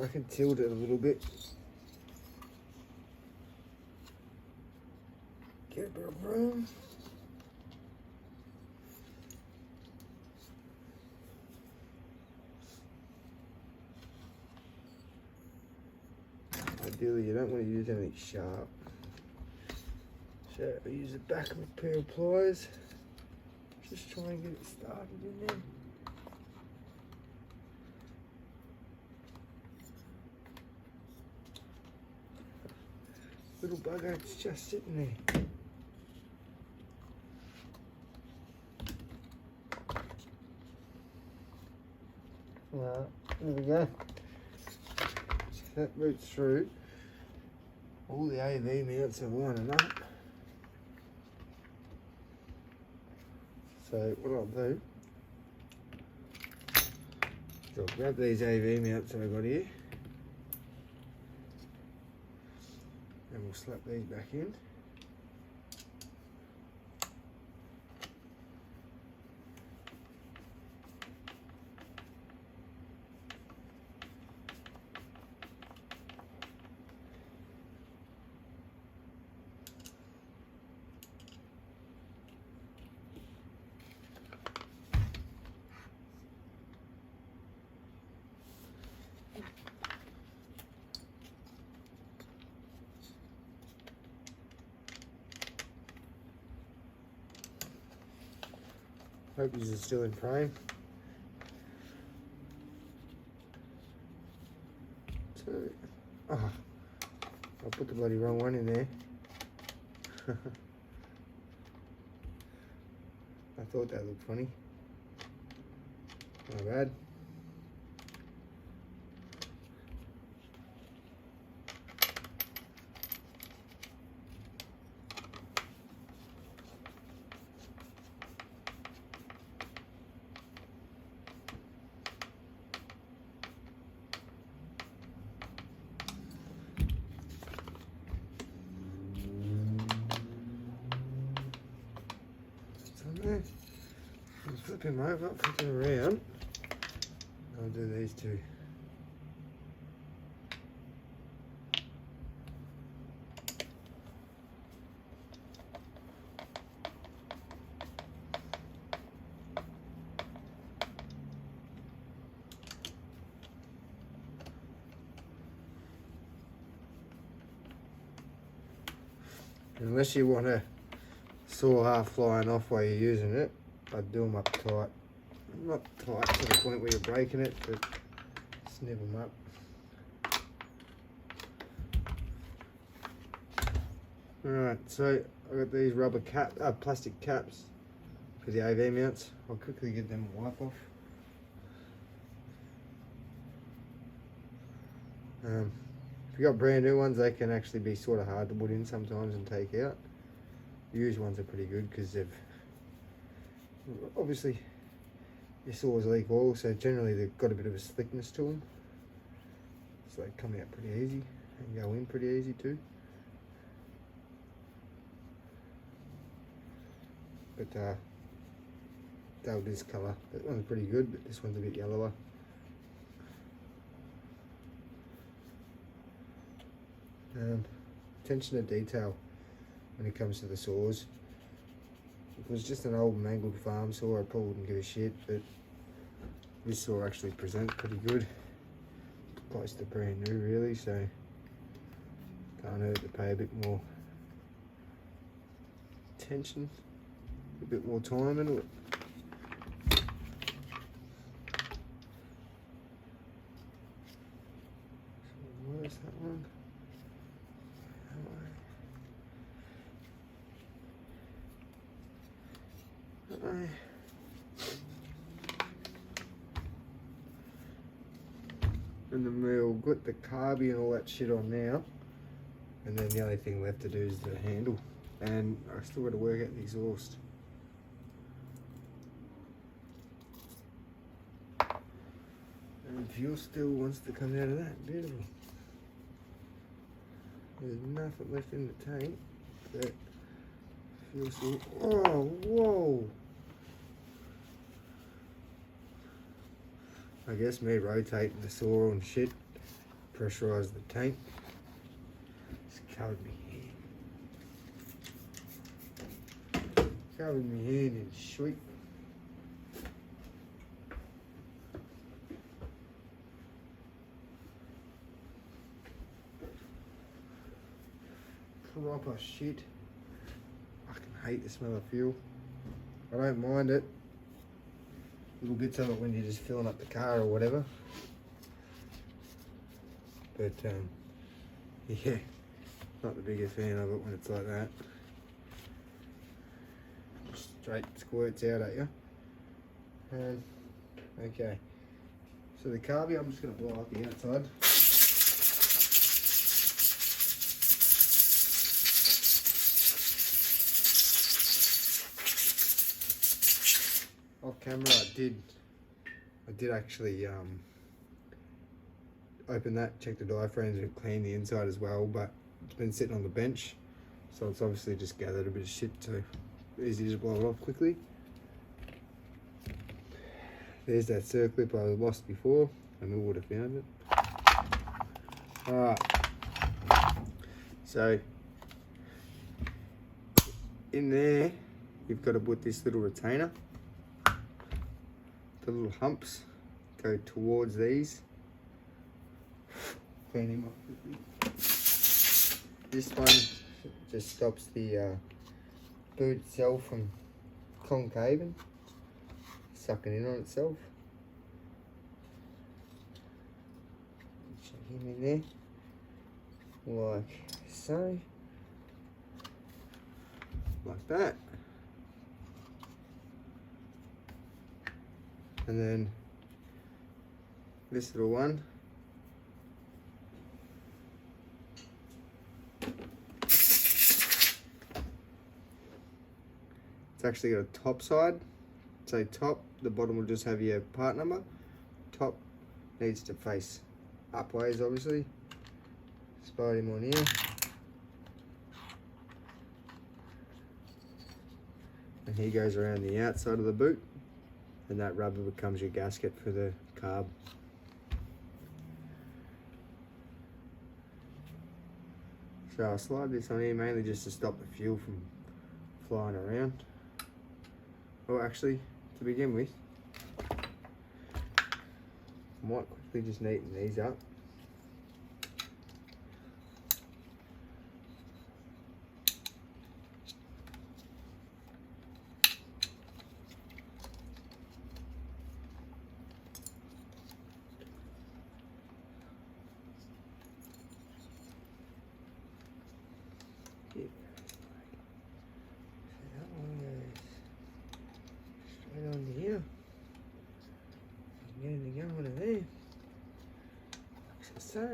I can tilt it a little bit. Get a bit of room. Ideally, you don't want to use anything sharp. So I use the back of a pair of pliers. Just try and get it started in there. Little bugger, it's just sitting there. Well, there we go. So that roots through. All the AV mounts are lining up. So what I'll do is I'll grab these AV mounts that I've got here and we'll slap these back in. Hope he's still in frame. So, oh, I put the bloody wrong one in there. I thought that looked funny. Not bad. There. I'll flip him over, flip him around. I'll do these two. Unless you want to saw half flying off while you're using it, I'd do them up tight. Not tight to the point where you're breaking it, but snip them up. Alright, so I've got these rubber plastic caps for the AV mounts. I'll quickly get them a wipe off. If you've got brand new ones, they can actually be sort of hard to put in sometimes and take out. The used ones are pretty good because they've obviously your saws leak oil, so generally they've got a bit of a slickness to them, so they come out pretty easy and go in pretty easy too. But they'll discolour. That one's pretty good, but this one's a bit yellower. Attention to detail when it comes to the saws. If it was just an old mangled farm saw, I probably wouldn't give a shit, but this saw actually presents pretty good. Close to brand new really, so can't hurt to pay a bit more attention, a bit more time into it. So where's that one? And then we'll put the carby and all that shit on now, and then the only thing left to do is the handle, and I still got to work out the exhaust. And fuel still wants to come out of that, beautiful. There's nothing left in the tank, but fuel still, oh whoa! I guess me rotating the saw and shit pressurised the tank. It's covered me hand. Covered me hand in sweet. Proper shit. I fucking hate the smell of fuel. I don't mind it. Little bits of it when you're just filling up the car or whatever, but yeah, not the biggest fan of it when it's like that. Straight squirts out at you. Okay, so the carby, I'm just going to blow up the outside. Off camera, I did actually open that, check the diaphragms and clean the inside as well, but it's been sitting on the bench, so it's obviously just gathered a bit of shit, so easy to blow it off quickly. There's that circlip I lost before, and we would have found it. Alright, so in there you've got to put this little retainer. The little humps go towards these. Clean him up quickly. This one just stops the boot itself from concaving. sucking in on itself. Check him in there, like so, like that. And then this little one, it's actually got a top side. So top, the bottom will just have your part number. Top needs to face upways, obviously. Slide him on here. And he goes around the outside of the boot, and that rubber becomes your gasket for the carb. So I'll slide this on here mainly just to stop the fuel from flying around. Well, actually, to begin with, I might quickly just neaten these up. On here, get anything out of there, like so.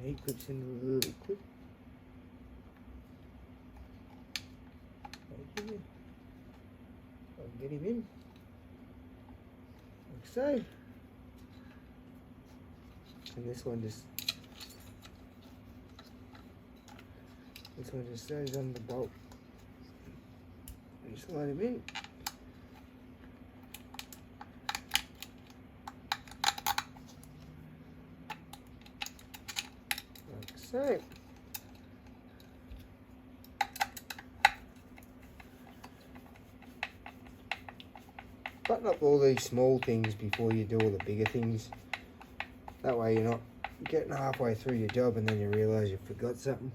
He clips into a little clip. Right here. I'll get him in, like so. And this one just stays on the bolt. You slide him in. Like so. Button up all these small things before you do all the bigger things. That way you're not getting halfway through your job and then you realise you forgot something.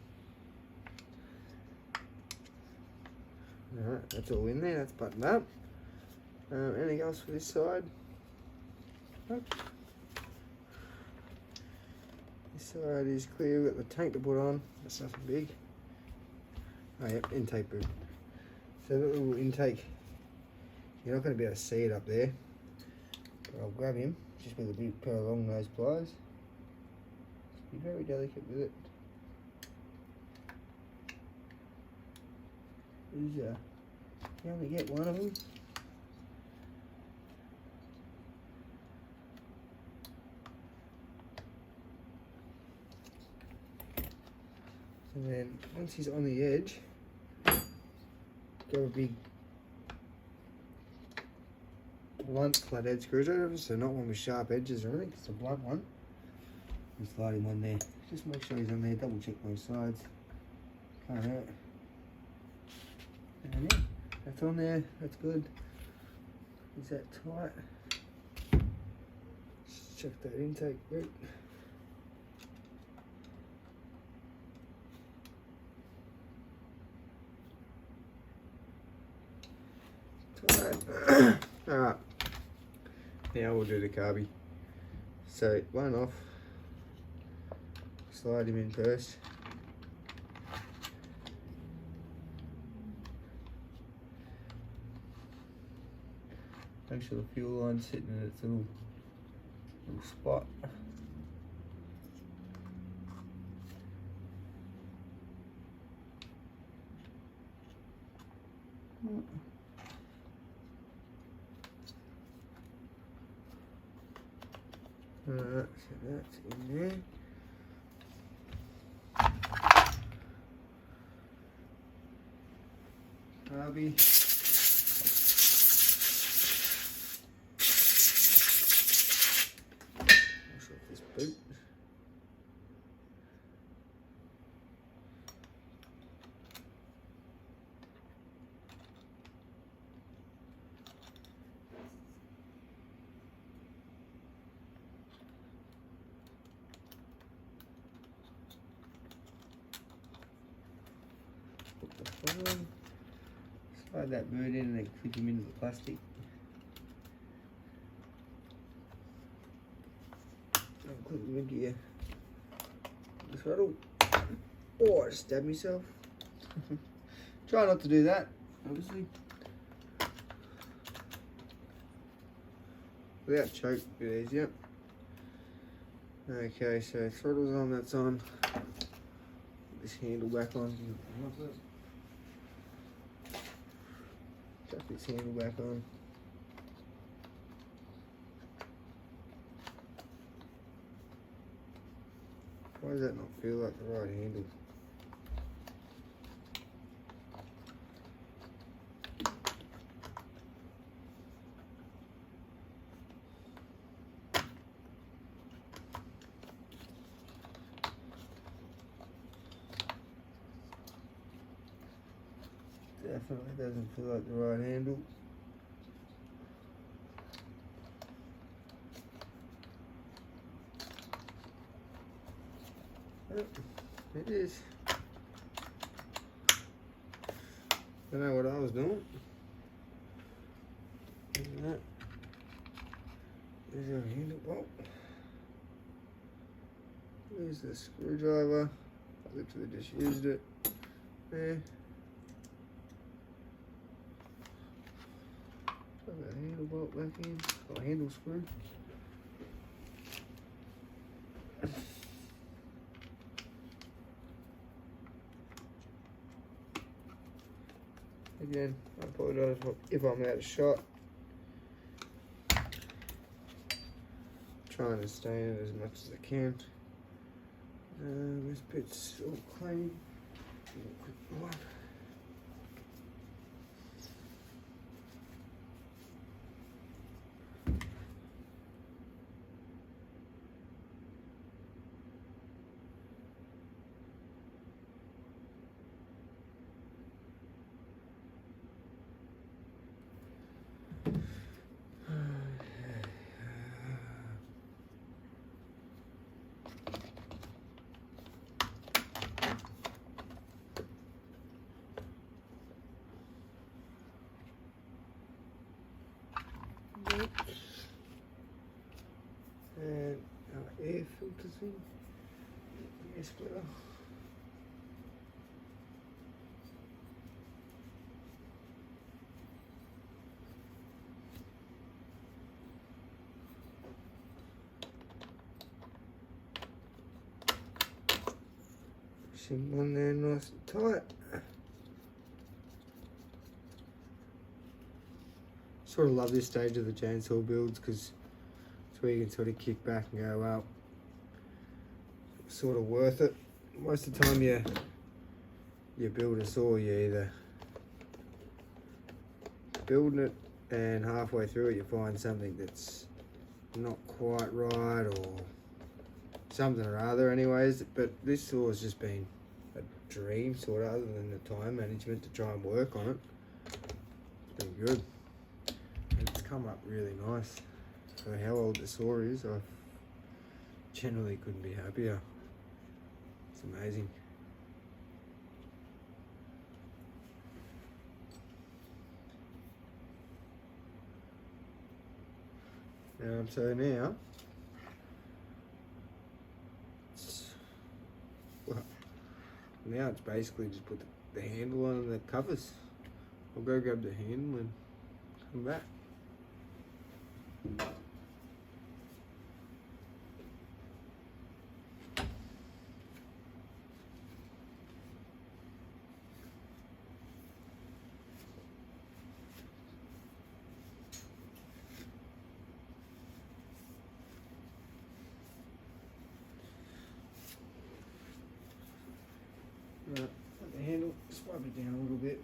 Alright, that's all in there, that's buttoned up. Anything else for this side? Nope. This side is clear, we've got the tank to put on, that's nothing big. Oh yep, intake boot. So that little intake, you're not going to be able to see it up there. But I'll grab him, just with a big pair of long nose pliers. Just be very delicate with it. You only get one of them. And then once he's on the edge, go a big blunt flathead screwdriver, so not one with sharp edges or anything, it's a blunt one. And slide him on there. Just make sure he's on there, double check both sides. Can't hurt. And yeah, that's on there, that's good. Is that tight? Just check that intake boot. Tight. Alright, now we'll do the carby. So, one off, slide him in first. Make sure the fuel line's sitting in its little spot. Alright, so that's in there. Carby. Boot. on. Slide that bird in and then clip him into the plastic. And clip him into your throttle. Oh, I just stabbed myself. Try not to do that, obviously. Without choke, a bit easier. Okay, so throttle's on, that's on. Put this handle back on. Chuck this handle back on. Why does that not feel like the right handle? Definitely doesn't feel like the right handle. Oh, it is. Don't know what I was doing. That. There's our handle bolt. There's the screwdriver. I literally just used it. There. Put that handle bolt back in. Oh, handle screw. Again, I apologise if I'm out of shot. Trying to stay in it as much as I can. This bit's all clean. Quick wipe. And our air filter thing, air splitter. Push him on there nice and tight. Sort of love this stage of the chainsaw builds because it's where you can sort of kick back and go, well, it's sort of worth it. Most of the time you build a saw, you either building it and halfway through it you find something that's not quite right or something or other anyways, but this saw has just been a dream sort of, other than the time management to try and work on it. It's been good. And it's come up really nice. For how old the saw is, I generally couldn't be happier. It's amazing. So now, now it's basically just put the handle on and the covers. I'll go grab the handle and come back. Right, let the handle swipe it down a little bit.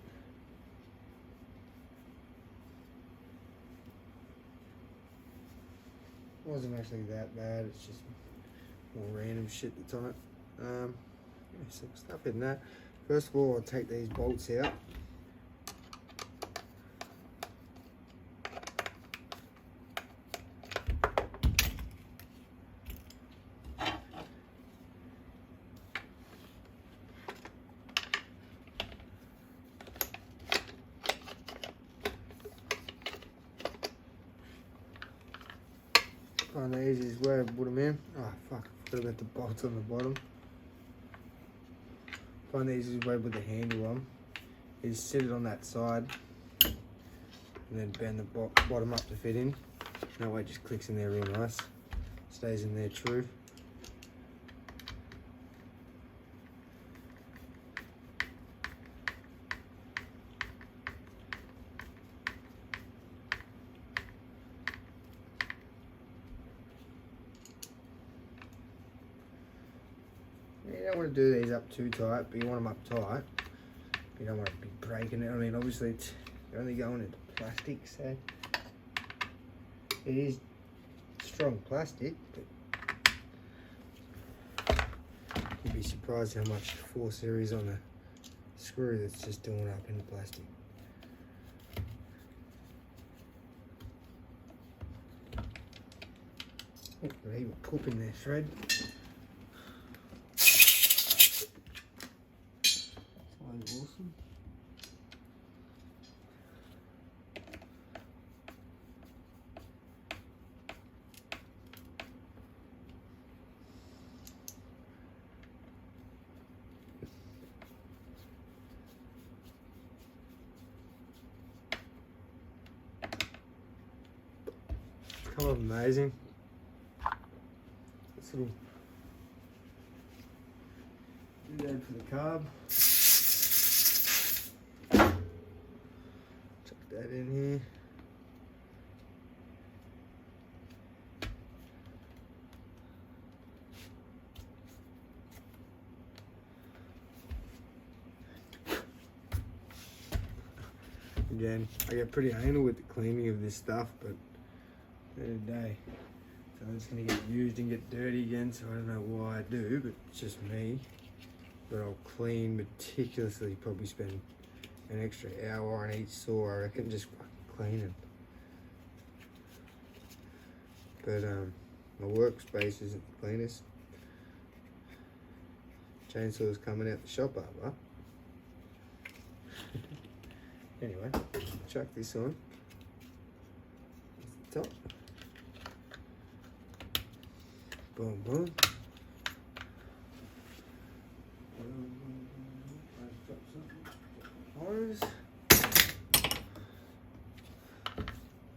Wasn't actually that bad, it's just more random shit that's on it. Yeah, some stuff in that. First of all, I'll take these bolts out. Find the easiest way to put them in. Oh fuck, I forgot about the bolts on the bottom. Find the easiest way to put the handle on is sit it on that side and then bend the bottom up to fit in. That way it just clicks in there real nice. Stays in there true. You don't want to do these up too tight, but you want them up tight. You don't want to be breaking it. I mean, obviously, you're only going into plastic, so it is strong plastic, but you'd be surprised how much force there is on a screw that's just doing up in the plastic. Oh, they were cooking their thread. Awesome. Kind of amazing. This little doodad for the carb. Chuck that in here. Again, I get pretty anal with the cleaning of this stuff, but at the end of the day, so it's going to get used and get dirty again, so I don't know why I do, but it's just me. But I'll clean meticulously, probably spend an extra hour on each saw, I reckon, just cleaning. But my workspace isn't the cleanest. Chainsaw's coming out the shop up, huh? Anyway, chuck this on. That's the top. Boom, boom.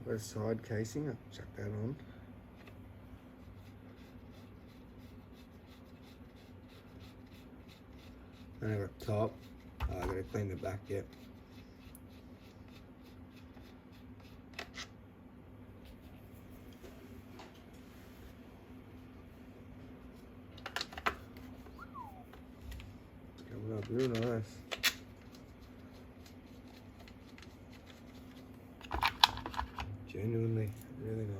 Got a side casing, I'll chuck that on. And I got top. I gotta clean the back yet. Coming up real nice. Genuinely really nice.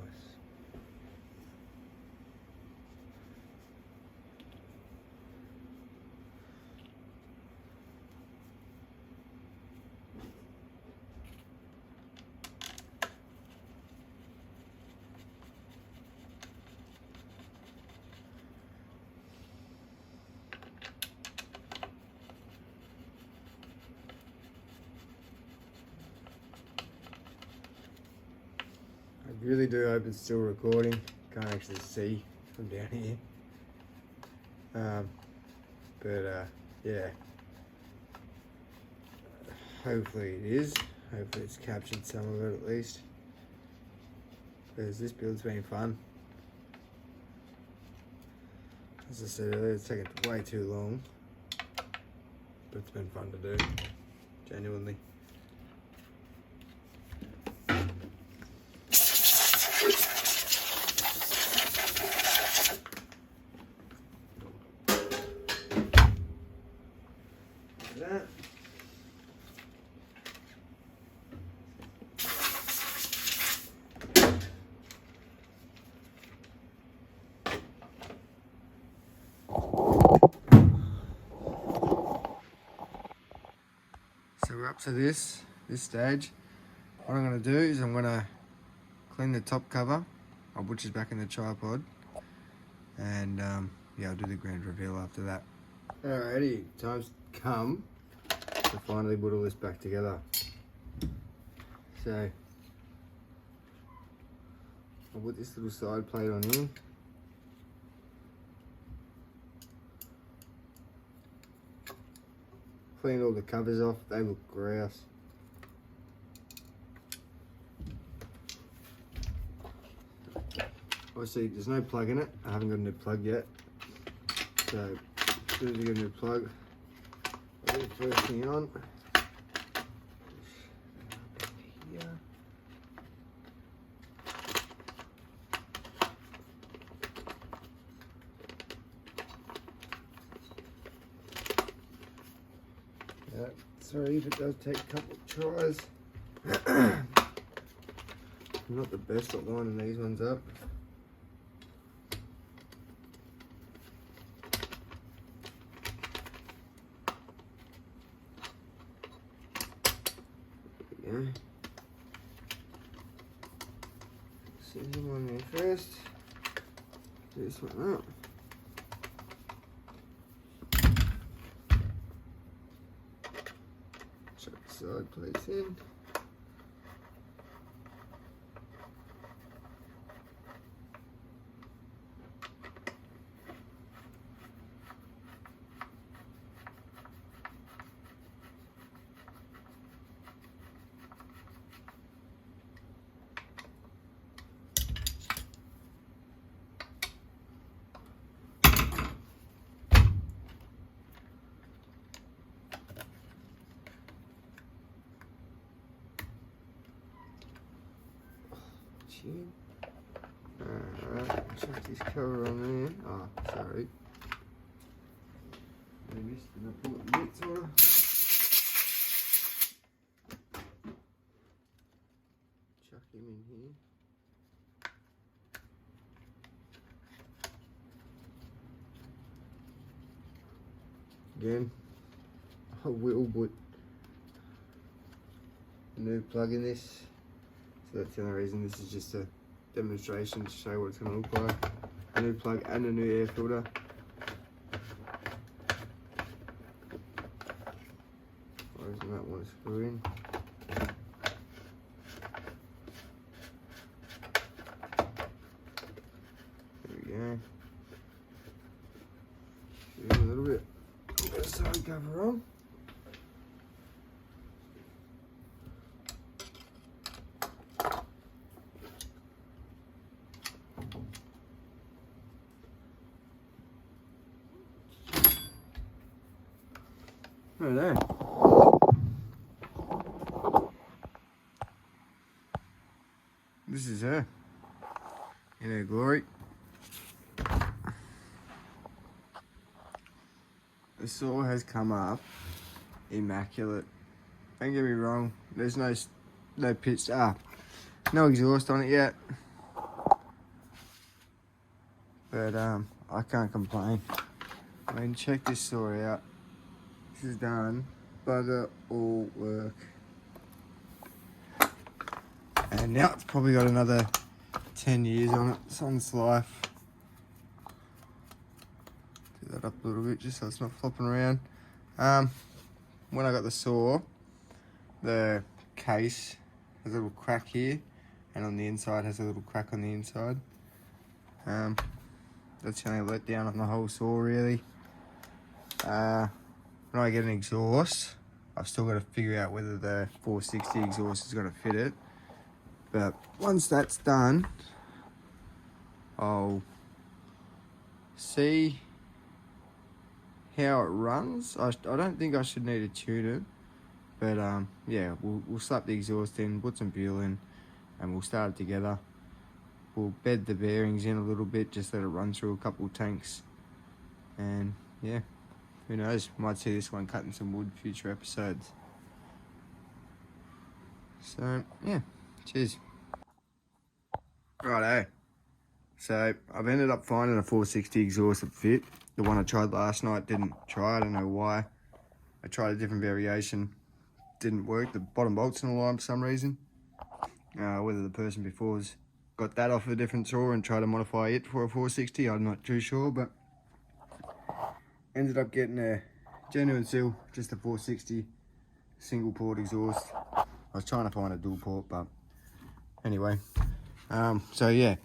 I really do hope it's still recording. Can't actually see from down here. Yeah. Hopefully it is. Hopefully it's captured some of it at least. Because this build's been fun. As I said earlier, it's taken way too long. But it's been fun to do. Genuinely. That. So we're up to this stage. What I'm going to do is I'm going to clean the top cover, which is back in the tripod, and yeah, I'll do the grand reveal after that. Alrighty, time's come to finally put all this back together. So I'll put this little side plate on here. Clean all the covers off, they look grouse. Obviously there's no plug in it, I haven't got a new plug yet. So as soon as we get a new plug, I'll put the first thing on. Yeah, sorry if it does take a couple of tries. I'm not the best at lining these ones up. There we go. Send them on there first. Do this one up. Chuck the side plates in. Alright, chuck this cover on there. Oh, sorry. I missed an important bits on her. Chuck him in here. Again, I will put a new plug in this. So that's the only reason. This is just a demonstration to show what it's going to look like. A new plug and a new air filter. I might want to screw in. There we go. Screw in a little bit. Put the side cover on. Right there. This is her in her glory. The saw has come up immaculate. Don't get me wrong. There's no pitch. No exhaust on it yet. But I can't complain. I mean, check this saw out. This is done, bugger all work. And now it's probably got another 10 years on it, son's life. Do that up a little bit just so it's not flopping around. When I got the saw, the case has a little crack here, and on the inside has a little crack on the inside. That's the only letdown on the whole saw really. When I get an exhaust, I've still got to figure out whether the 460 exhaust is going to fit it. But once that's done, I'll see how it runs. I don't think I should need to tune it. But yeah, we'll slap the exhaust in, put some fuel in, and we'll start it together. We'll bed the bearings in a little bit, just let it run through a couple of tanks. And yeah. Who knows, might see this one cutting some wood future episodes. So, yeah, cheers. Righto. So, I've ended up finding a 460 exhaust that fit. The one I tried last night didn't try, I don't know why. I tried a different variation, didn't work. The bottom bolts in the line for some reason. Whether the person before's got that off a different saw and tried to modify it for a 460, I'm not too sure, but ended up getting a genuine Stihl, just a 460 single port exhaust. I was trying to find a dual port, but anyway, So yeah,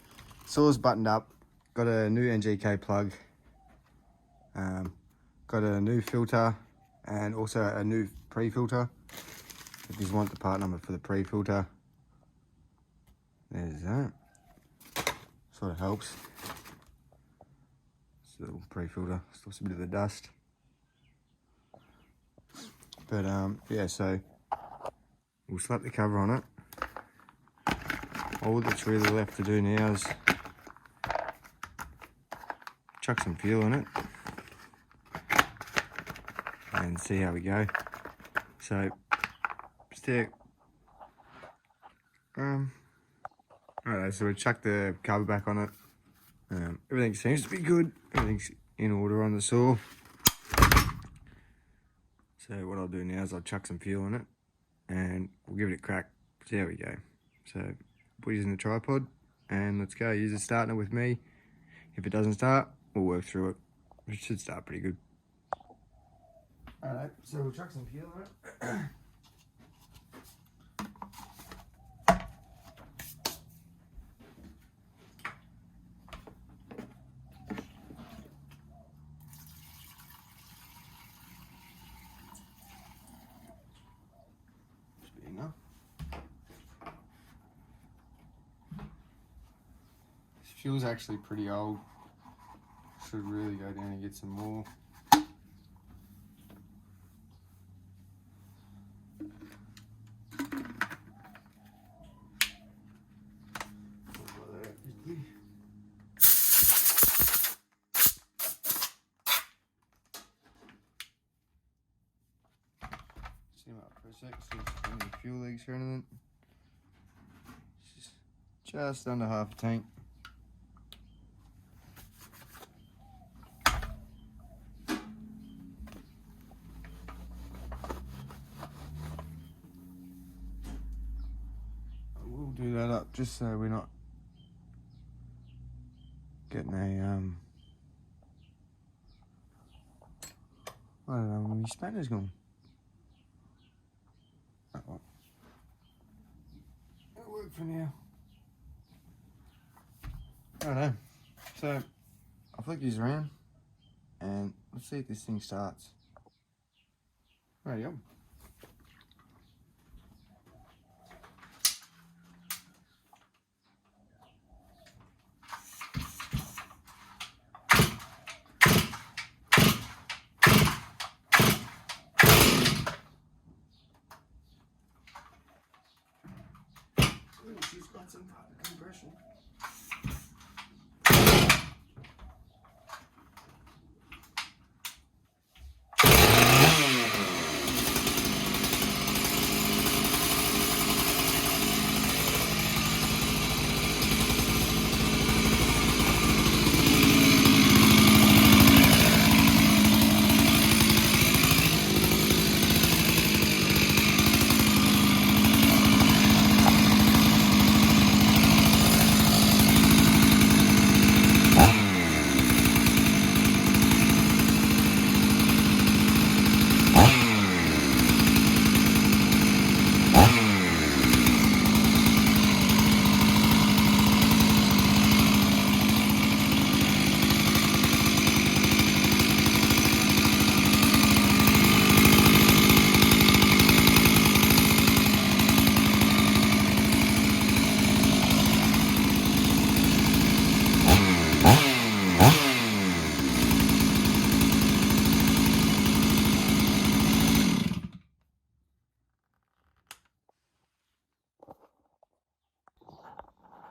saw's buttoned up. Got a new NGK plug. Got a new filter and also a new pre-filter. If you want the part number for the pre-filter, there's that. Sort of helps. It's a little pre-filter, stops a bit of the dust. But yeah, so we'll slap the cover on it. All that's really left to do now is chuck some fuel in it and see how we go. So stick. Alright, so we chuck the cover back on it. Everything seems to be good. Everything's in order on the saw. So what I'll do now is I'll chuck some fuel in it and we'll give it a crack. See how we go. So put it in the tripod and let's go. Use the starter with me. If it doesn't start, we'll work through it. It should start pretty good. Alright, so we'll chuck some fuel in it. Fuel's actually pretty old. Should really go down and get some more. Steam up for a sec, see if there's any fuel leaks or anything. Just under half a tank. We'll do that up just so we're not getting a I don't know where my spanner's gone. That one. It'll work for now. I don't know. So I'll flick these around and let's see if this thing starts. There you go. She's got some type of compression.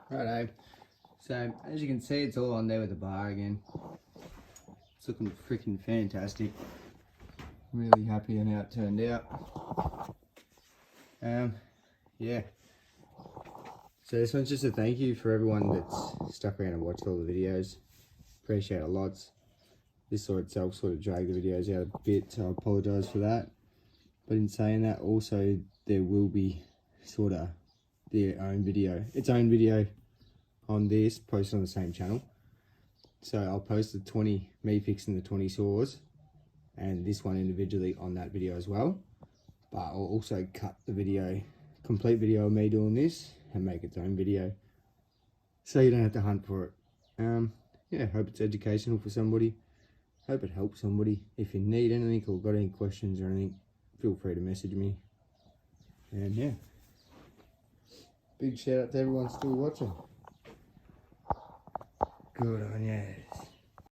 Righto, so as you can see it's all on there with the bar again. It's looking freaking fantastic. Really happy on how it turned out. Yeah. So this one's just a thank you for everyone that's stuck around and watched all the videos. Appreciate it lots. This saw itself sort of dragged the videos out a bit, so I apologise for that. But in saying that, also there will be sort of its own video on this, posted on the same channel. So I'll post the 20, me fixing the 20 saws, and this one individually on that video as well. But I'll also cut the video, complete video of me doing this, and make its own video so you don't have to hunt for it. Yeah, hope it's educational for somebody. Hope it helps somebody. If you need anything or got any questions or anything, feel free to message me. And yeah, big shout out to everyone still watching. Good on you.